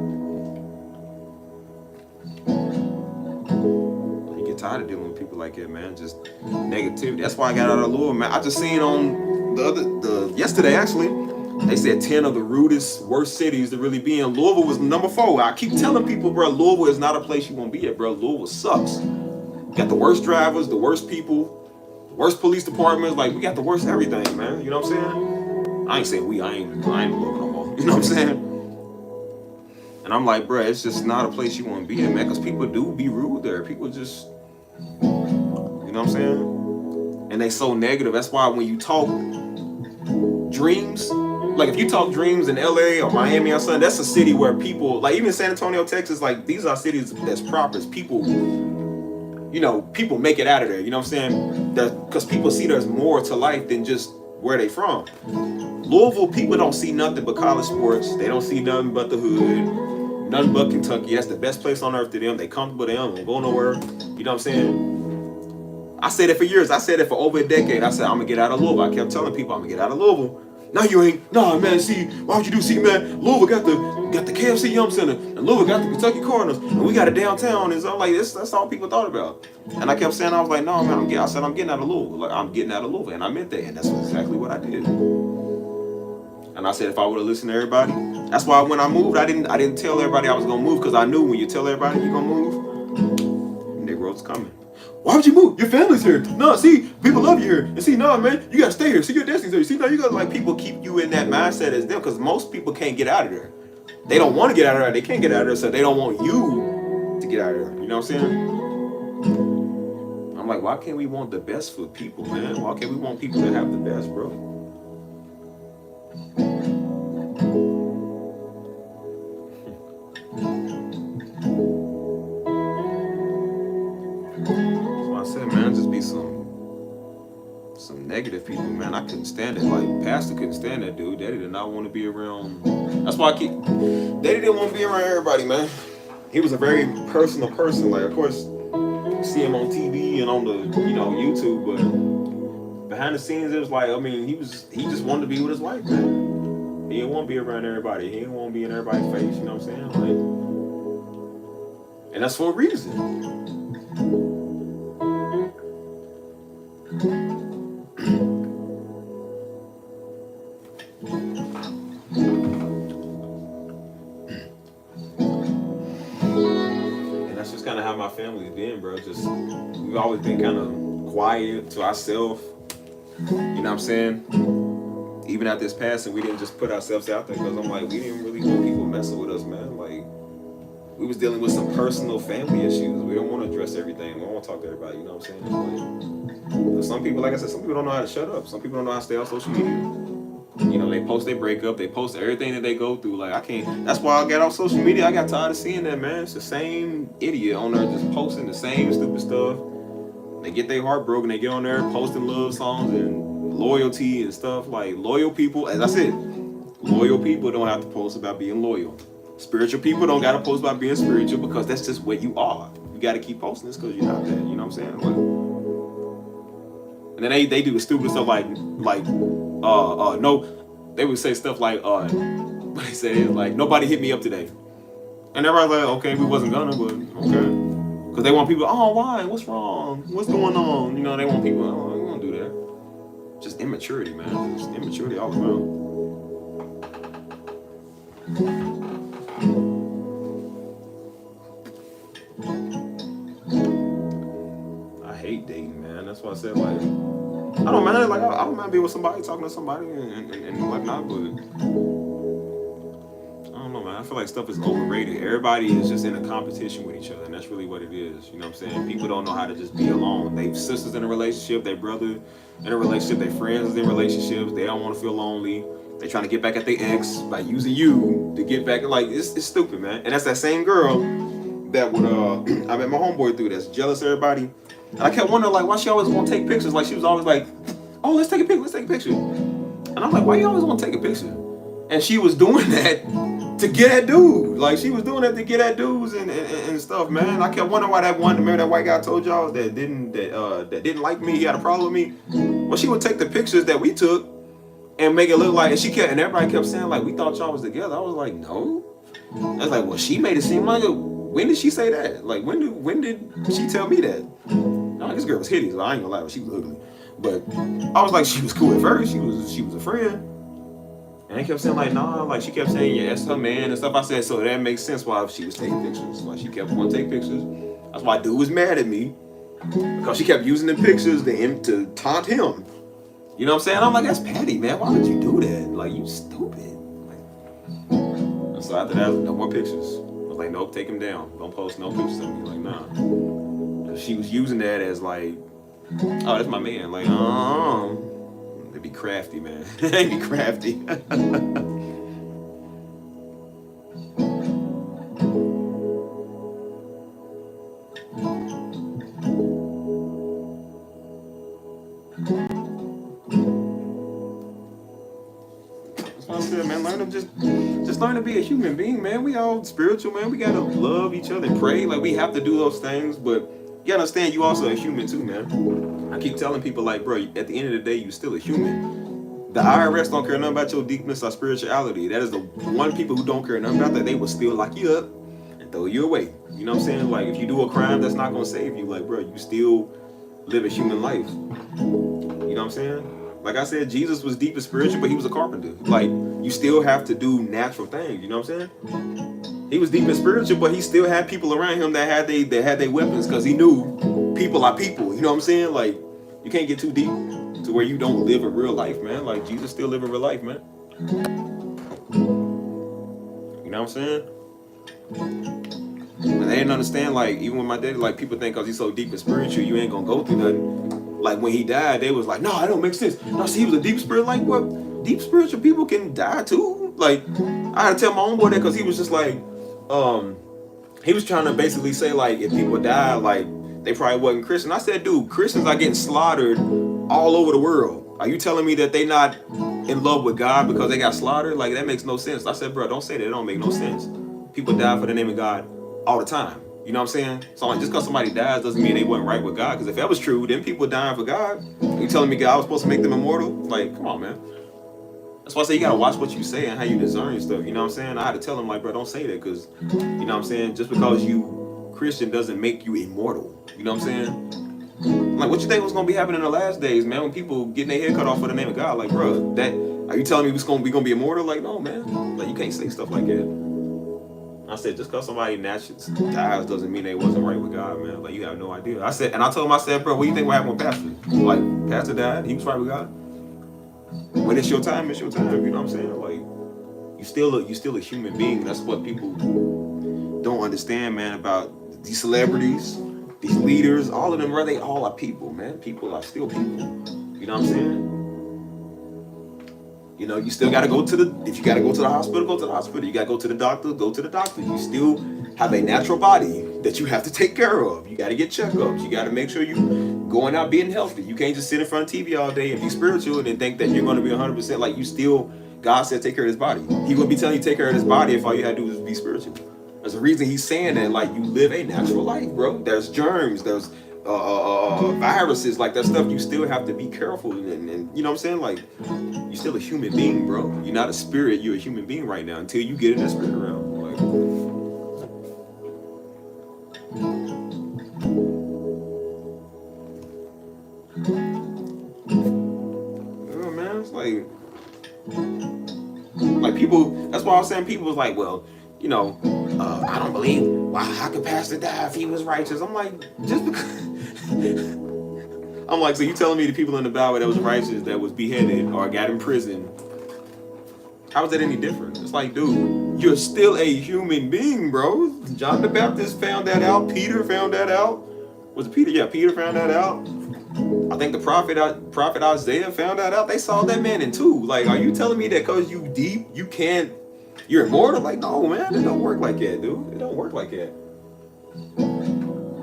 You get tired of dealing with people like that, man. Just negativity. That's why I got out of Louisville, man. I just seen on yesterday actually, they said 10 of the rudest, worst cities to really be in. Louisville was number 4. I keep telling people, bro, Louisville is not a place you want to be at, bro. Louisville sucks. You got the worst drivers, the worst people, worst police departments. Like, we got the worst everything, man. You know what I'm saying? I ain't saying I ain't Louisville no more. You know what I'm saying? And I'm like, bro, it's just not a place you want to be at, man, because people do be rude there. People just, you know what I'm saying? And they so negative. That's why when you talk dreams, like if you talk dreams in LA or Miami or something, that's a city where people, like even San Antonio, Texas, like these are cities that's proper. People, you know, people make it out of there. You know what I'm saying? Because people see there's more to life than just where they from. Louisville, people don't see nothing but college sports. They don't see nothing but the hood, nothing but Kentucky. That's the best place on earth to them. They comfortable. They don't go nowhere. You know what I'm saying? I said it for years. I said it for over a decade. I said I'm gonna get out of Louisville. I kept telling people I'm gonna get out of Louisville. No, you ain't. Nah, man. See, why would you do? See, man, Louisville got the KFC Yum Center, and Louisville got the Kentucky Cardinals, and we got a downtown. And so I'm like, that's all people thought about. And I kept saying, I was like, no, man, I'm getting out of Louisville. Like, I'm getting out of Louisville, and I meant that, and that's exactly what I did. And I said, if I would have listened to everybody, that's why when I moved, I didn't tell everybody I was gonna move, because I knew when you tell everybody you're gonna move, Negroes coming. Why would you move? Your family's here. No, see, people love you here. And see, no, man, you gotta stay here. See, your destiny's here. See, no, you gotta, like, people keep you in that mindset as them, because most people can't get out of there. They don't want to get out of there. They can't get out of there, so they don't want you to get out of there. You know what I'm saying? I'm like, why can't we want the best for people, man? Why can't we want people to have the best, bro? Some negative people, man. I couldn't stand it. Like, Pastor couldn't stand that dude. Daddy did not want to be around. That's why Daddy didn't want to be around everybody, man. He was a very personal person. Like, of course, you see him on TV and on the, you know, YouTube, but behind the scenes, it was like, I mean, he just wanted to be with his wife, man. He didn't want to be around everybody. He didn't want to be in everybody's face. You know what I'm saying? Like, and that's for a reason. And that's just kind of how my family's been, bro. Just, we've always been kind of quiet to ourselves. You know what I'm saying? Even at this passing, we didn't just put ourselves out there, because I'm like, we didn't really want people messing with us, man. Like, we was dealing with some personal family issues. We don't want to address everything. We don't want to talk to everybody, you know what I'm saying? Like, some people, like I said, some people don't know how to shut up. Some people don't know how to stay on social media. You know, they post their breakup, they post everything that they go through. Like, I can't, that's why I got off social media. I got tired of seeing that, man. It's the same idiot on there just posting the same stupid stuff. They get their heart broken, they get on there posting love songs and loyalty and stuff. Like, loyal people, as I said, loyal people don't have to post about being loyal. Spiritual people don't gotta post about being spiritual, because that's just what you are. You gotta keep posting this because you're not that. You know what I'm saying? Like, and then they do the stupid stuff like no, they would say stuff like what they say is like, nobody hit me up today, and everybody's like, okay, we wasn't gonna, but okay, because they want people, oh, why, what's wrong, what's going on, you know, they want people, oh, we won't do that. Just immaturity, man. Just immaturity all around. I hate dating, man. That's why I said, like, I don't mind. Like, I don't mind being with somebody, talking to somebody, and whatnot. But I don't know, man. I feel like stuff is overrated. Everybody is just in a competition with each other, and that's really what it is. You know what I'm saying? People don't know how to just be alone. They sisters in a relationship, they brother in a relationship, they friends in relationships. They don't want to feel lonely. They trying to get back at their ex by using you to get back. Like, it's stupid, man. And that's that same girl that would I met my homeboy through, that's jealous of everybody. And I kept wondering, like, why she always want to take pictures. Like, she was always like, oh, let's take a picture. And I'm like, why you always want to take a picture? And she was doing that to get at dudes. Like, she was doing that to get at dudes and stuff, man. I kept wondering why remember that white guy I told y'all that didn't like me, he had a problem with me? Well, she would take the pictures that we took and make it look like, and everybody kept saying, like, we thought y'all was together. I was like, no. I was like, well, she made it seem like it. When did she say that? Like, when did she tell me that? Like, this girl was hideous. I ain't gonna lie, she was ugly. But I was like, she was cool at first. She was a friend. And they kept saying, like, nah. Like, she kept saying, yeah, that's her man and stuff. I said, so that makes sense why she was taking pictures. Like, she kept wanting to take pictures. That's why dude was mad at me, because she kept using the pictures to taunt him. You know what I'm saying? I'm like, that's petty, man. Why would you do that? Like, you stupid. Like, and so after that, no more pictures. I was like, nope, take him down. Don't post no pictures of me. Like, nah. She was using that as like, oh, that's my man. Like, They be crafty, man. They be crafty. That's what I said, man. Learn to just learn to be a human being, man. We all spiritual, man. We gotta love each other and pray. Like, we have to do those things, but you gotta understand you also a human too, man. I keep telling people, like, bro, at the end of the day, you still a human. The IRS don't care nothing about your deepness or spirituality. That is the one people who don't care nothing about that. They will still lock you up and throw you away. You know what I'm saying? Like, if you do a crime, that's not gonna save you. Like, bro, you still live a human life. You know what I'm saying? Like I said, Jesus was deep and spiritual, but he was a carpenter. Like, you still have to do natural things. You know what I'm saying? He was deep and spiritual, but he still had people around him that had their weapons, because he knew people are people. You know what I'm saying? Like, you can't get too deep to where you don't live a real life, man. Like, Jesus still live a real life, man. You know what I'm saying? And they didn't understand, like, even with my daddy, like, people think because he's so deep and spiritual, you ain't gonna go through nothing. Like, when he died, they was like, no, that don't make sense. No, see, he was a deep spirit. Like, what? Deep spiritual people can die too? Like, I had to tell my own boy that, because he was just like, he was trying to basically say, like, if people die, like, they probably wasn't Christian. I said, dude, Christians are getting slaughtered all over the world. Are you telling me that they not in love with God because they got slaughtered? Like, that makes no sense. I said, bro, don't say that. It don't make no sense. People die for the name of God all the time. You know what I'm saying? So, like, just because somebody dies doesn't mean they wasn't right with God. Because if that was true, then people dying for God. You telling me God was supposed to make them immortal? Like, come on, man. That's why I say you gotta watch what you say and how you discern stuff. You know what I'm saying? I had to tell him, like, bro, don't say that, because, you know what I'm saying? Just because you Christian doesn't make you immortal. You know what I'm saying? Like, what you think was gonna be happening in the last days, man? When people getting their head cut off for the name of God? Like, bro, that are you telling me we gonna be immortal? Like, no, man. Like, you can't say stuff like that. I said, just because somebody naturally dies doesn't mean they wasn't right with God, man. Like, you have no idea. I said, and I told him, I said, bro, what do you think what happened with Pastor? Like, Pastor died, he was right with God. When it's your time, it's your time. You know what I'm saying? Like, you still a human being. That's what people don't understand, man, about these celebrities, these leaders, all of them, bro, they all are people, man. People are still people. You know what I'm saying? You know, you still got to go to if you got to go to the hospital, go to the hospital. You got to go to the doctor, go to the doctor. You still have a natural body that you have to take care of. You got to get checkups. You got to make sure you going out being healthy. You can't just sit in front of TV all day and be spiritual and then think that you're going to be 100%. Like, you still, God said take care of his body. He wouldn't be telling you to take care of his body if all you had to do was be spiritual. There's a reason he's saying that, like, you live a natural life, bro. There's germs, there's viruses, like that stuff. You still have to be careful, and you know what I'm saying? Like, you're still a human being, bro. You're not a spirit, you're a human being right now until you get in that spirit realm. Like, yeah, man, it's like people, that's why I was saying people was like, well, you know, I don't believe, wow, how could Pastor die if he was righteous? I'm like, just because I'm like, so you telling me the people in the Bible that was righteous, that was beheaded or got in prison, how is that any different? It's like, dude, you're still a human being, bro. John the Baptist found that out. Peter found that out. Was it Peter? Yeah, Peter found that out. I think the prophet Isaiah found that out. They saw that man in two. Like, are you telling me that because you deep, you're immortal? Like, no, man, it don't work like that, dude. It don't work like that.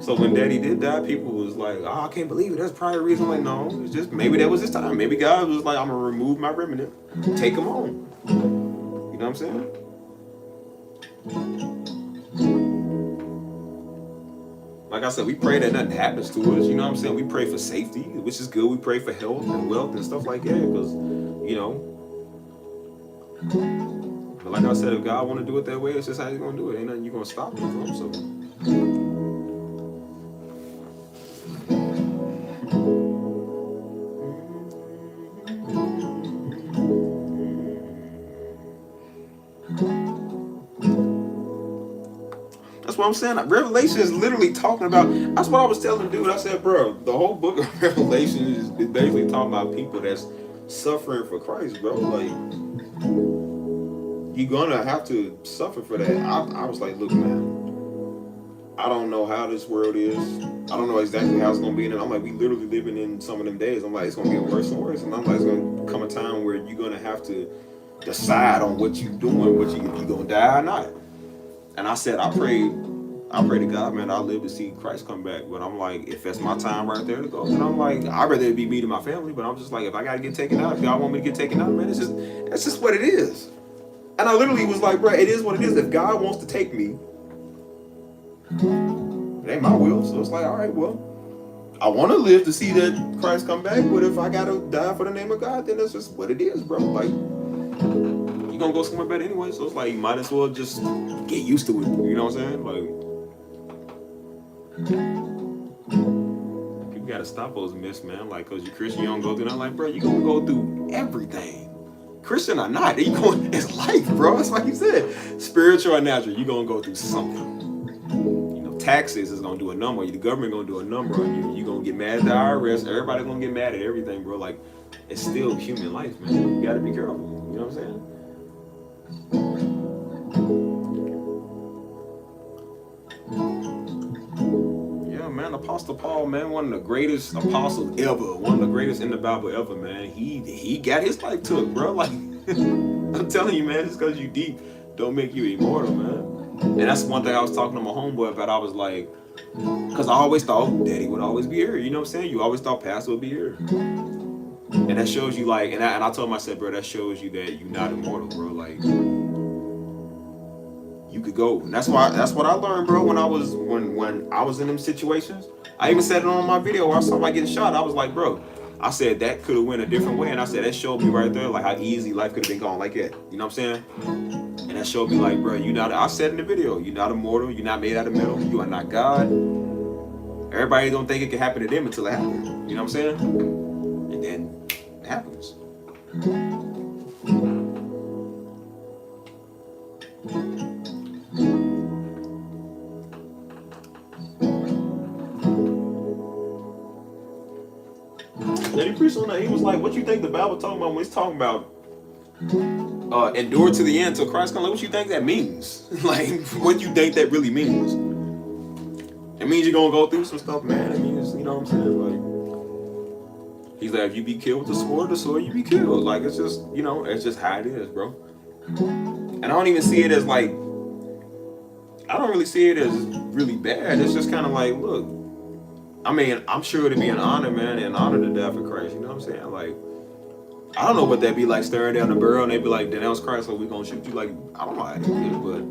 So when Daddy did die, people was like, oh, I can't believe it. That's probably a reason. Like, no, it's just maybe that was his time. Maybe God was like, I'm going to remove my remnant. Take him home. You know what I'm saying? Like I said, we pray that nothing happens to us. You know what I'm saying? We pray for safety, which is good. We pray for health and wealth and stuff like that. Because, you know. But like I said, if God want to do it that way, it's just how he's going to do it. Ain't nothing you're going to stop him from. So. That's what I'm saying. Revelation is literally talking about, that's what I was telling dude. I said, bro, the whole book of Revelation is basically talking about people that's suffering for Christ, bro. Like, you're gonna have to suffer for that. I was like, look, man, I don't know how this world is. I don't know exactly how it's gonna be. And I'm like, we literally living in some of them days. I'm like, it's gonna get worse and worse. And I'm like, it's gonna come a time where you're gonna have to decide on what you doing, if you gonna die or not. And I said, I pray to God, man, I'll live to see Christ come back. But I'm like, if that's my time right there to go, then I'm like, I'd rather it be me than my family. But I'm just like, if I gotta get taken out, if y'all want me to get taken out, man, it's just what it is. And I literally was like, bro, it is what it is. If God wants to take me, it ain't my will. So it's like, all right, well, I want to live to see that Christ come back. But if I gotta die for the name of God, then that's just what it is, bro. Like, you gonna go somewhere better anyway. So it's like, you might as well just get used to it. You know what I'm saying? Like, people gotta stop those myths, man. Like, cause you're Christian, you don't go through that. Like, bro, you gonna go through everything. Christian or not, you going. It's life, bro. It's like you said, spiritual or natural, you gonna go through something. You know, taxes is gonna do a number. The government gonna do a number on you. You gonna get mad at the IRS. Everybody gonna get mad at everything, bro. Like, it's still human life, man. You gotta be careful. You know what I'm saying? Man, Apostle Paul, man, one of the greatest apostles ever, one of the greatest in the Bible ever, man. He got his life took, bro. Like, I'm telling you, man, just because you deep don't make you immortal, man. And that's one thing I was talking to my homeboy about. I was like, because I always thought Daddy would always be here. You know what I'm saying? You always thought Pastor would be here. And that shows you, like, and I told him, I said, bro, that shows you that you're not immortal, bro. Like, you could go. And that's what I learned, bro, when I was in them situations. I even said it on my video where I saw somebody getting shot. I was like, bro, I said that could have went a different way. And I said that showed me right there like how easy life could have been gone like that. You know what I'm saying? And that showed me like, bro, I said in the video, you're not immortal, you're not made out of metal, you are not God. Everybody don't think it can happen to them until it happens. You know what I'm saying? And then it happens. And he preached on that. He was like, what you think the Bible talking about when it's talking about endure to the end till Christ comes? Like, what you think that means? Like, what you think that really means? It means you're gonna go through some stuff, man. It means, you know what I'm saying? Like, he's like, if you be killed with the sword you be killed. Like, it's just, you know, it's just how it is, bro. And I don't even see it as like, I don't really see it as really bad. It's just kind of like, look, I mean, I'm sure it'd be an honor, man, and honor to die for Christ. You know what I'm saying? Like, I don't know what that'd be like, staring down the barrel and they'd be like, denounce Christ, or we gonna shoot you. Like, I don't know how to do it, but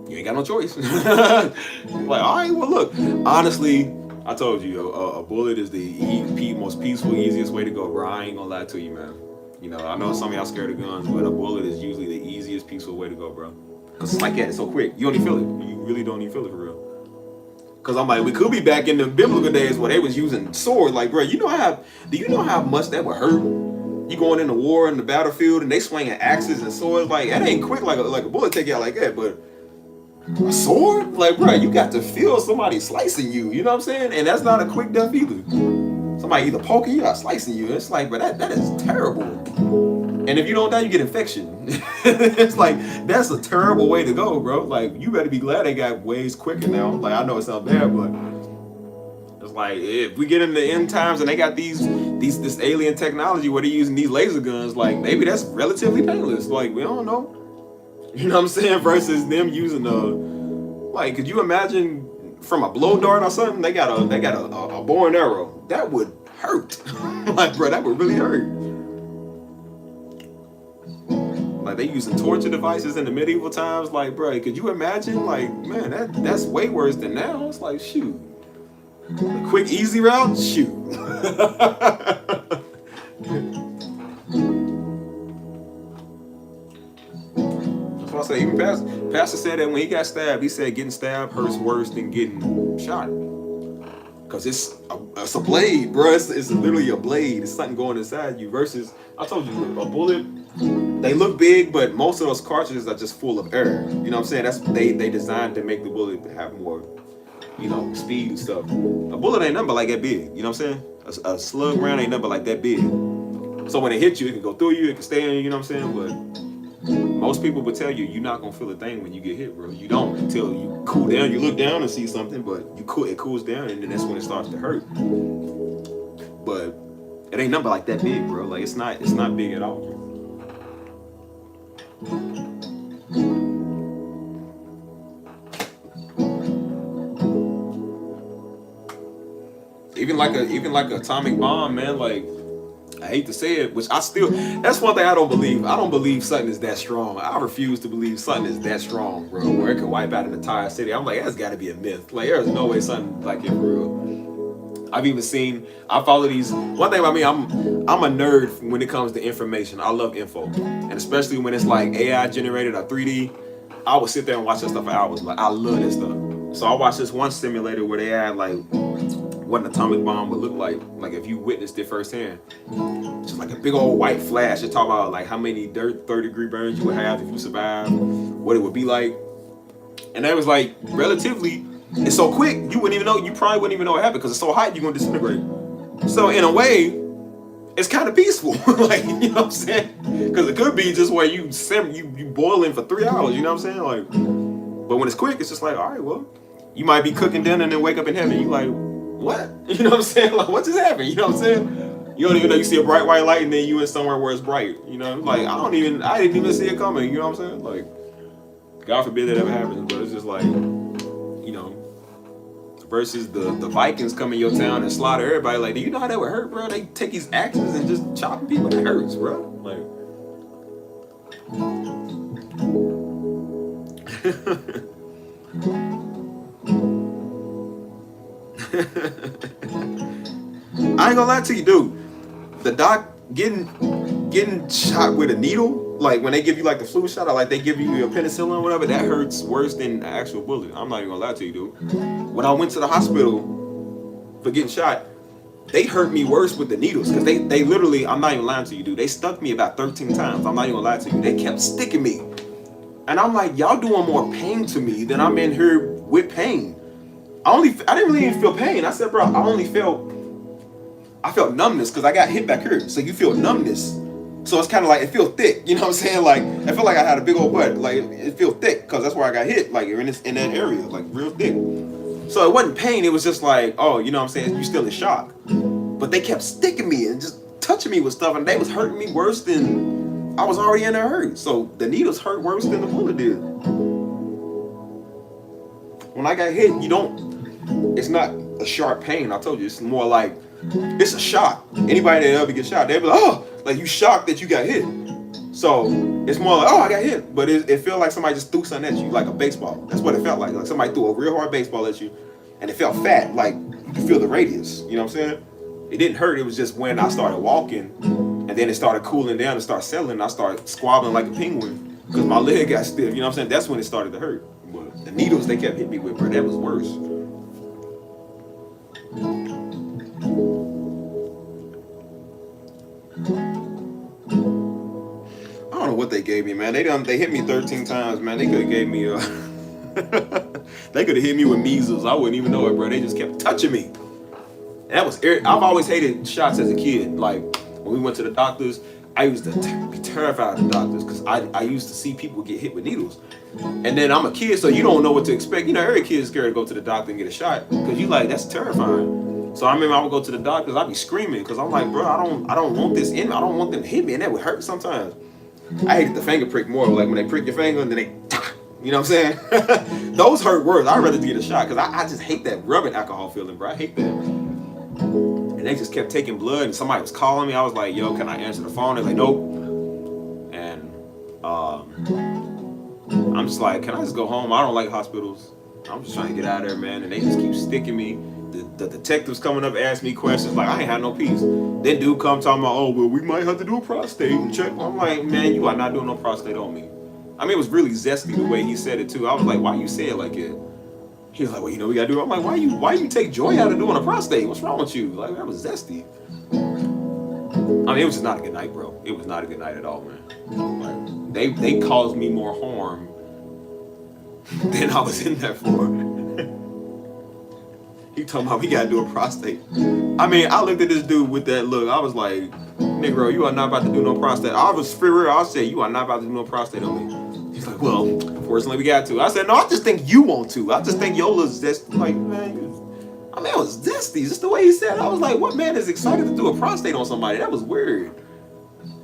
you ain't got no choice. Like, all right, well, look, honestly, I told you, a bullet is the most peaceful, easiest way to go, bro. I ain't gonna lie to you, man. You know, I know some of y'all scared of guns, but a bullet is usually the easiest, peaceful way to go, bro. Because it's like that, it's so quick. You don't even feel it. You really don't even feel it for real. Because I'm like, we could be back in the biblical days where they was using swords. Like, bro, do you know how much that would hurt? You going into war in the battlefield and they swinging axes and swords. Like, that ain't quick like a bullet take you out like that. But a sword? Like, bro, you got to feel somebody slicing you. You know what I'm saying? And that's not a quick death either. Somebody either poking you or slicing you. It's like, bro, that is terrible. And if you don't die, you get infection. It's like, that's a terrible way to go, bro. Like, you better be glad they got ways quicker now. Like, I know it's not bad, but it's like, if we get into the end times and they got this alien technology where they're using these laser guns, like, maybe that's relatively painless. Like, we don't know. You know what I'm saying? Versus them using like, could you imagine from a blow dart or something? They got a bow and arrow. That would hurt. Like, bro, that would really hurt. Like, they using torture devices in the medieval times. Like, bro, could you imagine? Like, man, that's way worse than now. It's like, shoot. A quick, easy route? Shoot. That's why I say, even Pastor said that when he got stabbed, he said getting stabbed hurts worse than getting shot. Because it's a blade, bro. It's literally a blade. It's something going inside you. Versus, I told you, a bullet, they look big, but most of those cartridges are just full of air. You know what I'm saying? They designed to make the bullet have more, you know, speed and stuff. A bullet ain't nothing but like that big. You know what I'm saying? A slug round ain't nothing but like that big. So when it hits you, it can go through you, it can stay in you. You know what I'm saying? But Most people would tell you you're not gonna feel a thing when you get hit, bro. You don't until you cool down. You look down and see something, but it cools down, and then that's when it starts to hurt. But it ain't nothing like that big, bro. Like it's not big at all. Even like an atomic bomb, man. Like, I hate to say it, which that's one thing I don't believe. I don't believe something is that strong. I refuse to believe something is that strong, bro, where it could wipe out an entire city. I'm like, that's got to be a myth. Like, there's no way something like it for real. I follow these. One thing about me, I'm a nerd when it comes to information. I love info, and especially when it's like AI generated or 3D. I would sit there and watch that stuff for hours. Like, I love that stuff. So I watched this one simulator where they had like what an atomic bomb would look like if you witnessed it firsthand. Just like a big old white flash. They talk about like how many 30-degree burns you would have if you survived, what it would be like. And that was like relatively, it's so quick, you probably wouldn't even know what happened because it's so hot you're gonna disintegrate. So in a way, it's kind of peaceful. Like, you know what I'm saying? Because it could be just where you boiling for 3 hours, you know what I'm saying? Like, but when it's quick, it's just like, all right, well, you might be cooking dinner and then wake up in heaven. You like, what? You know what I'm saying? Like, what just happened? You know what I'm saying? You don't even know you see a bright white light and then you in somewhere where it's bright. You know, like I didn't even see it coming. You know what I'm saying? Like, God forbid that ever happens, but it's just like, you know, versus the Vikings come in your town and slaughter everybody. Like, do you know how that would hurt, bro? They take these axes and just chop people. That hurts, bro. Like. I ain't gonna lie to you, dude. The doc getting shot with a needle, like when they give you like the flu shot or like they give you a penicillin or whatever, that hurts worse than the actual bullet. I'm not even gonna lie to you, dude. When I went to the hospital for getting shot, they hurt me worse with the needles because they literally, I'm not even lying to you, dude. They stuck me about 13 times. I'm not even gonna lie to you. They kept sticking me. And I'm like, y'all doing more pain to me than I'm in here with pain. I didn't really even feel pain. I said, bro, I felt numbness because I got hit back here. So you feel numbness. So it's kind of like, it feels thick. You know what I'm saying? Like, I feel like I had a big old butt. Like, it feels thick because that's where I got hit. Like, you're in that area, like real thick. So it wasn't pain. It was just like, oh, you know what I'm saying? You're still in shock. But they kept sticking me and just touching me with stuff. And they was hurting me worse than I was already in there hurt. So the needles hurt worse than the bullet did. When I got hit, it's not a sharp pain. I told you, it's more like, it's a shock. Anybody that ever gets shot, they be like, oh, like you shocked that you got hit. So it's more like, oh, I got hit. But it felt like somebody just threw something at you, like a baseball. That's what it felt like. Like somebody threw a real hard baseball at you, and it felt fat, like you could feel the radius. You know what I'm saying? It didn't hurt. It was just when I started walking, and then it started cooling down and started settling, and I started squabbling like a penguin because my leg got stiff. You know what I'm saying? That's when it started to hurt. But the needles they kept hitting me with, bro, that was worse. I don't know what they gave me, man. They hit me 13 times, man. They could have gave me they could have hit me with measles. I wouldn't even know it, bro. They just kept touching me. I've always hated shots as a kid. Like when we went to the doctors, I used to be terrified of the doctors because I used to see people get hit with needles. And then I'm a kid, so you don't know what to expect. You know, every kid is scared to go to the doctor and get a shot because you like, that's terrifying. So I remember I would go to the doctors, I'd be screaming because I'm like, bro, I don't want this in me. I don't want them to hit me, and that would hurt sometimes. I hated the finger prick more, like when they prick your finger and then they, you know what I'm saying? Those hurt worse. I'd rather get a shot because I just hate that rubbing alcohol feeling, bro. I hate that. And they just kept taking blood, and somebody was calling me. I was like, yo, can I answer the phone? They're like, nope. And I'm just like, can I just go home? I don't like hospitals. I'm just trying to get out of there, man. And they just keep sticking me. The detectives coming up asking me questions like I ain't had no peace. Then dude come talking about, oh, well, we might have to do a prostate and check. I'm like, man, you are not doing no prostate on me. I mean, it was really zesty the way he said it too. I was like, why you say it like it? He was like, well, you know, we gotta do it. I'm like, why you take joy out of doing a prostate? What's wrong with you? Like, that was zesty. I mean, it was just not a good night, bro. It was not a good night at all, man. Like, they caused me more harm than I was in there for. He talking about we gotta do a prostate. I mean, I looked at this dude with that look. I was like, Negro, you are not about to do no prostate. I was for real. I said, you are not about to do no prostate on me. He's like, well, fortunately we got to. I said, no, I just think you want to. I just think Yola's just like, man, I mean, it was zesty. Just the way he said it. I was like, what man is excited to do a prostate on somebody? That was weird.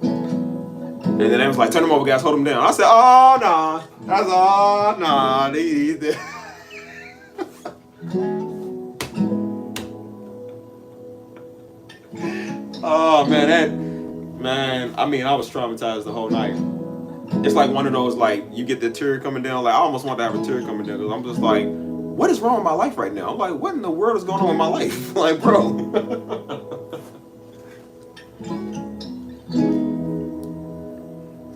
And then they was like, turn him over, guys, hold him down. I said, oh, nah. That's all, nah. Oh, man, I mean, I was traumatized the whole night. It's like one of those, like, you get the tear coming down. Like, I almost want to have a tear coming down. Because I'm just like, what is wrong with my life right now? I'm like, what in the world is going on with my life? Like, bro.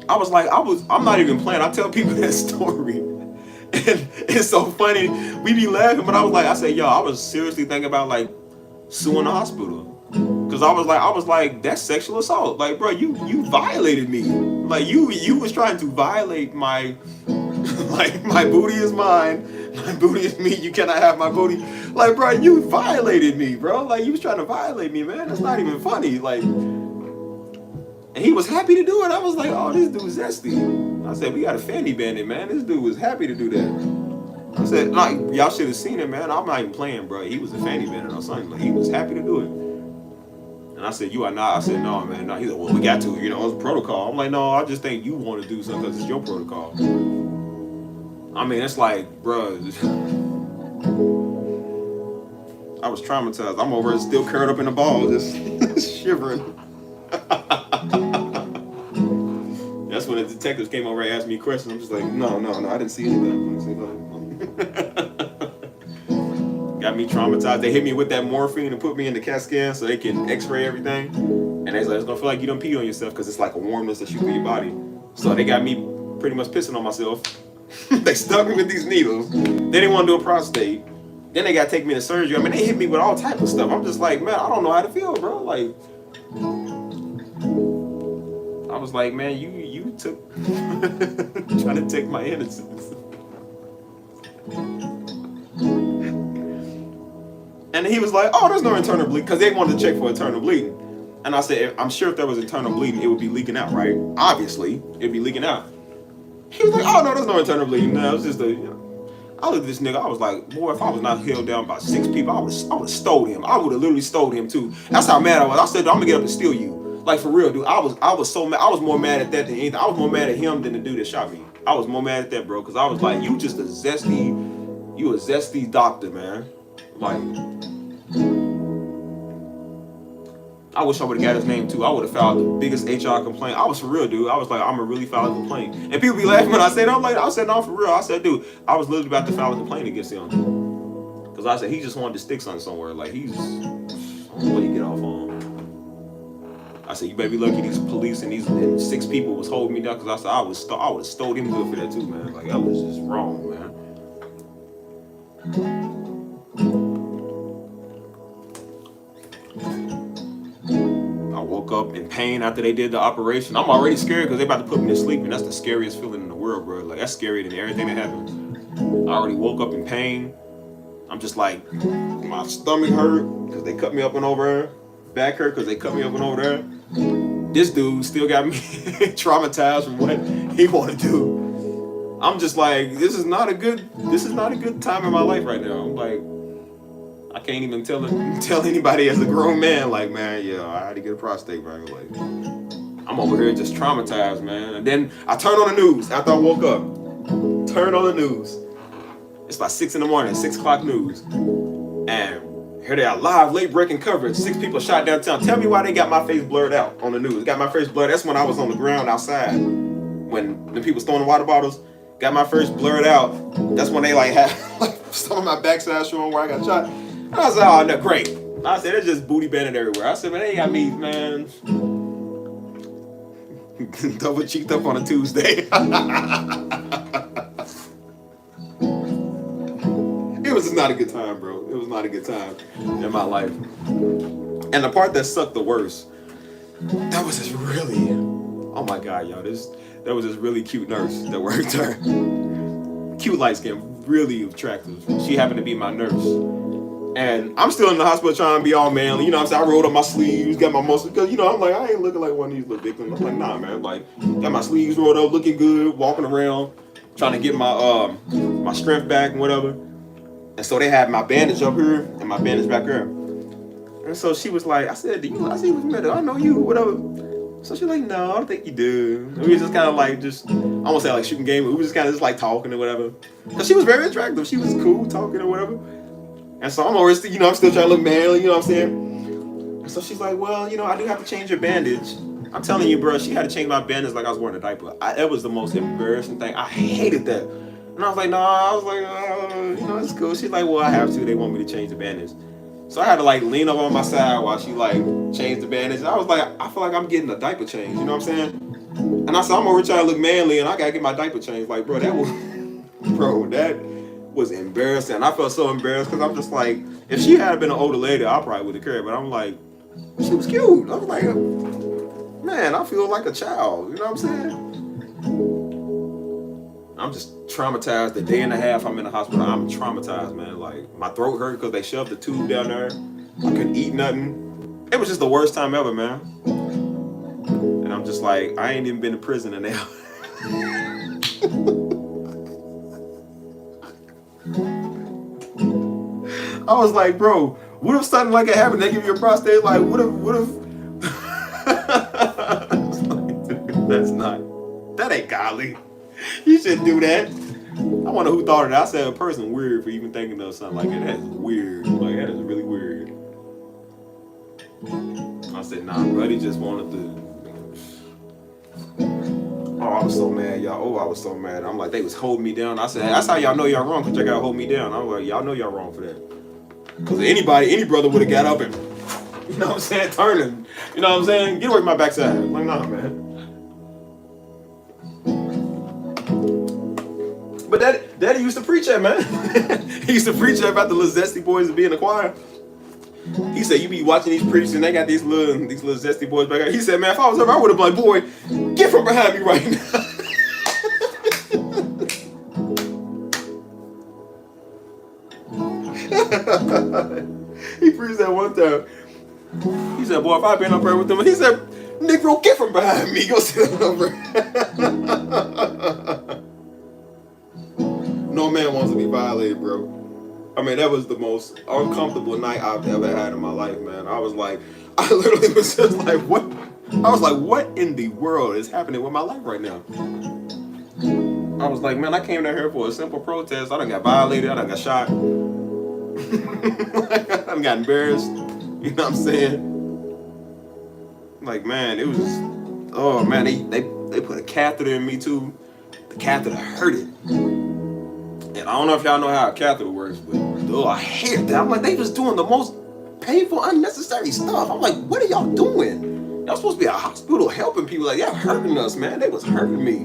I was like, I'm not even playing. I tell people that story. And it's so funny. We be laughing, but I said, yo, I was seriously thinking about, like, suing the hospital. Because I was like, that's sexual assault. Like, bro, you violated me. Like, you was trying to violate my, like, my booty is mine. My booty is me. You cannot have my booty. Like, bro, you violated me, bro. Like, you was trying to violate me, man. That's not even funny. Like, and he was happy to do it. I was like, oh, this dude's zesty. I said, we got a fanny bandit, man. This dude was happy to do that. I said, like, y'all should have seen it, man. I'm not even playing, bro. He was a fanny bandit or something. Like, he was happy to do it. And I said, you are not. I said, no, man. No. He's like, well, we got to. You know, it's a protocol. I'm like, no, I just think you want to do something because it's your protocol. I mean, it's like, bro. I was traumatized. I'm over here still curled up in the ball, just shivering. That's when the detectives came over and asked me questions. I'm just like, no, I didn't see anything. Got me traumatized. They hit me with that morphine and put me in the CAT scan so they can x-ray everything. And they was like, it's gonna feel like you done peed on yourself because it's like a warmness that you feel your body. So they got me pretty much pissing on myself. They stuck me with these needles. They didn't want to do a prostate. Then they got to take me to surgery. I mean, they hit me with all type of stuff. I'm just like, man, I don't know how to feel, bro. Like, I was like, man, you took trying to take my innocence. And he was like, oh, there's no internal bleeding, because they wanted to check for internal bleeding. And I said, I'm sure if there was internal bleeding, it would be leaking out, right? Obviously, it'd be leaking out. He was like, oh, no, there's no internal bleeding. No, it's just a, you know. I looked at this nigga, I was like, boy, if I was not held down by 6 people, I would have stole him. I would have literally stole him too. That's how mad I was. I said, I'm gonna get up and steal you. Like, for real, dude. I was so mad. I was more mad at that than anything. I was more mad at him than the dude that shot me. I was more mad at that, bro, because I was like, you a zesty doctor, man. Like, I wish I would have got his name too. I would have filed the biggest HR complaint. I was for real, dude. I was like, I'm gonna really file a complaint. And people be laughing when I say that. I said, no, for real. I said, dude, I was literally about to file a complaint against him. Because I said, he just wanted to stick something somewhere. Like, I don't know what he get off on. I said, you better be lucky these police and these 6 people was holding me down, because I said, I would have stole him good for that too, man. Like, that was just wrong, man. I woke up in pain after they did the operation. I'm already scared because they about to put me to sleep, and that's the scariest feeling in the world, bro. Like, that's scarier than everything that happened. I already woke up in pain. I'm just like, my stomach hurt because they cut me up and over there. Back hurt because they cut me up and over there. This dude still got me traumatized from what he wanted to do. I'm just like, this is not a good time in my life right now. I'm like, I can't even tell anybody as a grown man, like, man, yeah, I had to get a prostate, bro. Like, I'm over here just traumatized, man. And then I turned on the news after I woke up. Turned on the news. It's about 6 in the morning, 6 o'clock news. And here they are, live, late-breaking coverage. 6 people shot downtown. Tell me why they got my face blurred out on the news. Got my face blurred. That's when I was on the ground outside. When the people throwing the water bottles, got my face blurred out. That's when they, like, had like, some of my backside showing where I got shot. And I said, oh, no, great. I said, it's just booty bandit everywhere. I said, man, they got me, man, double cheeked up on a Tuesday. It was just not a good time, bro. It was not a good time in my life. And the part that sucked the worst, that was this really, oh my God, y'all, there was this really cute nurse that worked there. Cute, light skin, really attractive. She happened to be my nurse. And I'm still in the hospital trying to be all manly. You know what I'm saying? I rolled up my sleeves, got my muscles. Because, you know, I'm like, I ain't looking like one of these little victims. I'm like, nah, man. Like, got my sleeves rolled up, looking good, walking around, trying to get my my strength back and whatever. And so they had my bandage up here and my bandage back here. And so she was like, I said, I see what's matter. I know you, whatever. So she's like, no, I don't think you do. And we was just kind of like, I won't say like shooting game, but we was just kind of just like talking or whatever. Because she was very attractive. She was cool talking or whatever. And so I'm always, you know, I'm still trying to look manly, you know what I'm saying? And so she's like, well, you know, I do have to change your bandage. I'm telling you, bro, she had to change my bandage like I was wearing a diaper. That was the most embarrassing thing. I hated that. And I was like, you know, it's cool. She's like, well, I have to. They want me to change the bandage. So I had to like lean up on my side while she like changed the bandage. And I was like, I feel like I'm getting a diaper change, you know what I'm saying? And I said, I'm over trying to look manly and I gotta get my diaper changed. Like, bro, that was embarrassing. And I felt so embarrassed because I'm just like, if she had been an older lady, I probably would have cared. But I'm like, she was cute. I was like, man, I feel like a child. You know what I'm saying? I'm just traumatized. The day and a half I'm in the hospital, I'm traumatized, man. Like, my throat hurt because they shoved the tube down there. I couldn't eat nothing. It was just the worst time ever, man. And I'm just like, I ain't even been to prison in there. I was like, bro, what if something like that happened? They give you a prostate? Like, what if? I was like, dude, that ain't godly. You shouldn't do that. I wonder who thought of that. I said a person weird for even thinking of something like that. That is weird. Like, that is really weird. I said, nah, buddy just wanted to. Oh, I was so mad, y'all. Oh, I was so mad. I'm like, they was holding me down. I said, that's how y'all know y'all wrong, because y'all gotta hold me down. I was like, y'all know y'all wrong for that. Because any brother would have got up and, you know what I'm saying, turning. You know what I'm saying? Get away from my backside. I'm like, nah, man. But Daddy used to preach that, man. He used to preach that about the little zesty boys to be in the choir. He said, you be watching these preachers and they got these little zesty boys back there. He said, man, if I was ever, I would have been like, boy, get from behind me right now. He preached that one time. He said, boy, if I've been up there with them, he said, Negro, get from behind me. Go sit over. No man wants to be violated, bro. I mean, that was the most uncomfortable night I've ever had in my life, man. I literally was just like, what? I was like, what in the world is happening with my life right now? I was like, man, I came down here for a simple protest. I done got violated. I done got shot. I done got embarrassed. You know what I'm saying? Like, man, it was, oh, man, they put a catheter in me, too. The catheter hurted. And I don't know if y'all know how a catheter works, but I hate that. I'm like, they was doing the most painful, unnecessary stuff. I'm like, what are y'all doing? Y'all supposed to be a hospital helping people. Like, y'all hurting us, man. They was hurting me.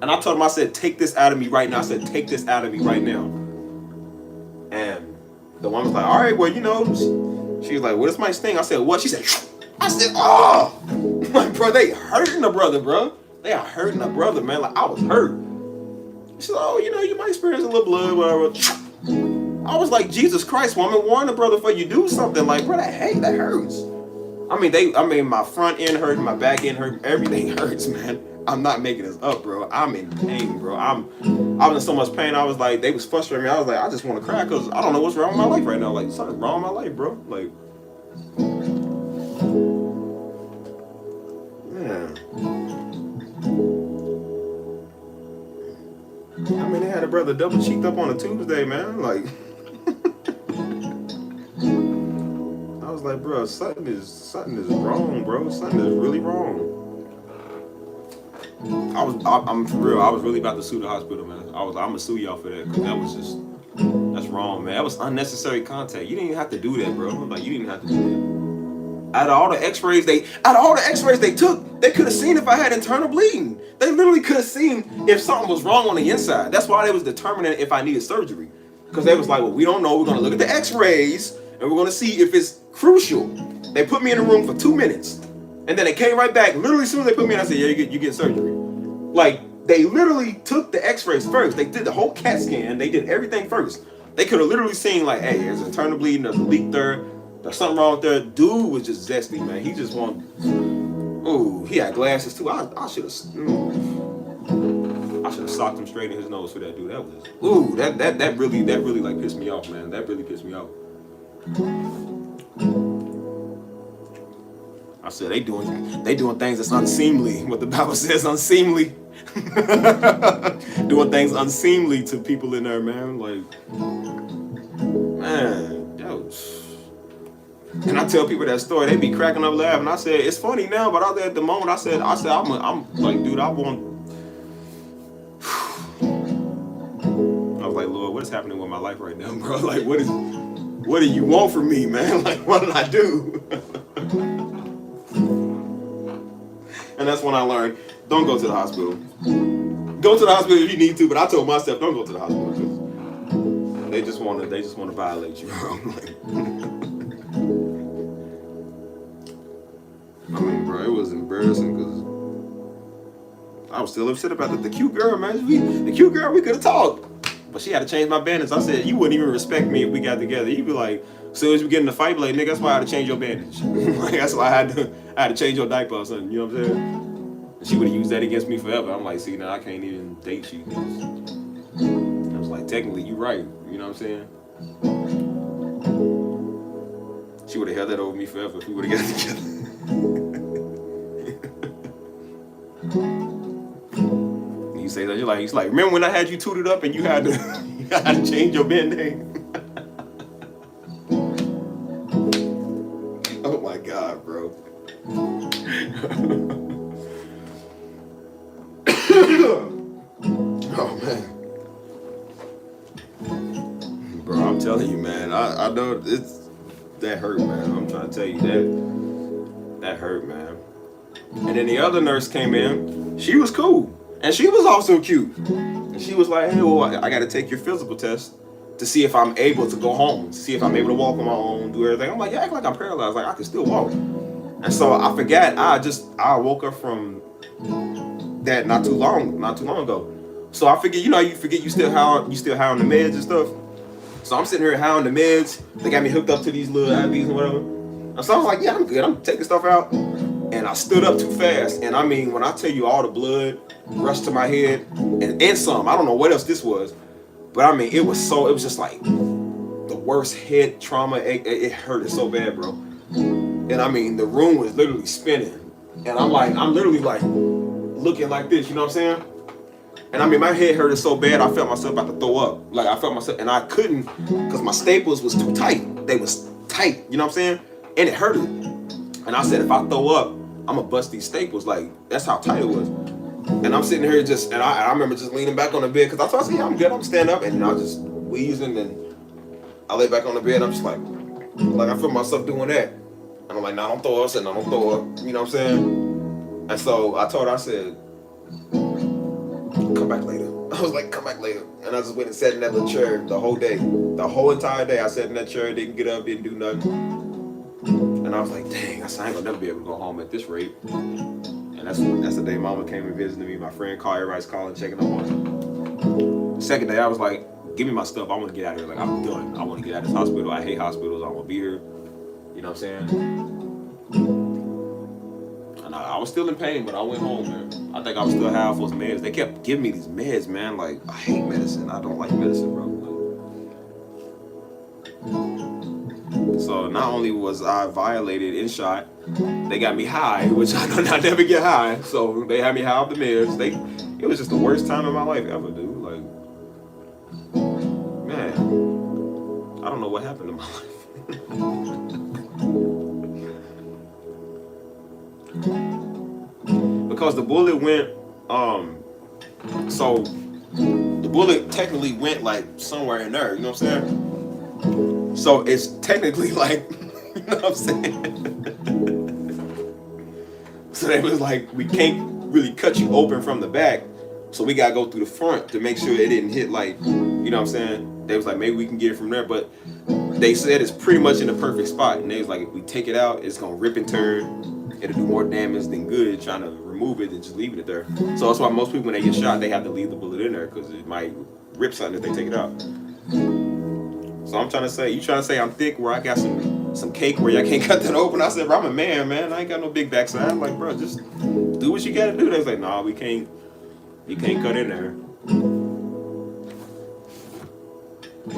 And I told them, I said, take this out of me right now. I said, take this out of me right now. And the one was like, all right, well, you know, she was like, what is my sting? I said, what? She said, oh. I'm like, bro, they hurting the brother, bro. They are hurting the brother, man. Like, I was hurt. She said, oh, you know, you might experience a little blood, whatever. I was like, Jesus Christ, woman, warn the brother before you do something. Like, bro, that hurts. I mean, my front end hurt, my back end hurt, everything hurts, man. I'm not making this up, bro. I'm in pain, bro. I was in so much pain. I was like, they was frustrating me. I was like, I just want to cry because I don't know what's wrong with my life right now. Like, something's wrong with my life, bro. Like, man. I mean, they had a brother double cheeked up on a Tuesday, man. Like, I was like, bro, something is wrong, bro. Something is really wrong. I'm for real. I was really about to sue the hospital, man. I'm gonna sue y'all for that because that's wrong, man. That was unnecessary contact. You didn't even have to do that, bro. Like, you didn't have to do that. Out of all the X-rays they took, they could have seen if I had internal bleeding. They literally could have seen if something was wrong on the inside. That's why they was determining if I needed surgery. Because they was like, well, we don't know. We're gonna look at the X-rays and we're gonna see if it's crucial. They put me in the room for 2 minutes, and then they came right back. Literally, as soon as they put me in, I said, yeah, you get surgery. Like, they literally took the X-rays first. They did the whole CAT scan. They did everything first They could have literally seen like, hey, there's internal bleeding, there's a leak there, there's something wrong with there. Dude was just zesty, man. He just wanted. Ooh, he had glasses too. I should have. I should have socked him straight in his nose for that dude. That was. Ooh, that really like pissed me off, man. That really pissed me off. I said they doing things that's unseemly. What the Bible says, unseemly. Doing things unseemly to people in there, man. Like, man, that was. And I tell people that story, they be cracking up laughing. I said it's funny now, but at the moment, I said I'm like, dude, I want. I was like, Lord, what is happening with my life right now, bro? Like, what do you want from me, man? Like, what did I do? And that's when I learned, don't go to the hospital. Go to the hospital if you need to, but I told myself, don't go to the hospital because they just want to violate you, bro. Like, I mean, bro, it was embarrassing because I was still upset about the cute girl, man. The cute girl, we could have talked. But she had to change my bandage. I said, you wouldn't even respect me if we got together. You'd be like, as soon as we get in the fight, be like, nigga, that's why I had to change your bandage. Like, that's why I had to change your diaper or something. You know what I'm saying? And she would have used that against me forever. I'm like, see, now I can't even date you. I was like, technically, you right. You know what I'm saying? She would have held that over me forever if we would have got together. You say that, you're like, remember when I had you tooted up and you had to change your band-aid? Oh my God, bro. Oh man. Bro, I'm telling you, man, I know that hurt, man. I'm trying to tell you that hurt, man. And then the other nurse came in, she was cool. And she was also cute. And she was like, hey, well, I got to take your physical test to see if I'm able to go home, to see if I'm able to walk on my own, do everything. I'm like, yeah, act like I'm paralyzed. Like, I can still walk. And so I forgot. I woke up from that not too long ago. So I figured, you forget you still high on the meds and stuff. So I'm sitting here high on the meds. They got me hooked up to these little IVs and whatever. And so I was like, yeah, I'm good. I'm taking stuff out. And I stood up too fast. And I mean, when I tell you all the blood rushed to my head and some, I don't know what else this was, but I mean, it was just like the worst head trauma. It hurted so bad, bro. And I mean, the room was literally spinning. And I'm literally like looking like this, you know what I'm saying? And I mean, my head hurted so bad, I felt myself about to throw up. Like I felt myself, and I couldn't, because my staples was too tight. They was tight, you know what I'm saying? And it hurted. And I said, if I throw up, I'm gonna bust these staples. Like, that's how tight it was. And I'm sitting here and I remember just leaning back on the bed, because I thought, yeah, I'm good, I'm stand up. And I was just wheezing, and I lay back on the bed, and I'm just like I feel myself doing that. And I'm like, nah, don't throw up, you know what I'm saying? And so I told her, I said, come back later. I was like, come back later. And I just went and sat in that little chair the whole day. The whole entire day I sat in that chair, didn't get up, didn't do nothing. And I was like, dang, I ain't gonna never be able to go home at this rate. And that's the day Mama came and visited me. My friend called, everybody's calling, checking up on me. The second day I was like, give me my stuff, I wanna get out of here. Like, I'm done. I wanna get out of this hospital. I hate hospitals, I wanna be here. You know what I'm saying? And I was still in pain, but I went home, man. I think I was still high off those meds. They kept giving me these meds, man. Like, I hate medicine. I don't like medicine, bro. So not only was I violated in shot, they got me high, which I never get high. So they had me high off the meds. It was just the worst time in my life ever, dude. Like, man, I don't know what happened to my life. Because the bullet went, so the bullet technically went like somewhere in there, you know what I'm saying? So it's technically like, you know what I'm saying? So they was like, we can't really cut you open from the back, so we gotta go through the front to make sure it didn't hit, like, you know what I'm saying? They was like, maybe we can get it from there, but they said it's pretty much in the perfect spot. And they was like, if we take it out, it's gonna rip and turn. It'll do more damage than good trying to remove it and just leaving it there. So that's why most people, when they get shot, they have to leave the bullet in there, because it might rip something if they take it out. So I'm trying to say, you trying to say I'm thick where I got some cake where y'all can't cut that open? I said, bro, I'm a man. I ain't got no big backside. I'm like, bro, just do what you gotta do. They was like, nah, we can't. You can't cut in there.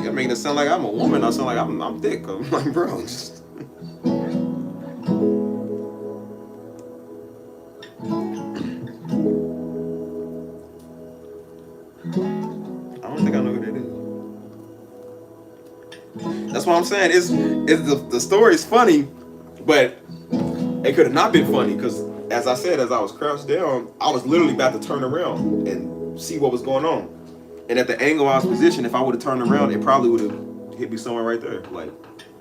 You're making it sound like I'm a woman. I sound like I'm thick. I'm like, bro, just. I don't think I know who that is. That's what I'm saying. It's the story's funny, but it could have not been funny because, as I said, as I was crouched down, I was literally about to turn around and see what was going on. And at the angle I was positioned, if I would have turned around, it probably would have hit me somewhere right there. Like,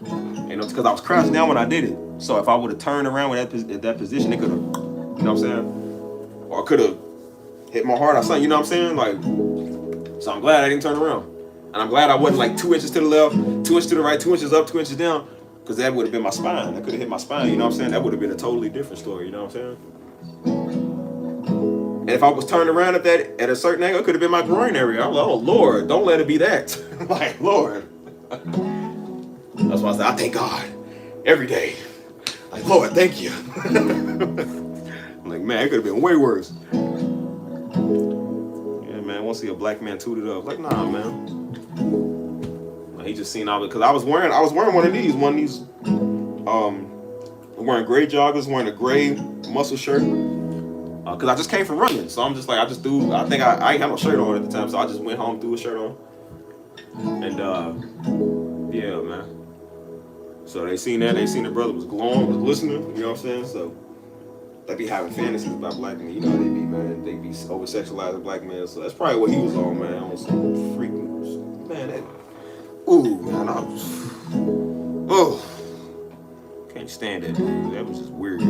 you know, because I was crouched down when I did it. So if I would have turned around with that position, it could have, you know what I'm saying? Or it could have hit my heart or something, you know what I'm saying? Like, so I'm glad I didn't turn around. And I'm glad I wasn't like 2 inches to the left, 2 inches to the right, 2 inches up, 2 inches down. Because that would have been my spine. That could have hit my spine, you know what I'm saying? That would have been a totally different story, you know what I'm saying? And if I was turned around at a certain angle, it could have been my groin area. I'm like, oh, Lord, don't let it be that. Like, Lord. That's why I said, I thank God every day. Like, Lord, thank you. I'm like, man, it could have been way worse. Yeah, man, I want to see a black man tooted up. Like, nah, man. He just seen all it because I was wearing one of these. I'm wearing gray joggers, wearing a gray muscle shirt. Because I just came from running, so I'm just like, I think I ain't had no shirt on at the time, so I just went home, threw a shirt on, and yeah, man. So they seen that, they seen the brother was glowing, was glistening, you know what I'm saying? So they be having fantasies about black men, you know how they be, man. They be over sexualizing black men, so that's probably what he was on, man. On some freaking man, that man, can't stand that dude. That was just weird.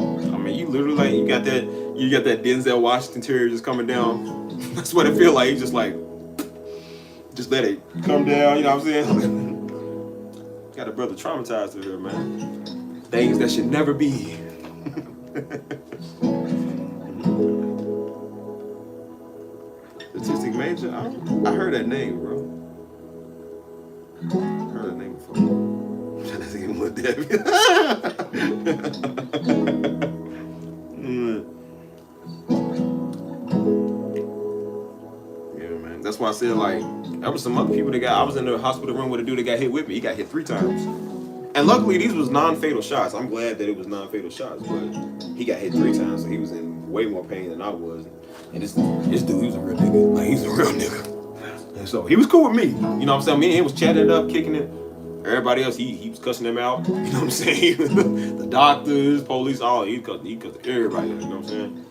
I mean, you literally like you got that Denzel Washington tear just coming down. That's what it feel like. You just like, just let it come down. You know what I'm saying? Got a brother traumatized over here, man. Things that should never be. Statistic Major. I heard that name, bro. I heard that name before. I'm trying to think of what Darby. Yeah, man. That's why I said, like, there was some other people that I was in the hospital room with a dude that got hit with me. He got hit 3 times. And luckily, these was non-fatal shots. I'm glad that it was non-fatal shots, but he got hit 3 times, so he was in way more pain than I was. And this dude, he was a real nigga. Like, he's a real nigga. And so he was cool with me. You know what I'm saying? Me and him was chatting it up, kicking it. Everybody else, he was cussing them out. You know what I'm saying? The doctors, police, all he cussed everybody. You know what I'm saying?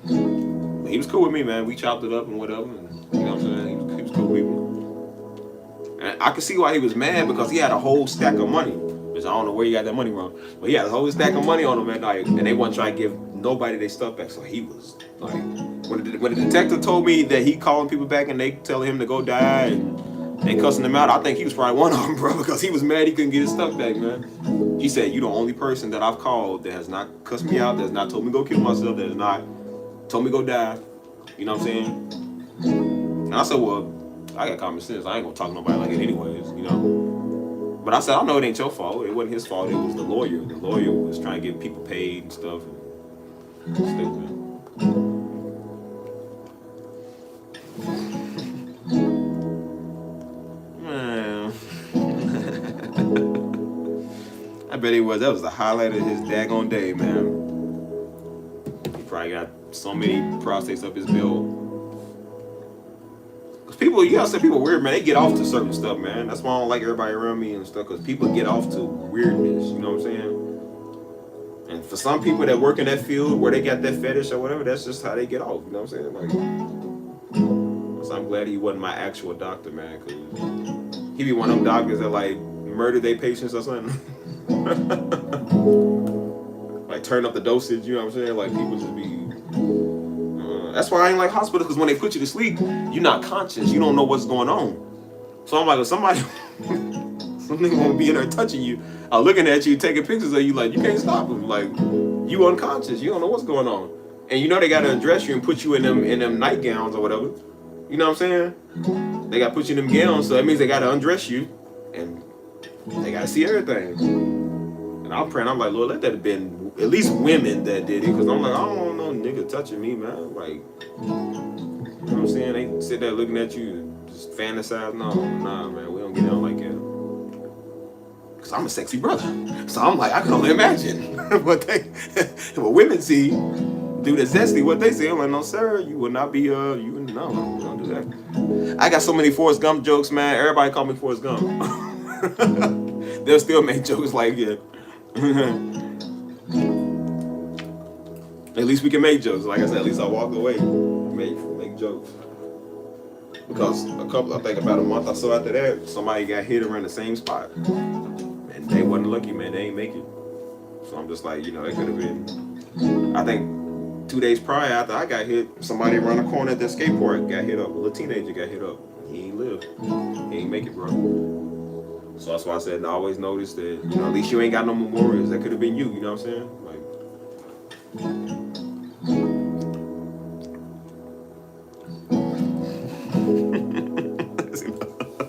But he was cool with me, man. We chopped it up and whatever. And, you know what I'm saying? He was cool with me. And I could see why he was mad because he had a whole stack of money. Which I don't know where he got that money from. But he had a whole stack of money on him at night. And they wasn't trying to give nobody their stuff back. So he was like, when the detective told me that he calling people back and they telling him to go die and they cussing him out, I think he was probably one of them, bro, because he was mad he couldn't get his stuff back, man. He said, "You the only person that I've called that has not cussed me out, that has not told me to go kill myself, that has not told me to go die." You know what I'm saying? And I said, well, I got common sense. I ain't gonna talk to nobody like it anyways, you know? But I said, I know it ain't your fault. It wasn't his fault. It was the lawyer. The lawyer was trying to get people paid and stuff. And stupid. Man. I bet it was. That was the highlight of his daggone day, man. He probably got so many prostates up his belt. People, you gotta say people weird, man. They get off to certain stuff, man. That's why I don't like everybody around me and stuff, because people get off to weirdness, you know what I'm saying? And for some people that work in that field where they got that fetish or whatever, that's just how they get off, you know what I'm saying? Like, so I'm glad he wasn't my actual doctor, man, because he be one of them doctors that, like, murder their patients or something. Like, turn up the dosage, you know what I'm saying? Like, people just be... That's why I ain't like hospitals, because when they put you to sleep, you're not conscious. You don't know what's going on. So I'm like, if somebody, something won't be in there touching you, looking at you, taking pictures of you, like, you can't stop them. Like, you unconscious. You don't know what's going on. And you know they gotta undress you and put you in them nightgowns or whatever. You know what I'm saying? They gotta put you in them gowns, so that means they gotta undress you and they gotta see everything. And I'm praying, I'm like, Lord, let that have been at least women that did it, because I'm like, I don't want no nigga touching me, man. Like, you know what I'm saying? They sit there looking at you, just fantasize. No, nah, man, we don't get down like that. Because I'm a sexy brother. So I'm like, I can only imagine what women see, do the zesty, what they see. I'm like, no, sir, you would not be, no, don't do that. I got so many Forrest Gump jokes, man. Everybody call me Forrest Gump. They'll still make jokes like, yeah. At least we can make jokes. Like I said, at least I walk away, make jokes. Because I think about a month or so after that, somebody got hit around the same spot. And they wasn't lucky, man. They ain't make it. So I'm just like, it could have been. I think 2 days prior after I got hit, somebody around the corner at the skate park got hit up. A little teenager got hit up. He ain't live. He ain't make it, bro. So that's why I said I always notice that, at least you ain't got no memorials. That could have been you, you know what I'm saying?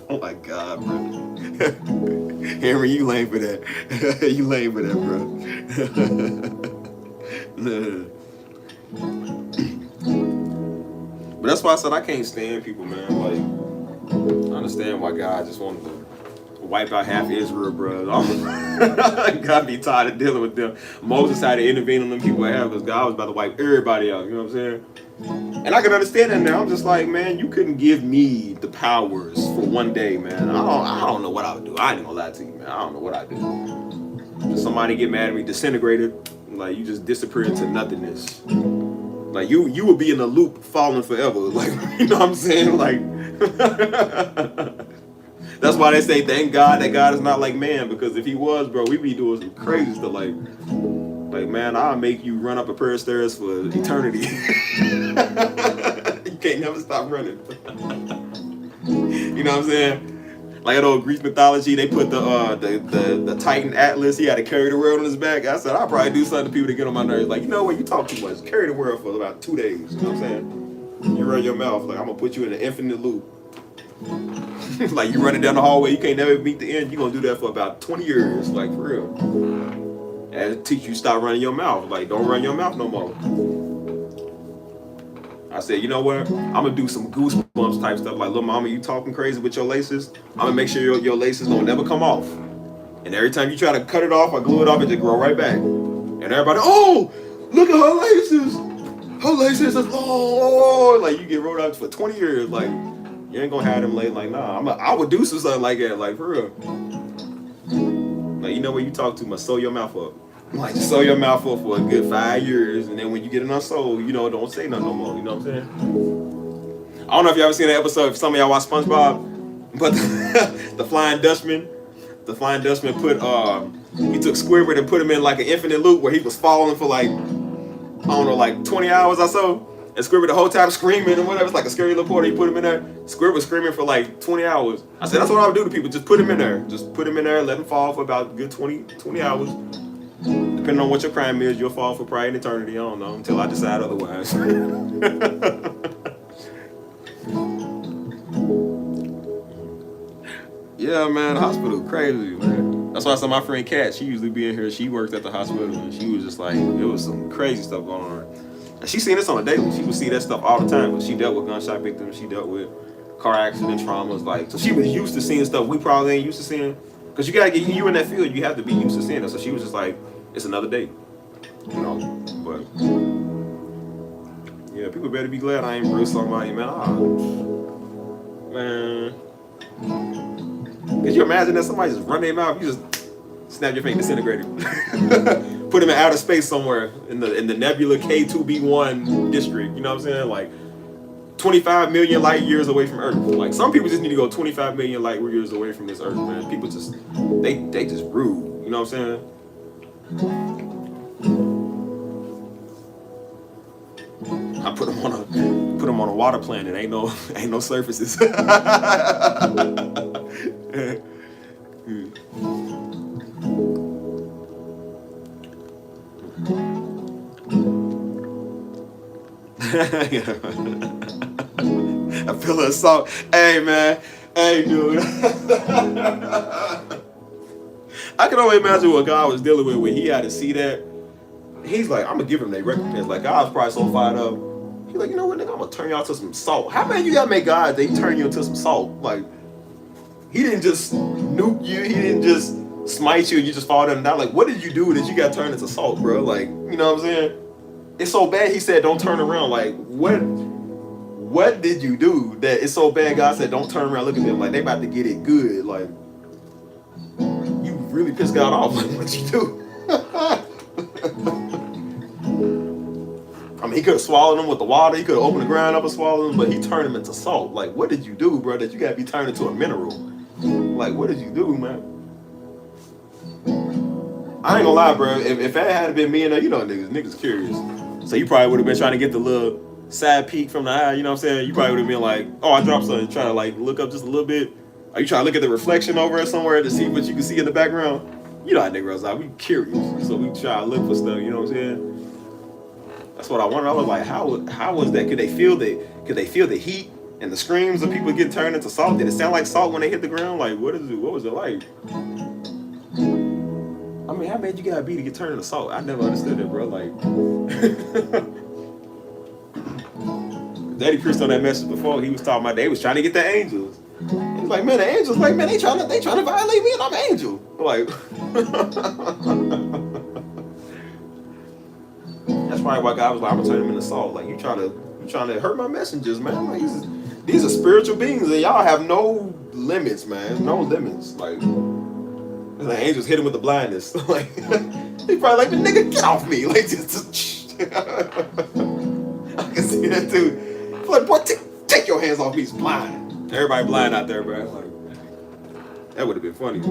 Oh my God, bro. Henry, you lame for that. You lame for that, bro. But that's why I said I can't stand people, man. Like, I understand why God just wanted to wipe out half Israel, bro. God be tired of dealing with them. Moses had to intervene on them people because God was about to wipe everybody out. You know what I'm saying? And I can understand that now. I'm just like, man, you couldn't give me the powers for one day, man. I don't know what I would do. I ain't gonna lie to you, man. I don't know what I'd do. Just somebody get mad at me, disintegrated, like you just disappear into nothingness. Like you would be in a loop, falling forever. Like, you know what I'm saying? Like. That's why they say, thank God that God is not like man, because if he was, bro, we'd be doing some crazy stuff. Like man, I'll make you run up a pair of stairs for eternity. You can't never stop running. You know what I'm saying? Like that old Greek mythology, they put the Titan Atlas, he had to carry the world on his back. I said, I'll probably do something to people to get on my nerves. Like, you know what, you talk too much. Carry the world for about 2 days. You know what I'm saying? You run your mouth, like I'm gonna put you in an infinite loop. Like you running down the hallway, you can't never meet the end. You're gonna do that for about 20 years, like for real. And teach you stop running your mouth. Like, don't run your mouth no more. I said, you know what? I'm gonna do some goosebumps type stuff. Like, little mama, you talking crazy with your laces? I'm gonna make sure your laces don't never come off. And every time you try to cut it off or glue it off, it just grow right back. And everybody, oh, look at her laces. Her laces is like you get rolled out for 20 years. Like, you ain't gonna have them late. Like, nah, I would do something like that. Like, for real. Like, you know when you talk too much, sew your mouth up. Like, just sew your mouth up for a good 5 years, and then when you get enough soul, don't say nothing no more. You know what I'm saying? I don't know if y'all ever seen that episode. If some of y'all watch SpongeBob, but the Flying Dutchman put he took Squidward and put him in like an infinite loop where he was falling for like, I don't know, like 20 hours or so. And Squidward the whole time screaming and whatever. It's like a scary little porter. He put him in there. Squidward was screaming for like 20 hours. I said, that's what I would do to people. Just put him in there. Just put him in there, let him fall for about a good 20 hours. Depending on what your crime is, you'll fall for probably an eternity. I don't know, until I decide otherwise. Yeah, man, the hospital crazy, man. That's why I saw my friend Kat, she usually be in here. She worked at the hospital, and she was just like, it was some crazy stuff going on. And she seen this on a daily. She would see that stuff all the time. But she dealt with gunshot victims. She dealt with car accident traumas. Like, so she was used to seeing stuff we probably ain't used to seeing. Because you gotta get you in that field, you have to be used to seeing it. So she was just like, it's another day, But yeah, people better be glad I ain't bruised somebody, man. Man, could you imagine that somebody just run their mouth, you just snap your finger, disintegrated, put them in outer space somewhere in the Nebula K2b1 district. You know what I'm saying? Like 25 million light years away from Earth. Like, some people just need to go 25 million light years away from this Earth, man. People just they just rude. You know what I'm saying? I put them on a water planet. Ain't no surfaces. I feel assault. Hey man, hey dude. I can only imagine what God was dealing with when he had to see that. He's like, I'm gonna give him that recompense. Like God's probably so fired up. He's like, you know what, nigga, I'm gonna turn y'all to some salt. How many of you gotta make God they turn you into some salt? Like, he didn't just nuke you. He didn't just smite you and you just fall down and die. Like, what did you do that you got turned into salt, bro? Like, you know what I'm saying? It's so bad. He said, don't turn around. Like, what did you do that it's so bad? God said, don't turn around. Look at them. Like, they about to get it good. Like, you really pissed God off. Like, what you do? I mean, he could have swallowed them with the water. He could have opened the ground up and swallowed them, but he turned them into salt. Like, what did you do, bro, that you got to be turned into a mineral? Like, what did you do, man? I ain't gonna lie, bro. If that had been me and you know, niggas curious. So you probably would have been trying to get the little side peek from the eye, you know what I'm saying? You probably would have been like, oh, I dropped something. Try to like look up just a little bit. Are you trying to look at the reflection over it somewhere to see what you can see in the background? You know how niggas are. We curious. So we try to look for stuff, you know what I'm saying? That's what I wondered. I was like, how was that? Could they feel the heat and the screams of people getting turned into salt? Did it sound like salt when they hit the ground? Like, what was it like? I mean, how bad you gotta be to get turned into salt? I never understood that, bro. Like, Daddy preached on that message before. He was talking about they was trying to get the angels. He was like, man, the angels, like, man, they trying to violate me and I'm an angel. Like, that's probably why God was like, I'm gonna turn them into salt. Like, you trying to hurt my messengers, man. Like, these are spiritual beings and y'all have no limits, man. No limits. Like, the angels hit him with the blindness. Like, he probably like, nigga, get off me. Like, just I can see that too. Like, boy, take your hands off me. He's blind. Everybody blind out there, bro. Like, that would have been funny.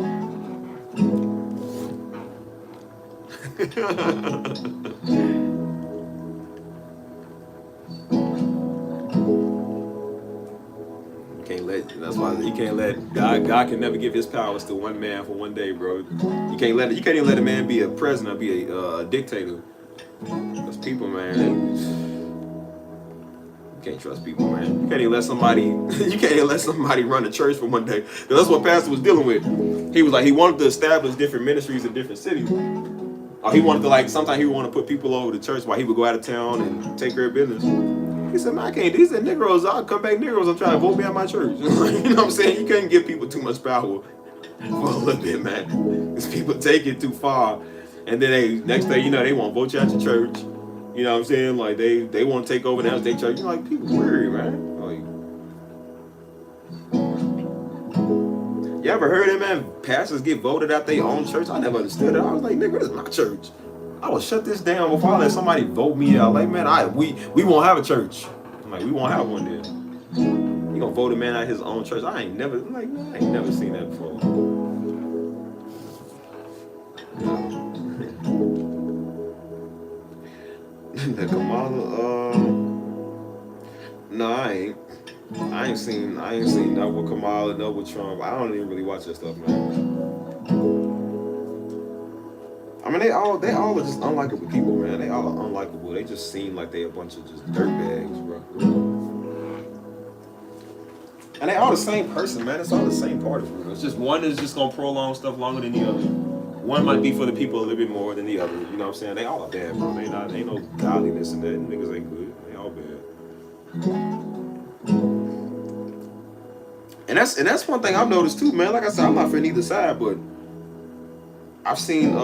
That's why you can't let God can never give his powers to one man for one day, bro. You can't even let a man be a president or be a dictator. Because people, man, you can't trust people, man. You can't even let somebody run a church for one day. Because that's what Pastor was dealing with. He was like, he wanted to establish different ministries in different cities. Or he wanted to, like, sometimes he would want to put people over to church while he would go out of town and take care of business. He said, man, I can't. These are Negroes. I'll come back Negroes. I'm trying to vote me out my church. You know what I'm saying? You can't give people too much power for a little bit, man. Because people take it too far. And then next thing you know, they want to vote you out your church. You know what I'm saying? Like, they want to take over the state church. You're like, people worry, man. Like, you ever heard that, man? Pastors get voted out their own church? I never understood it. I was like, nigga, this is my church. I will shut this down before I let somebody vote me out. Like, man, we won't have a church. I'm like, we won't have one then. You gonna vote a man out of his own church? I ain't never seen that before. The Kamala, no, I ain't seen that with Kamala, no with Trump. I don't even really watch that stuff, man. I mean, they all are just unlikable people, man. They all are unlikable. They just seem like they a bunch of just dirtbags, bro. And they all the same person, man. It's all the same party, bro. It's just one is just gonna prolong stuff longer than the other. One might be for the people a little bit more than the other. You know what I'm saying? They all are bad, bro. Ain't no godliness in that. Niggas ain't good. They all bad. And that's one thing I've noticed too, man. Like I said, I'm not for neither side, but I've seen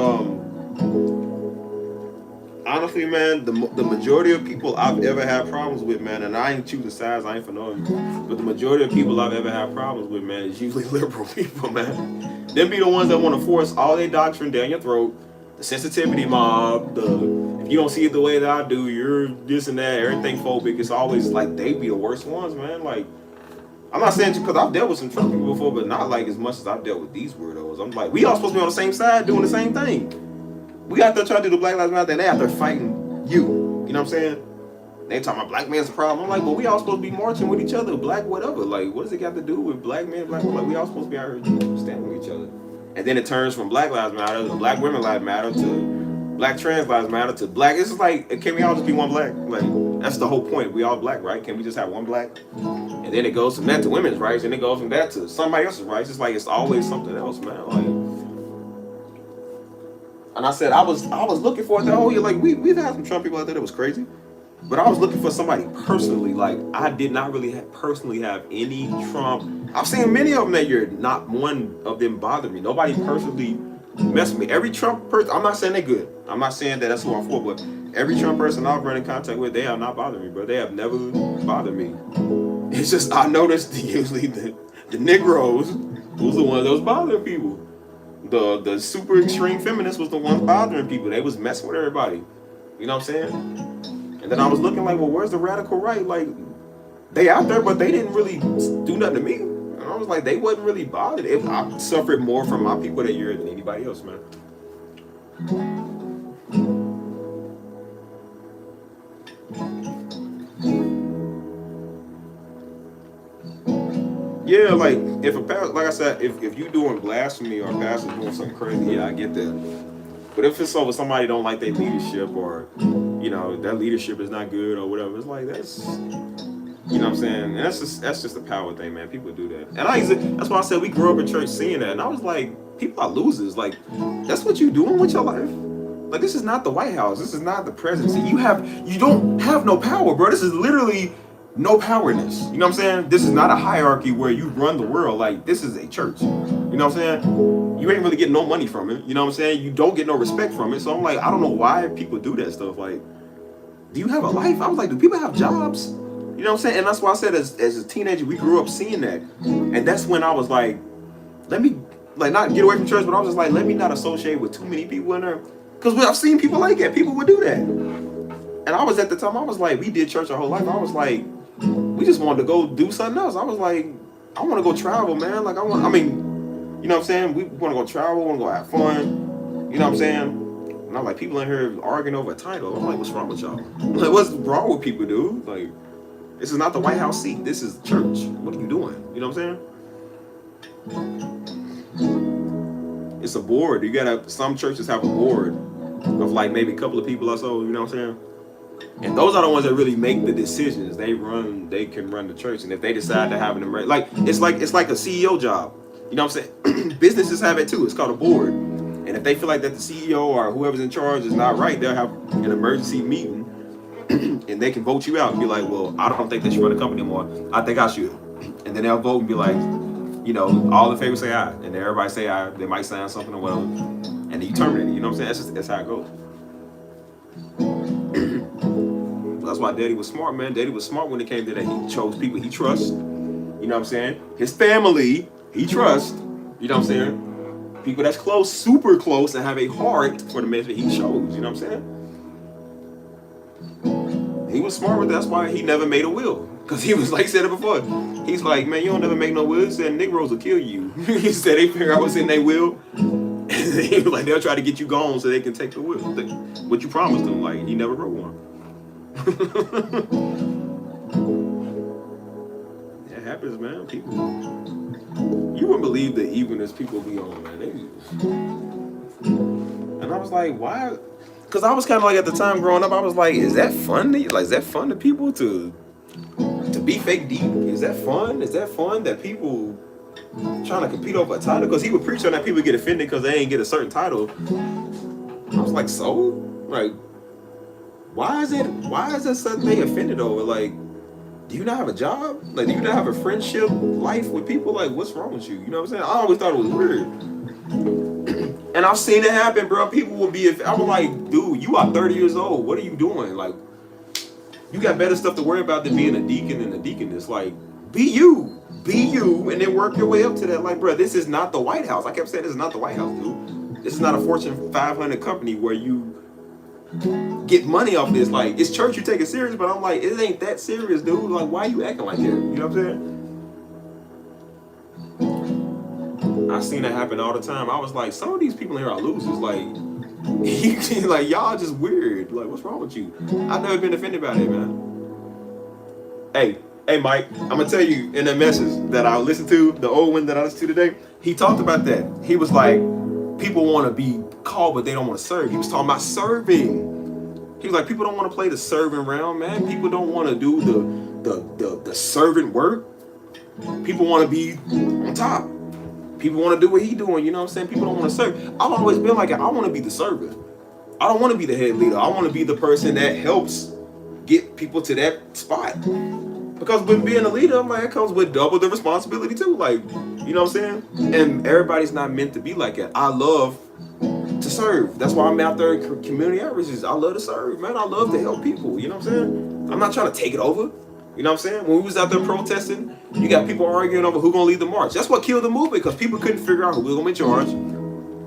honestly, man, the majority of people I've ever had problems with, man, and I ain't choosing sides, I ain't for knowing, but the majority of people I've ever had problems with, man, is usually liberal people, man. Them be the ones that want to force all their doctrine down your throat. The sensitivity mob, if you don't see it the way that I do, you're this and that, everything phobic. It's always like they be the worst ones, man. Like, I'm not saying because I've dealt with some Trump people before, but not like as much as I've dealt with these weirdos. I'm like, we all supposed to be on the same side doing the same thing. We out there trying to do the Black Lives Matter, and they out there fighting you. You know what I'm saying? They talking about black man's a problem. I'm like, well, we all supposed to be marching with each other, black whatever. Like, what does it got to do with black men, black women? Like, we all supposed to be out here standing with each other. And then it turns from Black Lives Matter to Black Women Lives Matter to Black Trans Lives Matter to Black. It's just like, can we all just be one black? Like, That's the whole point. We all black, right? Can we just have one black? And then it goes from that to women's rights, and it goes from that to somebody else's rights. It's like it's always something else, man. Like, and I said I was looking for it the whole year. Like we've had some Trump people out there that was crazy, but I was looking for somebody personally. Like I did not really personally have any Trump. I've seen many of them that year. Not one of them bothered me. Nobody personally messed with me. Every Trump person, I'm not saying they're good. I'm not saying that that's who I'm for, but every Trump person I've run in contact with, they have not bothered me, bro. They have never bothered me. It's just I noticed usually the Negroes was the ones that was bothering people. The super extreme feminists was the ones bothering people. They was messing with everybody. You know what I'm saying? And then I was looking like, well, where's the radical right? Like, they out there, but they didn't really do nothing to me. And I was like, they wasn't really bothered. I suffered more from my people that year than anybody else, man. Yeah, like if a pastor, like I said, if you doing blasphemy or a pastor doing something crazy, yeah, I get that. But if it's over somebody don't like their leadership or, you know, that leadership is not good or whatever, it's like that's, you know what I'm saying? And that's just a power thing, man. People do that, and that's why I said we grew up in church seeing that, and I was like, people are losers. Like, that's what you doing with your life. Like, this is not the White House. This is not the presidency. You don't have no power, bro. This is literally no powerness. You know what I'm saying? This is not a hierarchy where you run the world. Like, this is a church. You know what I'm saying? You ain't really getting no money from it. You know what I'm saying? You don't get no respect from it. So I'm like, I don't know why people do that stuff. Like, do you have a life? I was like, do people have jobs? You know what I'm saying? And that's why I said as a teenager, we grew up seeing that. And that's when I was like, let me, like, not get away from church, but I was just like, let me not associate with too many people in there. Because I've seen people like that. People would do that. And I was at the time, I was like, we did church our whole life. I was like, we just wanted to go do something else. I was like, I want to go travel, man. Like, I mean, you know what I'm saying? We want to go travel, want to go have fun. You know what I'm saying? And I'm like, people in here arguing over a title. I'm like, what's wrong with y'all? I'm like, what's wrong with people, dude? Like, this is not the White House seat. This is church. What are you doing? You know what I'm saying? It's a board. Some churches have a board of like maybe a couple of people or so. You know what I'm saying? And those are the ones that really make the decisions. They can run the church. And if they decide to have an emergency, it's like a CEO job. You know what I'm saying? Businesses have it too. It's called a board. And if they feel like that the CEO or whoever's in charge is not right, they'll have an emergency meeting and they can vote you out and be like, well, I don't think they should run the company anymore. I think I should. And then they'll vote and be like, you know, all in favor say aye. And then everybody say aye. They might sign something or whatever. And then you terminate it. You know what I'm saying? That's how it goes. That's why Daddy was smart, man. Daddy was smart when it came to that. He chose people he trusts. You know what I'm saying? His family, he trusts. You know what I'm saying? People that's close, super close, and have a heart for the message he chose. You know what I'm saying? He was smart with that. That's why he never made a will. Because he was, like I said it before, he's like, man, you don't never make no will. He said, Negroes will kill you. He said they figure out what's in their will. He was like, they'll try to get you gone so they can take the will. What you promised them. Like, he never wrote one. It happens, man. People, you wouldn't believe the evilness people be on, man. And I was like, why? Because I was kind of like, at the time growing up, I was like, is that fun? Like, is that fun to people to be fake deep? Is that fun? Is that fun that people trying to compete over a title? Because he would preach on that people get offended because they ain't get a certain title. I was like, so? Like, why is that something they offended over? Like, do you not have a job? Like, do you not have a friendship life with people? Like, what's wrong with you? You know what I'm saying? I always thought it was weird. And I've seen it happen, bro. People will be, I was like, dude, you are 30 years old. What are you doing? Like, you got better stuff to worry about than being a deacon and a deaconess. Like, be you, and then work your way up to that. Like, bro, this is not the White House. I kept saying this is not the White House, dude. This is not a Fortune 500 company where you get money off this. Like, it's church, you take it serious, but I'm like, it ain't that serious, dude. Like, why are you acting like that? You know what I'm saying? I seen that happen all the time. I was like, some of these people here are losers. Like, like, y'all just weird. Like, what's wrong with you? I've never been offended by that, man. Hey, Mike, I'm gonna tell you in that message that I listened to, the old one that I listened to today, he talked about that. He was like, people want to be called, but they don't want to serve. He was talking about serving. He was like, people don't want to play the servant round, man. People don't want to do the servant work. People want to be on top. People want to do what he doing. You know what I'm saying? People don't want to serve. I've always been like, I want to be the servant. I don't want to be the head leader. I want to be the person that helps get people to that spot. Because with being a leader, man, it comes with double the responsibility too. Like, you know what I'm saying? And everybody's not meant to be like that. I love to serve. That's why I'm out there in community outreaches. I love to serve, man. I love to help people. You know what I'm saying? I'm not trying to take it over. You know what I'm saying? When we was out there protesting, you got people arguing over who gonna lead the march. That's what killed the movement, because people couldn't figure out who was gonna be in charge.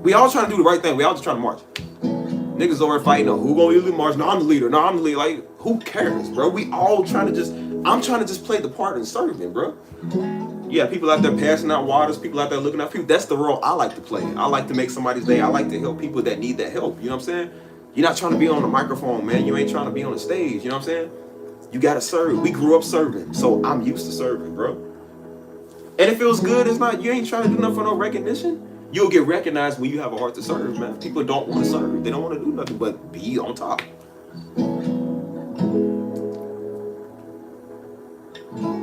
We all trying to do the right thing. We all just trying to march. Niggas over fighting on who gonna lead the march. No, I'm the leader. No, I'm the leader. Like, who cares, bro? We all trying to just, I'm trying to just play the part and serve them, bro. Yeah, people out there passing out waters, people out there looking at people. That's the role I like to play. I like to make somebody's day. I like to help people that need that help. You know what I'm saying? You're not trying to be on the microphone, man. You ain't trying to be on the stage. You know what I'm saying? You gotta serve. We grew up serving, so I'm used to serving, bro. And it feels good. It's not, you ain't trying to do nothing for no recognition. You'll get recognized when you have a heart to serve, man. People don't want to serve. They don't want to do nothing but be on top.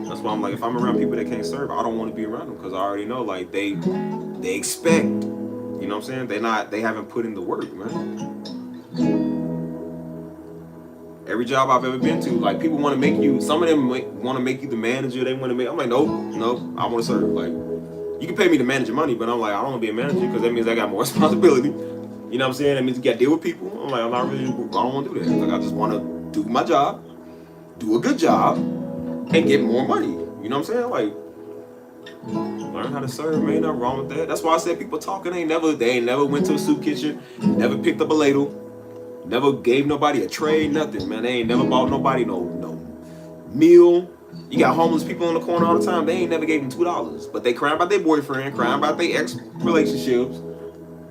That's why I'm like, if I'm around people that can't serve, I don't want to be around them, because I already know, like, they expect, you know what I'm saying? They haven't put in the work, man. Every job I've ever been to, like, people want to make you, some of them want to make you the manager. They want to make, I'm like, no, I want to serve. Like, you can pay me to manage your money, but I'm like, I don't want to be a manager, because that means I got more responsibility. You know what I'm saying? That means you got to deal with people. I'm like, I don't want to do that. Like, I just want to do my job, do a good job, and get more money. You know what I'm saying? Like, learn how to serve, man. Nothing wrong with that. That's why I said people talking, they ain't never went to a soup kitchen, never picked up a ladle, never gave nobody a tray, nothing, man. They ain't never bought nobody no meal. You got homeless people on the corner all the time. They ain't never gave them $2, but they crying about their boyfriend, crying about their ex relationships,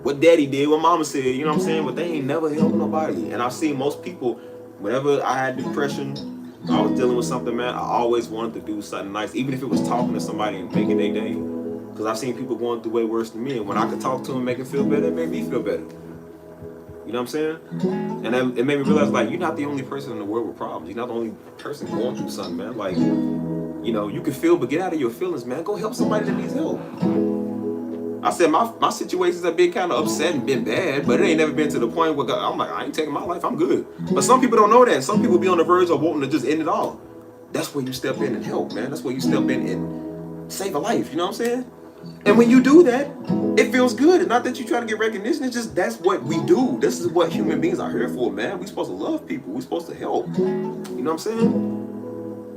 what daddy did, what mama said. You know what I'm saying? But they ain't never helped nobody. And I've seen most people, whenever I had depression, I was dealing with something, man, I always wanted to do something nice, even if it was talking to somebody and making their day. Because I've seen people going through way worse than me, and when I could talk to them and make them feel better, it made me feel better. You know what I'm saying? And it made me realize, like, you're not the only person in the world with problems. You're not the only person going through something, man. Like, you know, you can feel, but get out of your feelings, man. Go help somebody that needs help. I said my situations have been kind of upset and been bad, but it ain't never been to the point where I'm like, I ain't taking my life, I'm good. But some people don't know that. Some people be on the verge of wanting to just end it all. That's where you step in and help, man. That's where you step in and save a life. You know what I'm saying? And when you do that, it feels good. It's not that you try to get recognition. It's just, that's what we do. This is what human beings are here for, man. We're supposed to love people. We're supposed to help. You know what I'm saying?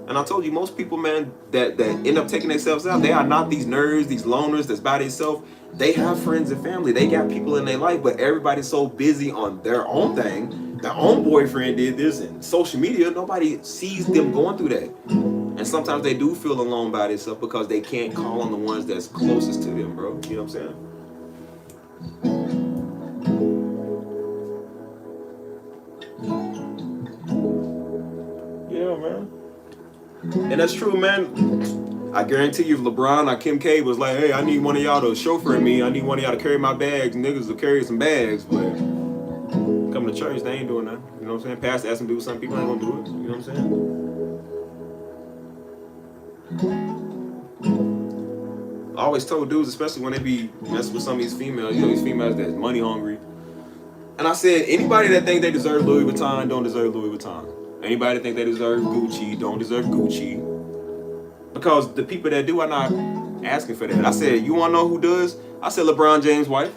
And I told you, most people, man, that end up taking themselves out, they are not these nerds, these loners that's by themselves. They have friends and family. They got people in their life, but everybody's so busy on their own thing. Their own boyfriend did this, and social media, nobody sees them going through that. And sometimes they do feel alone by themselves because they can't call on the ones that's closest to them, bro. You know what I'm saying? Yeah, man. And that's true, man. I guarantee you, if LeBron or Kim K was like, hey, I need one of y'all to chauffeur me. I need one of y'all to carry my bags. Niggas will carry some bags, but coming to church, they ain't doing that. You know what I'm saying? Pastor asked them to do something, people ain't gonna do it. You know what I'm saying? I always told dudes, especially when they be messing with some of these females, you know, these females that's money hungry. And I said, anybody that think they deserve Louis Vuitton don't deserve Louis Vuitton. Anybody that think they deserve Gucci don't deserve Gucci. Because the people that do are not asking for that. I said, you wanna know who does? I said LeBron James' wife.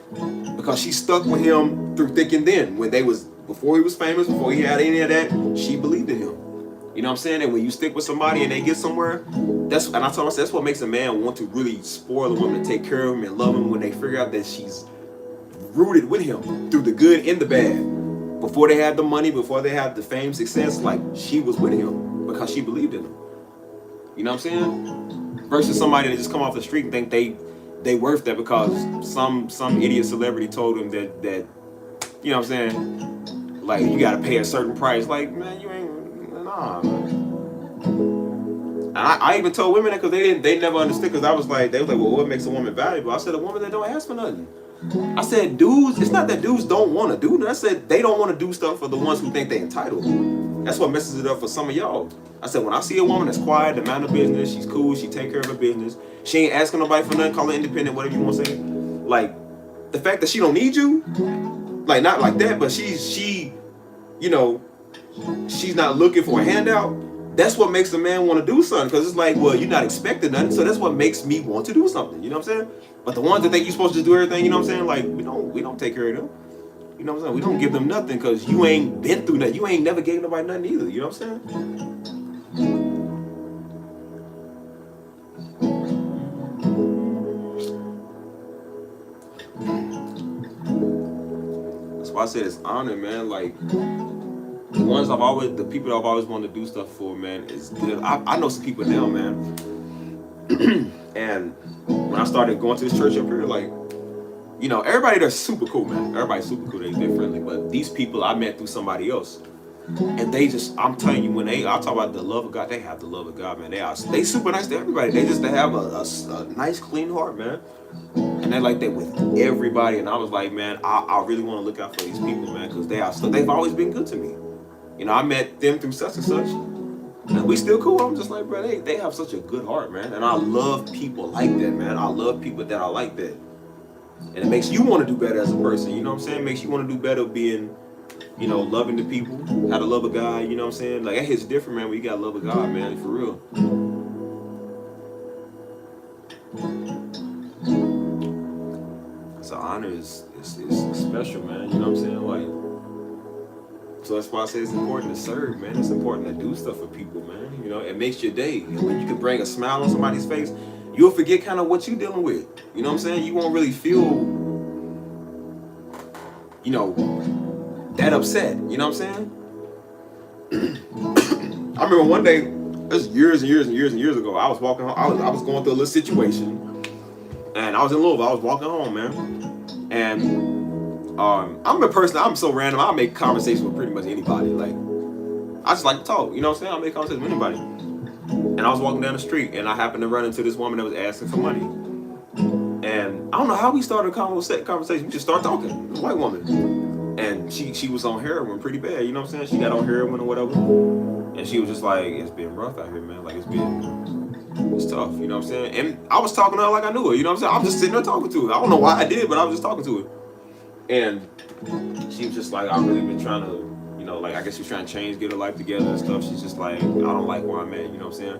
Because she stuck with him through thick and thin. Before he was famous, before he had any of that, she believed in him. You know what I'm saying? And when you stick with somebody and they get somewhere, and I told her, that's what makes a man want to really spoil a woman, to take care of him and love him, when they figure out that she's rooted with him through the good and the bad. Before they had the money, before they had the fame, success, like, she was with him because she believed in him. You know what I'm saying? Versus somebody that just come off the street and think they worth that because some idiot celebrity told them that you know what I'm saying? Like, you gotta pay a certain price. Like, man, you ain't, nah, man. And I even told women that because they never understood. Because they was like, well, what makes a woman valuable? I said, a woman that don't ask for nothing. I said, dudes, it's not that dudes don't want to do it. I said, they don't want to do stuff for the ones who think they entitled. That's what messes it up for some of y'all. I said, when I see a woman that's quiet, the man of business, she's cool, she take care of her business, she ain't asking nobody for nothing, call her independent, whatever you want to say. Like, the fact that she don't need you, like, not like that, but she, you know, she's not looking for a handout. That's what makes a man want to do something. Because it's like, well, you're not expecting nothing, so that's what makes me want to do something. You know what I'm saying? But the ones that think you're supposed to do everything, you know what I'm saying? Like, we don't take care of them. You know what I'm saying? We don't give them nothing because you ain't been through nothing. You ain't never gave nobody nothing either. You know what I'm saying? That's why I said it's honor, man. Like, the people that I've always wanted to do stuff for, man, is good. I know some people now, man. And when I started going to this church up here, like, you know, everybody there's super cool, man. Everybody's super cool. They're friendly. But these people I met through somebody else. And they just, I'm telling you, when I talk about the love of God, they have the love of God, man. They super nice to everybody. They have a nice, clean heart, man. And they're like that with everybody. And I was like, man, I really want to look out for these people, man, because they've always been good to me. You know, I met them through such and such. And we still cool. I'm just like, bro, they have such a good heart, man. And I love people like that, man. I love people that are like that. And it makes you want to do better as a person. You know what I'm saying? It makes you want to do better being, you know, loving the people, have the love of God. You know what I'm saying? Like, that hits different, man, when you got love of God, man, for real. So honor is special, man. You know what I'm saying? Like, so that's why I say it's important to serve, man. It's important to do stuff for people, man. You know, it makes your day. And when you can bring a smile on somebody's face, you'll forget kind of what you're dealing with. You know what I'm saying? You won't really feel, you know, that upset. You know what I'm saying? I remember one day, this years ago, I was walking home. I was going through a little situation. And I was in Louisville. I was walking home, man. And I'm a person, I'm so random, I'll make conversation with pretty much anybody. Like, I just like to talk, you know what I'm saying? I'll make conversation with anybody. And I was walking down the street and I happened to run into this woman that was asking for money. And I don't know how we started a conversation. We just started talking. It was a white woman. And she was on heroin pretty bad, you know what I'm saying? She got on heroin or whatever. And she was just like, it's been rough out here, man. Like, it's tough, you know what I'm saying? And I was talking to her like I knew her, you know what I'm saying? I was just sitting there talking to her. I don't know why I did, but I was just talking to her. And she was just like, I've really been trying to, you know, like, I guess she was trying to change, get her life together and stuff. She's just like, I don't like where I'm at, you know what I'm saying?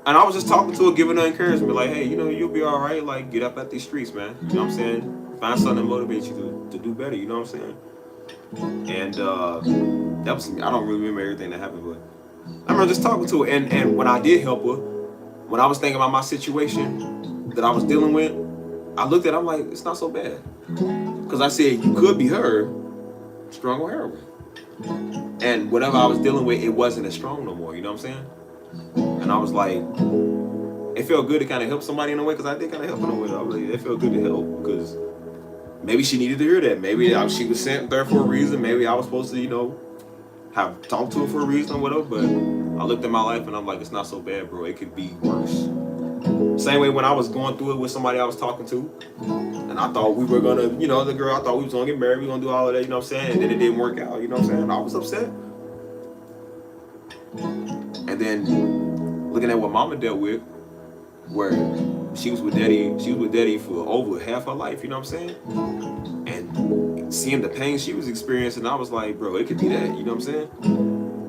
And I was just talking to her, giving her encouragement, like, hey, you know, you'll be all right. Like, get up at these streets, man. You know what I'm saying? Find something that motivates you to do better, you know what I'm saying? And that was, I don't really remember everything that happened, but I remember just talking to her. And when I did help her, when I was thinking about my situation that I was dealing with, I looked at it, I'm like, it's not so bad. Because I said, you could be her strong on heroin. And whatever I was dealing with, it wasn't as strong no more, you know what I'm saying? And I was like, it felt good to kind of help somebody in a way, because I did kind of help in a way. I was like, it felt good to help, because maybe she needed to hear that. Maybe she was sent there for a reason. Maybe I was supposed to, you know, have talked to her for a reason or whatever. But I looked at my life and I'm like, it's not so bad, bro. It could be worse. Same way when I was going through it with somebody I was talking to, and I thought we were gonna, you know, the girl, I thought we was gonna get married, we were gonna do all of that, you know what I'm saying? And then it didn't work out, you know what I'm saying? I was upset. And then looking at what mama dealt with, where she was with daddy for over half her life, you know what I'm saying? And seeing the pain she was experiencing, I was like, bro, it could be that, you know what I'm saying?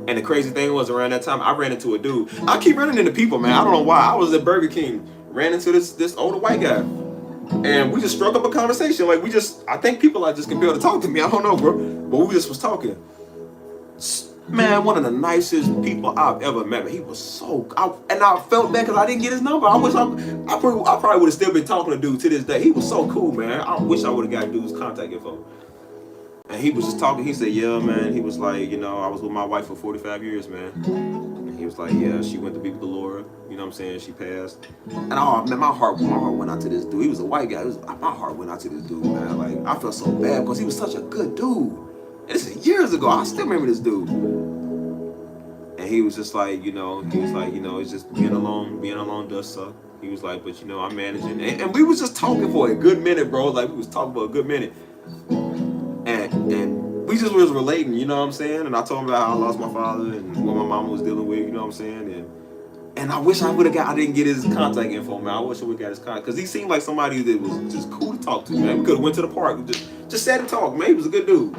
And the crazy thing was, around that time, I ran into a dude. I keep running into people, man. I don't know why. I was at Burger King, ran into this older white guy. And we just struck up a conversation. Like, I think people are just compelled to talk to me. I don't know, bro. But we just was talking. Man, one of the nicest people I've ever met. He was so, and I felt bad because I didn't get his number. I probably would have still been talking to dude to this day. He was so cool, man. I wish I would have got dude's contact info. And he was just talking. He said, yeah, man. He was like, you know, I was with my wife for 45 years, man. And he was like, yeah, she went to be with the Lord. You know what I'm saying? She passed. And oh, man, my heart went out to this dude. He was a white guy. My heart went out to this dude, man. Like, I felt so bad because he was such a good dude. And this is years ago. I still remember this dude. And he was just like, you know, it's just being alone does suck. He was like, but you know, I'm managing. And we was just talking for a good minute, bro. Like, we was talking for a good minute. And we just was relating, you know what I'm saying? And I told him about how I lost my father and what my mama was dealing with, you know what I'm saying? And I wish I didn't get his contact info, man. I wish I would have got his contact. Because he seemed like somebody that was just cool to talk to, man. We could have went to the park, just sat and talked, man. He was a good dude.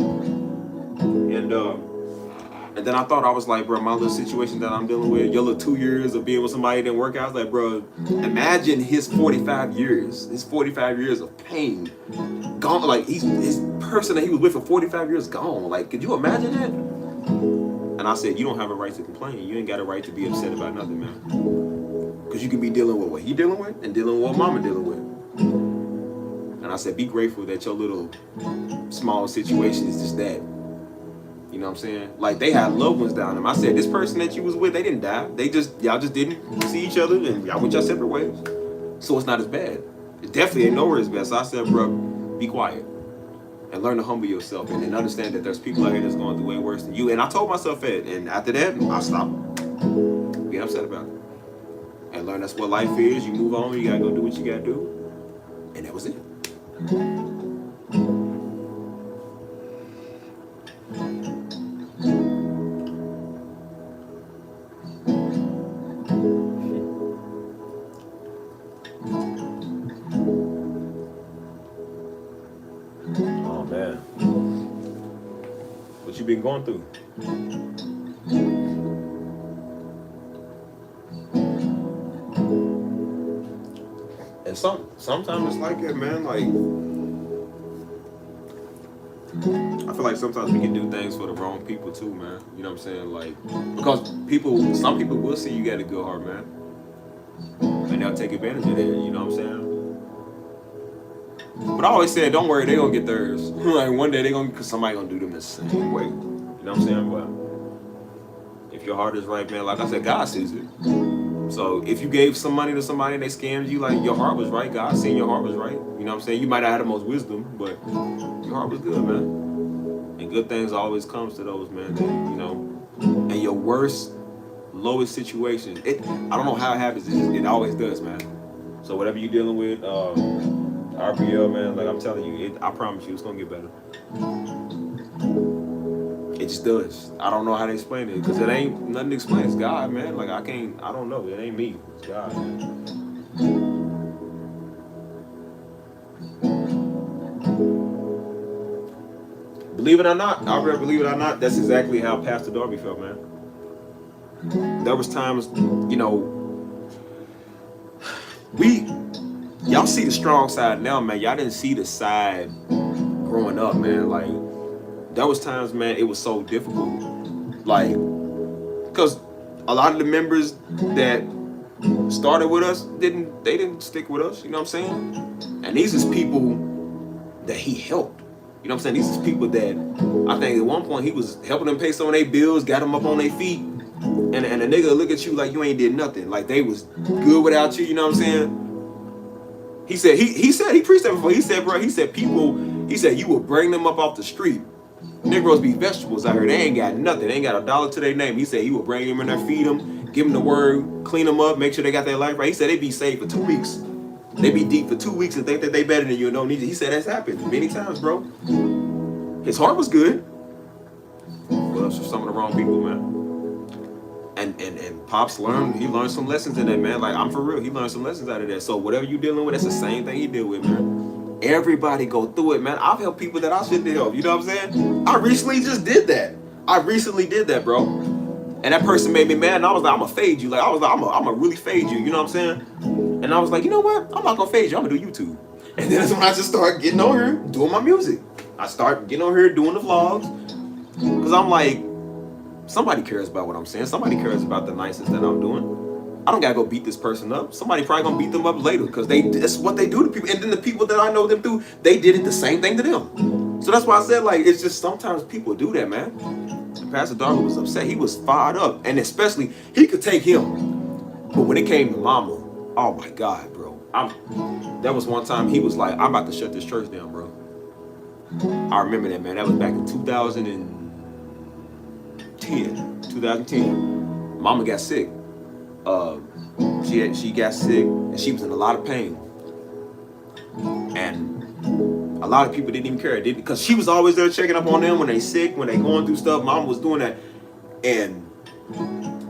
And then I thought, I was like, bro, my little situation that I'm dealing with, your little 2 years of being with somebody that didn't work out. I was like, bro, imagine his 45 years of pain gone. Like, his person that he was with for 45 years gone. Like, could you imagine that? And I said, you don't have a right to complain. You ain't got a right to be upset about nothing, man. Because you can be dealing with what he dealing with and dealing with what mama dealing with. And I said, be grateful that your little small situation is just that. You know what I'm saying? Like, they had loved ones down them. I said, this person that you was with, they didn't die. Y'all just didn't see each other and y'all went your separate ways. So it's not as bad. It definitely ain't nowhere as bad. So I said, bro, be quiet and learn to humble yourself and understand that there's people out here that's going through way worse than you. And I told myself that. And after that, I stopped being upset about it. And learn that's what life is. You move on, you gotta go do what you gotta do. And that was it. Oh man, what you been going through? And sometimes it's like it, man. Like, I feel like sometimes we can do things for the wrong people too, man. You know what I'm saying? Like, because some people will see you got a good heart, man, and they'll take advantage of that. You know what I'm saying? But I always said, don't worry, they gonna get theirs. Like, one day cause somebody gonna do them the same way. You know what I'm saying? But if your heart is right, man, like I said, God sees it. So if you gave some money to somebody and they scammed you, like, your heart was right. God seen your heart was right. You know what I'm saying? You might not have the most wisdom, but your heart was good, man. And good things always comes to those, man, that, you know, and your worst, lowest situation, I don't know how it happens, it always does, man. So whatever you're dealing with, RBL, man, like I'm telling you, I promise you, it's gonna get better. It just does. I don't know how to explain it, because it ain't nothing to explain. It's God, man. Like, I don't know. It ain't me. It's God, man. Believe it or not, believe it or not, that's exactly how Pastor Darby felt, man. There was times, you know, y'all see the strong side now, man. Y'all didn't see the side growing up, man. Like, there was times, man, it was so difficult. Like, because a lot of the members that started with us, they didn't stick with us, you know what I'm saying? And these is people that he helped. You know what I'm saying? These is people that, I think at one point he was helping them pay some of their bills, got them up on their feet. And a nigga look at you like you ain't did nothing. Like, they was good without you, you know what I'm saying? He preached that before. He said, bro, you will bring them up off the street. Negroes be vegetables out here. They ain't got nothing. They ain't got a dollar to their name. He said he would bring them in there, feed them, give them the word, clean them up, make sure they got their life right. He said they be saved for 2 weeks. They be deep for 2 weeks and think that they better than you and don't need you. He said that's happened many times, bro. His heart was good, but it's some of the wrong people, man. And Pops learned some lessons in that, man. Like, I'm for real. He learned some lessons out of that. So whatever you dealing with, that's the same thing he deal with, man. Everybody go through it, man. I've helped people that I shouldn't help. You know what I'm saying? I recently just did that. Bro. And that person made me mad, and I was like, I'm gonna fade you. Like, I was like, I'm gonna really fade you. You know what I'm saying? And I was like, you know what? I'm not gonna fade you. I'm gonna do YouTube. And then that's when I just started getting on here doing my music. I started getting on here doing the vlogs, because I'm like, somebody cares about what I'm saying. Somebody cares about the nicest that I'm doing. I don't gotta go beat this person up. Somebody probably gonna beat them up later, because that's what they do to people. And then the people that I know them through, they did it the same thing to them. So that's why I said, like, it's just sometimes people do that, man. And Pastor Darby was upset. He was fired up, and especially he could take him. But when it came to Mama, oh my God, bro. That was one time he was like, I'm about to shut this church down, bro. I remember that, man. That was back in 2010. Mama got sick. She got sick and she was in a lot of pain. And a lot of people didn't even care, because she was always there checking up on them when they sick, when they going through stuff. Mama was doing that, and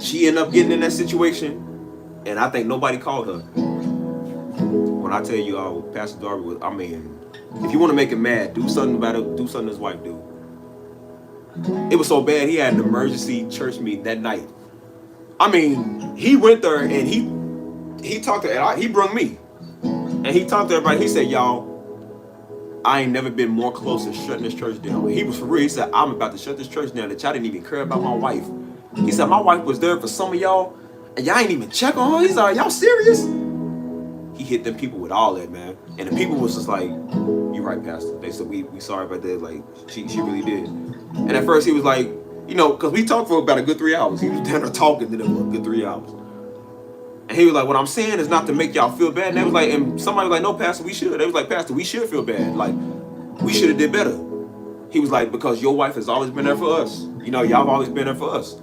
she ended up getting in that situation, and I think nobody called her. When I tell you, Pastor Darby was, I mean, if you want to make him mad, do something about it. Do something his wife do. It was so bad he had an emergency church meeting that night. I mean, he went there and he talked to, he brung me, and he talked to everybody. He said, y'all, I ain't never been more close to shutting this church down. He was for real. He said, I'm about to shut this church down, that y'all didn't even care about my wife. He said, my wife was there for some of y'all, and y'all ain't even check on her. He's like, y'all serious? He hit them people with all that, man. And the people was just like, you're right, Pastor. They said, we sorry about that. Like, she really did. And at first he was like, you know, because we talked for about a good 3 hours. He was down there talking to them for a good 3 hours. And he was like, what I'm saying is not to make y'all feel bad. And they was like, and somebody was like, no, Pastor, we should. They was like, Pastor, we should feel bad. Like, we should have did better. He was like, because your wife has always been there for us. You know, y'all have always been there for us.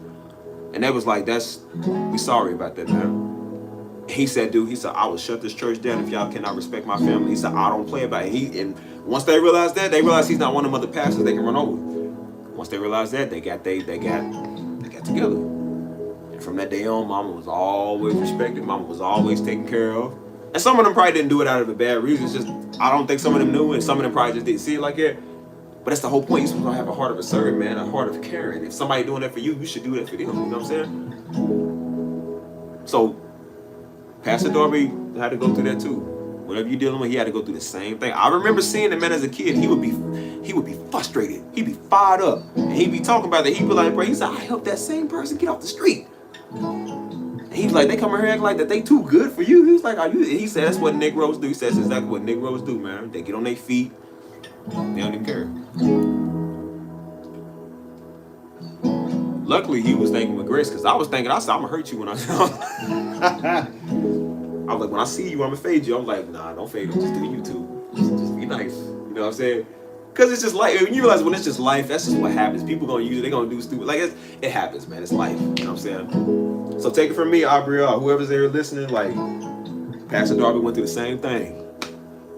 And they was like, we sorry about that, man. He said, dude, he said, I will shut this church down if y'all cannot respect my family. He said, I don't play about it. And once they realized that, they realized he's not one of them other pastors they can run over. Once they realized that, they got together. And from that day on, Mama was always respected. Mama was always taken care of. And some of them probably didn't do it out of a bad reason. It's just, I don't think some of them knew, and some of them probably just didn't see it like that. But that's the whole point. You're supposed to have a heart of a servant, man, a heart of caring. If somebody doing that for you, you should do that for them. You know what I'm saying? So, Pastor Darby had to go through that too. Whatever you're dealing with, he had to go through the same thing. I remember seeing the man as a kid. He would be frustrated. He'd be fired up, and he'd be talking about that. He'd be like, bro, he said, I helped that same person get off the street. And he was like, they come here acting like that they too good for you. He was like, are you? He said, that's what Negroes do. He says exactly what Negroes do, man. They get on their feet. They don't even care. Luckily, he was thinking with grace, because I was thinking, I said, I'm going to hurt you when I was like, when I see you, I'm going to fade you. I'm like, nah, don't fade him. Just do you too. Just be nice. You know what I'm saying? Because it's just life. When you realize when it's just life, that's just what happens. People going to use it. They're going to do stupid. Like, it happens, man. It's life. You know what I'm saying? So take it from me, Aubrey, whoever's there listening, like, Pastor Darby went through the same thing.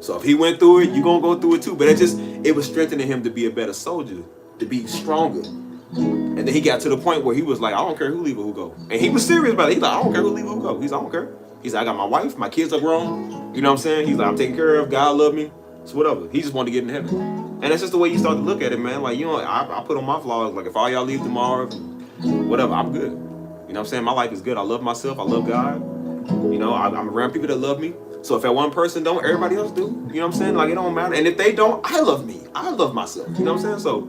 So if he went through it, you're going to go through it too. But it was strengthening him to be a better soldier, to be stronger. And then he got to the point where he was like, I don't care who leave or who go. And he was serious about it. He's like, I don't care who leave or who go. He's like, I don't care. He's like, I got my wife, my kids are grown. You know what I'm saying? He's like, I'm taken care of. God love me. It's whatever. He just wanted to get in heaven. And that's just the way you start to look at it, man. Like, you know, I put on my flaws. Like, if all y'all leave tomorrow, whatever, I'm good. You know what I'm saying? My life is good. I love myself. I love God. You know, I'm around people that love me. So if that one person don't, everybody else do. You know what I'm saying? Like, it don't matter. And if they don't, I love me. I love myself. You know what I'm saying? So,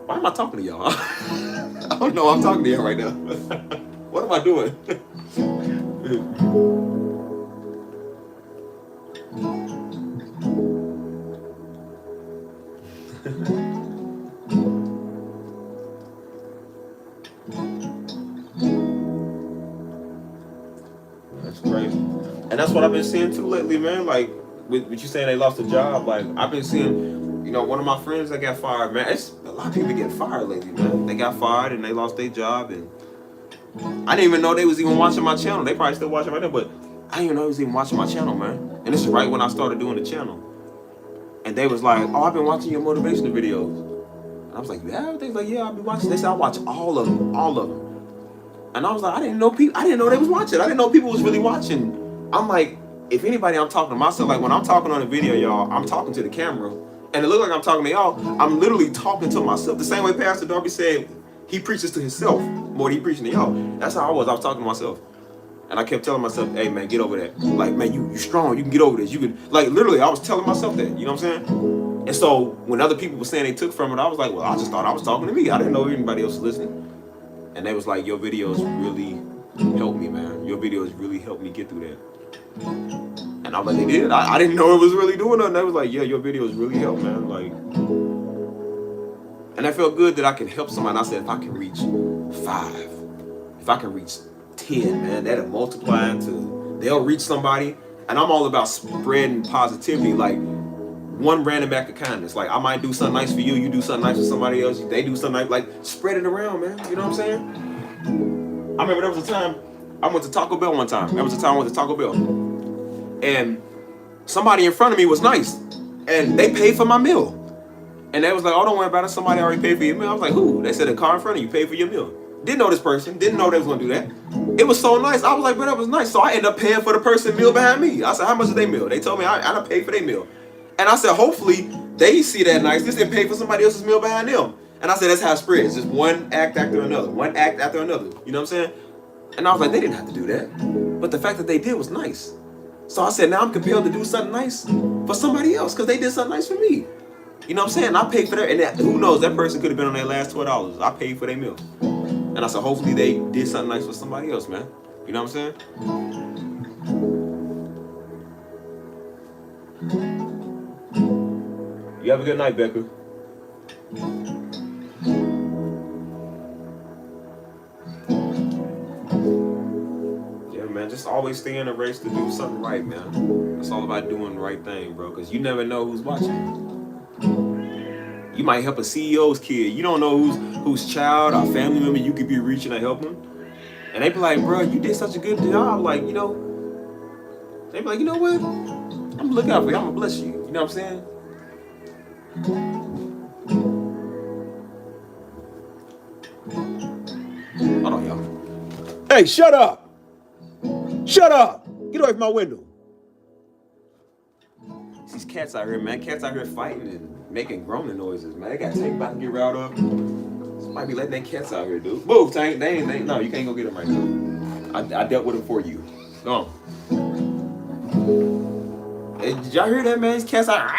why am I talking to y'all? I don't know. I'm talking to y'all right now. What am I doing? That's crazy. And that's what I've been seeing too lately, man. Like, with you saying they lost a job, like, I've been seeing, you know, one of my friends that got fired, man. It's a lot of people getting fired lately, man. They got fired and they lost their job, and I didn't even know they was even watching my channel. They probably still watching right now, but I didn't even know they was even watching my channel, man. And this is right when I started doing the channel. And they was like, oh, I've been watching your motivational videos. And I was like, you have? They was like, yeah, I've been watching. They said, I watch all of them. And I was like, I didn't know they was watching. I didn't know people was really watching. I'm like, if anybody, I'm talking to myself. Like, when I'm talking on a video, y'all, I'm talking to the camera. And it looks like I'm talking to y'all. I'm literally talking to myself. The same way Pastor Darby said, he preaches to himself more than he preaching to y'all. That's how I was talking to myself. And I kept telling myself, hey, man, get over that. Like, man, you strong. You can get over this. You can, like, literally, I was telling myself that. You know what I'm saying? And so when other people were saying they took from it, I was like, well, I just thought I was talking to me. I didn't know anybody else was listening. And they was like, your videos really helped me, man. Your videos really helped me get through that. And I was like, they did. I didn't know it was really doing nothing. They was like, yeah, your videos really helped, man. Like, and I felt good that I could help somebody. I said, if I can reach 5, if I can reach 10, man, that'll multiply into, they'll reach somebody. And I'm all about spreading positivity, like one random act of kindness. Like, I might do something nice for you, you do something nice for somebody else, they do something nice, like spread it around, man. You know what I'm saying? I remember there was a time I went to Taco Bell one time. There was a time I went to Taco Bell. And somebody in front of me was nice. And they paid for my meal. And they was like, oh, don't worry about it. Somebody already paid for your meal. I was like, who? They said the car in front of you paid for your meal. Didn't know this person. Didn't know they was going to do that. It was so nice. I was like, bro, that was nice. So I ended up paying for the person meal behind me. I said, how much is their meal? They told me I done paid for their meal. And I said, hopefully they see that niceness and pay for somebody else's meal behind them. And I said, that's how it spreads. Just one act after another. One act after another. You know what I'm saying? And I was like, they didn't have to do that. But the fact that they did was nice. So I said, now I'm compelled to do something nice for somebody else because they did something nice for me. You know what I'm saying? I paid for that. And who knows, that person could have been on their last $12. I paid for their meal. And I said, hopefully they did something nice for somebody else, man. You know what I'm saying? You have a good night, Becca. Yeah, man, just always stay in a race to do something right, man. It's all about doing the right thing, bro, because you never know who's watching. You might help a CEO's kid. You don't know whose child or family member you could be reaching to help them. And they be like, bro, you did such a good job. Like, you know, they be like, you know what? I'm gonna look out for you. I'm gonna bless you. You know what I'm saying? Hold on, y'all. Hey, shut up! Shut up! Get away from my window. These cats out here, man. Cats out here fighting and making groaning noises, man. They got Tank about to get riled up. Somebody be letting that cats out here, dude. Move, Tank. They ain't, no, you can't go get them right now. I dealt with them for you. Go on. Hey, did y'all hear that, man? These cats out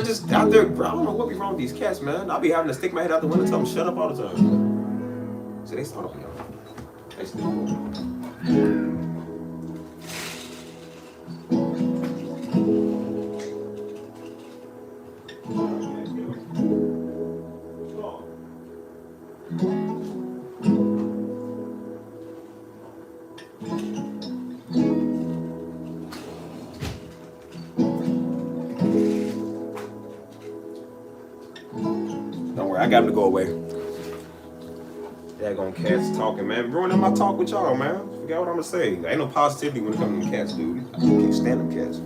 just out there, bro. I don't know what be wrong with these cats, man. I'll be having to stick my head out the window and tell them shut up all the time. See, they start on y'all. They still. Don't worry, I got him to go away. Daggone cats talking, man. Ruining my talk with y'all, man. Forgot what I'm gonna say. Ain't no positivity when it comes to them cats, dude. I can't stand them cats.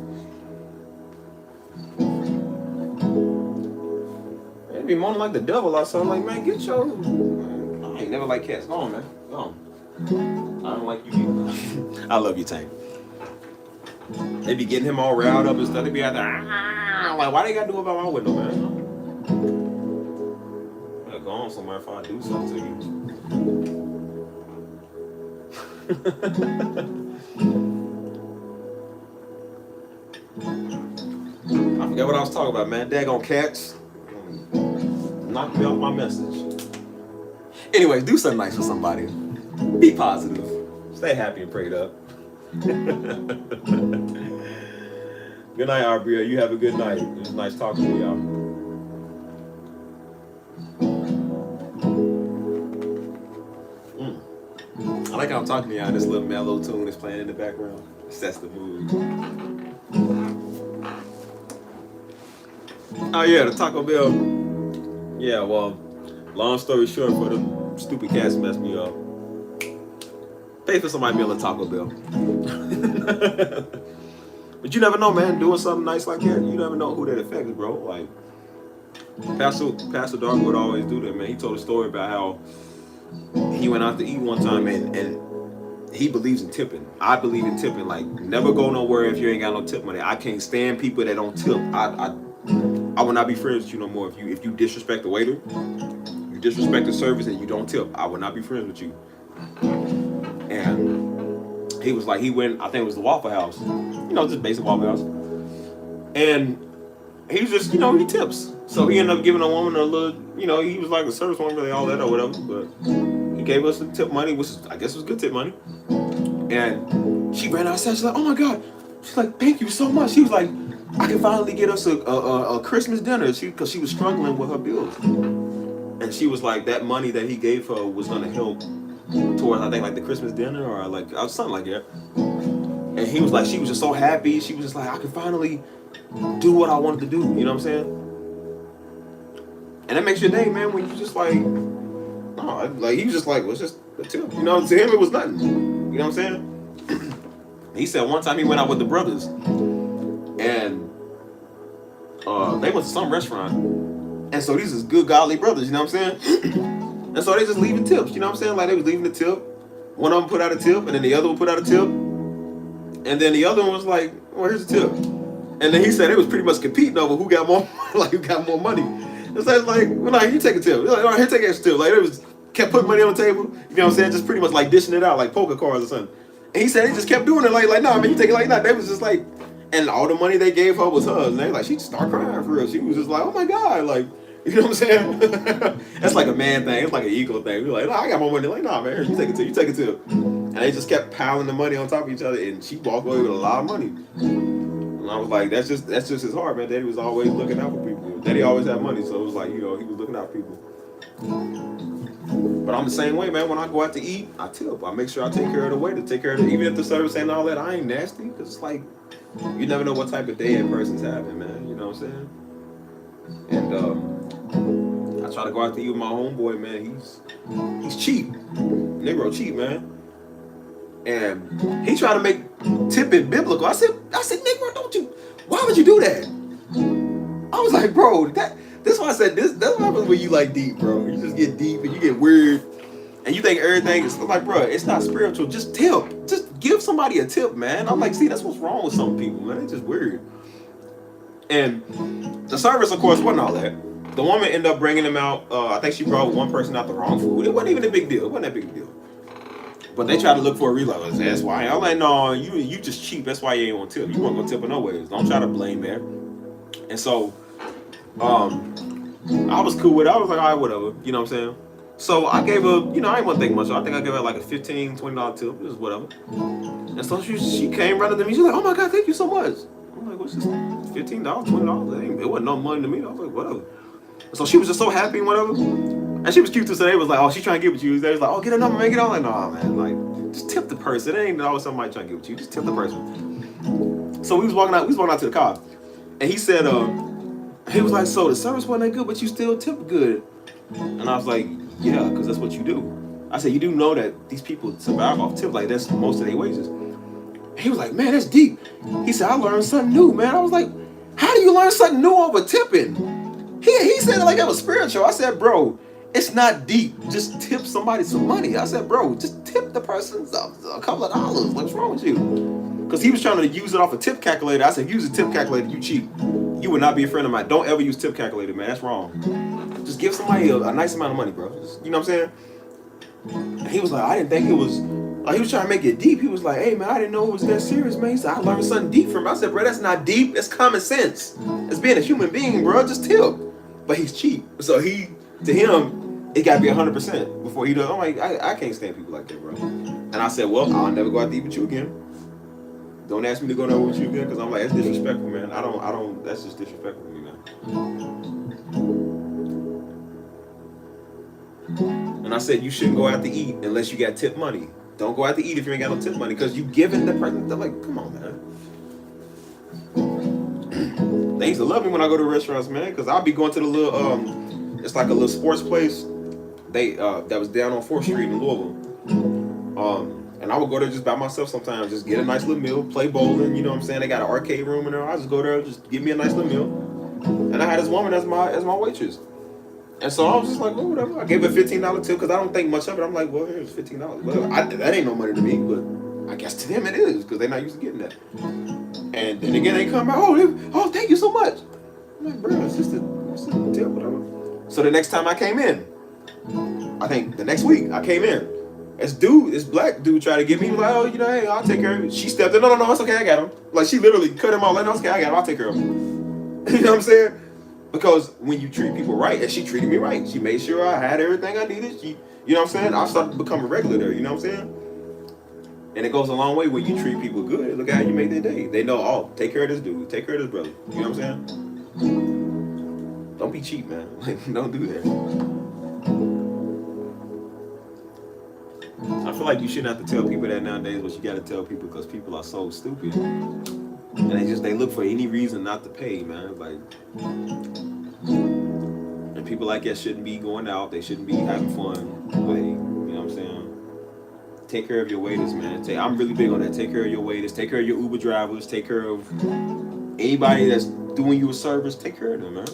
They be moaning like the devil or something. Like, man, get your... Man, I ain't never like cats. Go on, man. Go on. I don't like you either. I love you, Tank. They be getting him all riled up and stuff. They be out there, I'm like, why they gotta do it about my window, man? I'll go on somewhere if I do something to you. I forgot what I was talking about, man. Daggone cats. Knock me off my message. Anyways, do something nice for somebody. Be positive. Stay happy and prayed up. Good night, Aubrey. You have a good night. It was nice talking to y'all. I like how I'm talking to y'all. This little mellow tune is playing in the background. It sets the mood. Oh yeah, the Taco Bell. Yeah, well, long story short, for the stupid cats messed me up. Pay for somebody meal at Taco Bell. But you never know, man. Doing something nice like that, you never know who that affects, bro. Like Pastor Darby would always do that, man. He told a story about how he went out to eat one time and he believes in tipping. I believe in tipping. Like, never go nowhere if you ain't got no tip money. I can't stand people that don't tip. I will not be friends with you no more if you disrespect the waiter, you disrespect the service, and you don't tip. I will not be friends with you. And he was like, he went, I think it was the Waffle House, you know, just basic Waffle House, and he was just, you know, he tips. So he ended up giving a woman a little, you know, he was like a service woman, really all that or whatever, but he gave us some tip money, which I guess was good tip money. And she ran outside. She's like, oh my God. She's like, thank you so much. She was like, I can finally get us a Christmas dinner, because she was struggling with her bills. And she was like, that money that he gave her was going to help towards, I think, like the Christmas dinner or like something like that. And he was like, she was just so happy. She was just like, I can finally do what I wanted to do. You know what I'm saying? And that makes your day, man, when you just like, No, like he was just like, well, it's just a tip. You know, to him it was nothing. You know what I'm saying? He said one time he went out with the brothers, and they went to some restaurant, and so these is good godly brothers. You know what I'm saying? And so they just leaving tips. You know what I'm saying? Like they was leaving the tip. One of them put out a tip, and then the other one put out a tip, and then the other one was like, well, here's a tip. And then he said they was pretty much competing over who got more, like who got more money. It's like, well, no, you take a tip. Like, all right, here, take an extra tip. Like they was kept putting money on the table. You know what I'm saying? Just pretty much like dishing it out like poker cards or something. And he said they just kept doing it like, nah, man, you take it like that. They was just like, and all the money they gave her was hers. And they like, she started crying for real. She was just like, oh my God, like, you know what I'm saying? That's like a man thing. It's like an ego thing. We're like, nah, I got more money. Like, nah, man, you take a tip. You take a tip. And they just kept piling the money on top of each other, and she walked away with a lot of money. And I was like, that's just his heart, man. Daddy was always looking out for people. Daddy always had money, so it was like, you know, he was looking out for people. But I'm the same way, man. When I go out to eat, I tip. I make sure I take care of the waiter, take care of even if the service ain't all that, I ain't nasty. Because it's like, you never know what type of day a person's having, man. You know what I'm saying? And I try to go out to eat with my homeboy, man. He's cheap. Negro cheap, man. And he tried to make tipping biblical. I said, Negro, don't you? Why would you do that? I was like, bro, that's why I said that's what happens when you like deep, bro. You just get deep and you get weird, and you think everything is like, bro, it's not spiritual. Just tip. Just give somebody a tip, man. I'm like, see, that's what's wrong with some people, man. It's just weird. And the service, of course, wasn't all that. The woman ended up bringing them out. I think she brought one person out the wrong food. It wasn't even a big deal. It wasn't that big a deal. But they tried to look for a reload. That's why. I'm like, no, you just cheap. That's why you ain't gonna tip. You weren't gonna tip in no ways. Don't try to blame that. And so, I was cool with it. I was like, all right, whatever. You know what I'm saying? So I gave her, you know, I didn't want to think much. I think I gave her like a $15, $20 tip. It was whatever. And so she came running to me. She's like, oh my God, thank you so much. I'm like, what's this? $15, $20? It wasn't no money to me. I was like, whatever. So she was just so happy and whatever. And she was cute too, so they was like, oh, she trying to get with you. They was like, oh, get a number, man, get on. Like, nah, man, like, just tip the person. It ain't always somebody trying to get with you. Just tip the person. So we was walking out to the car. And he said, he was like, so the service wasn't that good, but you still tip good. And I was like, yeah, because that's what you do. I said, you do know that these people survive off tip, like that's most of their wages. And he was like, man, that's deep. He said, I learned something new, man. I was like, how do you learn something new over tipping? He said it like that was spiritual. I said, bro, it's not deep. Just tip somebody some money. I said, bro, just tip the person a couple of dollars. What's wrong with you? Because he was trying to use it off a tip calculator. I said, use a tip calculator, you cheap. You would not be a friend of mine. Don't ever use tip calculator, man. That's wrong. Just give somebody a nice amount of money, bro. Just, you know what I'm saying? And he was like, I didn't think it was, like he was trying to make it deep. He was like, hey, man, I didn't know it was that serious, man. He said, I learned something deep from it. I said, bro, that's not deep. It's common sense. It's being a human being, bro. Just tip. But he's cheap. So to him, it got to be 100% before he does. I'm like, I can't stand people like that, bro. And I said, well, I'll never go out to eat with you again. Don't ask me to go there with you again, because I'm like, that's disrespectful, man. I don't, that's just disrespectful to me, man. And I said, you shouldn't go out to eat unless you got tip money. Don't go out to eat if you ain't got no tip money, because you giving the person, they're like, come on, man. They used to love me when I go to restaurants, man, because I'll be going to the little, it's like a little sports place. That was down on 4th Street in Louisville. And I would go there just by myself sometimes, just get a nice little meal, play bowling, you know what I'm saying? They got an arcade room in there. I just go there, just give me a nice little meal. And I had this woman as my waitress. And so I was just like, well, whatever. I gave her a $15 tip because I don't think much of it. I'm like, well, here's $15. Whatever. That ain't no money to me, but I guess to them it is because they're not used to getting that. And then again, they come back, oh, thank you so much. I'm like, bro, it's just a tip, whatever. So the next time I came in, I think the next week I came in, this black dude tried to get me. He was like, oh, you know, hey, I'll take care of it. She stepped in, no, it's okay, I got him. Like, she literally cut him off, like, no, it's okay, I got him, I'll take care of him. You know what I'm saying? Because when you treat people right, and she treated me right, she made sure I had everything I needed. You know what I'm saying? I started to become a regular there, you know what I'm saying? And it goes a long way when you treat people good. Look at how you make their day. They know, oh, take care of this dude, take care of this brother. You know what I'm saying? Don't be cheap, man. Like, don't do that. I feel like you shouldn't have to tell people that nowadays, but you got to tell people because people are so stupid. And they look for any reason not to pay, man. Like, and people like that shouldn't be going out. They shouldn't be having fun. Like, you know what I'm saying? Take care of your waiters, man. I'm really big on that. Take care of your waiters. Take care of your Uber drivers. Take care of anybody that's doing you a service. Take care of them, man.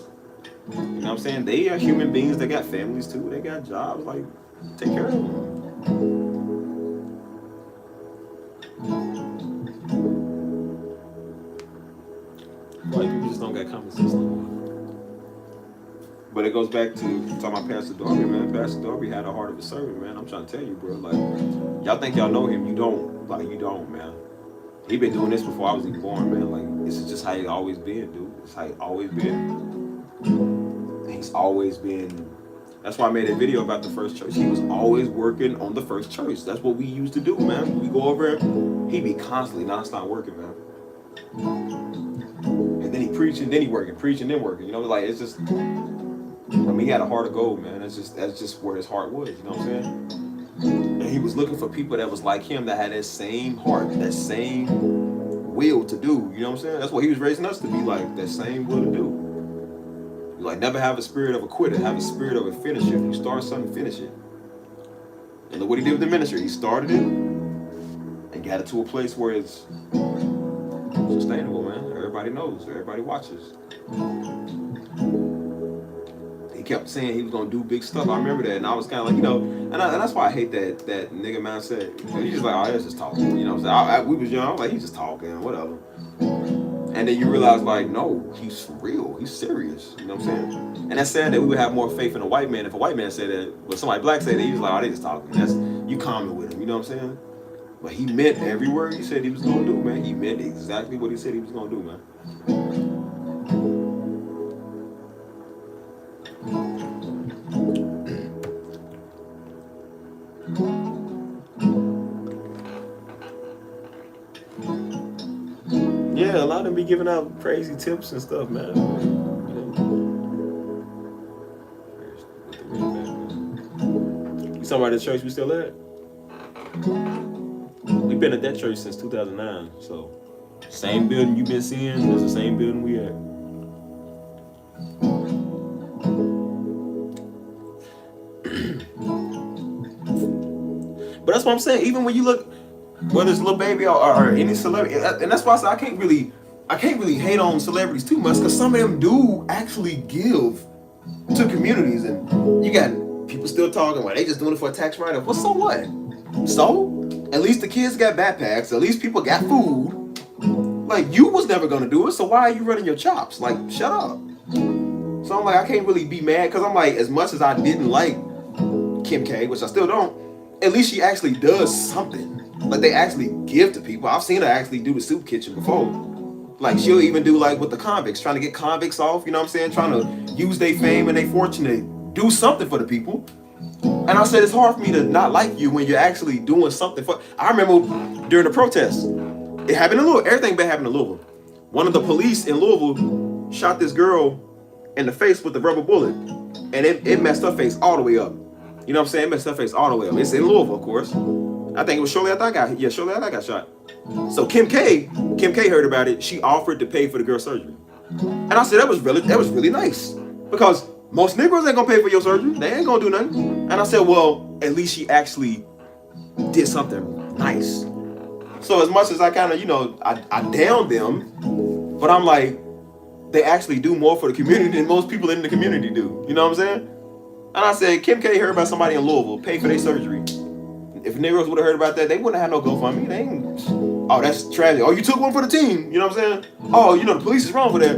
You know what I'm saying? They are human beings. They got families too. They got jobs. Like, take care of them. Like, people just don't got common sense no more. But it goes back to talking about Pastor Darby, man. Pastor Darby had a heart of a servant, man. I'm trying to tell you, bro. Like, y'all think y'all know him. You don't. Like, you don't, man. He been doing this before I was even born, man. Like, this is just how he always been, dude. It's how he always been. He's always been. That's why I made a video about the first church. He was always working on the first church. That's what we used to do, man. We go over there, he be constantly nonstop working, man. And then he preaching, then he working, preaching, then working. You know, like, it's just, I mean, he had a heart of gold, man. That's just where his heart was, you know what I'm saying? And he was looking for people that was like him, that had that same heart, that same will to do, you know what I'm saying? That's what he was raising us to be, like, that same will to do. Like, never have a spirit of a quitter, have a spirit of a finisher. If you start something, finish it. And look what he did with the ministry. He started it and got it to a place where it's sustainable, man. Everybody knows, everybody watches. He kept saying he was gonna do big stuff. I remember that, and I was kind of like, you know, and that's why I hate that nigga mindset. He's just like, oh, that's just talking, you know what I'm saying? We was young, I was like, he's just talking, whatever. And then you realize, like, no, he's for real. He's serious. You know what I'm saying? And that's sad that we would have more faith in a white man. If a white man said that, but somebody black said that, he was like, oh, they just talking. That's, you comment with him. You know what I'm saying? But he meant every word he said he was going to do, man. He meant exactly what he said he was going to do, man. Yeah, a lot of them be giving out crazy tips and stuff, man. You talking about the church we still at? We've been at that church since 2009, so same building you've been seeing is the same building we at. But that's what I'm saying. Even when you look, whether it's Lil Baby or any celebrity, and that's why I say I can't really hate on celebrities too much, because some of them do actually give to communities, and you got people still talking about they just doing it for a tax write-off. Well, so what? So at least the kids got backpacks. At least people got food. Like, you was never gonna do it, so why are you running your chops? Like, shut up. So I'm like, I can't really be mad, because I'm like, as much as I didn't like Kim K, which I still don't, at least she actually does something. Like, they actually give to people. I've seen her actually do the soup kitchen before. Like, she'll even do, like, with the convicts, trying to get convicts off, you know what I'm saying? Trying to use their fame and their fortune to do something for the people. And I said, it's hard for me to not like you when you're actually doing something for... I remember during the protests, it happened in Louisville. Everything been happening in Louisville. One of the police in Louisville shot this girl in the face with the rubber bullet. And it messed her face all the way up. You know what I'm saying? It messed her face all the way up. It's in Louisville, of course. I think it was shortly after I got shot. So Kim K heard about it. She offered to pay for the girl's surgery. And I said, that was really nice. Because most Negroes ain't gonna pay for your surgery. They ain't gonna do nothing. And I said, well, at least she actually did something nice. So as much as I kind of, you know, I down them, but I'm like, they actually do more for the community than most people in the community do. You know what I'm saying? And I said, Kim K heard about somebody in Louisville pay for their surgery. If Negroes would have heard about that, they wouldn't have no GoFundMe. They ain't, oh, that's tragic. Oh, you took one for the team. You know what I'm saying? Oh, you know, the police is wrong for that.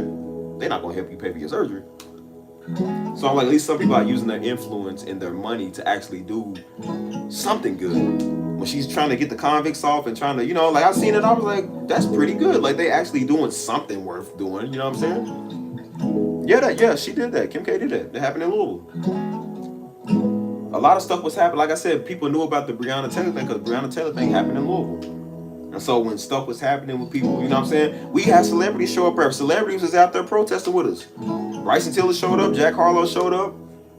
They're not going to help you pay for your surgery. So I'm like, at least some people are using their influence and their money to actually do something good. When she's trying to get the convicts off and trying to, you know, like, I seen it, I was like, that's pretty good. Like, they actually doing something worth doing. You know what I'm saying? Yeah, she did that. Kim K did that. It happened in Louisville. A lot of stuff was happening. Like I said, people knew about the Breonna Taylor thing because Breonna Taylor thing happened in Louisville. And so when stuff was happening with people, you know what I'm saying? We had celebrities show up there. Celebrities was out there protesting with us. Bryson Tiller showed up. Jack Harlow showed up.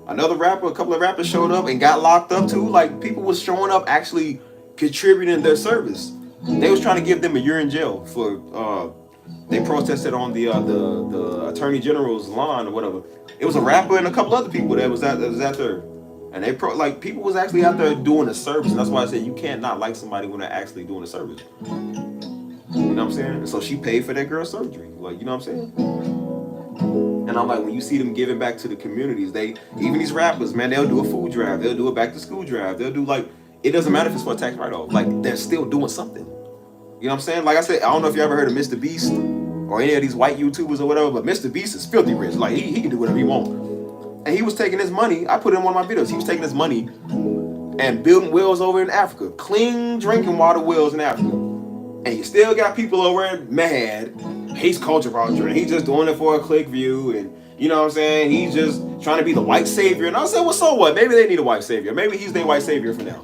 A couple of rappers showed up and got locked up too. Like, people was showing up actually contributing their service. They was trying to give them a year in jail for They protested on the attorney general's lawn or whatever. It was a rapper and a couple other people that was out there, and they like people was actually out there doing a service. And that's why I said you can't not like somebody when they're actually doing a service. You know what I'm saying? And so she paid for that girl's surgery. Like, you know what I'm saying? And I'm like, when you see them giving back to the communities, even these rappers, man, they'll do a food drive, they'll do a back to school drive, they'll do like, it doesn't matter if it's for a tax write-off. Like, they're still doing something. You know what I'm saying? Like I said, I don't know if you ever heard of Mr. Beast or any of these white YouTubers or whatever, but Mr. Beast is filthy rich. Like, he can do whatever he wants. And he was taking his money, I put it in one of my videos, he was taking his money and building wells over in Africa, clean drinking water wells in Africa. And you still got people over there mad. He's culture vulture, and he's just doing it for a click view, and you know what I'm saying? He's just trying to be the white savior. And I said, well, so what? Maybe they need a white savior. Maybe he's their white savior for now.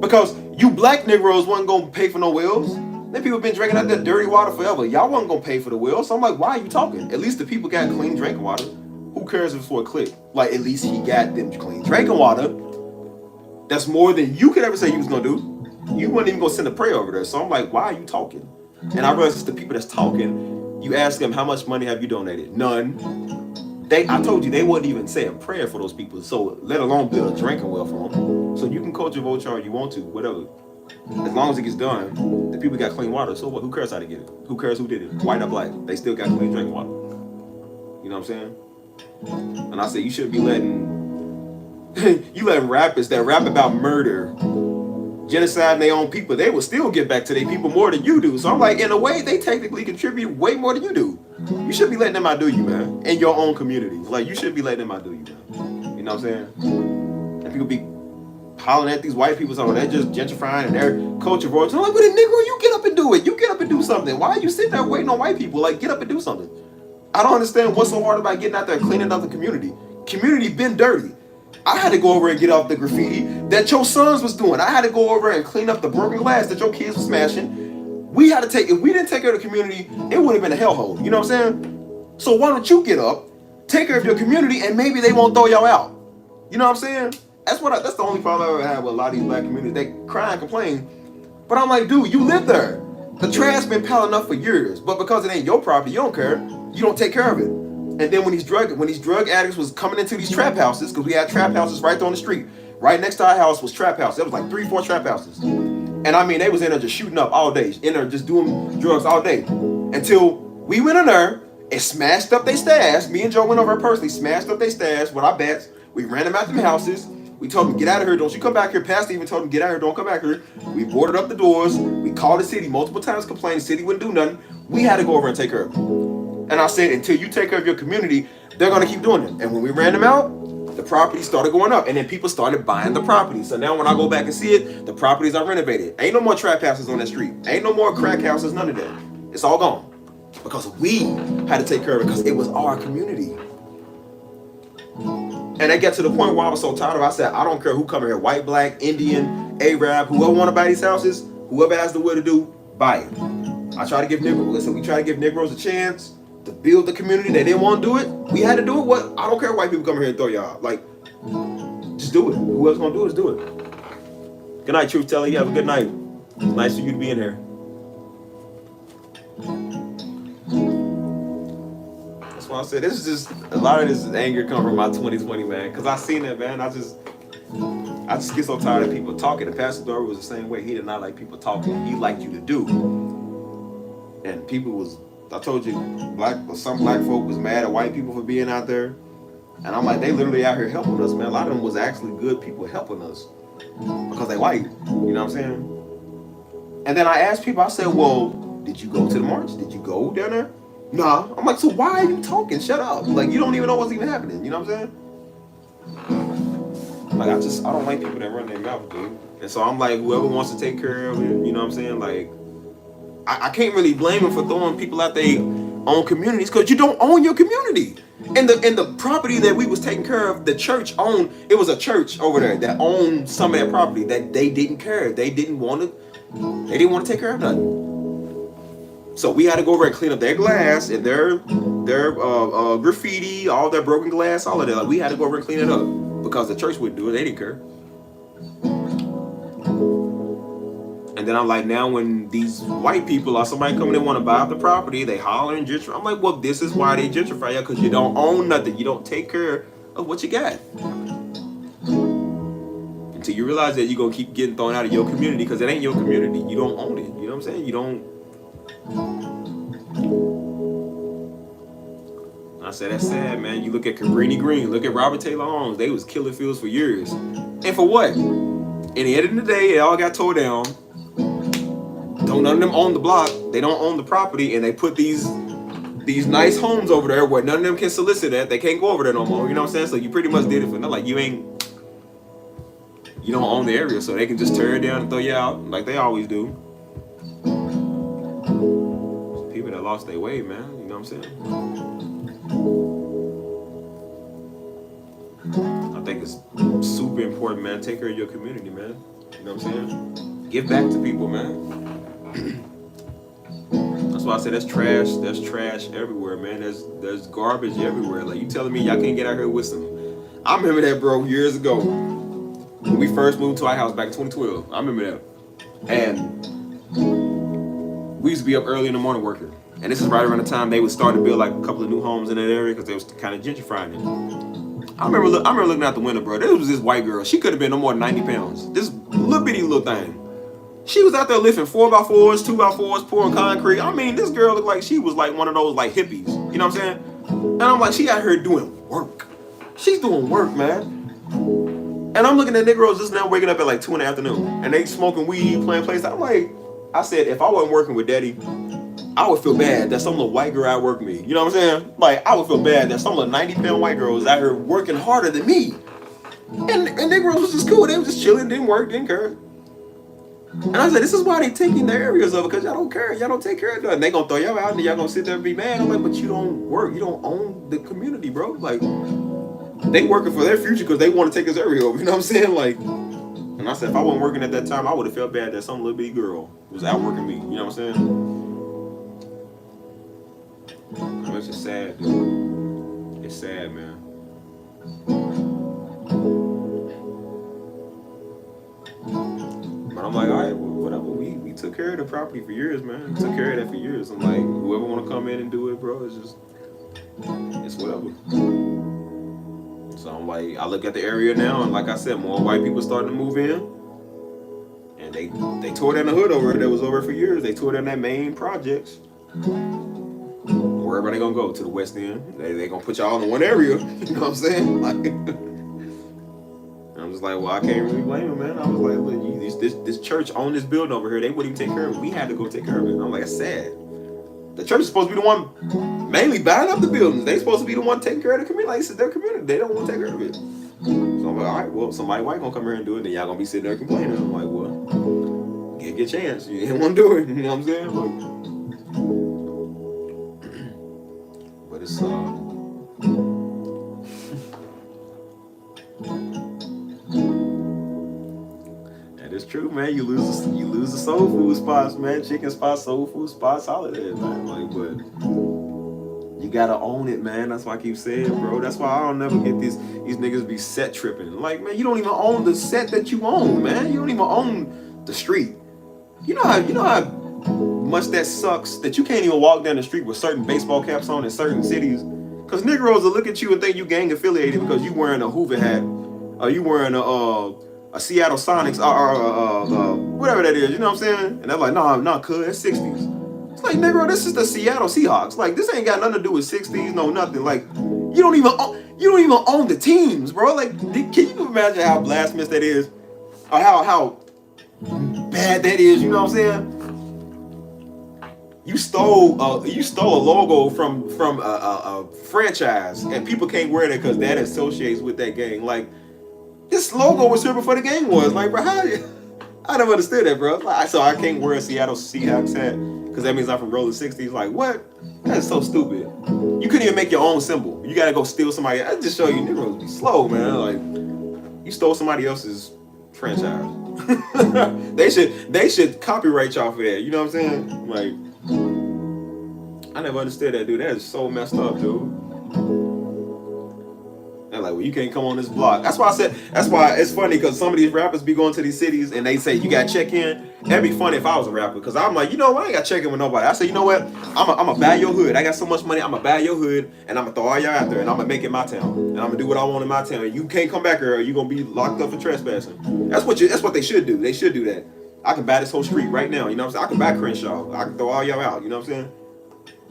Because you black Negroes wasn't gonna pay for no wells. Then people been drinking out that dirty water forever. Y'all wasn't gonna pay for the wells. So I'm like, why are you talking? At least the people got clean drinking water. Who cares if it's for a click? Like, at least he got them clean drinking water. That's more than you could ever say you was gonna do. You weren't even gonna send a prayer over there. So I'm like, why are you talking? And I realized it's the people that's talking. You ask them, how much money have you donated? None. I told you they wouldn't even say a prayer for those people. So let alone build a drinking well for them. So you can culture vulture all you want to, whatever. As long as it gets done, the people got clean water. So what? Who cares how to get it? Who cares who did it? White or black? They still got clean drinking water. You know what I'm saying? And I said you shouldn't be letting rappers that rap about murder, genocide their own people, they will still get back to their people more than you do. So I'm like, in a way, they technically contribute way more than you do. You shouldn't be letting them outdo you, man. In your own community. Like, you shouldn't be letting them outdo you, man. You know what I'm saying? And people be hollering at these white people, so they're just gentrifying and their culture voice. I'm like, but a Negro, you get up and do it. You get up and do something. Why are you sitting there waiting on white people? Like, get up and do something. I don't understand what's so hard about getting out there and cleaning up the community. Community been dirty. I had to go over and get off the graffiti that your sons was doing. I had to go over and clean up the broken glass that your kids were smashing. We had to take, if we didn't take care of the community, it would have been a hellhole. You know what I'm saying? So why don't you get up, take care of your community, and maybe they won't throw y'all out. You know what I'm saying? That's the only problem I ever had with a lot of these black communities. They cry and complain. But I'm like, dude, you live there. The trash been piling up for years. But because it ain't your property, you don't care. You don't take care of it. And then when these drug addicts was coming into these trap houses, because we had trap houses right there on the street. Right next to our house was trap houses. There was like 3-4 trap houses. And I mean, they was in there just shooting up all day. In there just doing drugs all day. Until we went in there and smashed up their stash. Me and Joe went over personally, smashed up their stash with our bats. We ran them out them houses. We told them, get out of here. Don't you come back here. Pastor even told them, get out of here. Don't come back here. We boarded up the doors. We called the city multiple times, complained. The city wouldn't do nothing. We had to go over and take care of them. And I said, until you take care of your community, they're going to keep doing it. And when we ran them out, the property started going up. And then people started buying the property. So now when I go back and see it, the properties are renovated. Ain't no more trap houses on that street. Ain't no more crack houses, none of that. It's all gone. Because we had to take care of it because it was our community. And it got to the point where I was so tired of it. I said, I don't care who come here, white, black, Indian, Arab, whoever want to buy these houses, whoever has the will to do, buy it. I try to give Negroes, we try to give Negroes a chance to build the community. They didn't want to do it. We had to do it. What? I don't care if white people come here and throw y'all out. Like, just do it. Whoever's going to do it, just do it. Good night, Truth Teller. You have a good night. It's nice for you to be in here. That's why I said this is just, a lot of this anger come from my 2020, man. Because I seen it, man. I just get so tired of people talking. And Pastor Darby was the same way. He did not like people talking. He liked you to do. And people was, I told you, some black folk was mad at white people for being out there. And I'm like, they literally out here helping us, man. A lot of them was actually good people helping us because they white. You know what I'm saying? And then I asked people, I said, well, did you go to the march? Did you go down there? Nah. I'm like, so why are you talking? Shut up. Like, you don't even know what's even happening. You know what I'm saying? Like, I don't like people that run their mouth, dude. And so I'm like, whoever wants to take care of it, you know what I'm saying? Like, I can't really blame them for throwing people out their own communities because you don't own your community. And the property that we was taking care of, the church owned, it was a church over there that owned some of that property that they didn't care. They didn't want to take care of nothing. So we had to go over and clean up their glass and their graffiti, all their broken glass, all of that. Like, we had to go over and clean it up because the church wouldn't do it. They didn't care. And then I'm like, now when these white people or somebody coming in want to buy up the property, they holler and gentrify. I'm like, well, this is why they gentrify, because you don't own nothing. You don't take care of what you got. Until you realize that you're going to keep getting thrown out of your community because it ain't your community. You don't own it. You know what I'm saying? You don't. I said, that's sad, man. You look at Cabrini Green, look at Robert Taylor Holmes. They was killing fields for years. And for what? In the end of the day, it all got tore down. Don't none of them own the block. They don't own the property, and they put these nice homes over there where none of them can solicit at. They can't go over there no more. You know what I'm saying? So you pretty much did it for nothing. Like you don't own the area, so they can just tear it down and throw you out like they always do. People that lost their way, man. You know what I'm saying? I think it's super important, man. Take care of your community, man. You know what I'm saying? Give back to people, man. That's why I said that's trash. There's trash everywhere, man. There's garbage everywhere. Like you telling me y'all can't get out here with some. I remember that, bro, years ago when we first moved to our house back in 2012. I remember that, and we used to be up early in the morning working. And this is right around the time they would start to build like a couple of new homes in that area because they was kind of gentrifying it. I remember looking out the window, bro. There was this white girl. She could have been no more than 90 pounds. This little bitty little thing. She was out there lifting 4x4s, 2x4s, pouring concrete. I mean, this girl looked like she was like one of those like hippies. You know what I'm saying? And I'm like, she out here doing work. She's doing work, man. And I'm looking at Negroes just now waking up at like 2 in the afternoon. And they smoking weed, playing PlayStation. I'm like, I said, if I wasn't working with Daddy, I would feel bad that some little white girl out work me. You know what I'm saying? Like, I would feel bad that some little 90-pound white girl was out here working harder than me. And Negroes was just cool. They was just chilling, didn't work, didn't care. And I said, this is why they taking the areas of it, because y'all don't care. Y'all don't take care of it. And they gonna throw y'all out and y'all gonna sit there and be mad. I'm like, but you don't work. You don't own the community, bro. Like, they working for their future because they want to take this area over. You know what I'm saying? Like, and I said, if I wasn't working at that time, I would have felt bad that some little bitty girl was out working me. You know what I'm saying? It's just sad, dude. It's sad, man. But I'm like, all right, well, whatever. We took care of the property for years, man. We took care of that for years. I'm like, whoever want to come in and do it, bro, it's whatever. So I'm like, I look at the area now, and like I said, more white people starting to move in. And they tore down the hood over it that was over for years. They tore down that main projects. Wherever they gonna go, to the West End. They gonna put y'all in one area. You know what I'm saying? Like, I'm just like, well, I can't really blame them, man. I was like, look, this church owned this building over here. They wouldn't even take care of it. We had to go take care of it. And I'm like, it's sad. The church is supposed to be the one mainly buying up the buildings. They supposed to be the one taking care of the community. Like, it's their community. They don't want to take care of it. So I'm like, all right, well, somebody white gonna come here and do it. Then y'all gonna be sitting there complaining. I'm like, well, get your chance. You didn't want to do it. You know what I'm saying? But it's it's true, man. You lose the soul food spots, man. Chicken spots, soul food spots, holidays, man. Like, but you gotta own it, man. That's why I keep saying, bro. That's why I don't never get these niggas be set tripping. Like, man, you don't even own the set that you own, man. You don't even own the street. You know how much that sucks that you can't even walk down the street with certain baseball caps on in certain cities. Cause Negroes will look at you and think you gang affiliated because you wearing a Hoover hat, or you wearing a Seattle Sonics, or whatever that is. You know what I'm saying? And they're like, nah, cuz it's 60s. It's like, Negro, this is the Seattle Seahawks. Like, this ain't got nothing to do with 60s, no nothing. Like, you don't even own the teams, bro. Like, can you imagine how blasphemous that is, or how bad that is? You know what I'm saying? You stole a logo from a franchise, and people can't wear that because that associates with that gang. Like, this logo was here before the gang was. Like, bro, I never understood that, bro. Like, so I can't wear a Seattle Seahawks hat because that means I'm from Rolling 60s. Like, what? That is so stupid. You couldn't even make your own symbol. You gotta go steal somebody. I just show you Negroes be slow, man. Like, you stole somebody else's franchise. They should copyright y'all for that. You know what I'm saying? Like, I never understood that, dude. That is so messed up, dude. They're like, well, you can't come on this block. That's why I said. That's why it's funny because some of these rappers be going to these cities and they say you got to check in. That'd be funny if I was a rapper because I'm like, you know what? I ain't got to check in with nobody. I say, you know what? I'm a buy your hood. I got so much money. I'm gonna buy your hood and I'm gonna throw all y'all out there and I'm gonna make it my town and I'm gonna do what I want in my town. You can't come back here or you gonna be locked up for trespassing. That's what they should do. They should do that. I can buy this whole street right now. You know what I'm saying? I can buy Crenshaw. I can throw all y'all out. You know what I'm saying?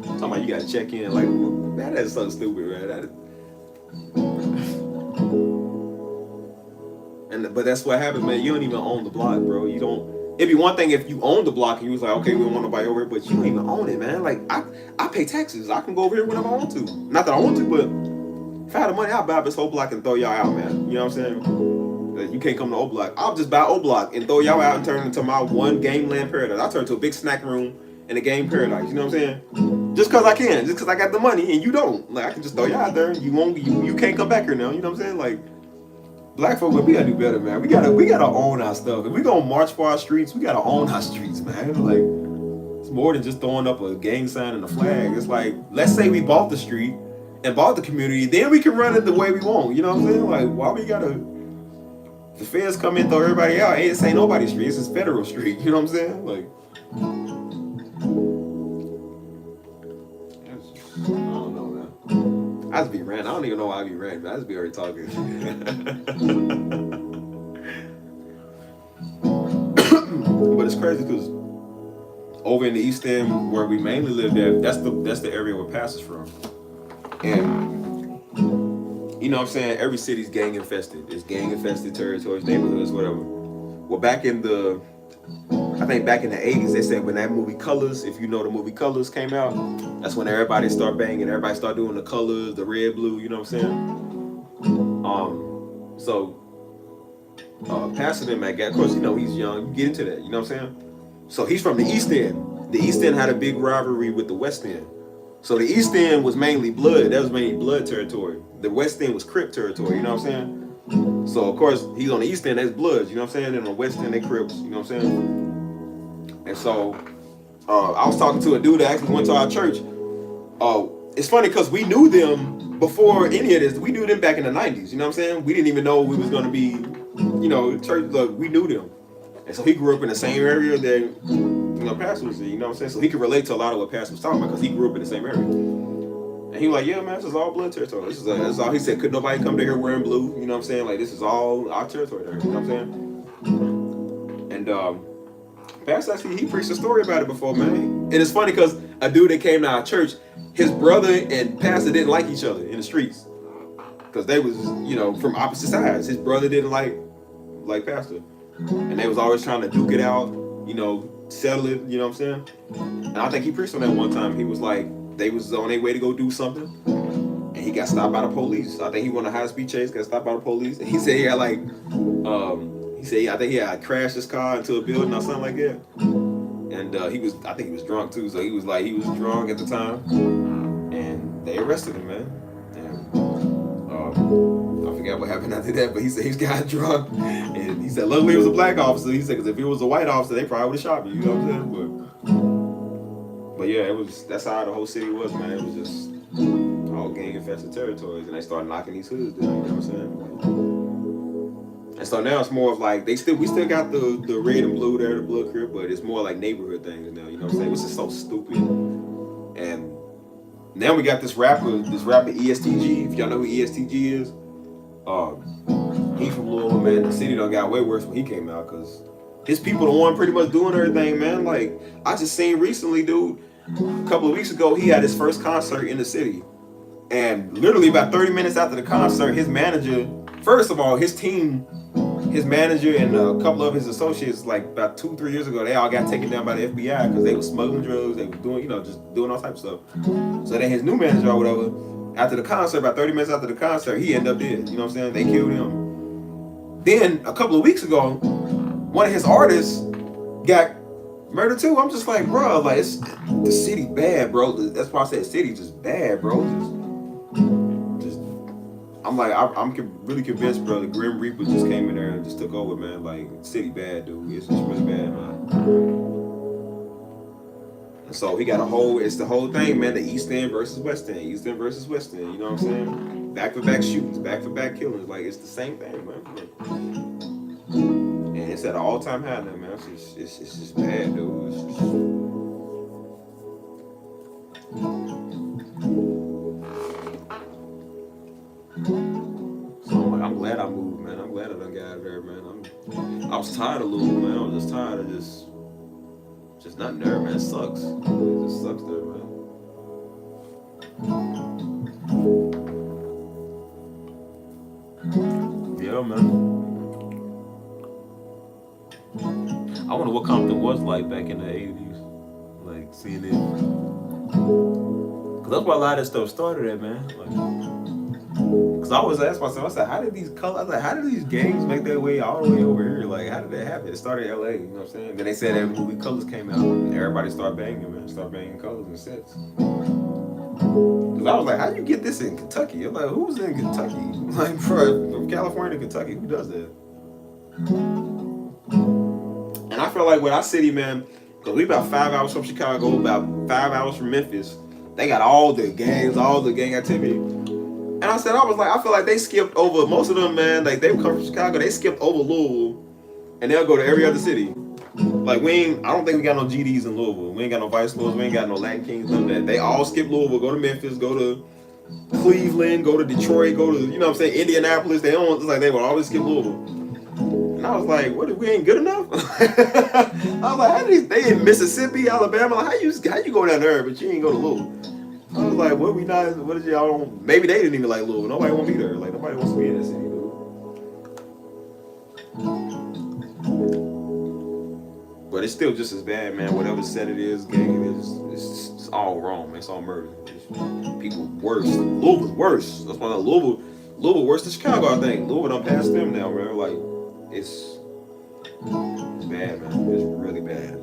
Talking about you got to check in. Like, man, that's so stupid, man. But that's what happens, man. You don't even own the block, bro. You don't. It'd be one thing if you own the block and you was like, okay, we don't want nobody over here, but you don't even own it, man. Like, I pay taxes. I can go over here whenever I want to. Not that I want to, but if I had the money, I'd buy this whole block and throw y'all out, man. You know what I'm saying? You can't come to O Block. I'll just buy O Block and throw y'all out and turn it into my one gangland paradise. I'll turn it to a big snack room and a game paradise. You know what I'm saying? Just cause I can, just cause I got the money and you don't. Like I can just throw you out there. You can't come back here now. You know what I'm saying? Like black folk, we gotta do better, man. We gotta own our stuff. If we gonna march for our streets, we gotta own our streets, man. Like it's more than just throwing up a gang sign and a flag. It's like let's say we bought the street and bought the community, then we can run it the way we want. You know what I'm saying? Like why we gotta? The feds come in, throw everybody out. Hey, this ain't nobody's street. This is federal street. You know what I'm saying? Like. I don't know, man. I just be ranting. I don't even know why I be ranting, but I just be already talking. But it's crazy because over in the East End, where we mainly lived at, that's the area where Pastor's from. And you know what I'm saying? Every city's gang infested. It's gang infested territories, neighborhoods, whatever. Well, back in the 80s, they said when that movie Colors, if you know the movie Colors came out, that's when everybody start banging, everybody start doing the colors, the red, blue, you know what I'm saying? So Pastor them at of course, you know, he's young, you get into that, you know what I'm saying? So he's from the East End. The East End had a big rivalry with the West End. So the East End was mainly blood, that was mainly blood territory. The West End was Crip territory, you know what I'm saying? So of course, he's on the East End, that's Bloods, you know what I'm saying? And on the West End, they Crips, you know what I'm saying? And so I was talking to a dude that actually went to our church. It's funny because we knew them before any of this. We knew them back in the 90s, you know what I'm saying? We didn't even know we was going to be, you know, church. Look, we knew them. And so he grew up in the same area that, you know, Pastor was in, you know what I'm saying? So he could relate to a lot of what Pastor was talking about because he grew up in the same area. And he was like, yeah, man, this is all blood territory. This is all. He said, could nobody come to here wearing blue? You know what I'm saying? Like, this is all our territory there, you know what I'm saying? And, Pastor actually, he preached a story about it before, man. And it's funny because a dude that came to our church, his brother and Pastor didn't like each other in the streets. Because they was, you know, from opposite sides. His brother didn't like Pastor. And they was always trying to duke it out, you know, settle it, you know what I'm saying? And I think he preached on that one time. He was like, they was on their way to go do something. And he got stopped by the police. I think he won a high-speed chase, got stopped by the police. And he said he had like, he said, I think he had crashed his car into a building or something like that. And I think he was drunk too. So he was drunk at the time. And they arrested him, man. And I forgot what happened after that, but he said he got drunk. And he said, luckily it was a black officer. He said, because if it was a white officer, they probably would have shot me. You know what I'm saying? But yeah, that's how the whole city was, man. It was just all gang infested territories. And they started knocking these hoods down, you know what I'm saying? And so now it's more of like we still got the red and blue there, the blood crib, but it's more like neighborhood things now, you know what I'm saying? Which is so stupid. And now we got this rapper ESTG. If y'all know who ESTG is, he from Louisville, man. The city done got way worse when he came out because his people the one pretty much doing everything, man. Like I just seen recently, dude, a couple of weeks ago, he had his first concert in the city. And literally about 30 minutes after the concert, his manager, first of all, his team, his manager and a couple of his associates, like about 2-3 years ago, they all got taken down by the FBI because they were smuggling drugs, they were doing, you know, just doing all types of stuff. So then his new manager or whatever, after the concert, about 30 minutes after the concert, he ended up dead. You know what I'm saying? They killed him. Then a couple of weeks ago, one of his artists got murdered too. I'm just like, bro, like it's the city bad, bro. That's why I said city just bad, bro. I'm like, I'm really convinced, bro. The Grim Reaper just came in there and just took over, man. Like, city bad, dude. It's just really bad, man. So he got it's the whole thing, man. The East End versus West End, East End versus West End. You know what I'm saying? Back for back shootings, back for back killings. Like it's the same thing, man. And it's at an all time high now, man. It's just bad, dude. It's just... So I'm glad I moved, man. I'm glad I done got out of there, man. I was tired of Louisville, man. I was just tired of just not there, man. It sucks. It just sucks there, man. Yeah, man. I wonder what Compton was like back in the 80s. Like, seeing it. Because that's where a lot of that stuff started at, man. Like, because I always ask myself, I said, how did these gangs make their way all the way over here? Like, how did that happen? It started in LA, you know what I'm saying? Then they said that movie Colors came out, and everybody started banging, man. Started banging Colors and sets. Because I was like, how do you get this in Kentucky? I'm like, who's in Kentucky? Like, from California to Kentucky, who does that? And I feel like with our city, man, because we about 5 hours from Chicago, about 5 hours from Memphis, they got all the gangs, all the gang activity. And I feel like they skipped over, most of them, man, like they come from Chicago, they skipped over Louisville, and they'll go to every other city. Like I don't think we got no GDs in Louisville. We ain't got no Vice Lords, we ain't got no Latin Kings, none of that. They all skip Louisville, go to Memphis, go to Cleveland, go to Detroit, go to, you know what I'm saying, Indianapolis. They don't, it's like they would always skip Louisville. And I was like, what, we ain't good enough? I was like, they in Mississippi, Alabama, like, how you go down there, but you ain't go to Louisville? I was like, what did y'all, maybe they didn't even like Louisville. Nobody want to be there. Like, nobody wants to be in that city, dude. But it's still just as bad, man. Whatever set it is, gang it is, it's all wrong, man. It's all murder. People worse. Louisville's worse. That's why Louisville worse than Chicago, I think. Louisville done passed them now, man. Like, it's bad, man. It's really bad.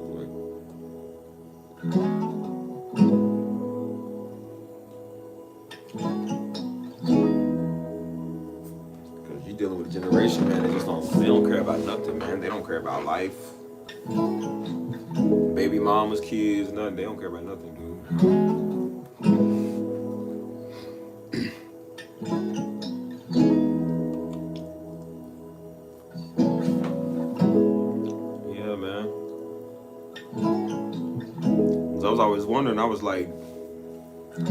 Because you're dealing with a generation, man, they don't care about nothing, man. They don't care about life. Baby mamas, kids, nothing. They don't care about nothing, dude. Yeah, man. So I was always wondering, I was like,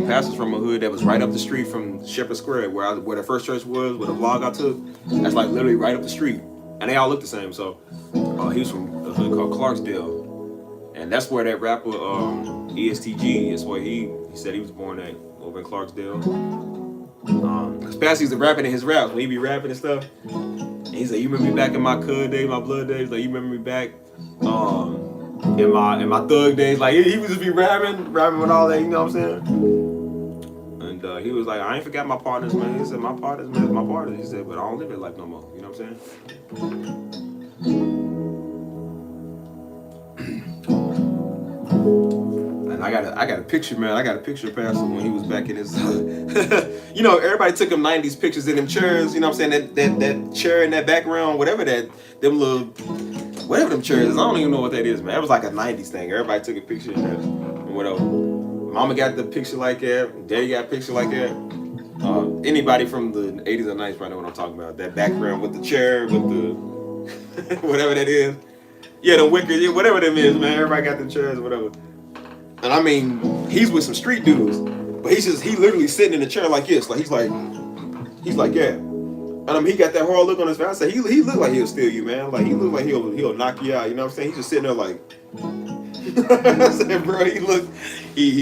pastors from a hood that was right up the street from Shepherd Square, where the first church was, where the vlog I took. That's like literally right up the street, and they all look the same. So he was from a hood called Clarksdale, and that's where that rapper ESTG is. Where he said he was born at, over in Clarksdale. Cause Pastor used to rapping in his raps when he be rapping and stuff. And he said, "You remember me back in my cud days, my blood days? Like you remember me back in my thug days?" Like he would just be rapping with all that. You know what I'm saying? And he was like, "I ain't forgot my partners, man." He said, "My partners, man, my partners." He said, "But I don't live that life no more." You know what I'm saying? And I got a picture, man. I got a picture of Pastor when he was back in his, you know, everybody took them 90s pictures in them chairs, you know what I'm saying? That chair in that background, whatever them chairs is, I don't even know what that is, man. That was like a 90s thing. Everybody took a picture in that and whatever. Mama got the picture like that. Daddy got a picture like that. Anybody from the 80s or 90s probably know what I'm talking about. That background with the chair, with the, whatever that is. Yeah, the wickers, yeah, whatever them is, man. Everybody got the chairs, whatever. And I mean, he's with some street dudes, but he literally sitting in a chair like this, like he's like, yeah. And I mean, he got that hard look on his face. I said, he look like he'll steal you, man. Like he look like he'll knock you out. You know what I'm saying? He's just sitting there like, I said, bro, he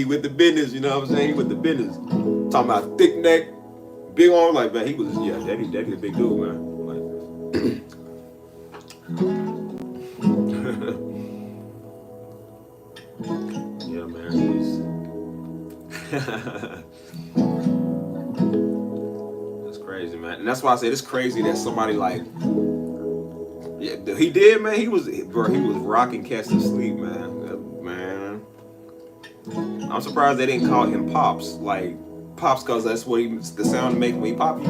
with the business. You know what I'm saying? He with the business. Talking about thick neck, big arm, like man, he was daddy a big dude, man. Like. Yeah, man. It's crazy, man. And that's why I said it's crazy that somebody like, yeah, he did, man. He was rocking cats to sleep, man. I'm surprised they didn't call him Pops, like Pops, cause that's what the sound to make when he pop you.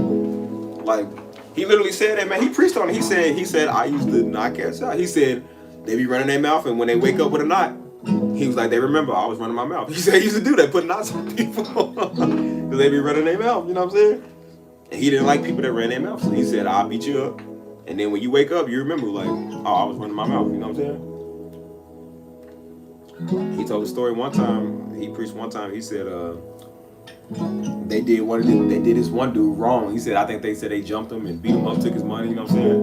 Like he literally said that, man. He preached on it. He said I used to knock cats out. He said they be running their mouth, and when they wake up with a knot, He was like, they remember I was running my mouth. He said he used to do that, putting knots on people. Because they be running their mouth, you know what I'm saying? And he didn't like people that ran their mouth. So he said, I'll beat you up. And then when you wake up, you remember, like, oh, I was running my mouth, you know what I'm saying? He told a story one time, he preached one time, he said, they did this one dude wrong. He said, I think they said they jumped him and beat him up, took his money, you know what I'm saying?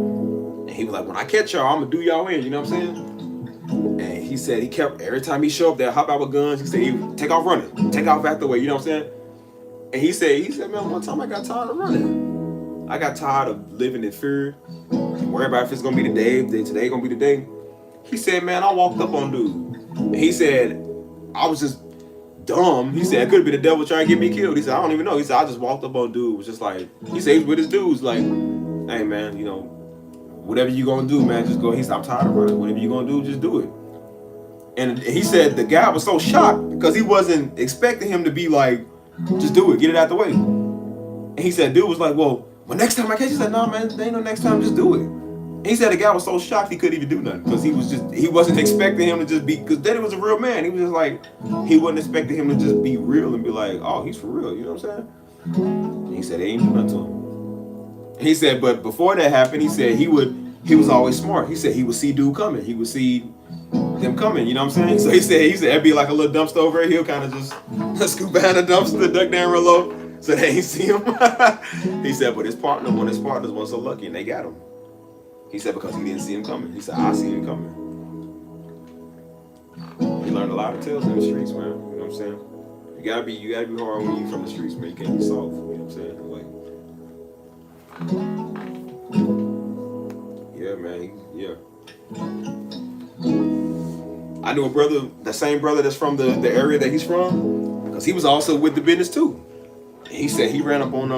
And he was like, when I catch y'all, I'm gonna do y'all in, you know what I'm saying? And he said he kept, every time he showed up there, hop out with guns, he said, he would take off running, take off back the way, you know what I'm saying? And he said, man, one time I got tired of running. I got tired of living in fear, and worry about if it's gonna be the day, today gonna be the day. He said, man, I walked up on dude. And he said, I was just dumb. He said, it could be the devil trying to get me killed. He said, I don't even know. He said, I just walked up on dude. It was just like, he said, he was with his dudes, like, hey, man, you know, whatever you gonna do, man, just go. He said, I'm tired of running. Whatever you gonna do, just do it. And he said the guy was so shocked because he wasn't expecting him to be like, just do it, get it out the way. And he said, dude was like, well, next time I catch you, he said, no, man, there ain't no next time, just do it. And he said the guy was so shocked he couldn't even do nothing because he wasn't expecting him to just be, because Daddy was a real man. He was just like, he wasn't expecting him to just be real and be like, oh, he's for real, you know what I'm saying? And he said, they ain't do nothing to him. And he said, but before that happened, he said he was always smart. He said he would see dude coming. He would see them coming, you know what I'm saying? So he said it'd be like a little dumpster over here. He'll kind of just scoop behind the dumpster, duck down real low, so they ain't see him. He said, but one of his partners was so lucky and they got him. He said because he didn't see him coming. He said, I see him coming. He learned a lot of tales in the streets, man. You know what I'm saying? You gotta be hard when you from the streets, man. You can't be soft. You know what I'm saying? Like, yeah, man. Yeah. I knew a brother, the same brother that's from the area that he's from, because he was also with the business too. He said he ran up on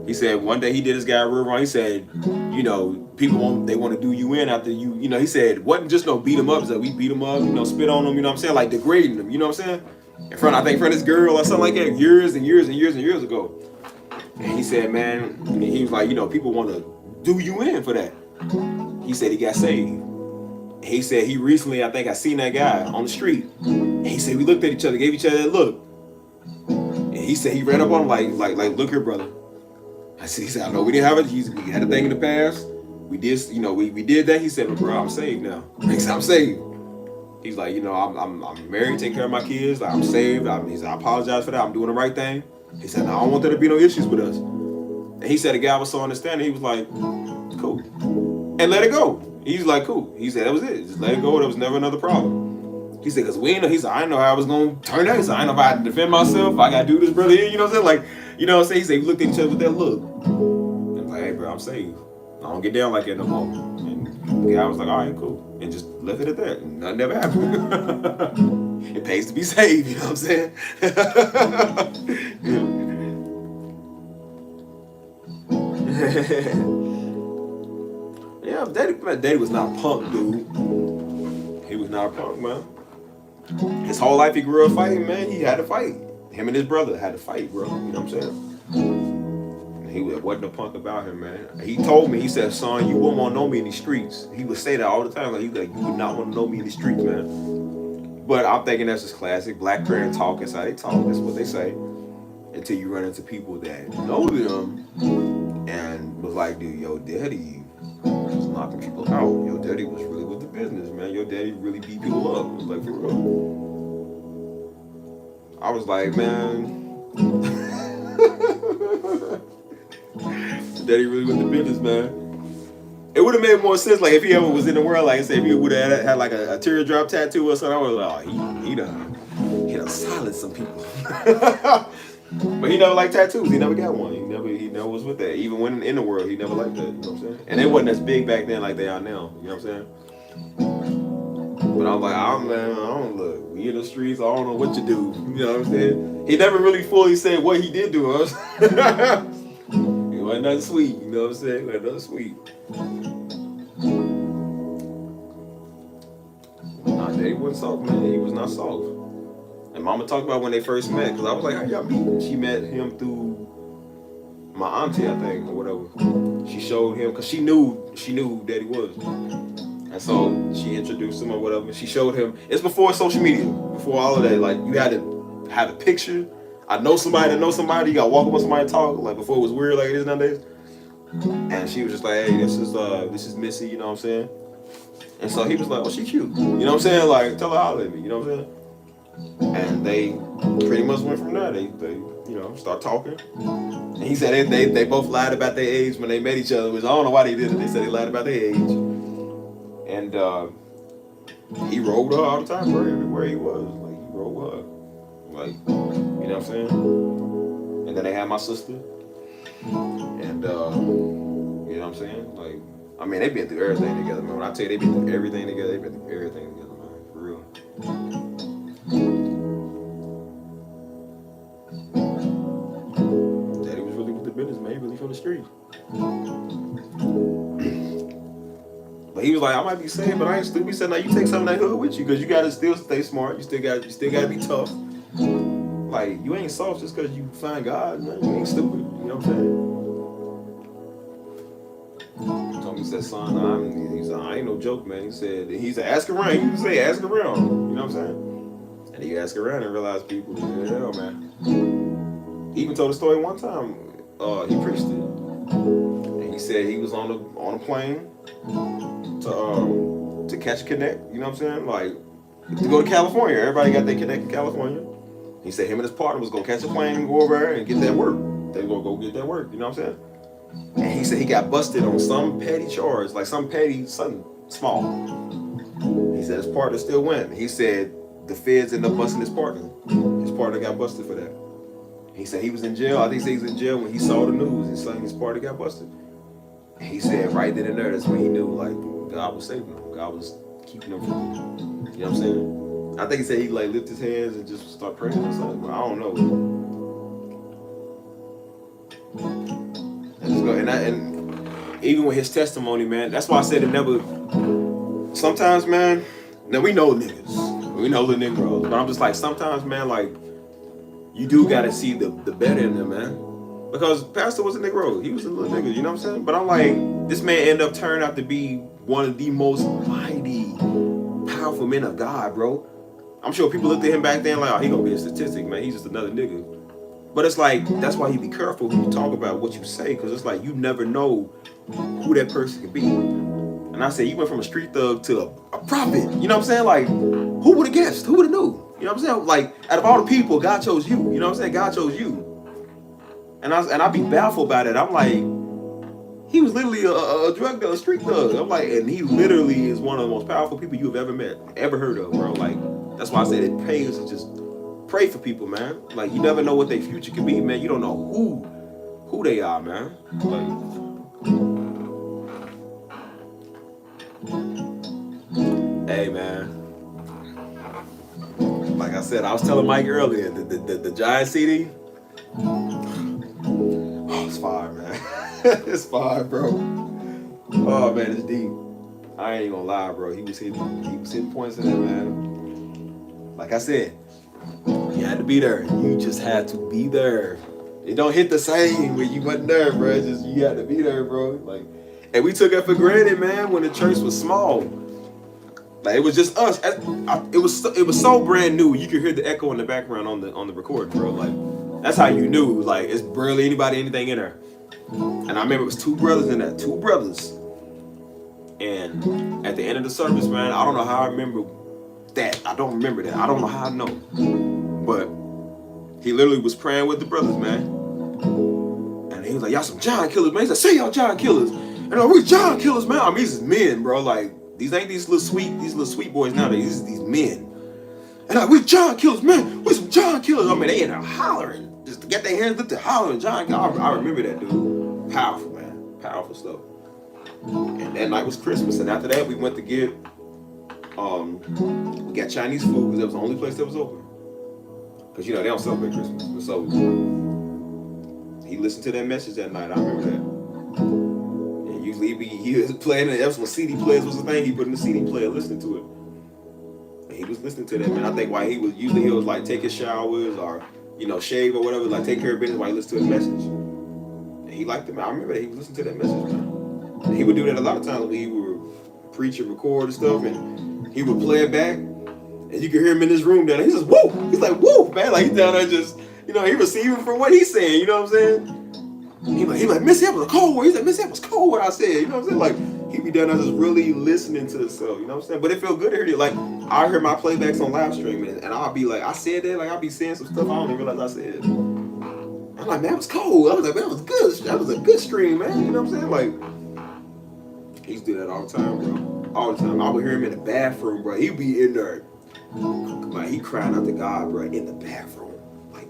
he said one day he did this guy real wrong. He said, you know, people want to do you in after you know, he said it wasn't just no beat him up, so we beat him up, you know, spit on him, you know what I'm saying, like degrading him, you know what I'm saying? In front of his girl or something like that, years and years and years and years ago. And he said, man, he was like, you know, people want to do you in for that. He said he got saved. He said he recently, I think I seen that guy on the street. And he said we looked at each other, gave each other that look. And he said he ran up on him like look here, brother. He said, I know we didn't have it. We had a thing in the past. We did, you know, we did that. He said, but bro, I'm saved now. He said, I'm saved. He's like, you know, I'm married, taking care of my kids. Like, I'm saved. He said, I apologize for that. I'm doing the right thing. He said, no, I don't want there to be no issues with us. And he said the guy was so understanding. He was like, cool. And let it go. He's like, cool. He said, that was it. Just let it go. There was never another problem. He said, because we ain't know. He said, I didn't know how I was going to turn out. He said, I didn't know if I had to defend myself. I got to do this, brother. You know what I'm saying? Like, you know what I'm saying? He said, we looked at each other with that look. And like, hey, bro, I'm saved. I don't get down like that no more. And the guy was like, all right, cool. And just left it at that. And nothing ever happened. It pays to be saved, you know what I'm saying? Yeah, Daddy was not a punk, dude. He was not a punk, man. His whole life he grew up fighting, man. He had to fight. Him and his brother had to fight, bro. You know what I'm saying? He wasn't a punk about him, man. He told me, he said, son, you wouldn't want to know me in these streets. He would say that all the time. Like, you would not want to know me in the streets, man. But I'm thinking that's just classic. Black parent talk. That's how they talk. That's what they say. Until you run into people that know them and was like, dude, your daddy was knocking people out. Your daddy was really with the business, man. Your daddy really beat people up. It was like, for real. I was like, man. Daddy really with the business, man. It would have made more sense, like if he ever was in the world, like I said, if he would have had like a teardrop tattoo or something. I was like, oh, he done silenced some people. But he never liked tattoos. He never got one. He never was with that. Even when in the world, he never liked that. You know what I'm saying? And they wasn't as big back then like they are now. You know what I'm saying? But I was like, man, I don't look. We in the streets. I don't know what you do. You know what I'm saying? He never really fully said what he did to us. It wasn't nothing sweet. You know what I'm saying? It wasn't nothing sweet. Nah, Daddy wasn't soft, man. He was not soft. And Mama talked about when they first met, because I was like, how y'all meet? She met him through my auntie, I think, or whatever. She showed him, because she knew who Daddy was. And so she introduced him or whatever. She showed him. It's before social media, before all of that. Like you had to have a picture. I know somebody that knows somebody. You got to walk up with somebody and talk. Like before it was weird like it is nowadays. And she was just like, hey, this is Missy. You know what I'm saying? And so he was like, oh, she cute. You know what I'm saying? Like tell her holler at me. You know what I'm saying? And they pretty much went from there. They start talking. And he said they both lied about their age when they met each other, which I don't know why they did it. They said they lied about their age. And he rolled her all the time, bro, everywhere he was. Like he rolled her. Like, you know what I'm saying? And then they had my sister. And you know what I'm saying? Like, I mean, they've been through everything together, man. When I tell you they've been through everything together, they've been through everything together, man. For real. Daddy was really with the business, man. He really from the street. But he was like, I might be saying, but I ain't stupid. He said, now you take some of that hood with you, because you gotta still stay smart. You still gotta be tough. Like, you ain't soft just because you find God, man. You ain't stupid. You know what I'm saying? He told me, he said, son, he said, I ain't no joke, man. He said, ask around. You can say, ask around. You know what I'm saying? And he asked around and realized people, hell, man. He even told a story one time. He preached it. And he said he was on a plane to catch a connect. You know what I'm saying? Like, to go to California. Everybody got their connect in California. He said him and his partner was gonna catch a plane and go over there and get that work. They were gonna go get that work, you know what I'm saying? And he said he got busted on some petty charge, like something small. He said his partner still went. He said the feds ended up busting his partner. His partner got busted for that. He said he was in jail. I think he was in jail when he saw the news and saw his partner got busted. And he said right then and there, that's when he knew, like, God was saving him. God was keeping him from, you know what I'm saying? I think he said he like lift his hands and just start praying or something. But I don't know. And even with his testimony, man, that's why I said it never. Sometimes, man, now we know niggas, we know the Negroes, but I'm just like sometimes, man, like you do gotta see the better in them, man. Because Pastor was a Negro, he was a little nigga, you know what I'm saying? But I'm like, this man ended up turning out to be one of the most mighty, powerful men of God, bro. I'm sure people looked at him back then like, oh, he gonna be a statistic, man. He's just another nigga. But it's like, that's why you be careful when you talk about what you say, because it's like, you never know who that person could be. And I said, you went from a street thug to a prophet. You know what I'm saying? Like, who would have guessed? Who would have knew? You know what I'm saying? Like, out of all the people, God chose you. You know what I'm saying? God chose you. And I be baffled by that. I'm like, he was literally a drug dealer, a street thug. I'm like, and he literally is one of the most powerful people you have ever met, ever heard of, bro. Like, that's why I said it pays to just pray for people, man. Like, you never know what their future could be, man. You don't know who they are, man. Like, hey, man. Like I said, I was telling Mike earlier, the Giant CD. Oh, it's fire, man. It's fire, bro. Oh man, it's deep. I ain't gonna lie, bro. He was hitting points in there, man. Like I said, you had to be there. You just had to be there. It don't hit the same when you wasn't there, bro. It's just you had to be there, bro. Like, and we took it for granted, man, when the church was small. Like it was just us. It was so brand new. You could hear the echo in the background on the recording, bro. Like that's how you knew. Like it's barely anything in there. And I remember it was two brothers in there, two brothers. And at the end of the service, man, I don't know how I remember that. I don't remember that. I don't know how I know. But he literally was praying with the brothers, man. And he was like, y'all some giant killers, man. He said, say y'all giant killers. And we giant killers, man. I mean, these is men, bro. Like, these ain't these little sweet boys nowadays. These men. And we giant killers, man. We some giant killers. I mean, they in there hollering. Just to get their hands lifted, hollering, giant killers. I remember that, dude. Powerful, man. Powerful stuff. And that night was Christmas. And after that, we went to get, we got Chinese food because that was the only place that was open. Because, you know, they don't celebrate Christmas. So he listened to that message that night. I remember that. And usually he was playing it. That was when CD players was the thing. He put in the CD player listening to it. And he was listening to that, man. I think he was like take his showers or, you know, shave or whatever, like take care of business while he listened to his message. And he liked it, man. I remember that he was listening to that message, man. And he would do that a lot of times when he were preach and record and stuff, and he would play it back, and you could hear him in his room down there. He's just woo. He's like woo, man. Like he's down there just, he receiving from what he's saying. You know what I'm saying? He like Missy, that was a cold word. He's like, Missy, that was cold what I said. You know what I'm saying? Like he be down there just really listening to himself. You know what I'm saying? But it felt good to hear it. Like I hear my playbacks on live streaming, and I'll be like, I said that. Like I'll be saying some stuff I don't even realize I said. I'm like, man, it was cold. I was like, man, it was good. That was a good stream, man. You know what I'm saying? Like he used to do that all the time, bro. All the time. I would hear him in the bathroom, bro. He'd be in there. Like he crying out to God, bro, in the bathroom. Like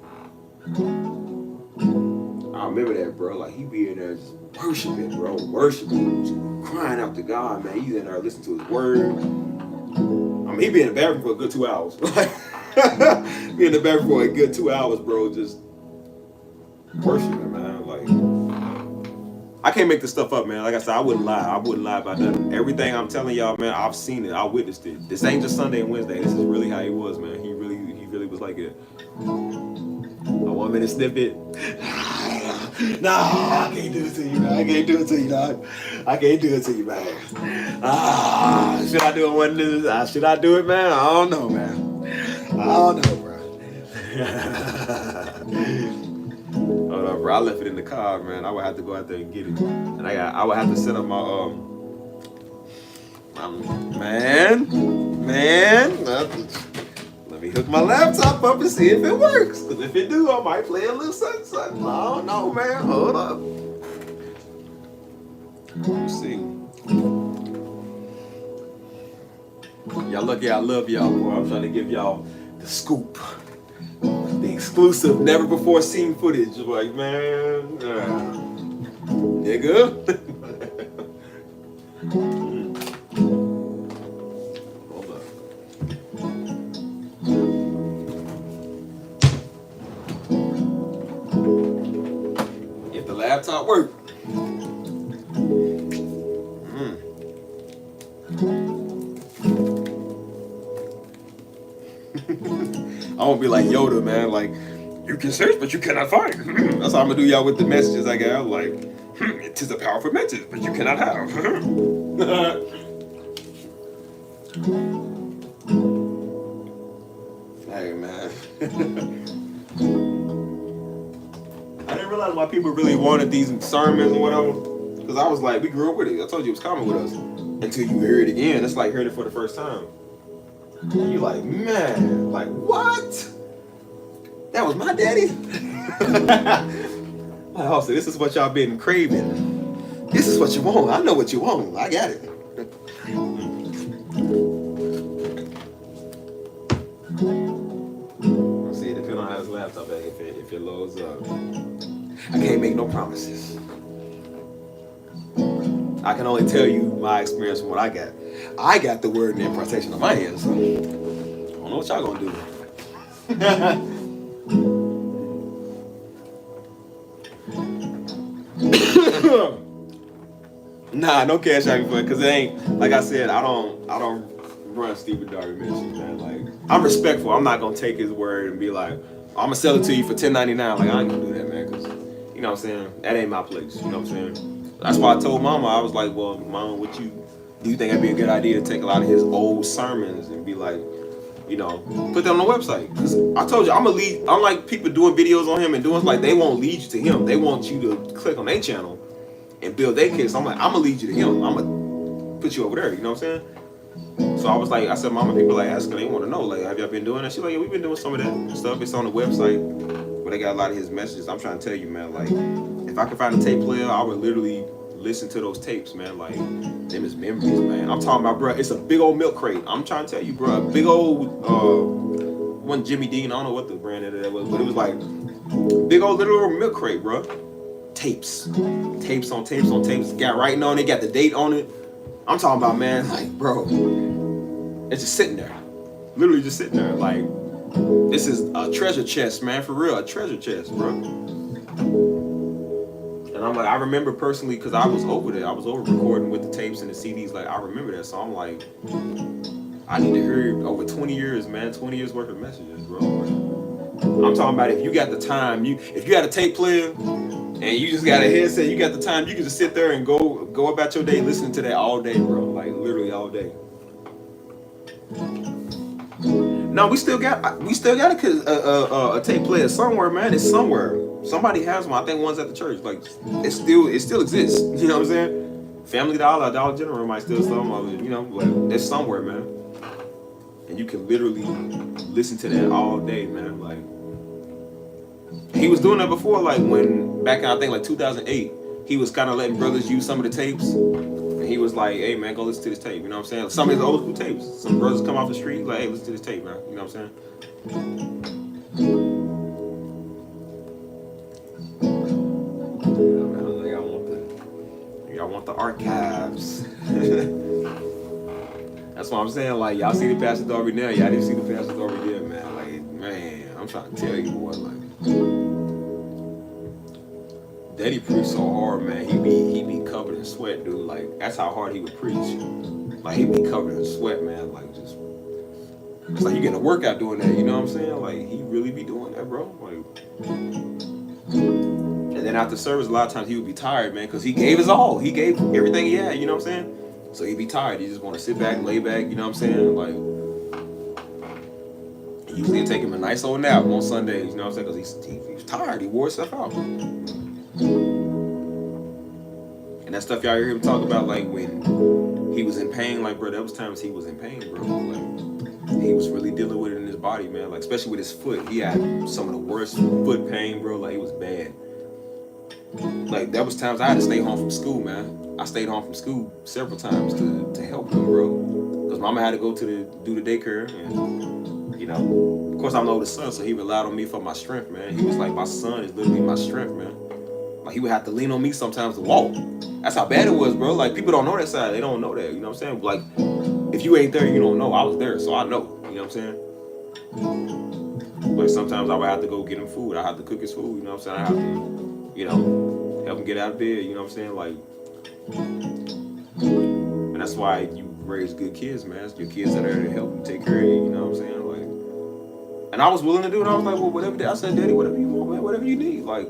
I remember that, bro. Like he be in there just worshiping, bro, worshiping, just crying out to God, man. He's in there listening to his word. I mean, he be in the bathroom for a good 2 hours. Like be in the bathroom for a good 2 hours, bro, just worshiping, man. Like I can't make this stuff up, man. Like I said, I wouldn't lie. I wouldn't lie about nothing. Everything I'm telling y'all, man, I've seen it. I witnessed it. This ain't just Sunday and Wednesday. This is really how he was, man. He really was like it. A 1 minute snippet. Nah, I can't do it to you, man. I can't do it to you, dog. I can't do it to you, man. Should I do it one minute? Should I do it, man? I don't know, man. I don't know, bro. Hold on, bro. I left it in the car, man. I would have to go out there and get it. And I would have to set up my man. Let me hook my laptop up and see if it works. Cause if it do, I might play a little something. I don't know, man. Hold up. Let's see. Y'all lucky I love y'all, boy. I'm trying to give y'all the scoop. The exclusive, never before seen footage. Like, man, nigga. Hold up. If the laptop work. I won't be like Yoda, man. Like, you can search, but you cannot find. That's how I'm gonna do y'all with the messages I got. Like, it is a powerful message, but you cannot have. Hey, man. I didn't realize why people really wanted these sermons or whatever. Because I was like, we grew up with it. I told you it was common with us. Until you hear it again. It's like hearing it for the first time. And you're like, man, like, what? That was my daddy? Like, oh, so this is what y'all been craving. This is what you want. I know what you want. I got it. Let's see, it depends on how his laptop if it loads up. I can't make no promises. I can only tell you my experience from what I got. I got the word and impartation on my hands, so I don't know what y'all gonna do. Nah, no cash out for it, cause it ain't, like I said, I don't run Stephen Darby Ministries, man. Like, I'm respectful. I'm not gonna take his word and be like, I'm gonna sell it to you for $10.99. Like, I ain't gonna do that, man, cause you know what I'm saying? That ain't my place. You know what I'm saying? That's why I told Mama, I was like, well, Mama, do you think it'd be a good idea to take a lot of his old sermons and be like, you know, put them on the website? Because I told you, I'm gonna lead, unlike people doing videos on him and doing like, they won't lead you to him. They want you to click on their channel and build their case. I'm like, I'm gonna lead you to him. I'm gonna put you over there, you know what I'm saying? So I said, Mama, people like asking, they want to know, like, have y'all been doing that? She's like, yeah, we've been doing some of that stuff. It's on the website where they got a lot of his messages. I'm trying to tell you, man, like, if I could find a tape player, I would literally listen to those tapes, man. Like, them is memories, man. I'm talking about, bro, it's a big old milk crate. I'm trying to tell you, bro, a big old, one Jimmy Dean, I don't know what the brand of that was, but it was like, big old little milk crate, bro. Tapes on tapes on tapes. Got writing on it, got the date on it. I'm talking about, man, like, bro, it's just sitting there. Literally just sitting there. Like, this is a treasure chest, man, for real, a treasure chest, bro. And I'm like, I remember personally, because I was over there. I was over recording with the tapes and the CDs. Like, I remember that. So I'm like, I need to hear over 20 years, man. 20 years worth of messages, bro. I'm talking about if you got the time, if you got a tape player and you just got a headset, you got the time, you can just sit there and go about your day listening to that all day, bro. Like literally all day. No, we still got a tape player somewhere, man. It's somewhere. Somebody has one. I think one's at the church. Like it still exists. You know what I'm saying? Family Dollar, Dollar General might still sell them of it. You know, but it's somewhere, man. And you can literally listen to that all day, man. Like he was doing that before, like when back in I think like 2008, he was kind of letting brothers use some of the tapes. And he was like, hey man, go listen to this tape. You know what I'm saying? Some of his old school tapes. Some brothers come off the street like, hey, listen to this tape, man. You know what I'm saying? Yeah, man, y'all want the archives. That's what I'm saying. Like y'all see the Pastor Darby now, y'all didn't see the Pastor Darby there, man. Like, man, I'm trying to tell you, boy, like Daddy preached so hard, man. He be covered in sweat, dude. Like that's how hard he would preach. Like he'd be covered in sweat, man. Like just it's like you getting a workout doing that. You know what I'm saying? Like he really be doing that, bro. Like, and then after service, a lot of times he would be tired, man, because he gave his all. He gave everything he had. You know what I'm saying? So he'd be tired. He just want to sit back, lay back. You know what I'm saying? Like usually take him a nice old nap on Sundays. You know what I'm saying? Because he's tired. He wore himself out. And that stuff y'all hear him talk about, like when he was in pain, like bro, there was times he was in pain, bro. Like he was really dealing with it in his body, man. Like especially with his foot, he had some of the worst foot pain, bro. Like it was bad. Like there was times I had to stay home from school, man. I stayed home from school several times to help him, bro. Because mama had to go do the daycare, and you know, of course I'm the oldest son, so he relied on me for my strength, man. He was like, my son is literally my strength, man. Like he would have to lean on me sometimes to walk. That's how bad it was, bro. Like people don't know that side. They don't know that. You know what I'm saying? Like if you ain't there, you don't know. I was there, so I know. You know what I'm saying? Like sometimes I would have to go get him food. I had to cook his food. You know what I'm saying? I have to, you know, help him get out of bed. You know what I'm saying? Like, and that's why you raise good kids, man. Your kids are there to help you take care of you. You know what I'm saying? Like, and I was willing to do it. I was like, well, whatever. I said, Daddy, whatever you want, man. Whatever you need. Like.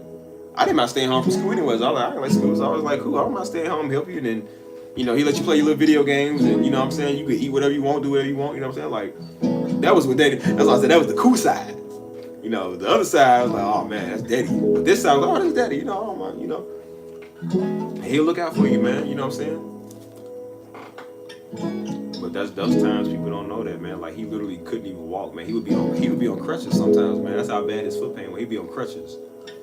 I didn't mind staying home from school anyways. I didn't like school, so I was like, cool, I don't mind staying home and help you. And then, you know, he let you play your little video games, and you know what I'm saying? You could eat whatever you want, do whatever you want, you know what I'm saying? Like, that was what Daddy, that's why I said that was the cool side. You know, the other side, I was like, oh man, that's Daddy. But this side, I was like, oh, that's Daddy, you know, I don't mind, you know. And he'll look out for you, man, you know what I'm saying? But those times people don't know that, man. Like, he literally couldn't even walk, man. He would be on crutches sometimes, man. That's how bad his foot pain was. He'd be on crutches.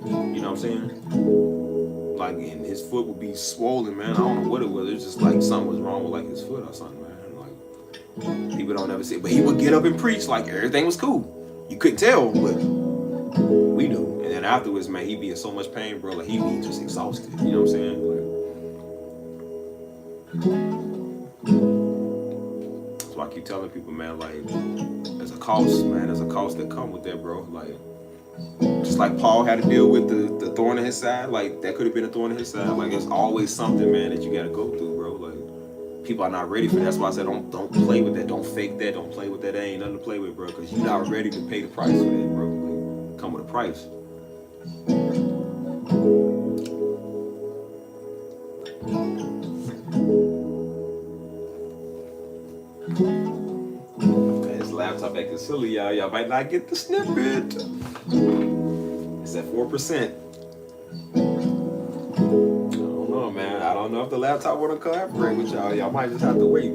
You know what I'm saying? Like, and his foot would be swollen, man. I don't know what it was. It was just like something was wrong with like his foot or something, man. Like, people don't ever see it. But he would get up and preach like everything was cool. You couldn't tell, but we knew. And then afterwards, man, he'd be in so much pain, bro. Like, he'd be just exhausted. You know what I'm saying? Like, that's why I keep telling people, man, like, there's a cost, man. There's a cost that come with that, bro. Like, just like Paul had to deal with the thorn in his side, like that could have been a thorn in his side. Like there's always something, man, that you gotta go through, bro. Like people are not ready for that. That's why I said don't play with that, don't fake that, don't play with that. That ain't nothing to play with, bro. Because you're not ready to pay the price for that, bro. Like, come with a price. Man, this laptop acting silly, y'all. Y'all might not get the snippet. It's at 4%. I don't know, man. I don't know if the laptop want to collaborate with y'all. Y'all might just have to wait.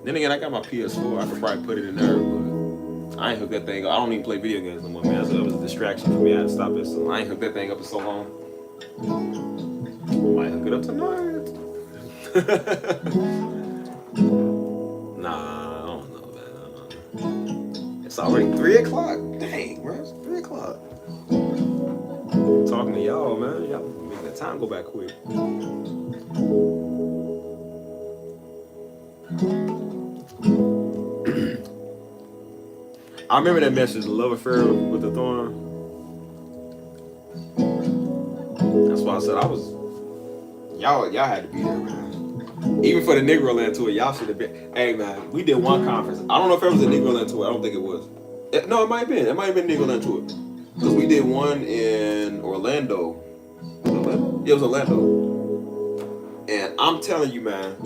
Then again, I got my PS4. I could probably put it in there, but I ain't hooked that thing up. I don't even play video games no more, man. So that was a distraction for me. I had to stop it. So I ain't hooked that thing up in so long. I might hook it up tonight. Nah. It's already 3 o'clock. Dang, bro. It's 3 o'clock. I'm talking to y'all, man. Y'all make that time go back quick. I remember that message, the love affair with the thorn. That's why I said y'all had to be there, man. Even for the Negro Land tour, y'all should have been. Hey man, we did one conference. I don't know if it was a Negro Land tour. I don't think it was. No, it might have been. It might have been Negro Land tour. Because we did one in Orlando. Was it Orlando? Yeah, it was Orlando. And I'm telling you, man.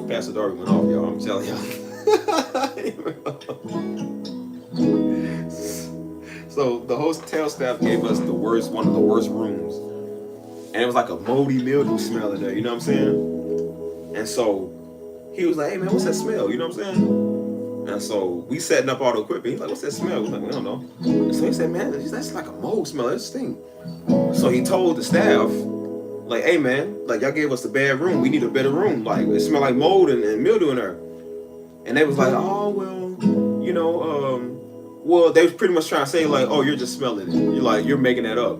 Pastor Darby went off, y'all. I'm telling y'all. So the hotel staff gave us one of the worst rooms. And it was like a moldy mildew smell in there, you know what I'm saying? And so he was like, hey man, what's that smell? You know what I'm saying? And so we setting up all the equipment. He's like, what's that smell? We're like, we don't know. And so he said, man, that's like a mold smell. That's thing. So he told the staff, like, hey man, like y'all gave us the bad room. We need a better room. Like it smell like mold and mildew in there. And they was like, oh well, you know, well they was pretty much trying to say like, oh, you're just smelling it. You're like, you're making that up.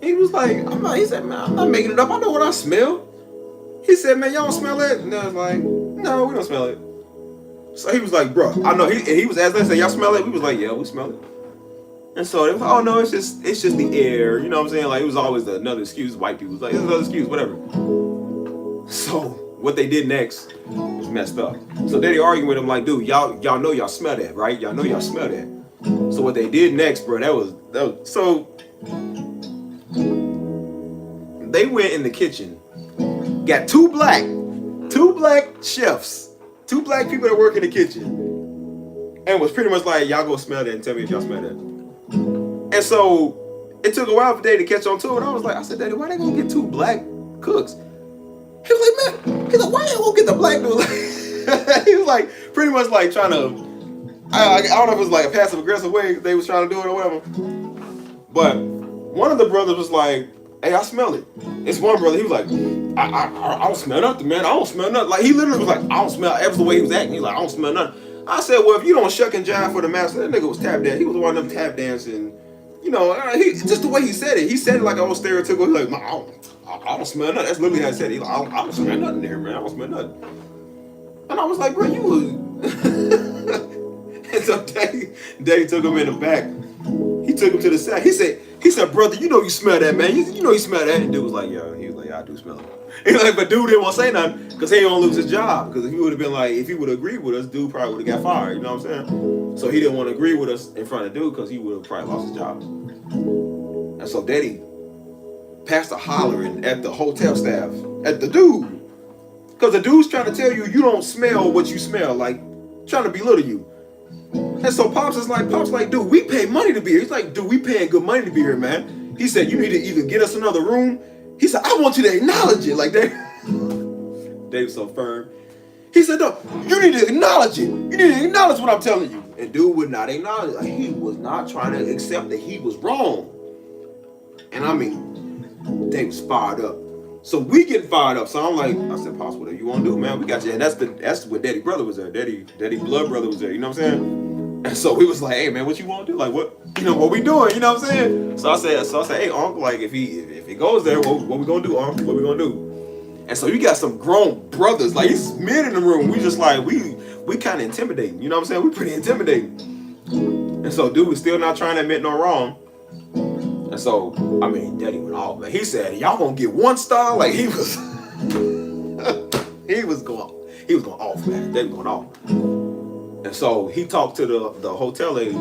He was like, he said, man, I'm not making it up. I know what I smell. He said, man, y'all don't smell it? And I was like, no, we don't smell it. So he was like, bro, I know. He was asking us, y'all smell it? We was like, yeah, we smell it. And so they was like, oh no, it's just the air. You know what I'm saying? Like it was always another excuse. White people was like, it's another excuse, whatever. So what they did next was messed up. So then they arguing with him like, dude, y'all know y'all smell that, right? Y'all know y'all smell that. So what they did next, bro, that was so they went in the kitchen, got two black chefs, two black people that work in the kitchen, and was pretty much like, y'all go smell that and tell me if y'all smell that. And so it took a while for Daddy to catch on to it. I said, Daddy, why they gonna get two black cooks? He was like, man, he's like, why you gonna get the black dude? He was like, pretty much like trying to, I don't know if it was like a passive aggressive way they was trying to do it or whatever. But one of the brothers was like, hey, I smell it. It's one brother, he was like, I don't smell nothing, man. I don't smell nothing. Like he literally was like, I don't smell. That was the way he was acting. He was like, I don't smell nothing. I said, well, if you don't shuck and jive for the master, that nigga was tap dancing. He was one of them tap dancing. You know, just the way he said it. He said it like all stereotypical. He's like, I don't smell nothing. That's literally how he said it. He's like, I don't smell nothing there, man. I don't smell nothing. And I was like, bro, you was. And so Daddy took him in the back. He took him to the side. He said, brother, you know you smell that, man. You know you smell that. And dude was like, yeah. He was like, yeah, I do smell it. He's like, but dude didn't want to say nothing because he didn't want to lose his job. Because if he would have been like, if he would have agreed with us, dude probably would have got fired. You know what I'm saying? So he didn't want to agree with us in front of dude because he would have probably lost his job. And so Daddy pastor hollering at the hotel staff, at the dude. Because the dude's trying to tell you don't smell what you smell, like trying to belittle you. And so Pops like, dude, we pay money to be here. He's like, dude, we paying good money to be here, man. He said, you need to either get us another room. He said, I want you to acknowledge it. Like they was so firm. He said, no, you need to acknowledge it. You need to acknowledge what I'm telling you. And dude would not acknowledge it. Like, he was not trying to accept that he was wrong. And I mean, they was fired up. So we getting fired up. So I'm like, I said, Pops, whatever you want to do, man, we got you. And that's what Daddy brother was there. Daddy blood brother was there. You know what I'm saying? And so we was like, hey man, what you want to do? Like what we doing? You know what I'm saying? So I said, hey Uncle, like if he goes there, what we gonna do, Uncle? What we gonna do? And so you got some grown brothers, like it's men in the room. We just like we kind of intimidating. You know what I'm saying? We pretty intimidating. And so dude was still not trying to admit no wrong. And so, I mean, Daddy went off. Like he said, y'all gonna get 1 star? Like he was going off, man. They was going off. And so he talked to the hotel lady.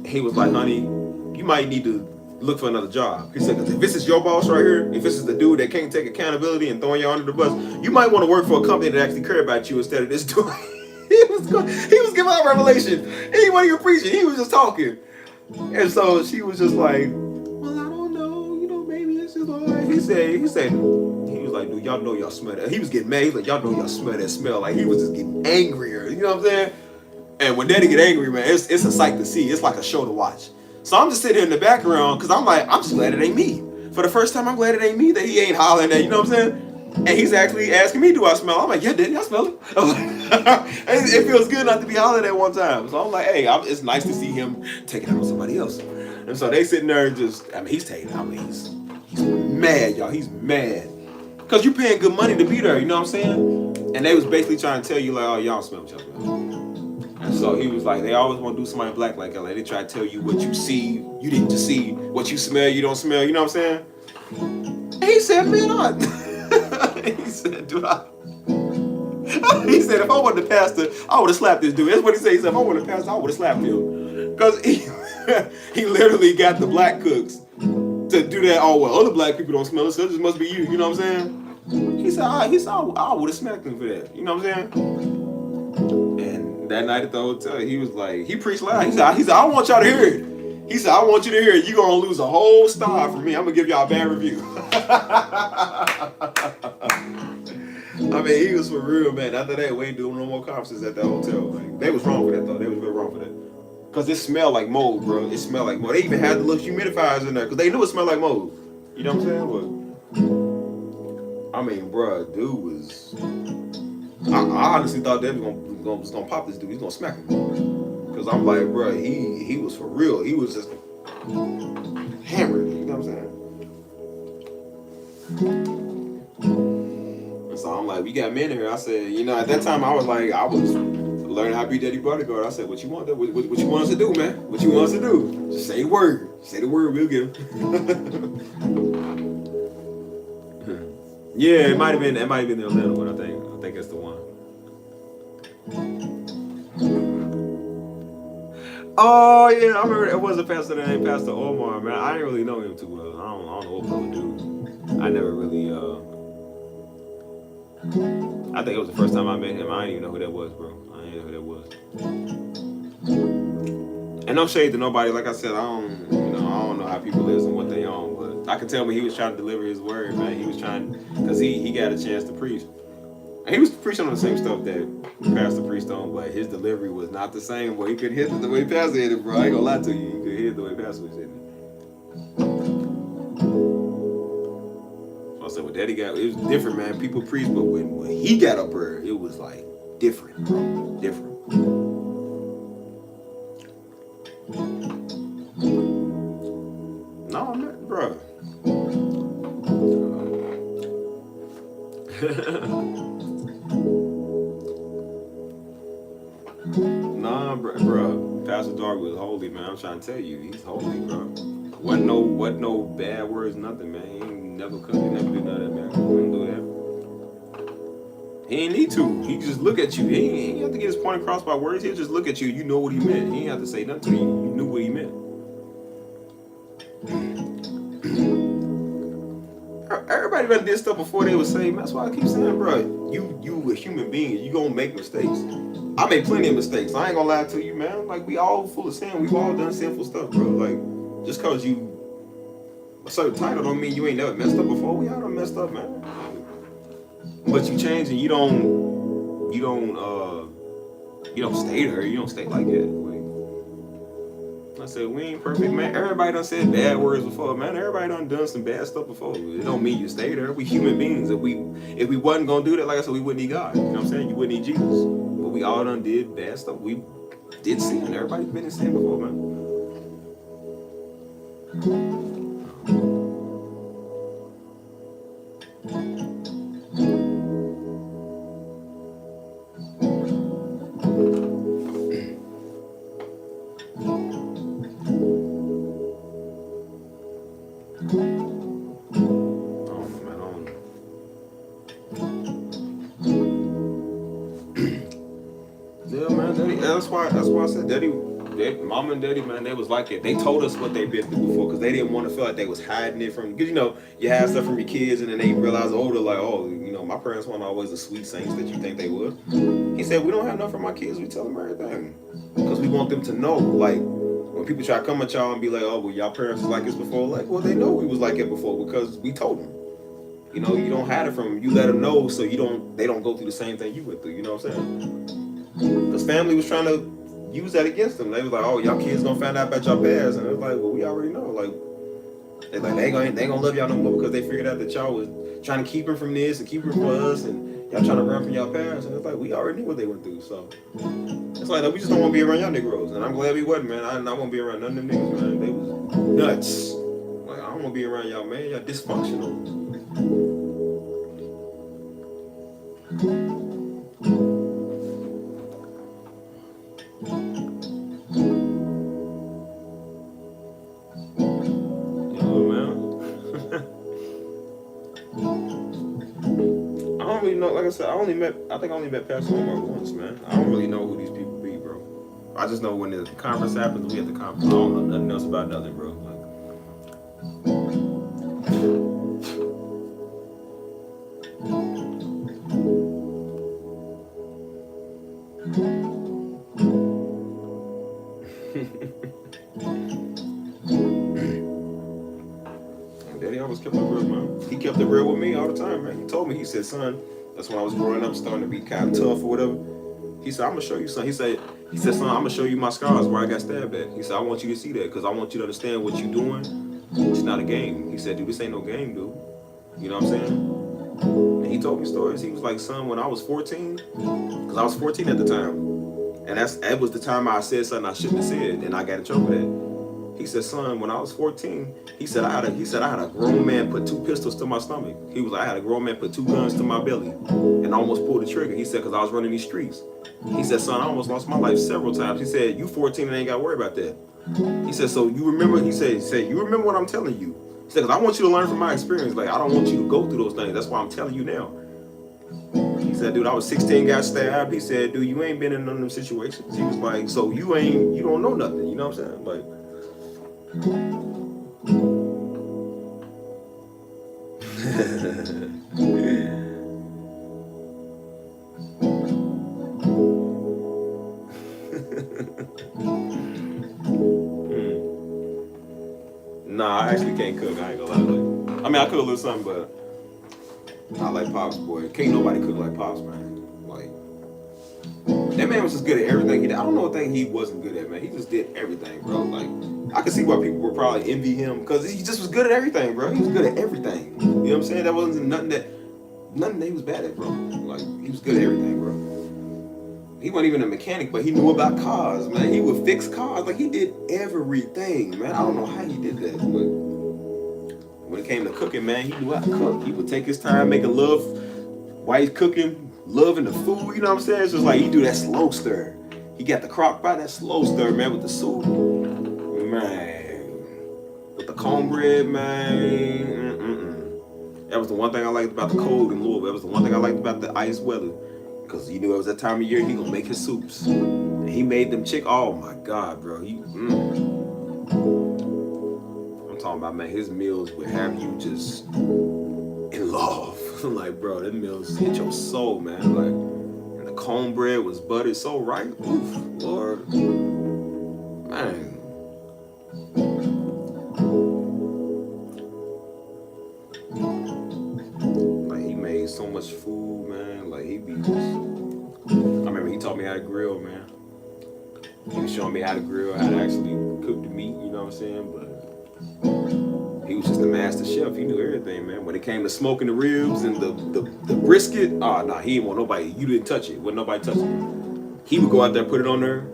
He was like, honey, you might need to look for another job. He said, because if this is your boss right here, if this is the dude that can't take accountability and throwing you under the bus, you might want to work for a company that actually care about you instead of this dude. he was giving out revelation. He wasn't even preaching. He was just talking. And so she was just like, well, I don't know, maybe it's just all right. He was like, dude, y'all know y'all smell that. He was getting mad. He's like, y'all know y'all smell that smell. Like he was just getting angrier. You know what I'm saying? And when Daddy get angry, man, it's a sight to see. It's like a show to watch. So I'm just sitting here in the background because I'm like, I'm just glad it ain't me. For the first time, I'm glad it ain't me that he ain't hollering at, you know what I'm saying? And he's actually asking me, do I smell? I'm like, yeah, Daddy, I smell it. It feels good not to be hollering at one time. So I'm like, hey, it's nice to see him taking it on somebody else. And so they sitting there and he's he's mad, y'all. He's mad. Because you're paying good money to be there, you know what I'm saying? And they was basically trying to tell you, like, oh, y'all smell what y'all smell. And so he was like, they always want to do somebody black like that. Like, they try to tell you what you see. You didn't just see what you smell, you don't smell. You know what I'm saying? He said, man, he said, dude, he said, if I wasn't the pastor, I would have slapped this dude. That's what he said. He said, if I wasn't the pastor, I would have slapped him. Because he literally got the black cooks to do that. Oh, well, other black people don't smell it, so this must be you. You know what I'm saying? He said, I would have smacked him for that. You know what I'm saying? And that night at the hotel, he was like, he preached loud. He said, I want y'all to hear it. He said, I want you to hear it. You're going to lose a whole star from me. I'm going to give y'all a bad review. I mean, he was for real, man. After that, we ain't doing no more conferences at that hotel. Like, they was wrong for that, though. They was real wrong for that. Because it smelled like mold, bro. It smelled like mold. They even had the little humidifiers in there because they knew it smelled like mold. You know what I'm saying? But, I mean, bro, dude was... I honestly thought they was gonna pop this dude. He's gonna smack him. Because I'm like, bro, he was for real. He was just hammered. You know what I'm saying? And so I'm like, we got men in here. I said, you know, at that time I was learning how to be daddy bodyguard. I said, what you want to, what you want us to do, man? What you want us to do? Just say the word. Say the word, we'll get him. Yeah, it might have been the Atlanta one, I think it's the one. Oh yeah, I remember it was a pastor named Pastor Omar, man. I didn't really know him too well. I don't know what color dude. I never really I think it was the first time I met him. I didn't even know who that was, bro. I didn't know who that was. And no shade to nobody. Like I said, I don't know how people live and what they own, but I can tell when he was trying to deliver his word, man. He was trying, because he got a chance to preach. And he was preaching on the same stuff that Pastor preached on, but his delivery was not the same. Boy, he couldn't hit it the way Pastor hit it, bro. I ain't gonna lie to you. He could hit it the way Pastor was hitting it. So I said, well, Daddy got, it was different, man. People preach, but when he got up there, it was like different, bro. Different. No, I'm not, bro. Nah, bro. Pastor Darby was holy, man. I'm trying to tell you, he's holy, bro. Wasn't no bad words, nothing, man. He never could, he never do none of that, man. He wouldn't do that. He ain't need to. He just look at you. He ain't have to get his point across by words. He'll just look at you. You know what he meant. He ain't have to say nothing to you. You knew what he meant. Everybody done did stuff before they was saved. That's why I keep saying, bro, you a human being. You gonna make mistakes. I made plenty of mistakes. I ain't gonna lie to you, man. Like, we all full of sin. We've all done sinful stuff, bro. Like, just cause you a certain title don't mean you ain't never messed up before. We all done messed up, man. But you change and you don't stay there. You don't stay like that. I said, we ain't perfect, man. Everybody done said bad words before, man. Everybody done some bad stuff before. It don't mean you stay there. We human beings. If we wasn't gonna do that, like I said, we wouldn't need God. You know what I'm saying? You wouldn't need Jesus. But we all done did bad stuff. We did sin. Everybody's been in sin before, man. That's why I said mom and daddy, man, they was like it. They told us what they've been through before because they didn't want to feel like they was hiding it from, because, you know, you have stuff from your kids and then they realize older, like, oh, you know, my parents weren't always the sweet saints that you think they would. He said, we don't have enough for my kids. We tell them everything because we want them to know, like, when people try to come at y'all and be like, oh, well, y'all parents was like this before, like, well, they know we was like it before because we told them. You know, you don't hide it from them. You let them know so they don't go through the same thing you went through. You know what I'm saying? Because family was trying to use that against them. They was like, oh, y'all kids gonna find out about y'all past, and it was like, well, we already know. Like, they ain't gonna love y'all no more because they figured out that y'all was trying to keep them from this and keep them from us, and y'all trying to run from y'all parents. And it's like, we already knew what they went through. So it's like, we just don't want to be around y'all Negroes, and I'm glad we wasn't, man. I want to be around none of them niggas, man. They was nuts. Like, I don't want to be around y'all, man. Y'all dysfunctional. said, I think I only met Pastor Omar once, man. I don't really know who these people be, bro. I just know when the conference happens, we at the conference. I don't know nothing else about nothing, bro. Daddy always kept it real, man. He kept it real with me all the time, man. He told me, he said, son, that's when I was growing up, starting to be kind of tough or whatever. He said, I'm gonna show you, son. He said, son, I'm gonna show you my scars where I got stabbed at. He said, I want you to see that because I want you to understand what you're doing. It's not a game. He said, dude, this ain't no game, dude. You know what I'm saying? And he told me stories. He was like, son, when I was 14, because I was 14 at the time, and that was the time I said something I shouldn't have said, and I got in trouble with that. He said, son, when I was 14, he said I had a grown man put 2 pistols to my stomach. He was like, I had a grown man put 2 guns to my belly and almost pulled the trigger. He said, because I was running these streets. He said, son, I almost lost my life several times. He said, you 14 and ain't got to worry about that. He said, so you remember, he said, you remember what I'm telling you. He said, because I want you to learn from my experience. Like, I don't want you to go through those things. That's why I'm telling you now. He said, dude, I was 16, got stabbed. He said, dude, you ain't been in none of them situations. He was like, so you don't know nothing. You know what I'm saying? Like, nah, I actually can't cook. I ain't gonna lie. I mean, I cook a little something, but I like Pops, boy. Can't nobody cook like Pops, man. Like, that man was just good at everything he did. I don't know what thing he wasn't good at, man. He just did everything, bro. Like, I could see why people would probably envy him because he just was good at everything, bro. He was good at everything. You know what I'm saying? That wasn't nothing that he was bad at, bro. Like, he was good at everything, bro. He wasn't even a mechanic, but he knew about cars, man. He would fix cars. Like, he did everything, man. I don't know how he did that, but when it came to cooking, man, he knew how to cook. He would take his time making love while he's cooking, loving the food, you know what I'm saying? It's just like he do that slow stir. He got the crock pot, that slow stir, man, with the soup. Man. With the cornbread, man. That was the one thing I liked about the cold in Louisville. That was the one thing I liked about the ice weather. Because he knew it was that time of year he gonna make his soups. And he made them oh my God, bro. I'm talking about, man, his meals would have you just in love. Like, bro, them meals hit your soul, man. Like, and the cornbread was buttered so right. Oof, Lord. Man. Like, he made so much food, man. Like, he be just... I remember he taught me how to grill, man. He was showing me how to grill, how to actually cook the meat, you know what I'm saying? But he was just a master chef. He knew everything, man. When it came to smoking the ribs and the brisket, he didn't want nobody. You didn't touch it. Wasn't nobody touching it. He would go out there, put it on there,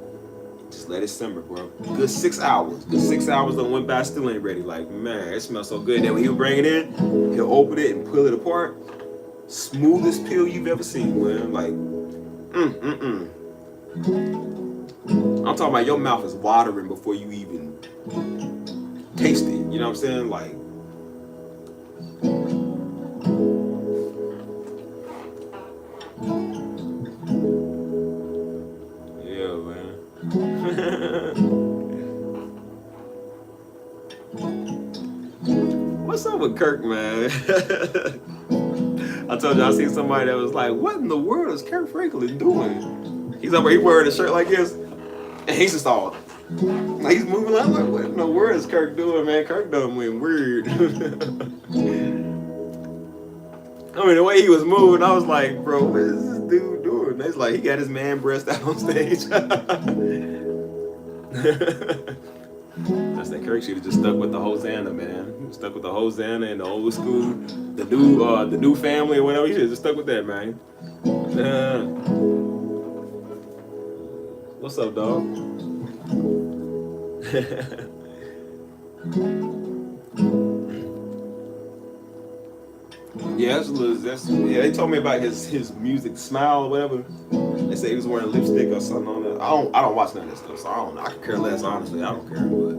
just let it simmer, bro. Good 6 hours. Good 6 hours done went by, still ain't ready. Like, man, it smells so good. Then when he'll bring it in, he'll open it and pull it apart. Smoothest peel you've ever seen, man. Like, I'm talking about your mouth is watering before you even taste it. You know what I'm saying? Like, yeah, man. What's up with Kirk, man? I told you I seen somebody that was like, what in the world is Kirk Franklin doing? He's up there, he wearing a shirt like this, and he's just all like, he's moving like, what in the world is Kirk doing, man? Kirk done went weird. I mean, the way he was moving, I was like, bro, what is this dude doing? It's like he got his man breast out on stage. That's that Kirk should have just stuck with the Hosanna, man. Stuck with the Hosanna and the old school, the new family or whatever. He should have just stuck with that, man. What's up, dog? Yeah, they told me about his music Smile or whatever. They say he was wearing lipstick or something on it. I don't watch none of that stuff, so I don't know. I could care less, honestly. I don't care, but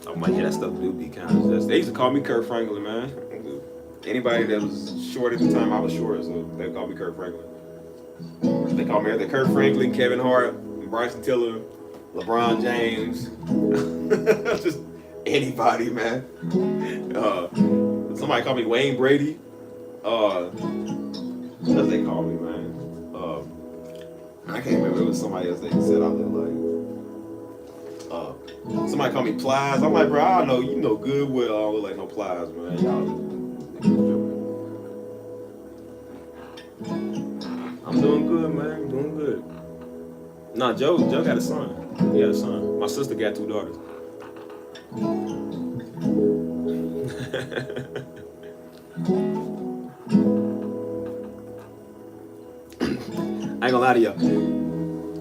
I'm like, yeah, that stuff do be kind of just. They used to call me Kurt Franklin, man. Anybody that was short at the time, I was short, so they called me Kurt Franklin. They called me everything. Kurt Franklin, Kevin Hart, Bryson Tiller, LeBron James. Just anybody, man. Somebody called me Wayne Brady. What else they call me, man? I can't remember. It was somebody else they said I look like. Somebody called me Plies. I'm like, bro, I know you know good well I don't look like no Plies, man. Y'all. I'm doing good, man. I'm doing good. Nah, Joe got a son. He got a son. My sister got 2 daughters. I ain't gonna lie to y'all.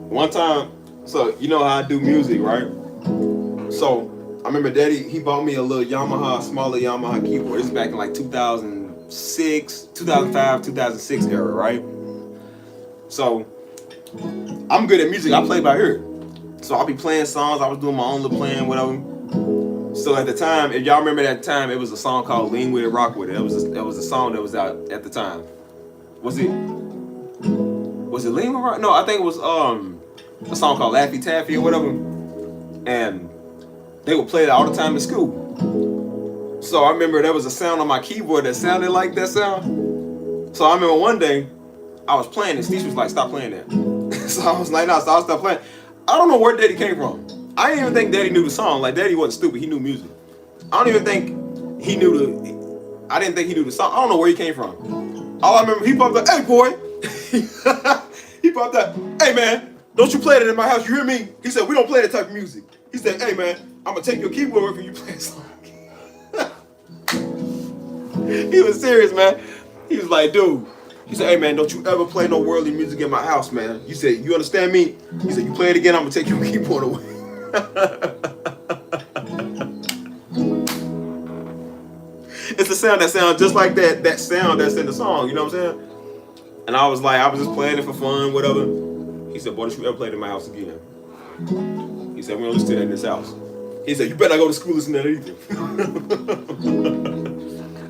One time, so you know how I do music, right? So I remember Daddy, he bought me a little smaller Yamaha keyboard. This is back in like 2006, 2005, 2006 era, right? So I'm good at music. I play by ear. So I'll be playing songs. I was doing my own little playing, whatever. So at the time, if y'all remember that time, it was a song called "Lean With It, Rock With It." It was a song that was out at the time. Was it "Lean With It, Rock"? No, I think it was a song called "Laffy Taffy" or whatever. And they would play it all the time in school. So I remember there was a sound on my keyboard that sounded like that sound. So I remember one day I was playing and Steve was like, "Stop playing that." So I was like, "No, so I stopped playing." I don't know where Daddy came from. I didn't even think Daddy knew the song. Like, Daddy wasn't stupid. He knew music. I don't even think he knew I didn't think he knew the song. I don't know where he came from. All I remember, he popped up, "Hey, boy." He popped up, "Hey, man, don't you play that in my house. You hear me?" He said, "We don't play that type of music." He said, "Hey, man, I'm going to take your keyboard work and you play a song." He was serious, man. He was like, "Dude." He said, "Hey, man, don't you ever play no worldly music in my house, man." He said, "You understand me?" He said, "You play it again, I'm going to take your keyboard away." It's a sound that sounds just like that sound that's in the song, you know what I'm saying? And I was just playing it for fun, whatever. He said, "Boy, don't you ever play it in my house again." He said, "We don't listen to that in this house." He said, "You better not go to school listening to that either."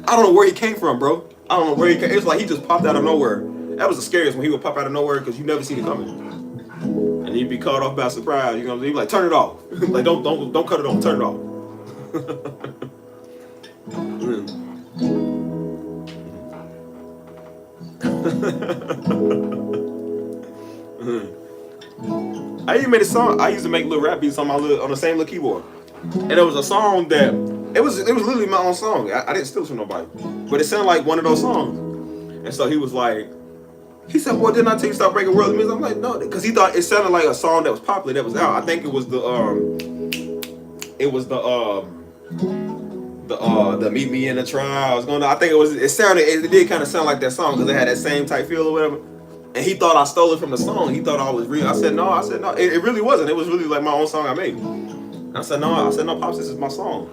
I don't know where he came from, bro. I don't know where he came. It was like he just popped out of nowhere. That was the scariest when he would pop out of nowhere because you never seen it coming. And he'd be caught off by surprise. You know what I'm saying? He'd be like, "Turn it off." Like, don't cut it on. Turn it off. I even made a song. I used to make little rap beats on the same little keyboard, and it was a song that it was literally my own song. I didn't steal it from nobody, but it sounded like one of those songs. And so he was like, he said, "Boy, didn't I tell you stop breaking worldly music?" I'm like, "No," because he thought it sounded like a song that was popular that was out. I think it was the "Meet Me in the Trials." I think it did kind of sound like that song because it had that same type feel or whatever. And he thought I stole it from the song. He thought I was real. I said no. It really wasn't. It was really like my own song I made. And I said no, Pops, this is my song.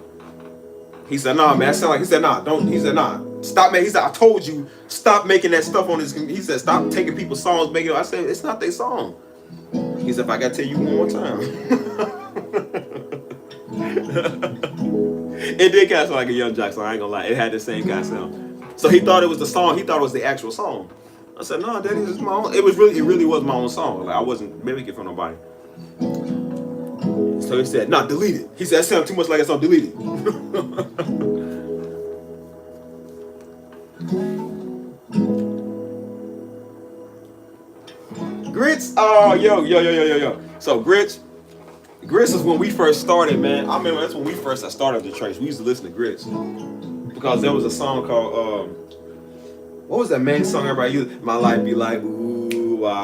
He said, "Nah, man." I sound like, he said, "Nah, don't." He said, "Nah, stop making." He said, "I told you, stop making that stuff on this." He said, "Stop taking people's songs, making it." I said, "It's not their song." He said, "If I gotta tell you one more time." It did kind of sound like a Young Jock song, I ain't gonna lie. It had the same kind of sound. So he thought it was the song. He thought it was the actual song. I said, "No, Daddy, this is my own." It really was my own song. Like, I wasn't mimicking from nobody. So he said, "Nah, delete it." He said, "That sounds too much like a song. Delete it." Grits. Oh, yo. So Grits is when we first started, man. I remember that's when we first started the church. We used to listen to Grits because there was a song called what was that main song everybody used? "My Life Be Like Ooh."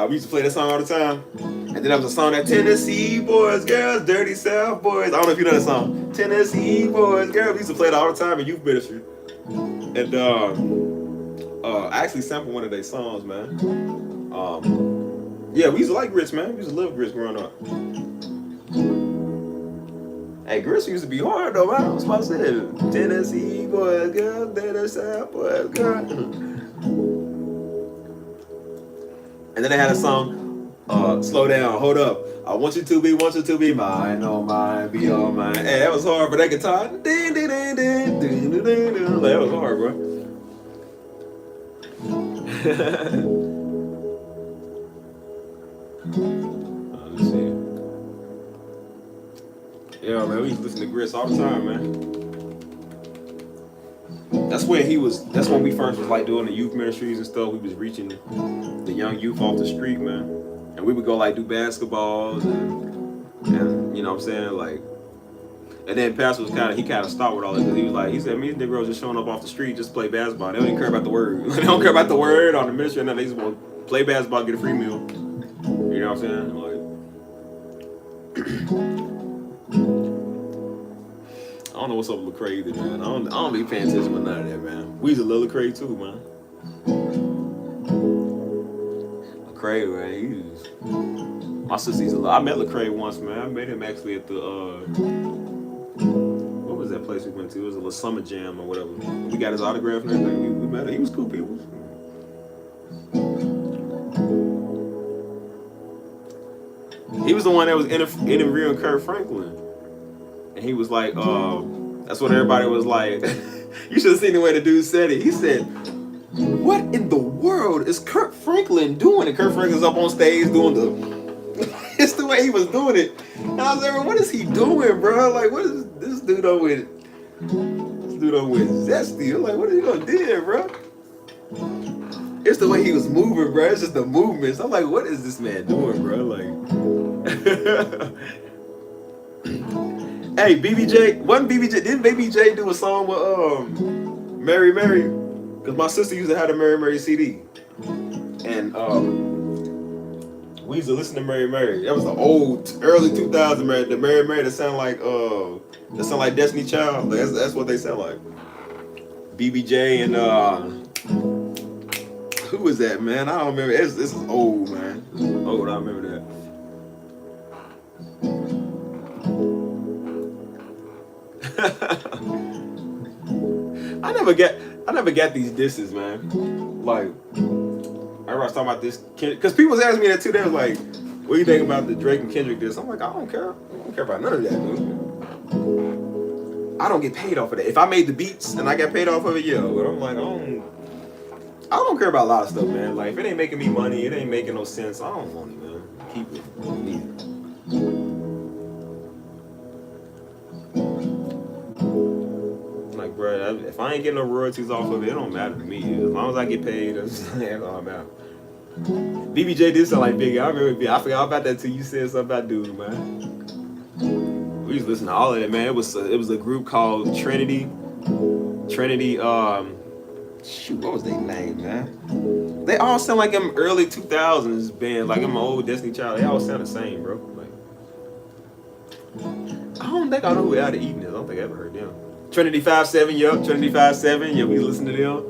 We used to play that song all the time. And then there was a song that Tennessee boys, girls, dirty South boys. I don't know if you know that song. Tennessee boys, girls. We used to play it all the time in youth ministry. And I actually sampled one of their songs, man. Yeah, we used to like Grits, man. We used to love Grits growing up. Hey, Grits used to be hard though, man. I was supposed to say Tennessee boys, girls, dirty South boys, girls. And then they had a song, "Slow Down, Hold Up. I want you to be mine, oh mine, be all mine." Hey, that was hard, but that guitar, ding, ding, ding, ding, ding, ding, ding. Like, that was hard, bro. Let's see. Yeah, man, we used to listen to Grits all the time, man. That's when we first was like doing the youth ministries and stuff. We was reaching the young youth off the street, man. And we would go like do basketballs and you know what I'm saying, like. And then Pastor was kind of stopped with all that because he said, me and Negroes just showing up off the street just play basketball. They don't even care about the word. They don't care about the word on the ministry, and they just want to play basketball, get a free meal. You know what I'm saying? Like, I don't know what's up with Lecrae either, man. I don't be paying attention to none of that, man. We used to love Lecrae too, man. Lecrae, man, my sister used to love. I met Lecrae once, man. I met him actually at the what was that place we went to? It was a little summer jam or whatever. We got his autograph and everything. We met him. He was cool people. He was the one that was interviewing Kurt Franklin. And he was like, that's what everybody was like. You should have seen the way the dude said it. He said, what in the world is Kurt Franklin doing? And Kurt Franklin's up on stage doing the... It's the way he was doing it. And I was like, what is he doing, bro? Like, what is this dude on with? This dude on with zesty. I'm like, what are you gonna do, bro? It's the way he was moving, bro. It's just the movements. I'm like, what is this man doing, bro? Like, hey, BBJ, didn't Baby J do a song with Mary Mary? Because my sister used to have the Mary Mary CD. And we used to listen to Mary Mary. That was the old, early 2000s Mary. The Mary Mary that sound like Destiny Child. That's what they sound like. BBJ and who was that, man? I don't remember. This is old, man. This is old. I remember that. I never got these disses, man. Like, I was talking about this, because people was asking me that too. They was like, what do you think about the Drake and Kendrick diss? I'm like, I don't care. I don't care about none of that, dude. I don't get paid off of that. If I made the beats and I got paid off of it, yeah. But I'm like, I don't care about a lot of stuff, man. Like, if it ain't making me money, it ain't making no sense, I don't want it, man. Keep it. I don't need it. Like, bro, if I ain't getting no royalties off of it, it don't matter to me. As long as I get paid, that's all that matters. BBJ did sound like Biggie. I remember, I forgot about that till you said something about dude, man. We used to listen to all of that, man. It was a group called Trinity. Shoot, what was their name, man? They all sound like them early 2000s band, like them old Destiny Child. They all sound the same, bro. Like, I don't think I know who Out of Eden is. I don't think I ever heard them. Trinity 5-7, yup. Trinity 5-7, yeah, we listen to them.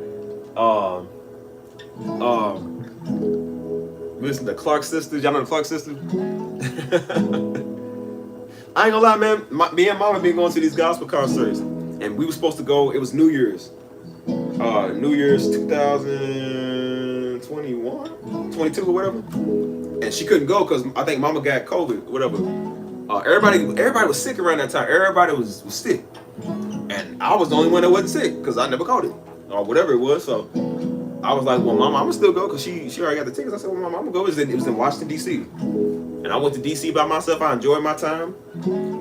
Listen to Clark Sisters. Y'all know the Clark Sisters? I ain't gonna lie, man. Me and Mama been going to these gospel concerts, and we were supposed to go. It was New Year's 2021, 22 or whatever. And she couldn't go because I think Mama got COVID, or whatever. Everybody was sick around that time. Everybody was sick. And I was the only one that wasn't sick because I never caught it or whatever it was. So I was like, well, Mama, I'm gonna still go because she already got the tickets. I said, well, Mama, I'm gonna go. It was in Washington, D.C. And I went to D.C. by myself. I enjoyed my time.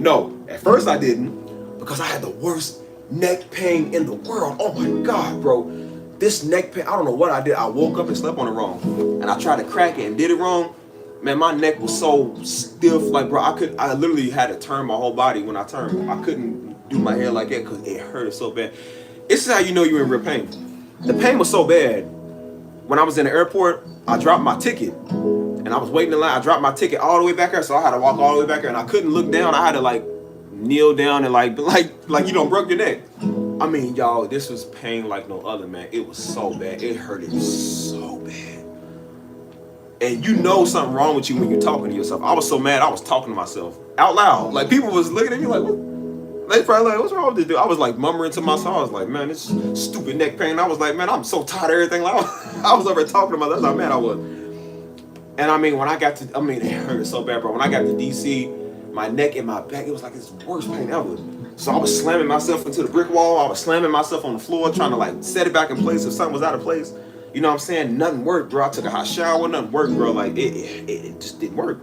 No, at first I didn't because I had the worst neck pain in the world. Oh my God, bro. This neck pain, I don't know what I did. I woke up and slept on it wrong. And I tried to crack it and did it wrong. Man, my neck was so stiff. Like, bro, I literally had to turn my whole body when I turned. I couldn't do my hair like that because it hurt so bad. This is how you know you're in real pain. The pain was so bad. When I was in the airport, I dropped my ticket. And I was waiting in line. I dropped my ticket all the way back there. So I had to walk all the way back there. And I couldn't look down. I had to like kneel down and like you don't broke your neck. I mean, y'all, this was pain like no other, man. It was so bad. It hurted so bad. And you know something wrong with you when you're talking to yourself. I was so mad, I was talking to myself out loud. Like, people was looking at me like, what? They probably like, what's wrong with this dude? I was like murmuring to myself. I was like, man, this stupid neck pain. I was like, man, I'm so tired of everything. Like, I was over talking to myself. That's how mad I was. And I mean, it hurt so bad, bro. When I got to DC, my neck and my back, it was like this worst pain ever. So I was slamming myself into the brick wall. I was slamming myself on the floor, trying to like set it back in place if something was out of place. You know what I'm saying? Nothing worked, bro. I took a hot shower, nothing worked, bro. Like it just didn't work.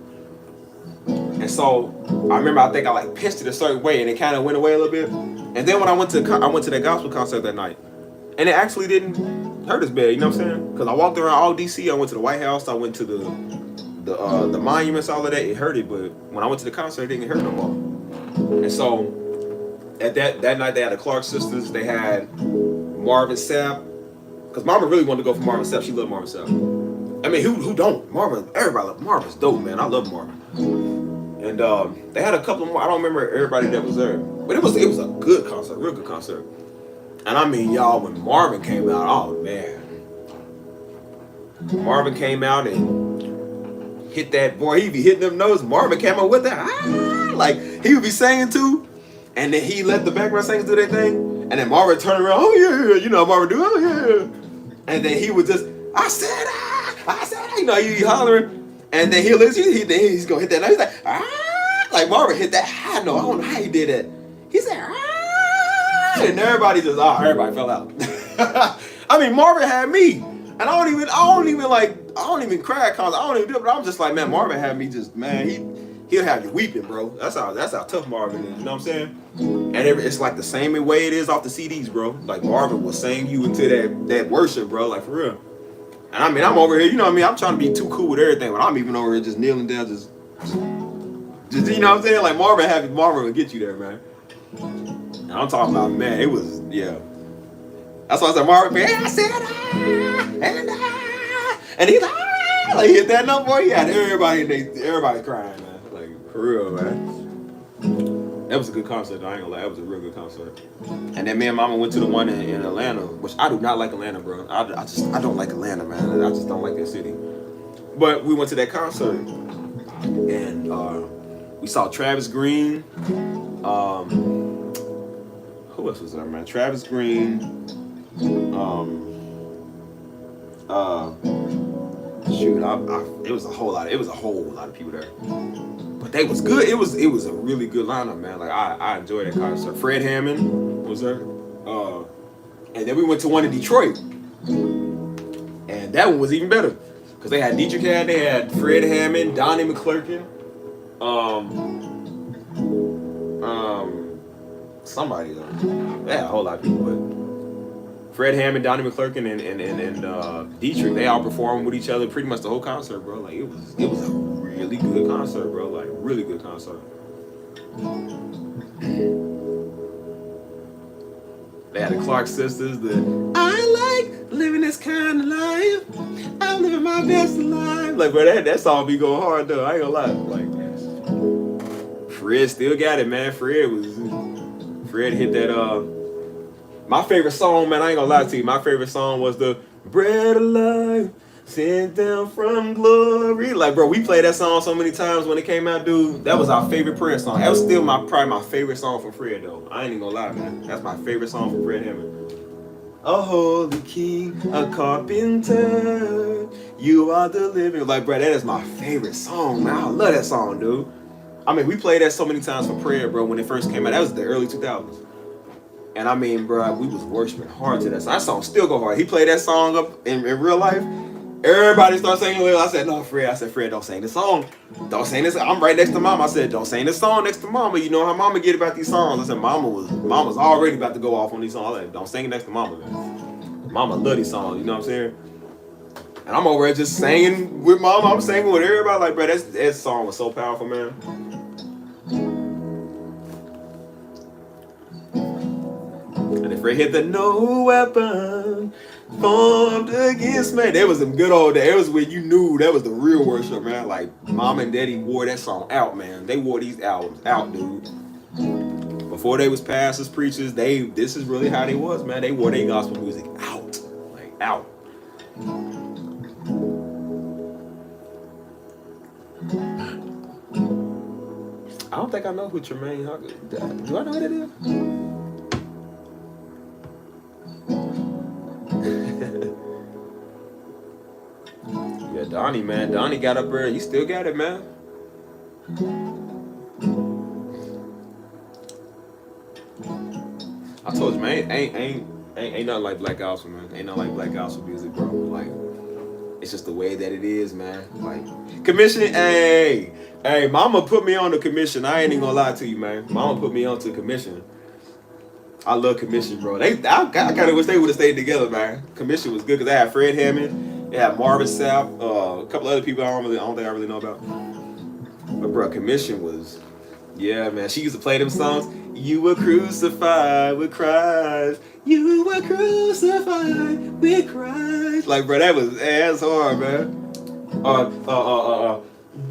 And so I remember, I think I like pissed it a certain way, and it kind of went away a little bit. And then when I went to that gospel concert that night, and it actually didn't hurt as bad. You know what I'm saying? Because I walked around all DC. I went to the White House. I went to the monuments, all of that. It hurted, but when I went to the concert, it didn't hurt no more. And so at that night, they had the Clark sisters. They had Marvin Sapp. Because Mama really wanted to go for Marvin Sapp. She loved Marvin Sapp. I mean, who don't? Marvin, everybody loves Marvin's dope, man. I love Marvin. And they had a couple more. I don't remember everybody that was there, but it was a good concert, real good concert. And I mean, y'all, when Marvin came out, oh man, Marvin came out and hit that boy. He be hitting them notes. Marvin came out with that, like he would be singing too, and then he let the background singers do their thing, and then Marvin turned around, oh yeah, you know Marvin do, oh yeah, and then he would just, I said, you know, he hollering. And then he'll listen, he's gonna hit that note. He's like Marvin hit that high note. I don't know how he did that. He said, and everybody fell out. I mean, Marvin had me, and I don't even cry at concerts. I don't even do it, but I'm just like, man, Marvin had me just, man, he'll have you weeping, bro. That's how tough Marvin is. You know what I'm saying? And it's like the same way it is off the CDs, bro. Like Marvin will sing you into that worship, bro. Like for real. And I mean, I'm over here, you know what I mean? I'm trying to be too cool with everything, but I'm even over here just kneeling down, just you know what I'm saying? Like Marvin will get you there, man. And I'm talking about, man, it was, yeah. That's why I said, Marvin, man, I said, and he's like he hit that note, boy. He had everybody crying, man. Like, for real, man. That was a good concert, though. I ain't gonna lie, that was a real good concert. And then me and Mama went to the one in Atlanta, which I do not like Atlanta, bro. I don't like Atlanta, man. I just don't like that city. But we went to that concert, and we saw Travis Green. Who else was there, man? Travis Green. Shoot, it was a whole lot of people there. But they was good. It was a really good lineup, man. Like I enjoyed that concert. Fred Hammond was there. And then we went to one in Detroit. And that one was even better. Because they had Dietrich, they had Fred Hammond, Donnie McClurkin, somebody else. They had a whole lot of people, but Fred Hammond, Donnie McClurkin, and Dietrich, they all performed with each other pretty much the whole concert, bro. Like it was a really good concert, bro. Like really good concert. They had the Clark sisters, I like living this kind of life. I'm living my best life. Like, bro, that song be going hard though. I ain't gonna lie. Like, Fred still got it, man. Fred hit that. My favorite song, man. I ain't gonna lie to you. My favorite song was the Bread of Life, sent down from glory. Like, bro, we played that song so many times when it came out, dude. That was our favorite prayer song. That was still probably my favorite song from Fred, though. I ain't even gonna lie, man. That's my favorite song from Fred Hammond. A holy king, a carpenter, you are the living. Like, bro, that is my favorite song, man. I love that song, dude. I mean, we played that so many times for prayer, bro, when it first came out. That was the early 2000s. And I mean, bro, we was worshiping hard to that song. That song still go hard. He played that song up in real life. Everybody started singing with him. I said, no, Fred. I said, Fred, don't sing this song. Don't sing this. I'm right next to Mama. I said, don't sing this song next to Mama. You know how Mama get about these songs. I said, Mama's already about to go off on these songs. I said, don't sing it next to Mama, man. Mama love these songs. You know what I'm saying? And I'm over there just singing with Mama. I'm singing with everybody. Like, bro, that song was so powerful, man. And if Fred hit the no weapon formed against me, that was some good old days. It was when you knew that was the real worship, man. Like Mom and Daddy wore that song out, man. They wore these albums out, dude. Before they was pastors, preachers, this is really how they was, man. They wore their gospel music out, like out. I don't think I know who Tremaine Hawkins. Do I know who that is? Yeah, Donnie, man. Donnie got up there. You still got it, man. I told you, man. Ain't Ain't nothing like black gospel, man. Ain't nothing like black gospel music, bro. Like, it's just the way that it is, man. Like, commission, hey, mama put me on the commission. I ain't even gonna lie to you, man. Mama put me on to commission. I love commission, bro. I kind of wish they would have stayed together, man. Commission was good because they had Fred Hammond, they had Marvin Sapp, a couple other people I don't think I really know about. But bro, commission was, yeah, man. She used to play them songs. You were crucified with Christ. You were crucified with Christ. Like, bro, that's hard, man.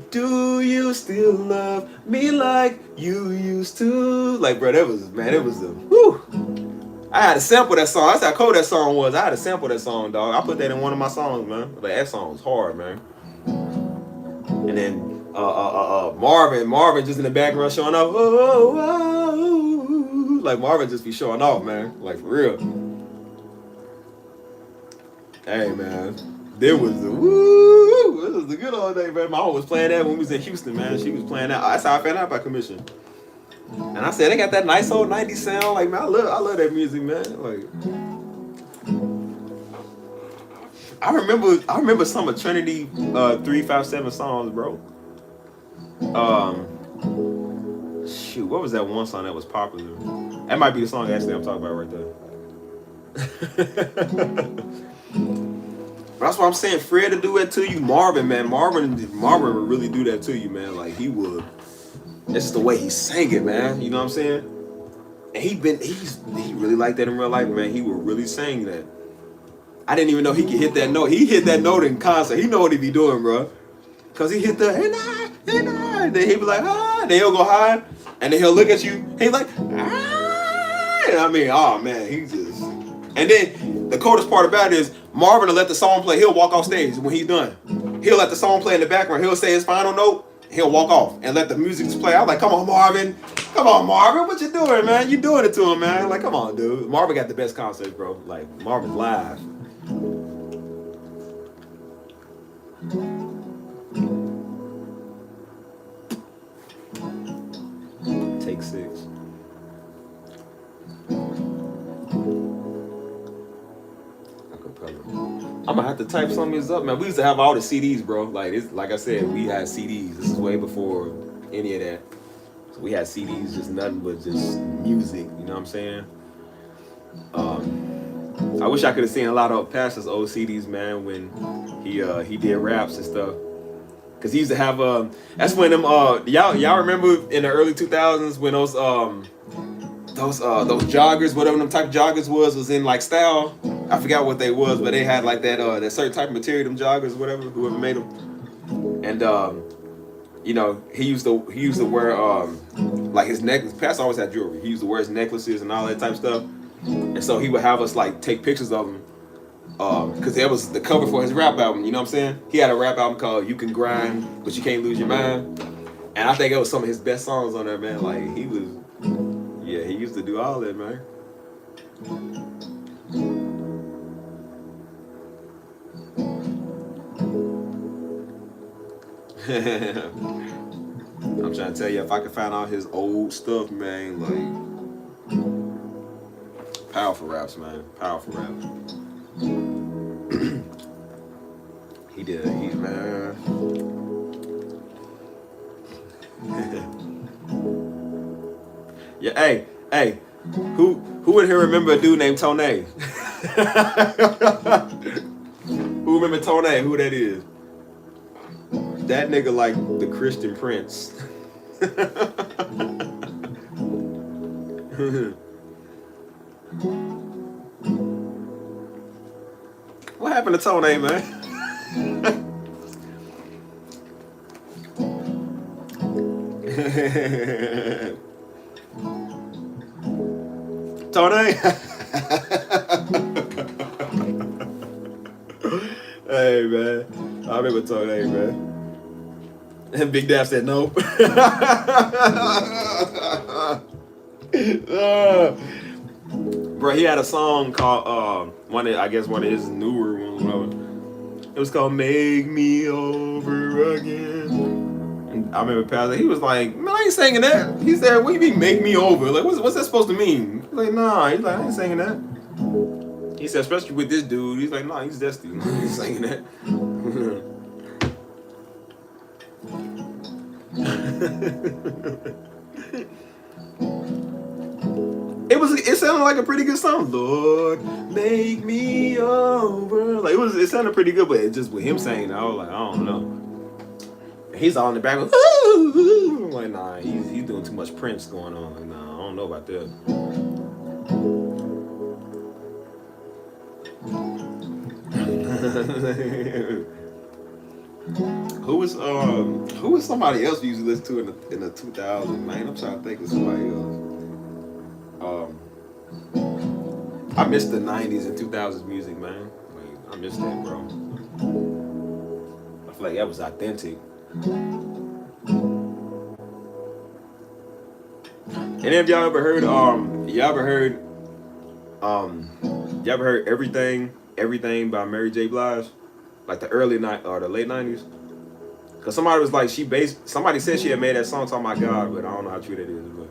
Do you still love me like you used to? Like, bro, it was the, whew. I had to sample that song. That's how cold that song was. I had to sample that song, dog. I put that in one of my songs, man. Like, that song was hard, man. And then Marvin just in the background showing off. Like, Marvin just be showing off, man. Like, for real. Hey, man. There was the woo. This was the good old day, man. My mom was playing that when we was in Houston, man. She was playing that. That's how I found out about commission. And I said they got that nice old 90s sound. Like, man, I love that music, man. Like, I remember some of Trinity 357 songs, bro. Shoot, what was that one song that was popular? That might be the song actually I'm talking about right there. That's what I'm saying. Fred to do it to you, Marvin, man. Marvin would really do that to you, man. Like, he would. That's just the way he sang it, man. You know what I'm saying? And he really liked that in real life, man. He would really sing that. I didn't even know he could hit that note. He hit that note in concert. He know what he be doing, bro. Cause he hit the and then he be like, ah, then he'll go high, and then he'll look at you. He's like, ah. And I mean, oh man, he just. And then the coolest part about it is Marvin will let the song play. He'll walk off stage when he's done. He'll let the song play in the background. He'll say his final note. He'll walk off and let the music just play. I'm like, come on, Marvin. Come on, Marvin. What you doing, man? You doing it to him, man. Like, come on, dude. Marvin got the best concerts, bro. Like, Marvin's live. Take 6. I'm gonna have to type some of these up, man. We used to have all the CDs, bro. Like I said, we had CDs. This is way before any of that. So we had CDs, just nothing but just music. You know what I'm saying? I wish I could have seen a lot of Pastor's old CDs, man, when he did raps and stuff. Cause he used to have that's when them y'all remember in the early 2000s when those joggers, whatever them type of joggers was in like style. I forgot what they was, but they had like that certain type of material, them joggers, whatever, whoever made them. And you know, he used to wear like his necklace. Pastor always had jewelry. He used to wear his necklaces and all that type of stuff. And so he would have us like take pictures of him. Because that was the cover for his rap album, you know what I'm saying? He had a rap album called You Can Grind, But You Can't Lose Your Mind. And I think it was some of his best songs on there, man. Like, he used to do all that, man. I'm trying to tell you, if I could find out his old stuff, man, like, powerful raps, man. Powerful raps. Man. Yeah, hey, who in here remember a dude named Tone? Who remember Tone? Who that is? That nigga like the Christian Prince. What happened to Tone, man? Tone? Hey, man. I remember Tone, man. And Big Dap said nope. Bro, he had a song called one of his newer ones. It was called "Make Me Over Again." And I remember Pastor, he was like, "Man, I ain't singing that." He said, "What do you mean, make me over? Like, what's that supposed to mean?" He's like, "Nah." He's like, "I ain't singing that." He said, especially with this dude. He's like, nah, he's Dusty. He's saying that. It sounded like a pretty good song. Lord, make me over. Like it sounded pretty good, but it just with him saying, I was like, I don't know. He's all in the back. I'm like, nah, he's doing too much Prince going on. Like, nah, I don't know about that. Who was somebody else you used to listen to in the 2000s, man? I'm trying to think of somebody else. I miss the 90s and 2000s music, man. Like, I miss that, bro. I feel like that was authentic. And if y'all ever heard everything by Mary J. Blige, like the early night or the late 90s? Cause somebody was like somebody said she had made that song talking about God, but I don't know how true that is. But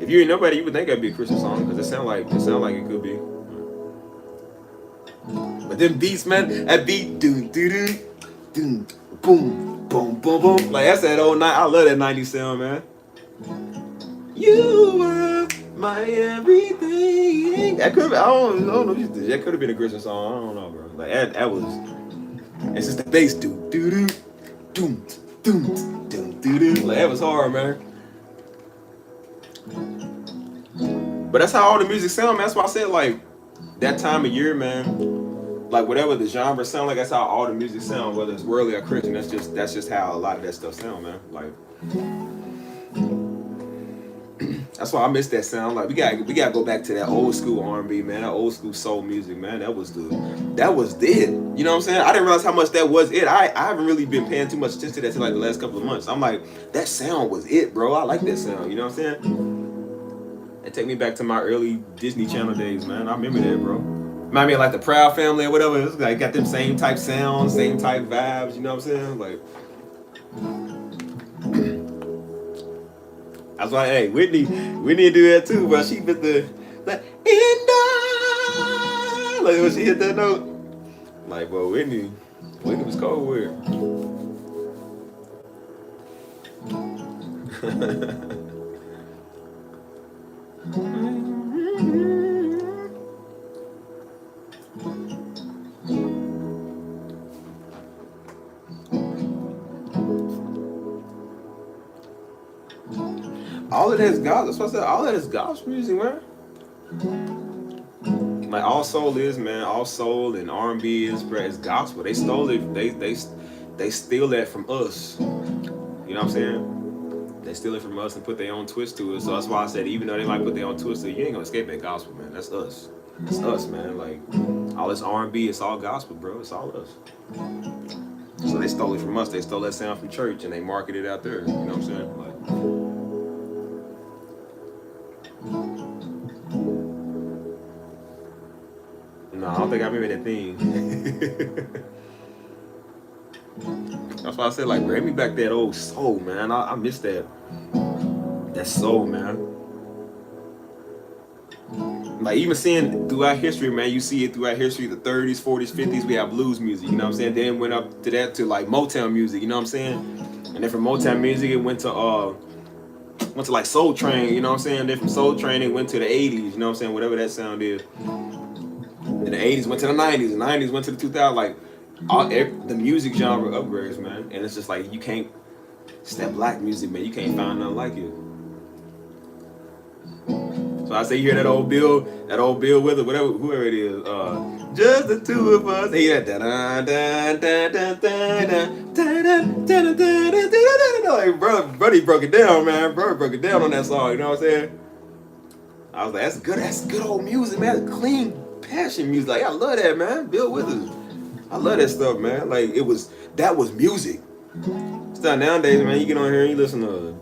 if you ain't nobody, you would think that'd be a Christian song, cause it sound like it could be. But them beats, man, that beat, boom, boom, boom, boom. Like that's that old night. I love that 90s sound, man. You are my everything. That could be, I don't know. That could have been a Christian song. I don't know, bro. Like that was. It's just the bass, doom, doom, doom, doom, doom, doom. Like that was hard, man. But that's how all the music sound, man. That's why I said like that time of year, man. Like whatever the genre sound like, that's how all the music sound. Whether it's worldly or Christian, that's just how a lot of that stuff sound, man. Like. That's why I miss that sound. Like we gotta go back to that old school R&B, man. That old school soul music, man. That was it. You know what I'm saying? I didn't realize how much that was it. I haven't really been paying too much attention to that till like the last couple of months. I'm like, that sound was it, bro. I like that sound. You know what I'm saying? It take me back to my early Disney Channel days, man. I remember that, bro. Remind me of like the Proud Family or whatever. It's like got them same type sounds, same type vibes. You know what I'm saying? Like. That's why, hey, Whitney do that too, bro. She hit the like like when she hit that note. Like, bro, Whitney was cold weird. All of that is gospel. That's what I said. All of that is gospel music, man. Like all soul is, man. All soul and R&B is gospel. They stole it. They steal that from us. You know what I'm saying? They steal it from us and put their own twist to it. So that's why I said, even though they might put their own twist to it, you ain't gonna escape that gospel, man. That's us. It's us, man. Like all this R&B, it's all gospel, bro. It's all us. So they stole it from us. They stole that sound from church and they marketed it out there. You know what I'm saying? Like. No, I don't think I remember that thing. That's why I said, like, bring me back that old soul, man. I miss that soul, man. Like, even seeing throughout history, man, you see it throughout history, the 30s, 40s, 50s, we have blues music, you know what I'm saying? Then went up to that to, like, Motown music, you know what I'm saying? And then from Motown music, it went to like Soul Train, you know what I'm saying? Then from Soul Train, it went to the 80s, you know what I'm saying? Whatever that sound is. And the 80s went to the 90s, the 90s went to the 2000s, like, the music genre upgrades, man. And it's just like, you can't, it's that black music, man, you can't find nothing like it. So I say you hear that old Bill with it, whatever, whoever it is, just the two of us. He had that, like, brother broke it down, man. Bro broke it down on that song, you know what I'm saying? I was like, that's good old music, man. Clean passion music. Like, I love that, man. Bill Withers. I love that stuff, man. Like, that was music. It's not nowadays, man. You get on here and you listen to,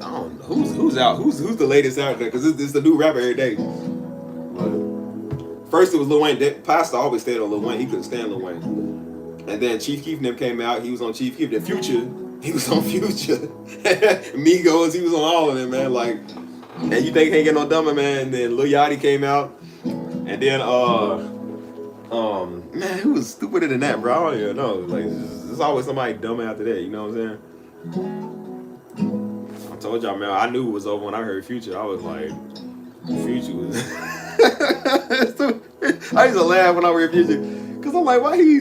I don't know who's out. Who's the latest out there? Because it's the new rapper every day. But first it was Lil Wayne. Pastor always stayed on Lil Wayne. He couldn't stand Lil Wayne. And then Chief Keef and them came out. He was on Chief Keef. The Future He was on Future. Migos, he was on all of them, man. Like, and you think he ain't get no dumber, man. And then Lil Yachty came out. And then, man, who was stupider than that, bro? I don't even know. Like, there's always somebody dumb after that, you know what I'm saying? I told y'all, man, I knew it was over when I heard Future. I was like, Future was... I used to laugh when I heard Future. Because I'm like, why he...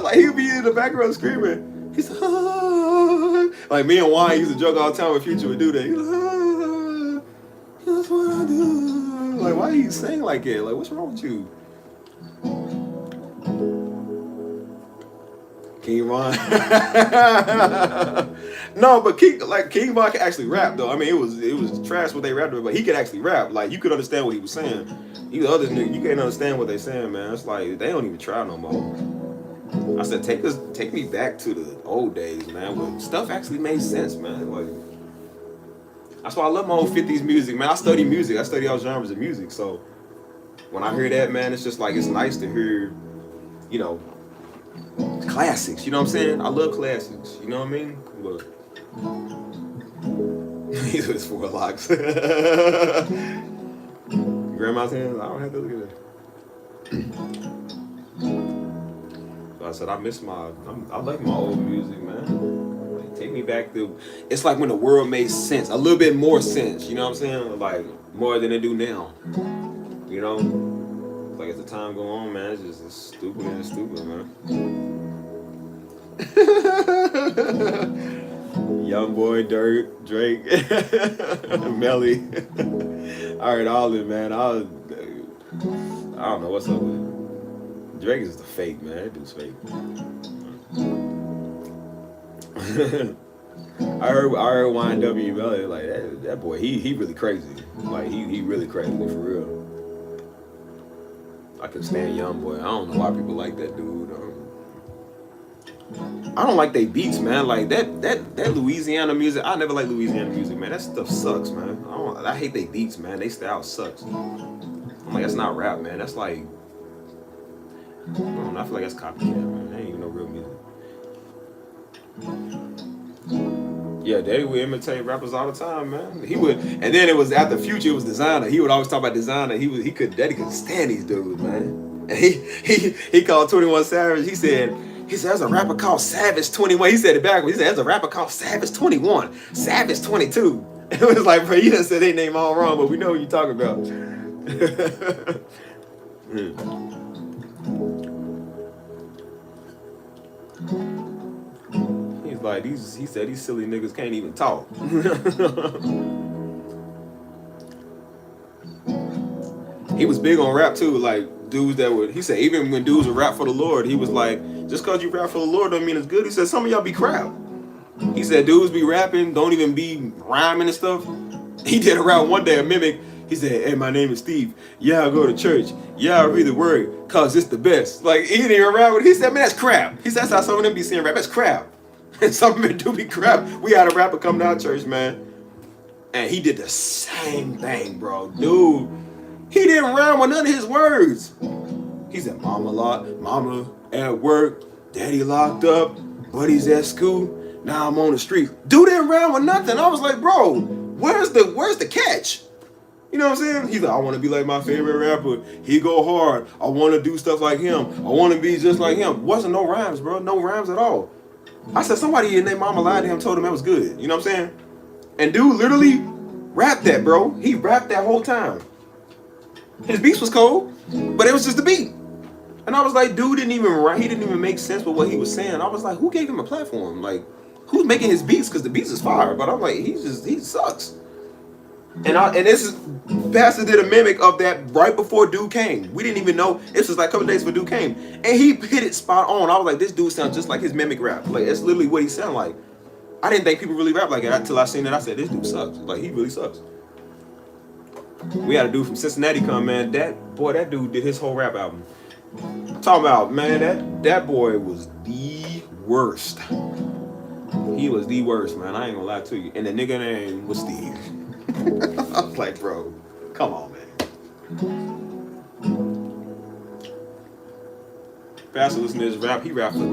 Like, he'd be in the background screaming. He's like, me and Wine used to joke all the time when Future would do that. He's like, that's what I do. Like, why you sing like that? Like, what's wrong with you? King Von. No, but King Von could actually rap though. I mean, it was trash what they rapped about, but he could actually rap. Like, you could understand what he was saying. These other niggas, you can't understand what they saying, man. It's like they don't even try no more. I said, take me back to the old days, man, when stuff actually made sense, man. Like, that's why I love my old 50s music, man. I study music. I study all genres of music. So when I hear that, man, it's just like, it's nice to hear, you know, classics. You know what I'm saying? I love classics. You know what I mean? But these are his 4 locks. Grandma's hands, I don't have to look at that. So I said, I like my old music, man. Like, take me back to, it's like when the world made sense, a little bit more sense, you know what I'm saying? Like, more than they do now. You know? It's like as the time go on, man, it's just stupid and stupid, man. Young Boy, Dirt, Drake, Melly. I heard all of it, man. I don't know what's up with it. Drake is the fake, man. That dude's fake. I heard YNW Melly, like that boy, he really crazy. Like he really crazy for real. I can stand Young Boy. I don't know why people like that dude. I don't like they beats, man. Like that Louisiana music. I never like Louisiana music, man. That stuff sucks, man. I hate they beats, man. They style sucks. I'm like, that's not rap, man. That's like, I don't know, I feel like that's copycat, man. That ain't even no real music. Yeah, Daddy would imitate rappers all the time, man. He would, and then it was after Future, it was Designer. He would always talk about Designer. Daddy could stand these dudes, man. And he called 21 Savage. He said, there's a rapper called Savage 21. He said it backwards. He said, there's a rapper called Savage 21, Savage 22. It was like, bro, you done said their name all wrong, but we know what you're talking about. He's like, he said these silly niggas can't even talk. He was big on rap too, like dudes that would, he said even when dudes would rap for the Lord, he was like, just cause you rap for the Lord don't mean it's good. He said some of y'all be crap. He said dudes be rapping, don't even be rhyming and stuff. He did a rap one day, a mimic. He said, hey, my name is Steve. Yeah, I go to church. Yeah, I read the word, cause it's the best. Like, he didn't even rap with it. He said, man, that's crap. He said, that's how some of them be saying rap. That's crap. And some of them do be crap. We had a rapper come down to church, man. And he did the same thing, bro. Dude, he didn't rhyme with none of his words. He said, mama at work, daddy locked up, buddies at school, now I'm on the street. Dude didn't rhyme with nothing. I was like, bro, where's the catch? You know what I'm saying? He's like, I want to be like my favorite rapper. He go hard. I want to do stuff like him. I want to be just like him. Wasn't no rhymes, bro. No rhymes at all. I said, somebody in their mama lied to him, told him that was good. You know what I'm saying? And dude literally rapped that, bro. He rapped that whole time. His beats was cold, but it was just the beat. And I was like, dude didn't even write. He didn't even make sense with what he was saying. I was like, who gave him a platform? Like, who's making his beats? Because the beats is fire. But I'm like, he sucks. And this is, Pastor did a mimic of that right before dude came. We didn't even know. This was like a couple days before dude came. And he hit it spot on. I was like, this dude sounds just like his mimic rap. Like, it's literally what he sound like. I didn't think people really rap like that until I seen it. I said, this dude sucks. Like, he really sucks. We had a dude from Cincinnati come, man. That dude did his whole rap album. Talking about, man, that boy was the worst. He was the worst, man. I ain't gonna lie to you. And the nigga name was Steve. I was like, bro, come on, man. Pastor listen to his rap. He rapped for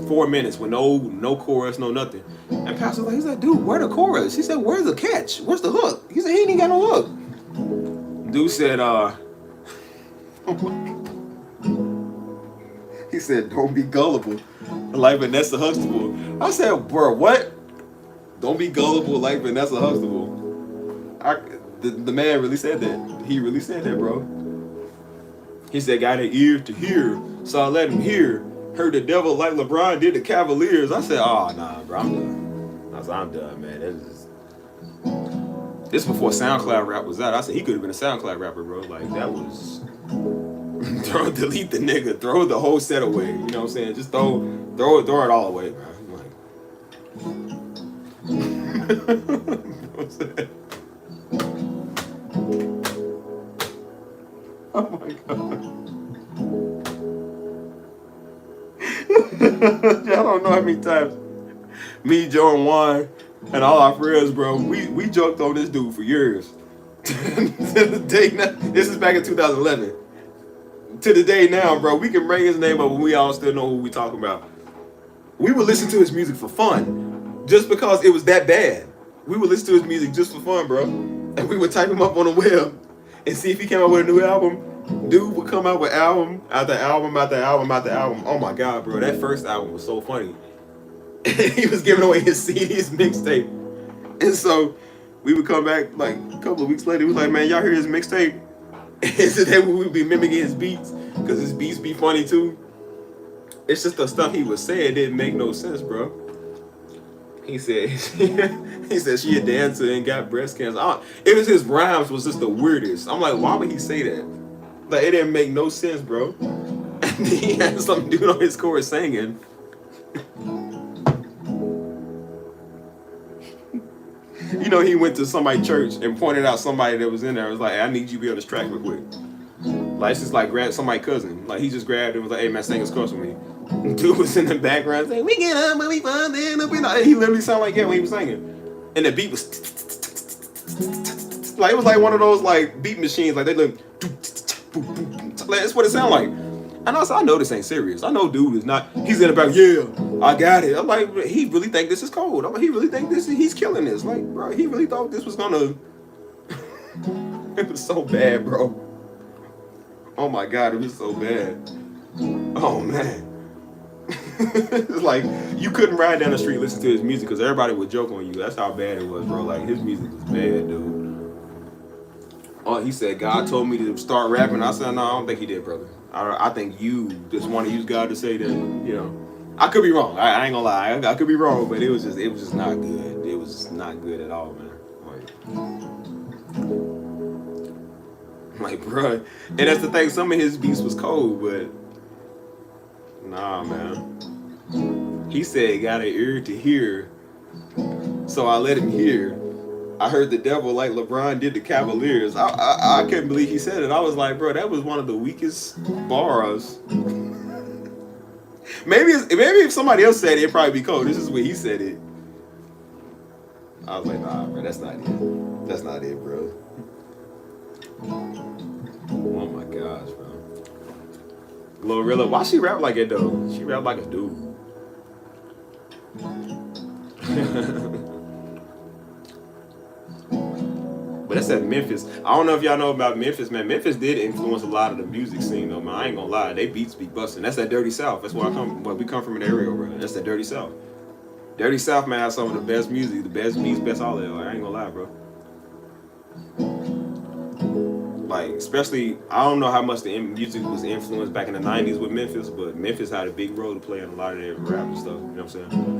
4 minutes with no chorus, no nothing. And Pastor was like, he's like, dude, where the chorus? He said, where's the catch? Where's the hook? He said, he ain't even got no hook. Dude said, he said, don't be gullible like Vanessa Huxtable. I said, bro, what? Don't be gullible like Vanessa Huxtable. The man really said that. He really said that, bro. He said, got an ear to hear, so I let him hear. Heard the devil like LeBron did the Cavaliers. I said, oh, nah, bro, I'm done. I said, I'm done, man. This before SoundCloud rap was out. I said, he could have been a SoundCloud rapper, bro. Like, that was... delete the nigga. Throw the whole set away. You know what I'm saying? Just throw it all away, bro. What's that? Oh my god. Y'all don't know how many times me, Joe, and Juan, and all our friends, bro, we joked on this dude for years. To the day now, this is back in 2011. To the day now, bro, we can bring his name up and we all still know who we talking about. We would listen to his music for fun, just because it was that bad. We would listen to his music just for fun, bro. And we would type him up on the web and see if he came out with a new album. Dude would come out with album after album after album after album. Oh my god, bro, that first album was so funny. He was giving away his CD, his mixtape. And so we would come back like a couple of weeks later. He was like, man, y'all hear his mixtape? And so then we would be mimicking his beats, because his beats be funny too. It's just the stuff he was saying didn't make no sense, bro. He said she a dancer and got breast cancer. It was his rhymes was just the weirdest. I'm like, why would he say that? Like, it didn't make no sense, bro. And then he had some dude on his chorus singing. You know, he went to somebody's church and pointed out somebody that was in there. It was like, hey, I need you to be on this track real quick. Like, it's just like grab somebody's cousin. Like, he just grabbed it and was like, hey man, sing this chorus with me. Dude was in the background saying, we get up, but we find it up. He literally sounded like that when he was singing. And the beat was like, it was like one of those like beat machines. Like, they look, that's what it sounded like. And I said, I know this ain't serious. I know dude is not, he's in the back, yeah, I got it. I'm like, he really think this is cold. He really think he's killing this. Like, bro, he really thought this was gonna, it was so bad, bro. Oh my god, it was so bad. Oh man. It's like, you couldn't ride down the street listen to his music because everybody would joke on you. That's how bad it was, bro. Like, his music was bad, dude. Oh, he said, God told me to start rapping. I said, no, I don't think he did, brother. I think you just want to use God to say that, you know. I could be wrong. I ain't gonna lie. I could be wrong, but it was just not good. It was just not good at all, man. Like, bro. And that's the thing. Some of his beats was cold, but nah, man. He said, got an ear to hear, so I let him hear. I heard the devil like LeBron did the Cavaliers. I couldn't believe he said it. I was like, bro, that was one of the weakest bars. Maybe if somebody else said it, it'd probably be cold. This is where he said it. I was like, nah, bro, that's not it. That's not it, bro. Oh my gosh, bro. Glorilla, why she rap like it though? She rap like a dude. But that's at Memphis. I don't know if y'all know about Memphis, man. Memphis did influence a lot of the music scene, though, man. I ain't gonna lie. They beats be busting. That's that Dirty South. That's where we come from in the area, bro. That's that Dirty South. Dirty South, man, has some of the best music, the best beats, best all that. I ain't gonna lie, bro. Like, especially, I don't know how much the music was influenced back in the 90s with Memphis, but Memphis had a big role to play in a lot of their rap and stuff. You know what I'm saying?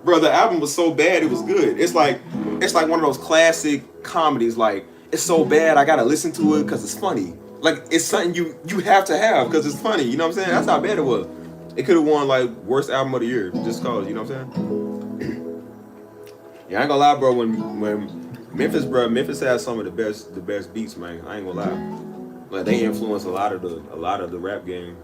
Bro, the album was so bad it was good. It's like one of those classic comedies. Like, it's so bad I gotta listen to it because it's funny. Like, it's something you have to have because it's funny. You know what I'm saying? That's how bad it was. It could have won like worst album of the year just cause. You know what I'm saying? Yeah, I ain't gonna lie, bro. When Memphis has some of the best beats, man. I ain't gonna lie. Like, they influence a lot of the rap game.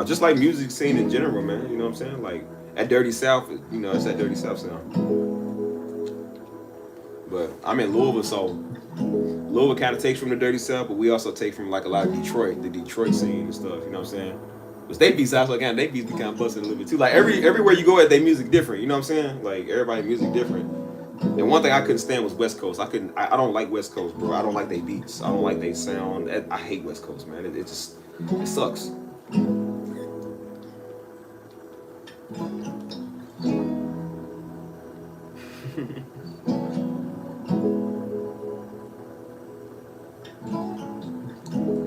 Just like music scene in general, man. You know what I'm saying? Like, at Dirty South, you know, it's that Dirty South sound. But I'm in Louisville, so Louisville kind of takes from the Dirty South, but we also take from like a lot of Detroit, the Detroit scene and stuff. You know what I'm saying? But they beats also kind of they beats be kind of busted a little bit too. Like everywhere you go at, they music different. You know what I'm saying? Like everybody music different. And one thing I couldn't stand was West Coast. I don't like West Coast, bro. I don't like they beats. I don't like they sound. I hate West Coast, man. It just it sucks.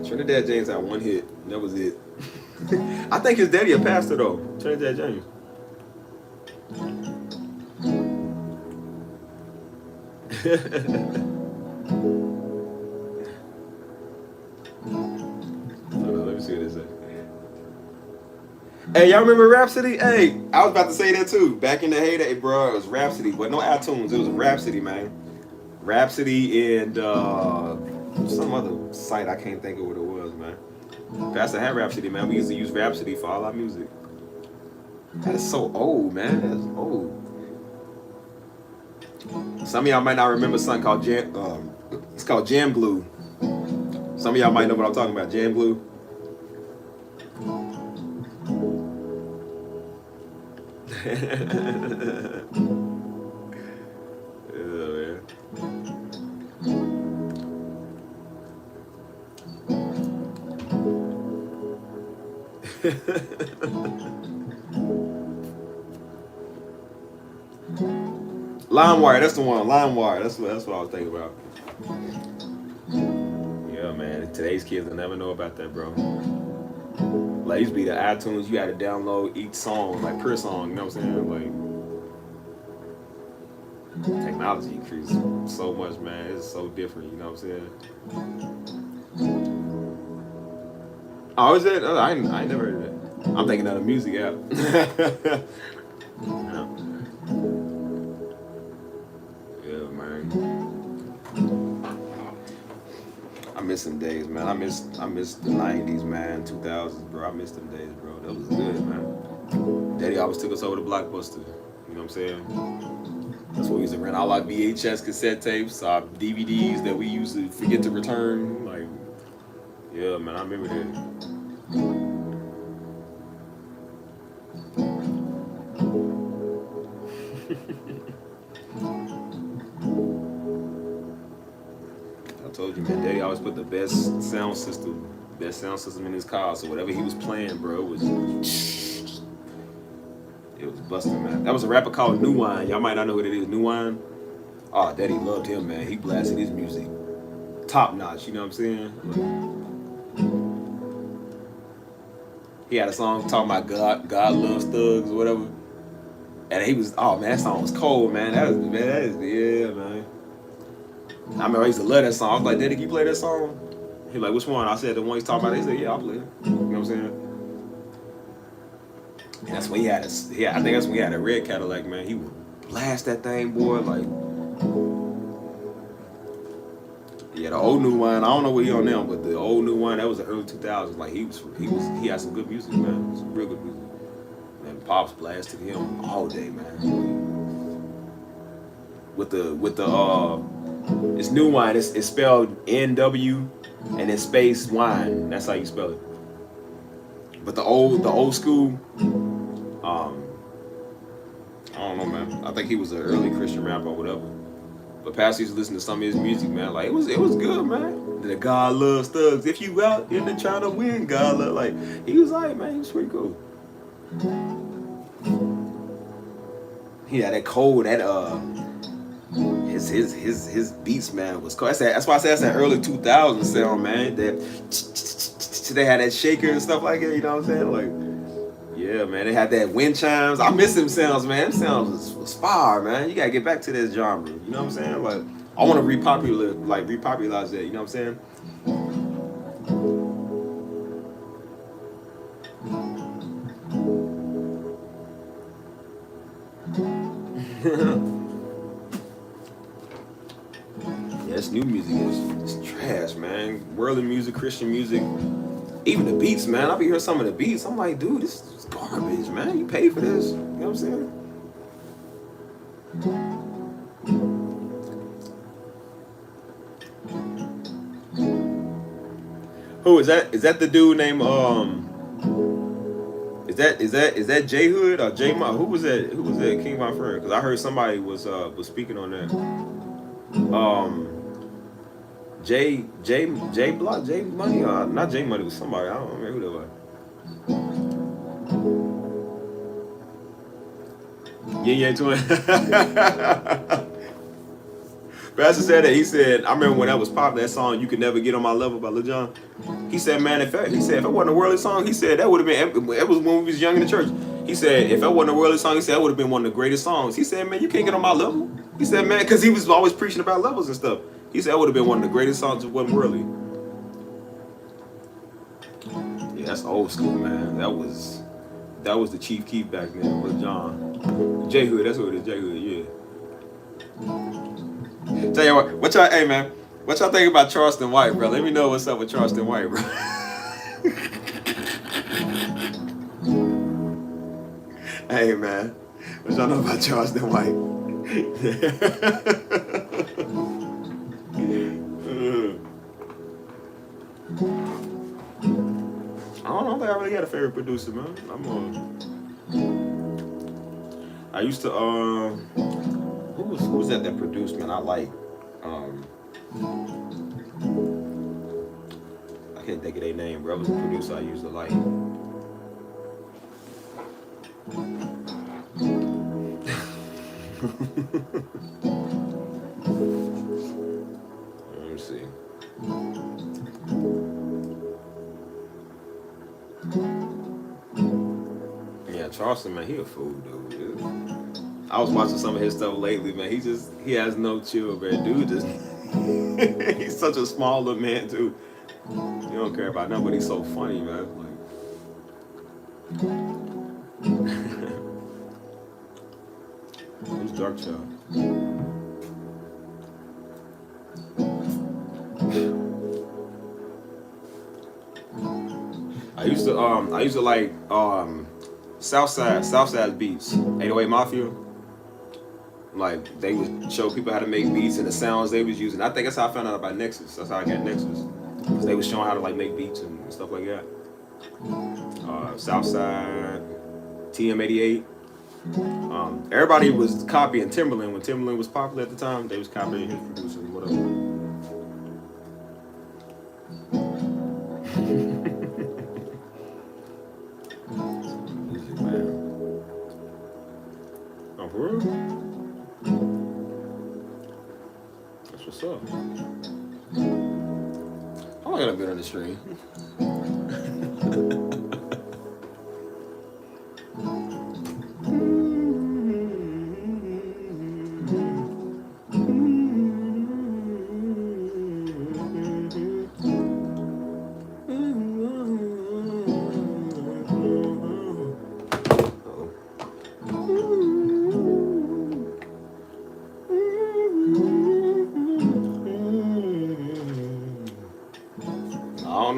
Trinidad James had one hit. And that was it. I think his daddy a pastor though. Trinidad James. Let me see what it says. Hey, y'all remember Rhapsody? Hey, I was about to say that too. Back in the heyday, bro, it was Rhapsody, but no iTunes. It was Rhapsody, man. Rhapsody and some other site. I can't think of what it was, man. Pastor had Rhapsody, man. We used to use Rhapsody for all our music. That is so old, man. That's old. Some of y'all might not remember something called it's called Jam Glue. Some of y'all might know what I'm talking about. Jam Glue. Yeah, LimeWire, that's the one. LimeWire, that's what I was thinking about. Yeah, man. Today's kids will never know about that, bro. Like, it used to be the iTunes, you had to download each song, like per song, you know what I'm saying? Like, technology increased so much, man. It's so different, you know what I'm saying? Oh, is it? I ain't never heard of that. I'm thinking of the music app. Yeah, man. I miss them days, man. I miss the 90s, man, 2000s, bro. I miss them days, bro. That was good, man. Daddy always took us over to Blockbuster. You know what I'm saying? That's what we used to rent all our VHS cassette tapes, our DVDs that we used to forget to return. Like, yeah, man, I remember that. I told you, man, Daddy always put the best sound system in his car. So whatever he was playing, bro, it was busting, man. That was a rapper called New Wine. Y'all might not know what it is. New Wine. Oh, Daddy loved him, man. He blasted his music top notch. You know what I'm saying? He had a song talking about God loves thugs or whatever. And he was, oh man, that song was cold, man. Yeah, man. I remember I used to love that song. I was like, Daddy, can you play that song? He was like, which one? I said, the one he's talking about. He said, yeah, I'll play it. You know what I'm saying? And that's when I think that's when he had a red Cadillac, man. He would blast that thing, boy. Like, yeah, the old New Wine. I don't know what he on now, but the old New Wine, that was the early 2000s. Like, he had some good music, man. Some real good music. And Pops blasted him all day, man. With the it's New Wine. It's spelled NW and then space wine. That's how you spell it. But the old school, I don't know, man. I think he was an early Christian rapper or whatever. But Pastor used to listen to some of his music, man. Like, it was good, man. The God loves thugs. If you out in the trying to win, God love. Like, he was like, man, he was pretty cool. He had that cold, his beats, man, was cool. That's why I said that's that early 2000s sound, man. That they had that shaker and stuff like that. You know what I'm saying? Like, yeah, man. They had that wind chimes. I miss them sounds, man. Them sounds was fire, man. You gotta get back to this genre. You know what I'm saying? Like, I want to repopularize that. You know what I'm saying? Yeah, this new music is trash, man. Worldly music, Christian music, even the beats, man. I be hearing some of the beats. I'm like, dude, this is garbage, man. You pay for this. You know what I'm saying? Who is that? Is that the dude named is that J Hood or J Ma? Who was that? Who was that? King Von Friend? Because I heard somebody was speaking on that. J Block J Money or not J Money was somebody. I don't remember who that was. Yeah, yeah, twin. Pastor said that. He said, I remember when that was popular, that song "You Could Never Get on My Level" by Lil Jon. He said, man, if it wasn't a worldly song, he said that would have been. It was when we was young in the church. He said, if it wasn't a worldly song, he said that would have been one of the greatest songs. He said, man, you can't get on my level. He said, man, because he was always preaching about levels and stuff. He said that would have been one of the greatest songs if it wasn't worldly. Yeah, that's old school, man. That was the Chief Keef back then, Lil Jon. J Hood, that's what it is, J Hood, yeah. Tell you what y'all, hey man, what y'all think about Charleston White, bro? Let me know what's up with Charleston White, bro. Hey man, what y'all know about Charleston White? I don't think I really got a favorite producer, man. I used to who was that produced, man? I like I can't think of their name, bro. It was a producer I used to like. Let me see. Yeah, Charleston, man, he a fool, dude. I was watching some of his stuff lately, man. He has no chill, man. Dude just he's such a small little man, too. He don't care about nothing, but he's so funny, man. Who's Dark Child? I used to like Southside beats, 808 Mafia. Like they would show people how to make beats and the sounds they was using. I think that's how I found out about Nexus. That's how I got Nexus. Cause they was showing how to like make beats and stuff like that. Southside, TM88. Everybody was copying Timberland when Timberland was popular at the time. They was copying his producers and whatever. Music, man. Oh, for real? That's what's up. Oh, I got a bit on the stream.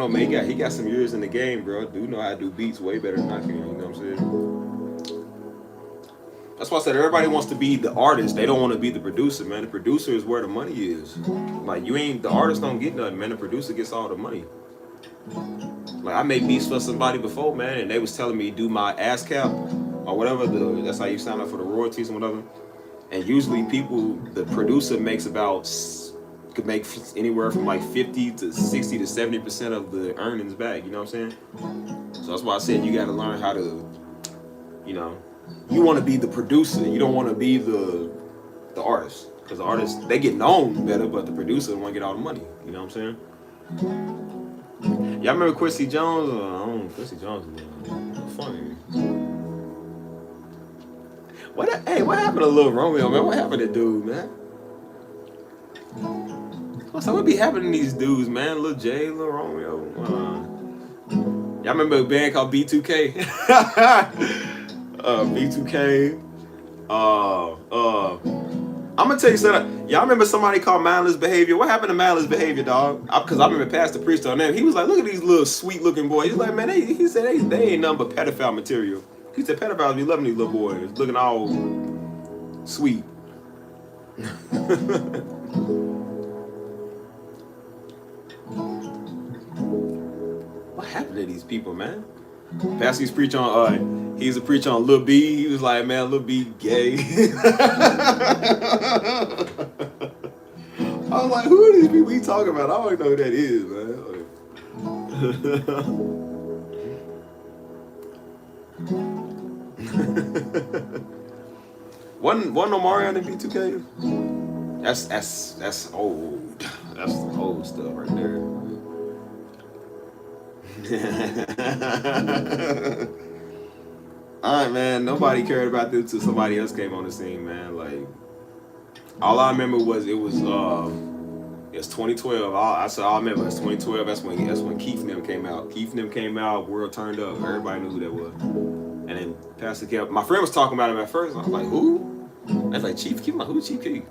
Man, he got some years in the game, bro. Dude know how to do beats way better than I can, you know what I'm saying? That's why I said everybody wants to be the artist. They don't want to be the producer, man. The producer is where the money is. Like, the artist don't get nothing, man. The producer gets all the money. Like, I made beats for somebody before, man, and they was telling me do my ASCAP or whatever. That's how you sign up for the royalties and whatever. And usually the producer could make anywhere from like 50 to 60 to 70% of the earnings back, you know what I'm saying? So that's why I said you got to learn how to, you want to be the producer. You don't want to be the artist. Because the artists, they get known better, but the producer want to get all the money, you know what I'm saying? Y'all remember Quincy Jones? Quincy Jones was funny. What happened to Lil Romeo, man? What happened to dude, man? So what be happening to these dudes, man? Lil J, Lil Romeo. Y'all remember a band called B2K? B2K. I'm gonna tell you something. Y'all remember somebody called Mindless Behavior? What happened to Mindless Behavior, dog? Because I remember Pastor Priest on them. He was like, look at these little sweet looking boys. He's like, man, he said they ain't nothing but pedophile material. He said pedophiles be loving these little boys, looking all sweet. of these people, man. Pastor used to preach on he used to preach on Lil B. He was like, man, Lil B gay. I was like, who are these people he talking about? I don't even know who that is, man. Wasn't no Mario in the B2K? That's old. That's the old stuff right there. Alright, man. Nobody cared about them till somebody else came on the scene, man. Like, all I remember was it was 2012. All I remember was 2012. That's when Keith and them came out. Keith and them came out. World turned up. Everybody knew who that was. And then Pastor kept. My friend was talking about him at first. I was like, who? I was like, Chief Keef. Who's Chief Keef?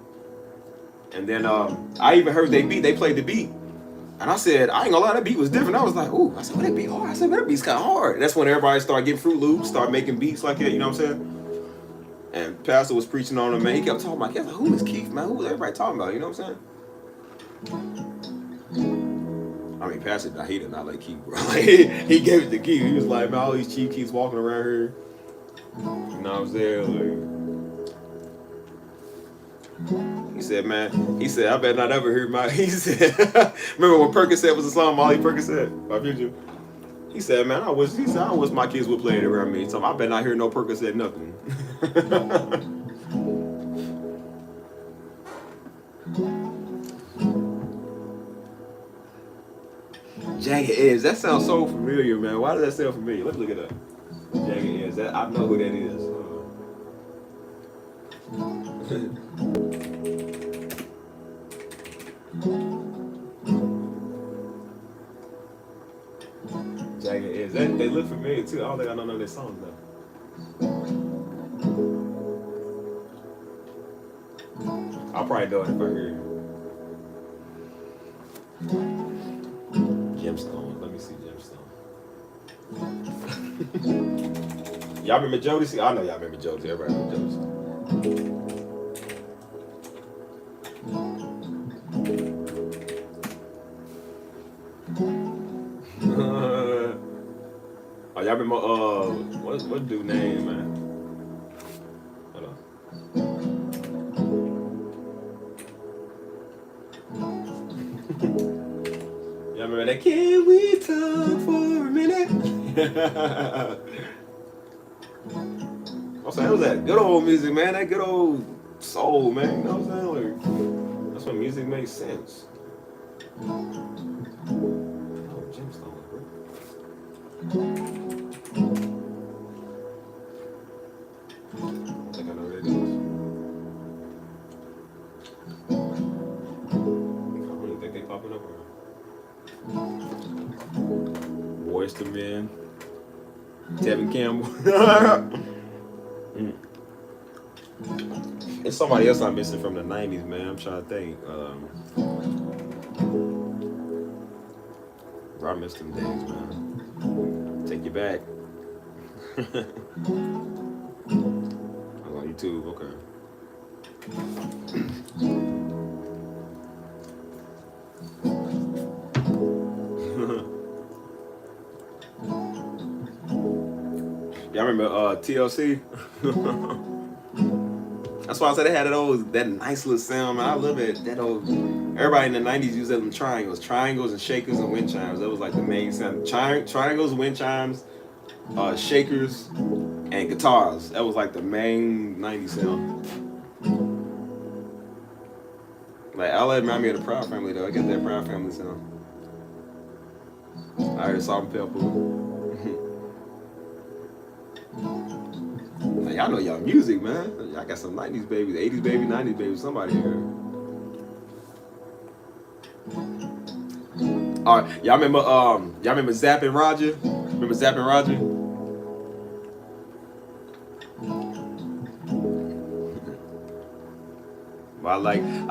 And then I even heard they played the beat. And I said, I ain't gonna lie, that beat was different. I was like, ooh, I said, well, that beat hard. I said, that beat's kind of hard. That's when everybody started getting Fruit Loops, started making beats like that, you know what I'm saying? And Pastor was preaching on him, man. He kept talking about, like, who is Keith, man? Who was everybody talking about, you know what I'm saying? I mean, Pastor, he did not like Keith, bro. he gave it to Keith. He was like, man, all these Chief Keiths walking around here. You know what I'm saying? Like, he said, man, I better not ever hear he said, remember when Percocet was a song, Molly Percocet by Future? He said, man, I wish my kids would play it around me. So I better not hear no Percocet nothing. Jagged Edge, that sounds so familiar, man. Why does that sound familiar? Let's look it up. Jagged Edge, I know who that is. Jagged Edge. They look familiar too. I don't think I know their songs though. I'll probably know it if I hear it. Gemstone. Let me see Gemstone. Y'all remember Jodeci? I know y'all remember Jodeci. Everybody knows Jodeci. Y'all remember what dude name, man? Hold on. Y'all remember that? Can we talk for a minute? I'm saying, that was that good old music, man. That good old soul, man. You know what I'm saying? Like, that's when music makes sense. Oh, Gemstone, bro. I think I know what it is. I really think they popping up around. Boys to Men. Tevin Campbell. It's somebody else I'm missing from the 90s, man. I'm trying to think. I missed them days, man. Take you back. I'm on YouTube, okay. Y'all remember TLC? That's why I said they had that nice little sound, man. I love it. That old, everybody in the 90s used them triangles and shakers and wind chimes. That was like the main sound. Triangles, wind chimes, shakers, and guitars. That was like the main 90s sound. Like, LA remind me of the Proud Family, though. I get that Proud Family sound. I heard Salt and Pepper. Like, y'all know y'all music, man. Y'all got some 90s babies, 80s babies, 90s babies, somebody here. All right, y'all remember Zapp and Roger? Remember Zapp and Roger? Well, I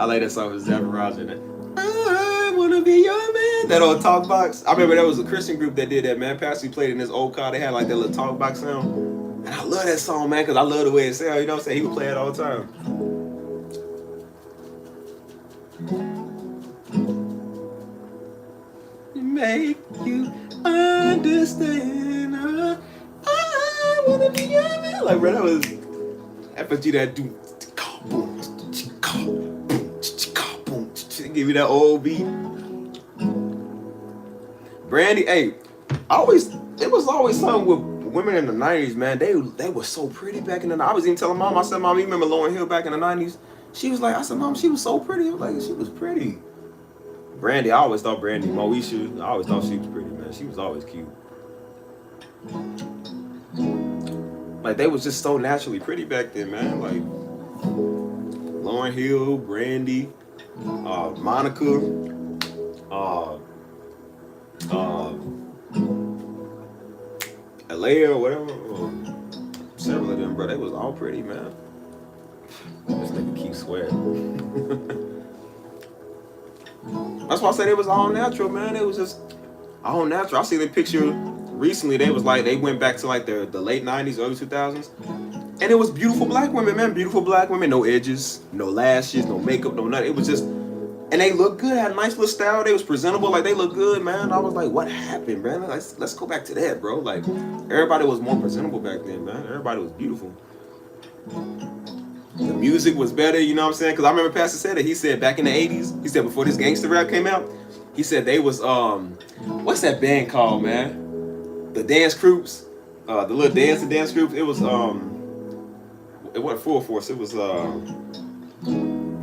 like that song with Zapp and Roger. That I wanna be your man. That old talk box. I remember there was a Christian group that did that, man. Pastor played in this old car. They had like that little talk box sound. And I love that song, man, because I love the way it sounds. You know what I'm saying? He would play it all the time. Make you understand. understand. I wanna be your man. Like, bro, that was FFG that do. Give you that old beat. Brandy, hey, it was always something with women in the 90s, man. They were so pretty back in the 90s. I was even telling Mom, I said, Mom, you remember Lauryn Hill back in the 90s? She was like, I said, Mom, she was so pretty. I was like, she was pretty. Brandy, I always thought Brandy, Moesha, I always thought she was pretty, man. She was always cute. Like, they was just so naturally pretty back then, man. Like, Lauryn Hill, Brandy, Monica, Alea or whatever, several of them, bro, they was all pretty, man. This nigga keep swearing. That's why I said it was all natural, man. It was just all natural. I seen the picture recently. They was like, they went back to like the late 90s, early 2000s. And it was beautiful black women, man. Beautiful black women, no edges, no lashes, no makeup, no nothing. It was just, and they looked good, had a nice little style. They was presentable, like they looked good, man. I was like, what happened, man? Let's go back to that, bro. Like, everybody was more presentable back then, man. Everybody was beautiful. The music was better, you know what I'm saying? Because I remember Pastor said it. He said back in the 80s, he said before this gangster rap came out, he said they was, what's that band called, man? The Dance Groups, the little dance groups. It was, it wasn't Full Force. It was,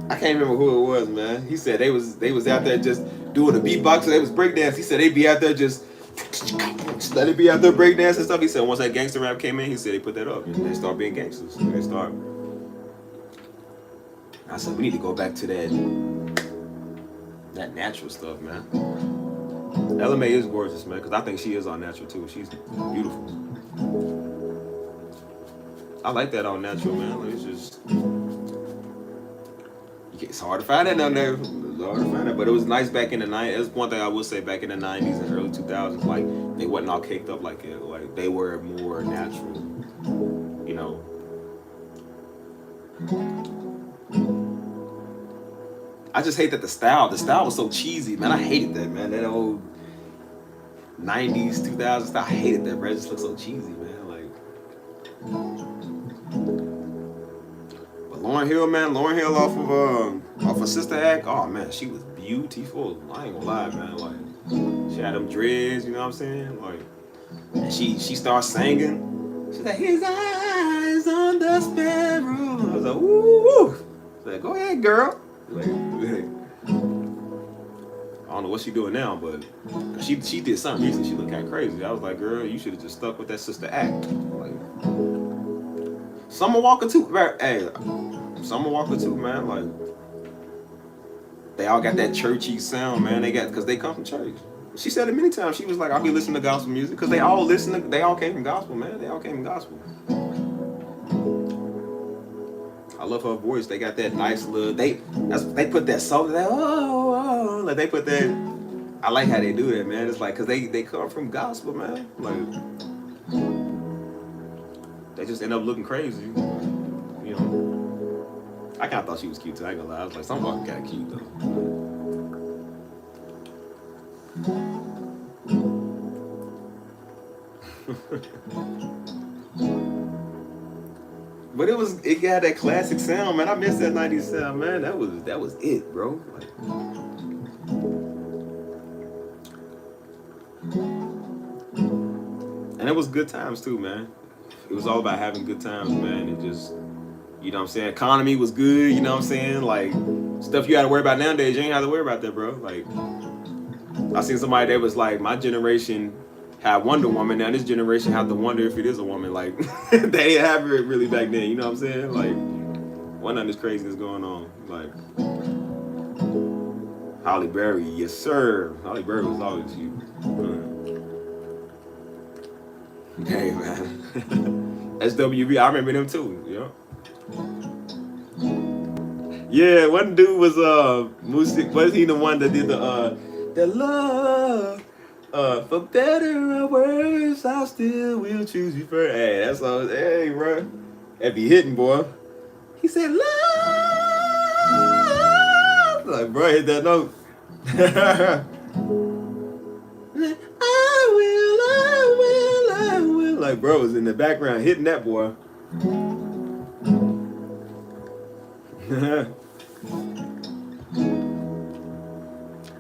I can't remember who it was, man. He said they was out there just doing the beatbox. They was breakdance. He said they'd be out there just let it be out there breakdance and stuff. He said once that gangster rap came in, he said they put that up and they start being gangsters. They start. I said we need to go back to that natural stuff, man. LMA is gorgeous, man, because I think she is all natural too. She's beautiful. I like that all natural, man. Like, it's just. It's hard to find that down there. It's hard to find that, but it was nice back in the 90s. That's one thing I will say back in the 90s and early 2000s. Like, they wasn't all caked up like it. Like, they were more natural, you know. I just hate that the style was so cheesy, man. I hated that, man. That old 90s, 2000s style. I hated that, bro. It just looked so cheesy, man. Like, Lauryn Hill, man. Lauryn Hill off of Sister Act. Oh man, she was beautiful. I ain't gonna lie, man. Like, she had them dreads, you know what I'm saying? Like, and she started singing. She's like, his eyes on the sparrow. I was like, ooh. Like, go ahead, girl. Like, I don't know what she doing now, but she did something recently. She looked kind of crazy. I was like, girl, you should have just stuck with that Sister Act. Like, Summer Walker too. Hey, Summer Walker too, man. Like, they all got that churchy sound, man. Because they come from church. She said it many times. She was like, I'll be listening to gospel music because they all came from gospel, man. They all came from gospel. I love her voice. They got that nice little. They put that soul. Like they put that. I like how they do that, man. It's like because they come from gospel, man. Like they just end up looking crazy, you know. I kind of thought she was cute too. I ain't gonna lie. I was like, some fucking kind of cute though. But it got that classic sound, man. I miss that 90s sound, man. That was it, bro. Like, and it was good times too, man. It was all about having good times, man. It just, you know what I'm saying? Economy was good, you know what I'm saying? Like, stuff you gotta worry about nowadays, you ain't have to worry about that, bro. Like, I seen somebody that was like, my generation had Wonder Woman, now this generation have to wonder if it is a woman. Like, they didn't have it really back then, you know what I'm saying? Like, one of this craziness going on. Like, Halle Berry, yes sir. Halle Berry was always cute. Hey man. SWB, I remember them too, yeah. Yeah, one dude was Music, was he the one that did the love for better or worse, I still will choose you first. Hey, that's all. Hey, bro, that be hitting, boy. He said love, like, bro, hit that note. I will like, bro, was in the background hitting that boy.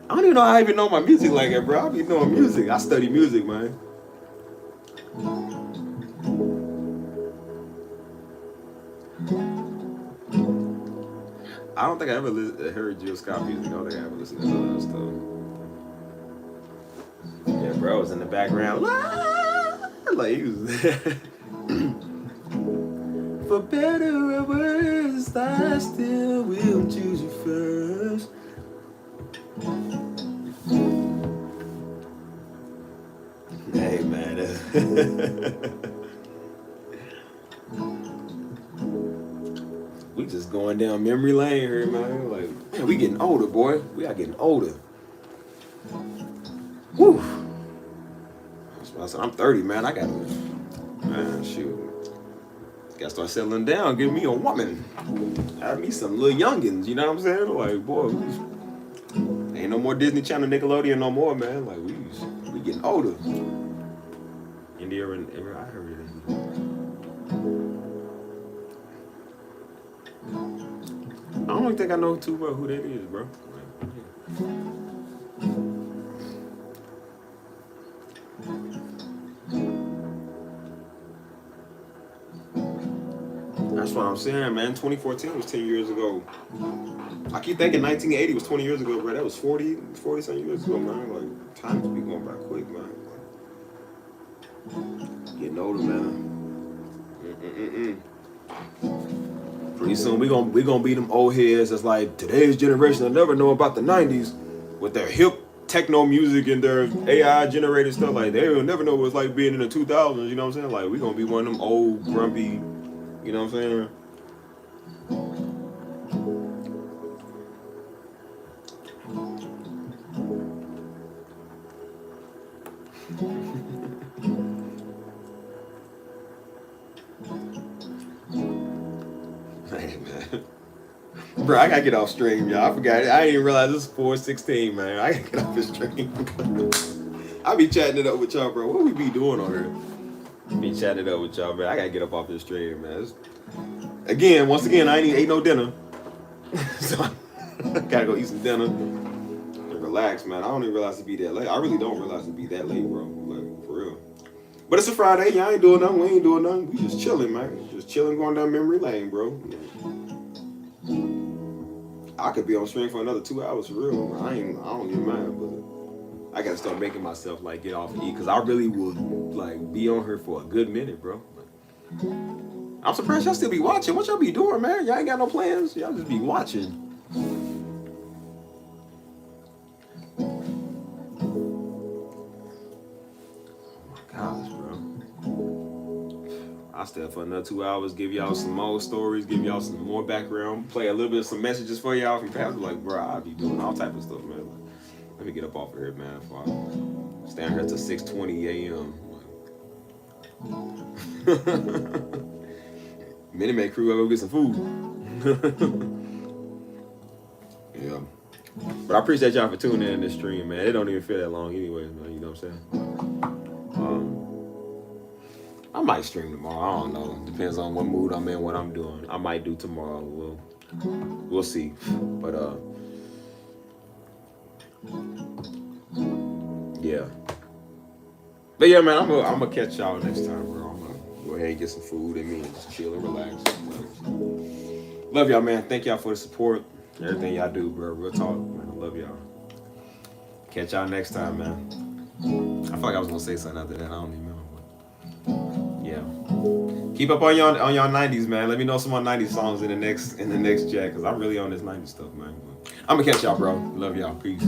I don't even know how I even know my music like that, bro. I be knowing music. I study music, man. I don't think I ever heard Jill Scott music. I don't think I ever listened to none of that stuff. Yeah, bro was in the background. Like he was for better or worse, I still will choose you first. Hey, man. We just going down memory lane here, man. Like, man, we getting older, boy. We are getting older. Woo. That's what I said. I'm 30, man. I gotta, man, shoot. Gotta start settling down. Give me a woman. Have me some little youngins. You know what I'm saying? Like, boy, ain't no more Disney Channel, Nickelodeon no more, man. Like, we getting older. India and I heard it. I don't even think I know too well who that is, bro. That's what I'm saying, man. 2014 was 10 years ago. I keep thinking 1980 was 20 years ago, bro. That was 40 some years ago, man. Like, time's be going by quick, man. Getting older, man. Pretty soon we gonna be them old heads that's like, today's generation will never know about the 90s with their hip techno music and their AI generated stuff. Like, they will never know what it's like being in the 2000s, you know what I'm saying? Like, we gonna be one of them old, grumpy, you know what I'm saying? Hey, man. Bro, I gotta get off stream, y'all. I forgot. I didn't even realize this is 4:16, man. I gotta get off this stream. I be chatting it up with y'all, bro. What we be doing on here? Be chatting it up with y'all, man. I gotta get up off this stream, man. Once again, I ain't even ate no dinner. So I gotta go eat some dinner and relax, man. I don't even realize it be that late. I really don't realize it be that late, bro. Like, for real. But it's a Friday. Y'all ain't doing nothing. We ain't doing nothing. We just chilling, man. Just chilling, going down memory lane, bro. I could be on stream for another 2 hours for real. I don't even mind, but I gotta start making myself like get off and eat, cause I really would like be on her for a good minute, bro. I'm surprised y'all still be watching. What y'all be doing, man? Y'all ain't got no plans. Y'all just be watching. Gosh, bro. I'll stay up for another 2 hours, give y'all some more stories, give y'all some more background, play a little bit of some messages for y'all from past. Like, bro, I'll be doing all type of stuff, man. Like, let me get up off of here, man. Before I stand here till 6:20 a.m. Minute Maid crew, I'll go get some food. Yeah. But I appreciate y'all for tuning in this stream, man. It don't even feel that long anyways, man. You know what I'm saying? I might stream tomorrow. I don't know. Depends on what mood I'm in, what I'm doing. I might do tomorrow. We'll see. But yeah. But yeah, man, I'm gonna catch y'all next time, bro. I'm gonna go ahead and get some food in me and just chill and relax. Love y'all, man. Thank y'all for the support. Everything y'all do, bro. Real talk, man. I love y'all. Catch y'all next time, man. I feel like I was gonna say something after that. I don't even know. Yeah. Keep up on y'all 90s, man. Let me know some more 90s songs in the next chat, cause I'm really on this 90s stuff, man. I'm gonna catch y'all, bro. Love y'all. Peace.